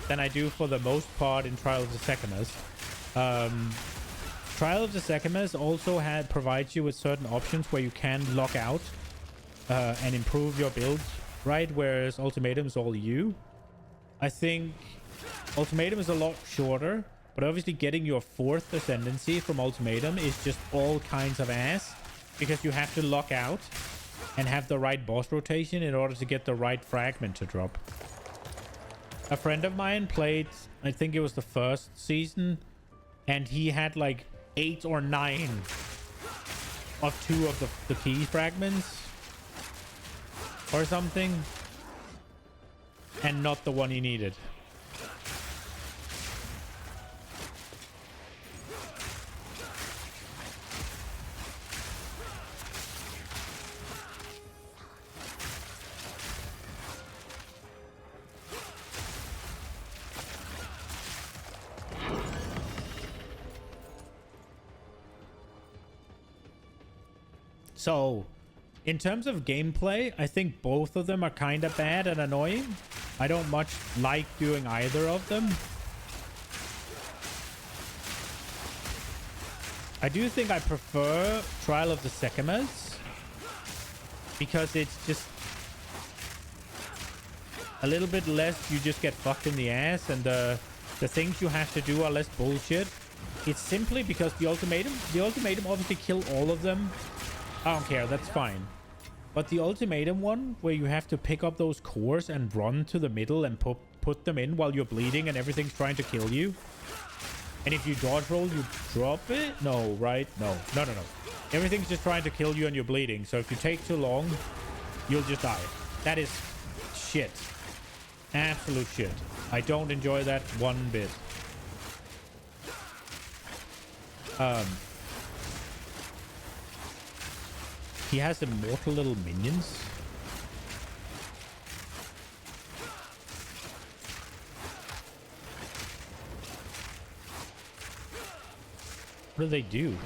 than I do for the most part in Trial of the Sekimas. Trial of the Sekimas also provides you with certain options where you can lock out and improve your build, right? Whereas Ultimatum is all you. I think Ultimatum is a lot shorter, but obviously getting your 4th ascendancy from Ultimatum is just all kinds of ass, because you have to lock out and have the right boss rotation in order to get the right fragment to drop. A friend of mine played, I think it was the first season, and he had like 8 or 9 of 2 of the key fragments or something, and not the one he needed. So, in terms of gameplay, I think both of them are kind of bad and annoying. I don't much like doing either of them. I do think I prefer Trial of the Sekimas, because it's just a little bit less, you just get fucked in the ass, and the things you have to do are less bullshit. It's simply because the ultimatum obviously kill all of them. I don't care, that's fine. But the ultimatum one, where you have to pick up those cores and run to the middle and put them in while you're bleeding and everything's trying to kill you. And if you dodge roll, you drop it? No, right? No. Everything's just trying to kill you and you're bleeding. So if you take too long, you'll just die. That is shit. Absolute shit. I don't enjoy that one bit. He has immortal little minions. What do they do?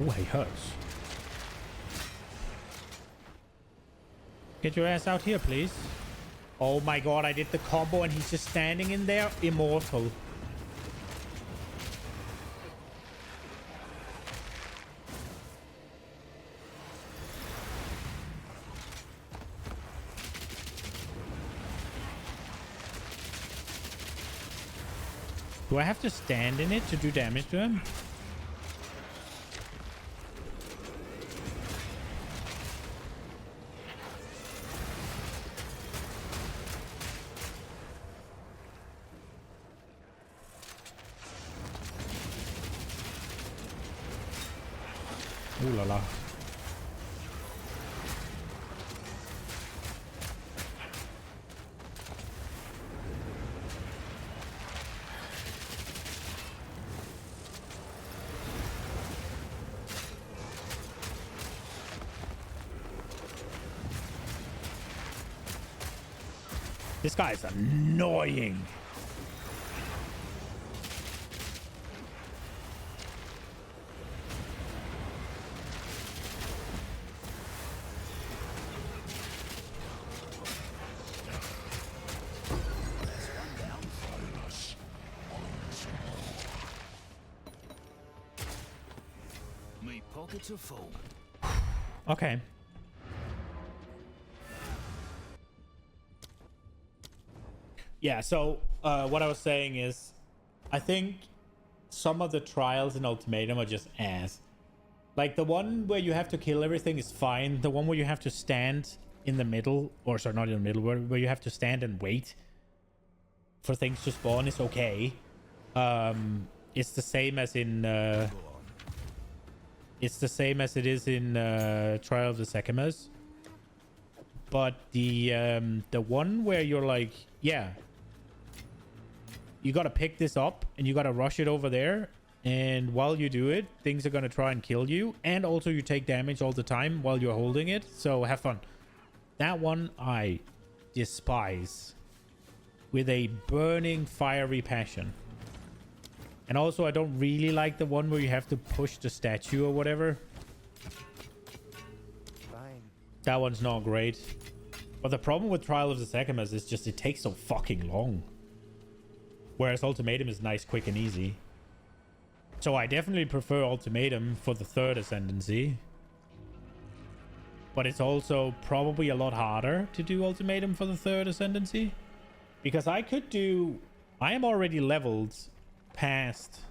Oh, he hurts. Get your ass out here, please. Oh my god, I did the combo and he's just standing in there. Immortal. Do I have to stand in it to do damage to him? Ooh la la. This guy is annoying. Me pockets are full. Okay. Yeah, so what I was saying is, I think some of the trials in Ultimatum are just ass. Like, the one where you have to kill everything is fine. The one where you have to stand in the middle, or sorry, not in the middle, where you have to stand and wait for things to spawn is okay. It's the same as in... it's the same as it is in Trial of the Sekimas. But the one where you're like, yeah, you gotta pick this up and you gotta rush it over there, and while you do it, things are gonna try and kill you, and also you take damage all the time while you're holding it, so have fun. That one I despise with a burning fiery passion. And also I don't really like the one where you have to push the statue or whatever. Fine. That one's not great. But the problem with Trial of the Sekimas is just it takes so fucking long. Whereas Ultimatum is nice, quick, and easy. So I definitely prefer Ultimatum for the third Ascendancy. But it's also probably a lot harder to do Ultimatum for the third Ascendancy. Because I could do... I am already leveled past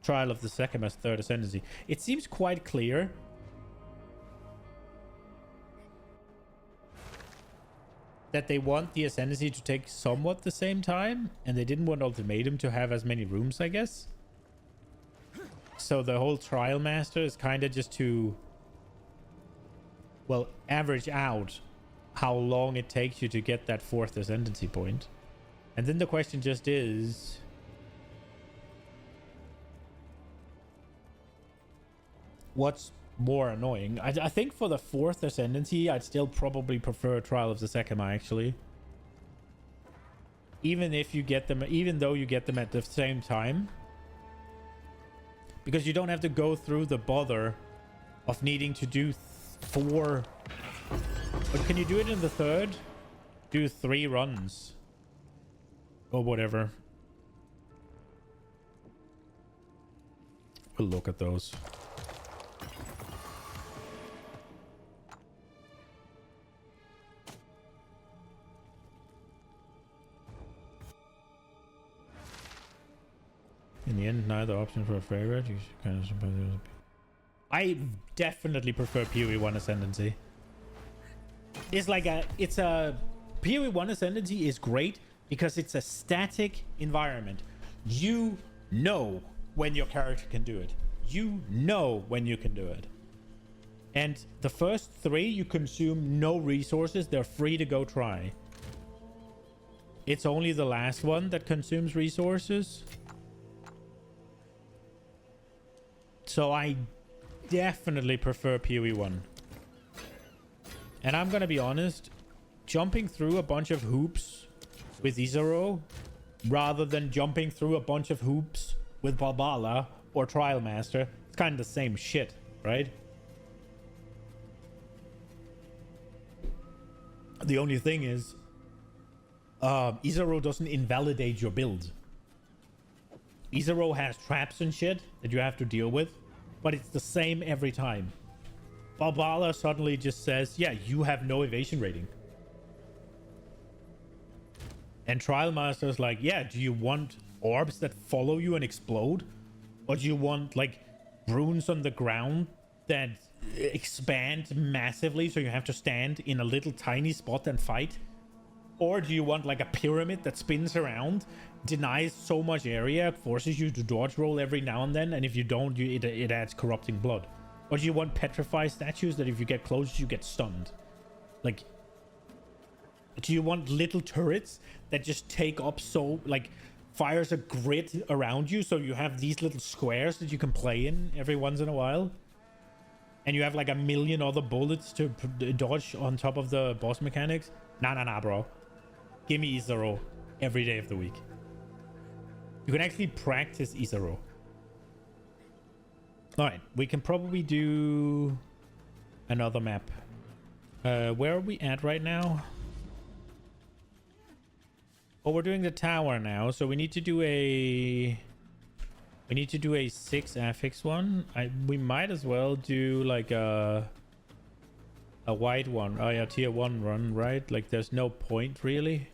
Trial of the Sekimas third Ascendancy. It seems quite clear that they want the Ascendancy to take somewhat the same time, and they didn't want Ultimatum to have as many rooms, I guess. So the whole Trial Master is kind of just to, well, average out how long it takes you to get that fourth Ascendancy point. And then the question just is... what's more annoying? I think for the fourth Ascendancy, I'd still probably prefer Trial of the Sekima, actually. Even if you get them, even though you get them at the same time. Because you don't have to go through the bother of needing to do 4... But can you do it in the third? Do 3 runs. Or whatever. We'll look at those. In the end, neither option for a favorite. You should kind of suppose I definitely prefer PoE 1 Ascendancy. It's like a PoE 1 Ascendancy is great because it's a static environment. You know when your character can do it. You know when you can do it. And the first 3 you consume no resources. They're free to go try. It's only the last one that consumes resources. So I definitely prefer PoE 1. And I'm gonna be honest, jumping through a bunch of hoops with Izaro rather than jumping through a bunch of hoops with Balbala or Trial Master, it's kind of the same shit. right? The only thing is, Isaro doesn't invalidate your build. Isaro has traps and shit that you have to deal with, but it's the same every time. Balbala suddenly just says, yeah, you have no evasion rating. And Trial Master's like, yeah, do you want orbs that follow you and explode? Or do you want, like, runes on the ground that expand massively so you have to stand in a little tiny spot and fight? Or do you want, like, a pyramid that spins around, denies so much area, forces you to dodge roll every now and then, and if you don't, it adds corrupting blood? Or do you want petrified statues that if you get close, you get stunned? Like, do you want little turrets that just take up fires a grid around you so you have these little squares that you can play in every once in a while? And you have like a million other bullets to dodge on top of the boss mechanics? Nah, bro. Give me Isaro every day of the week. You can actually practice Isaro. Alright, we can probably do another map. Where are we at right now? Oh, we're doing the tower now, so we need to do a 6 affix one. We might as well do like a white one. Oh yeah, tier 1 run, right? Like there's no point really,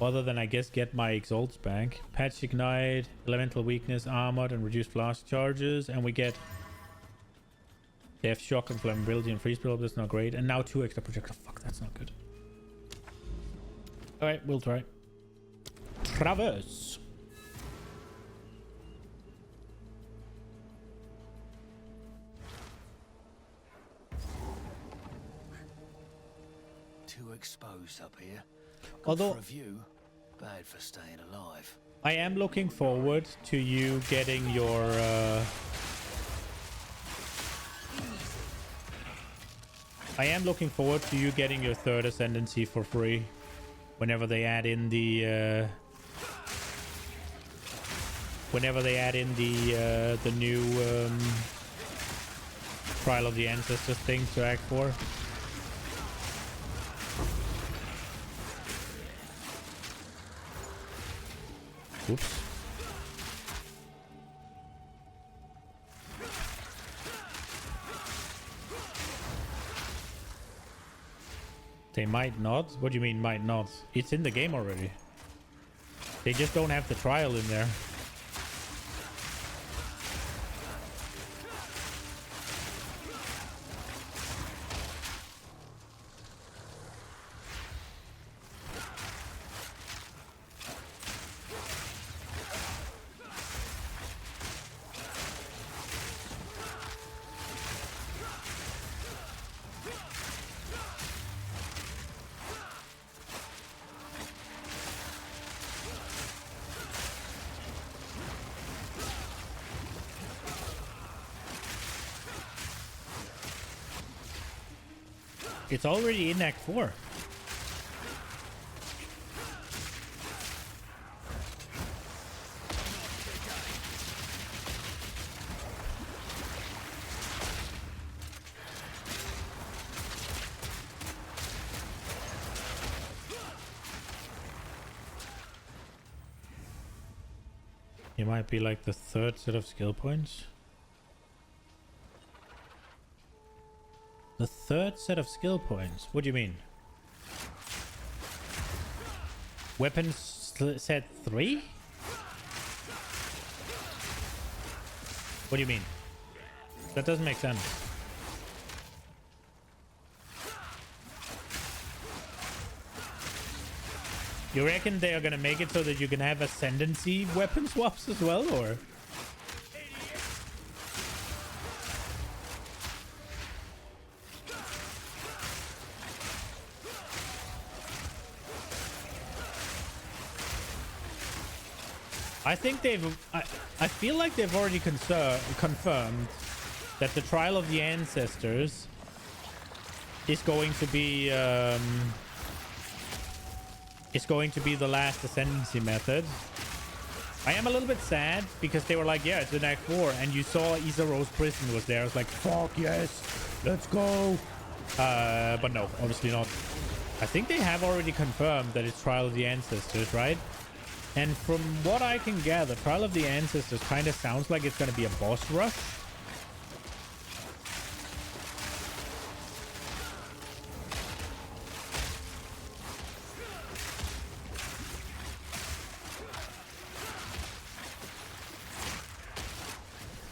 other than I guess get my exalts back. Patch ignite, elemental weakness, armored, and reduced flask charges, and we get death shock and flammability and freeze build. That's not great. And now 2 extra projectile. Fuck, that's not good. All right, we'll try. Traverse. Too exposed up here. Although for a view, bad for staying alive. I am looking forward to you getting your third ascendancy for free whenever they add in the the new Trial of the Ancestors thing to Act 4. Oops. They might not? What do you mean might not? It's in the game already. They just don't have the trial in there. It's already in Act 4. It might be like the third set of skill points. The third set of skill points? What do you mean? Weapons set 3? What do you mean? That doesn't make sense. You reckon they are gonna make it so that you can have ascendancy weapon swaps as well, or? I think I feel like they've already confirmed that the Trial of the Ancestors is going to be the last ascendancy method, I am a little bit sad because they were like, yeah, it's in Act 4, and you saw Isaro's prison was there. I was like, fuck yes, let's go. But no, obviously not. I think they have already confirmed that it's Trial of the Ancestors, right? And from what I can gather, Trial of the Ancestors kind of sounds like it's going to be a boss rush.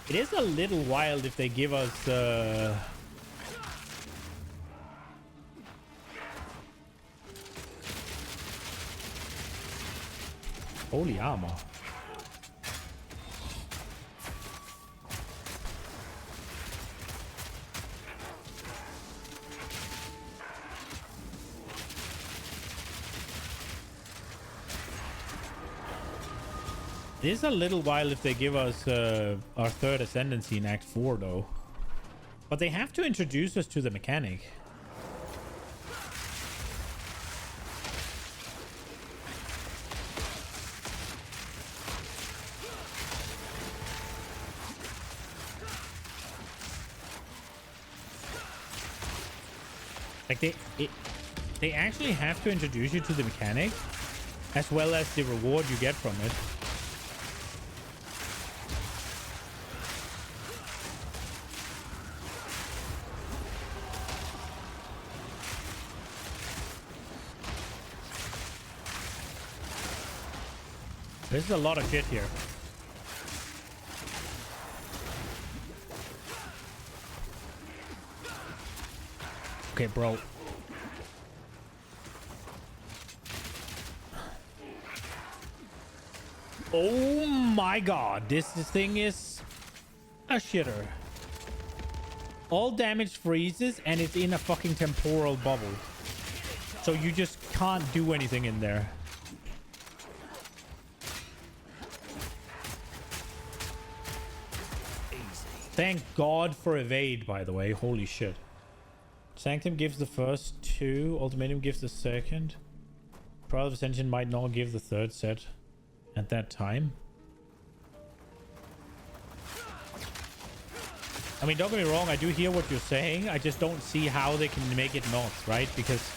It is a little wild if they give us holy armor. It is a little while if they give us our third ascendancy in Act 4, though. But they have to introduce us to the mechanic. Like, they actually have to introduce you to the mechanic, as well as the reward you get from it. This is a lot of shit here. Okay, bro. Oh my god, this thing is a shitter. All damage freezes and it's in a fucking temporal bubble. So you just can't do anything in there. Thank God for evade, by the way. Holy shit. Sanctum gives the first two. Ultimatum gives the second. Trial of Ascension might not give the third set at that time. I mean, don't get me wrong. I do hear what you're saying. I just don't see how they can make it not, right? Because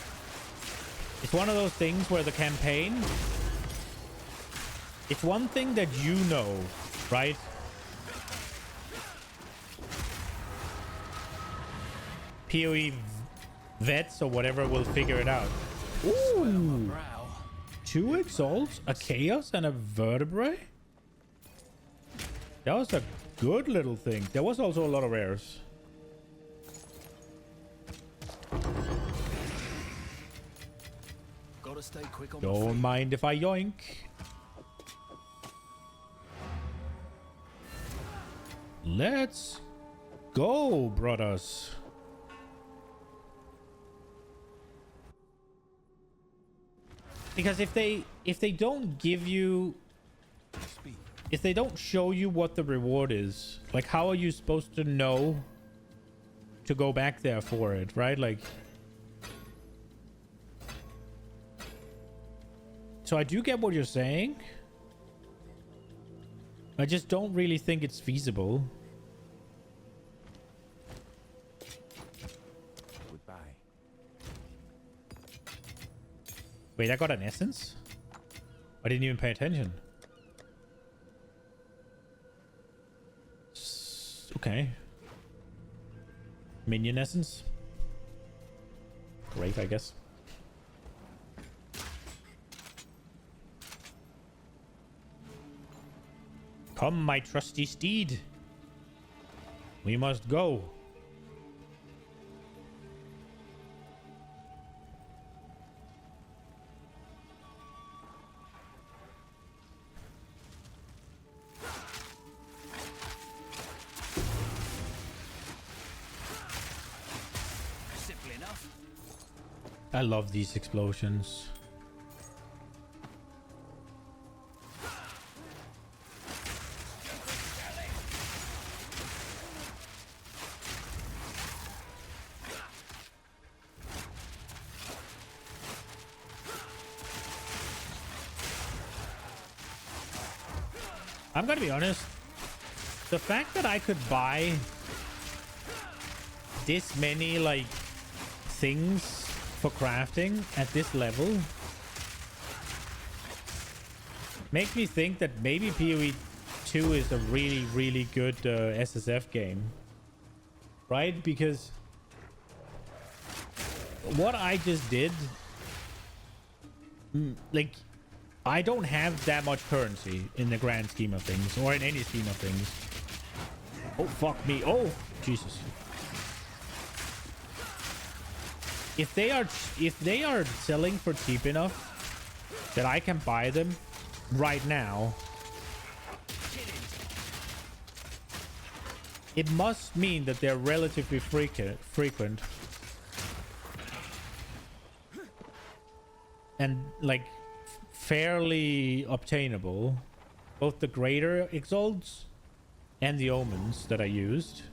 it's one of those things where the campaign... It's one thing that you know, right? PoE vets or whatever will figure it out. Ooh. 2 exalts, a chaos, and a vertebrae? That was a good little thing. There was also a lot of rares. Gotta stay quick on Don't mind if I yoink. Let's go, brothers. Because if they don't give you, if they don't show you what the reward is, like how are you supposed to know to go back there for it, right? Like, so I do get what you're saying. I just don't really think it's feasible. Wait, I got an essence? I didn't even pay attention. Okay. Minion essence. Great, I guess. Come, my trusty steed. We must go. I love these explosions. I'm gonna be honest. The fact that I could buy this many like things for crafting at this level makes me think that maybe PoE 2 is a really, really good SSF game, right? Because what I just did, like, I don't have that much currency in the grand scheme of things, or in any scheme of things. Oh, fuck me. Oh, Jesus. If they are selling for cheap enough that I can buy them right now, it must mean that they're relatively frequent and like fairly obtainable. Both the greater exalts and the omens that I used.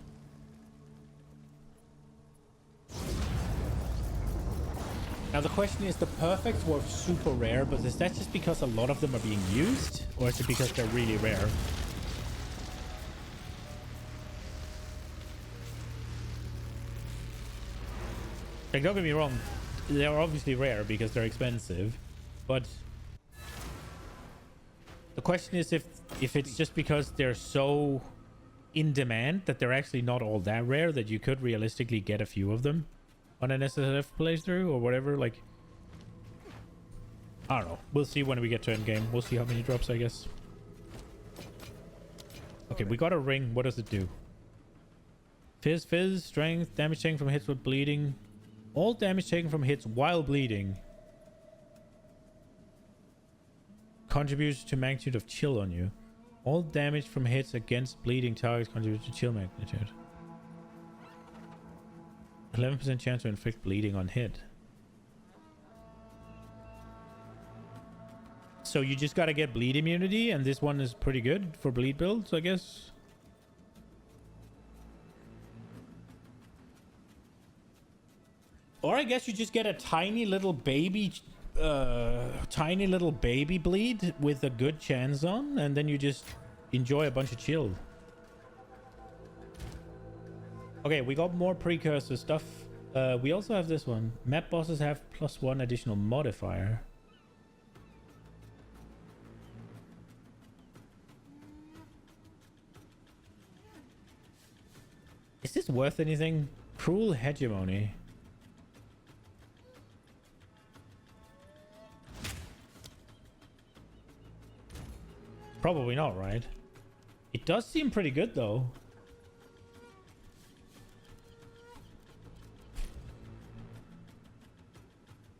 Now the question is, the perfects were super rare, but is that just because a lot of them are being used, or is it because they're really rare? Like, don't get me wrong, they're obviously rare because they're expensive, but the question is if it's just because they're so in demand that they're actually not all that rare that you could realistically get a few of them on an SSF playthrough or whatever. Like, I don't know. We'll see when we get to endgame. We'll see how many drops, I guess. Okay, we got a ring. What does it do? Fizz, strength, damage taken from hits with bleeding. All damage taken from hits while bleeding contributes to magnitude of chill on you. All damage from hits against bleeding targets contributes to chill magnitude. 11% chance to inflict bleeding on hit. So you just gotta get bleed immunity, and this one is pretty good for bleed builds, I guess. Or I guess you just get a tiny little baby bleed with a good chance on, and then you just enjoy a bunch of chill. Okay, we got more precursor stuff. We also have this one. Map bosses have +1 additional modifier. Is this worth anything? Cruel hegemony. Probably not, right? It does seem pretty good, though.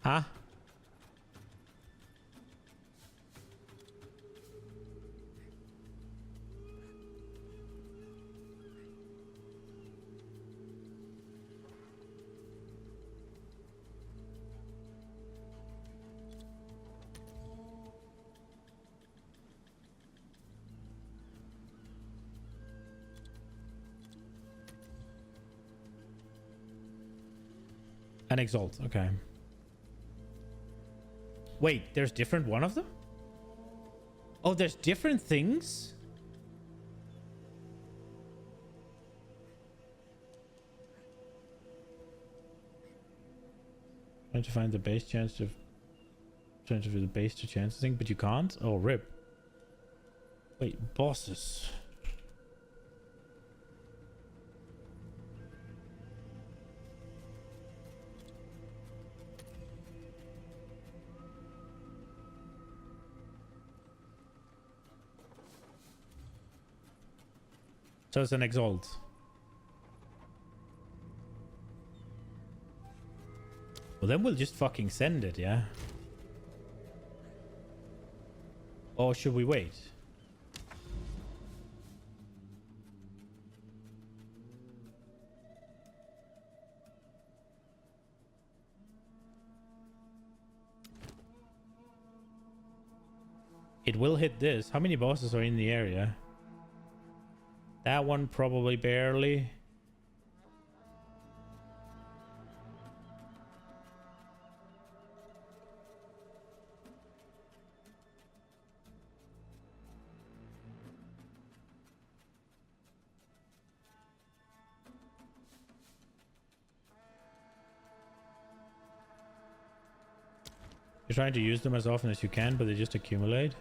Huh? An exalt, okay. Wait, there's different one of them? Oh, there's different things? Trying to find the base chance of... Trying to do the base to chance thing, but you can't? Oh, rip. Wait, bosses. So it's an exalt. Well, then we'll just fucking send it, yeah? Or should we wait? It will hit this. How many bosses are in the area? That one probably barely. You're trying to use them as often as you can, but they just accumulate.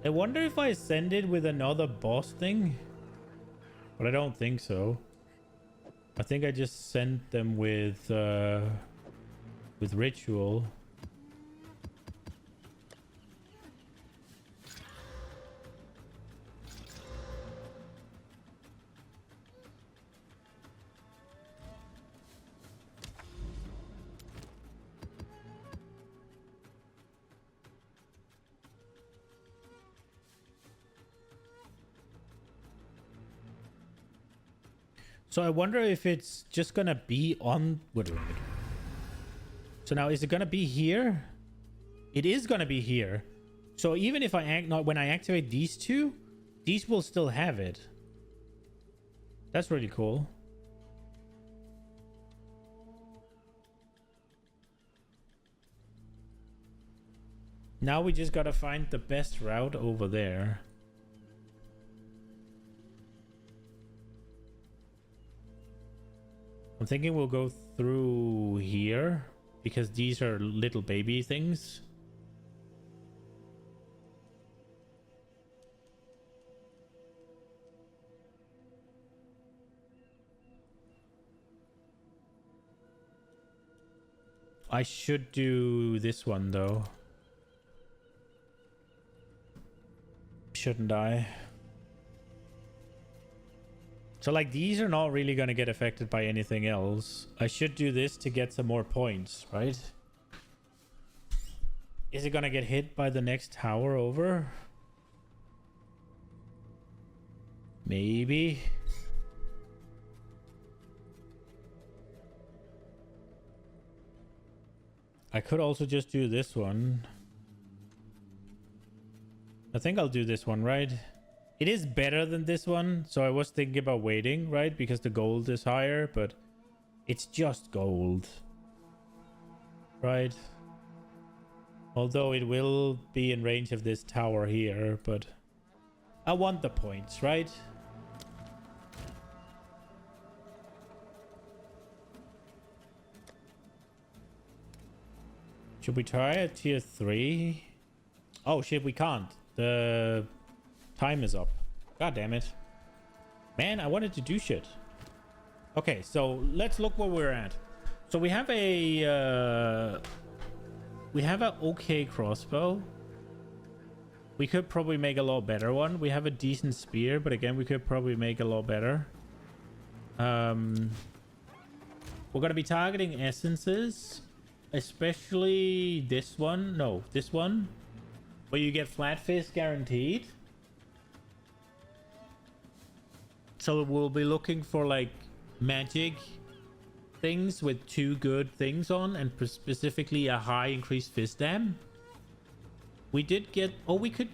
I wonder if I send it with another boss thing. But I don't think so. I think I just sent them with ritual. So I wonder if it's just gonna be on... Wait. So now is it gonna be here? It is gonna be here. So even if when I activate these two, these will still have it. That's really cool. Now we just gotta find the best route over there. I'm thinking we'll go through here because these are little baby things. I should do this one though. Shouldn't I? So like these are not really going to get affected by anything else. I should do this to get some more points, right? Is it going to get hit by the next tower over? Maybe. I could also just do this one. I think I'll do this one, right? It is better than this one, so I was thinking about waiting, right? Because the gold is higher, but it's just gold. Right? Although it will be in range of this tower here, but I want the points, right? Should we try a tier 3? Oh shit, we can't. The time is up. God damn it. Man, I wanted to do shit. Okay, so let's look where we're at. So we have a okay crossbow. We could probably make a lot better one. We have a decent spear, but again, we could probably make a lot better. We're gonna be targeting essences, especially this one. No, this one, where you get flat fist guaranteed. So we'll be looking for like magic things with 2 good things on, and specifically a high increased fist dam. We did get... Oh, we could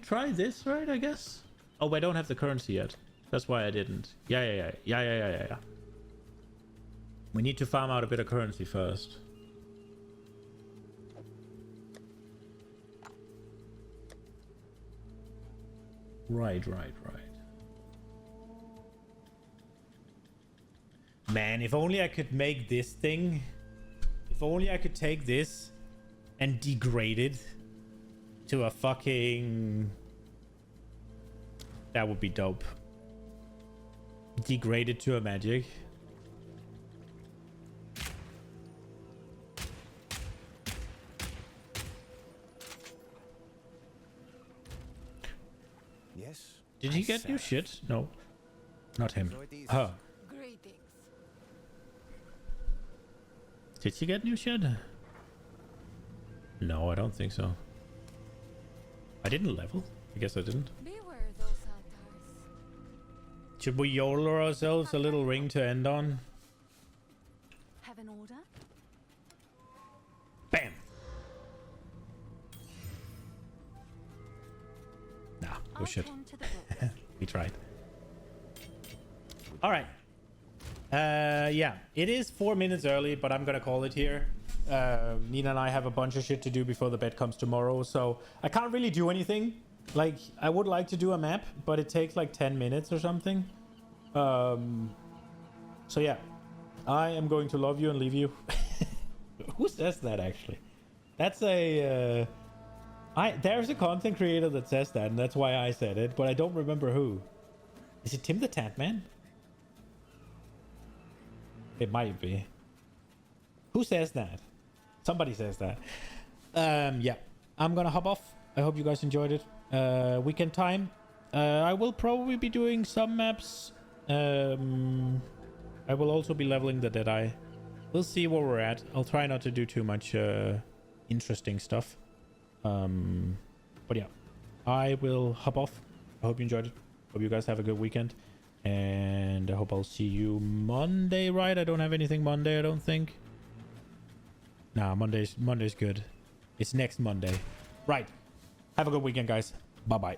try this, right? I guess. Oh, I don't have the currency yet. That's why I didn't. Yeah. We need to farm out a bit of currency first. Right. Man, if only I could make this thing. If only I could take this and degrade it to a fucking... That would be dope. Degrade it to a magic. Yes. Did he get new shit? No. Not him. Huh. Did she get new shit? No, I don't think so. I didn't level. I guess I didn't. Beware those altars. Should we YOLO ourselves a little ring to end on? Have an order? Bam! Nah, go shit. We tried. Alright. Yeah, it is 4 minutes early, but I'm gonna call it here. Nina and I have a bunch of shit to do before the bed comes tomorrow, so I can't really do anything. Like, I would like to do a map, but it takes like 10 minutes or something. So yeah, I am going to love you and leave you. Who says that, actually? That's a there's a content creator that says that, and that's why I said it, but I don't remember who. Is it Tim the Tatman? It might be. Who says that? Somebody says that. Yeah, I'm gonna hop off. I hope you guys enjoyed it. Weekend time. I will probably be doing some maps. I will also be leveling the Deadeye. We'll see where we're at. I'll try not to do too much interesting stuff. But yeah, I will hop off. I hope you enjoyed it. Hope you guys have a good weekend. And I hope I'll see you Monday, right? I don't have anything Monday, I don't think. Nah, Monday's good. It's next Monday. Right. Have a good weekend, guys. Bye-bye.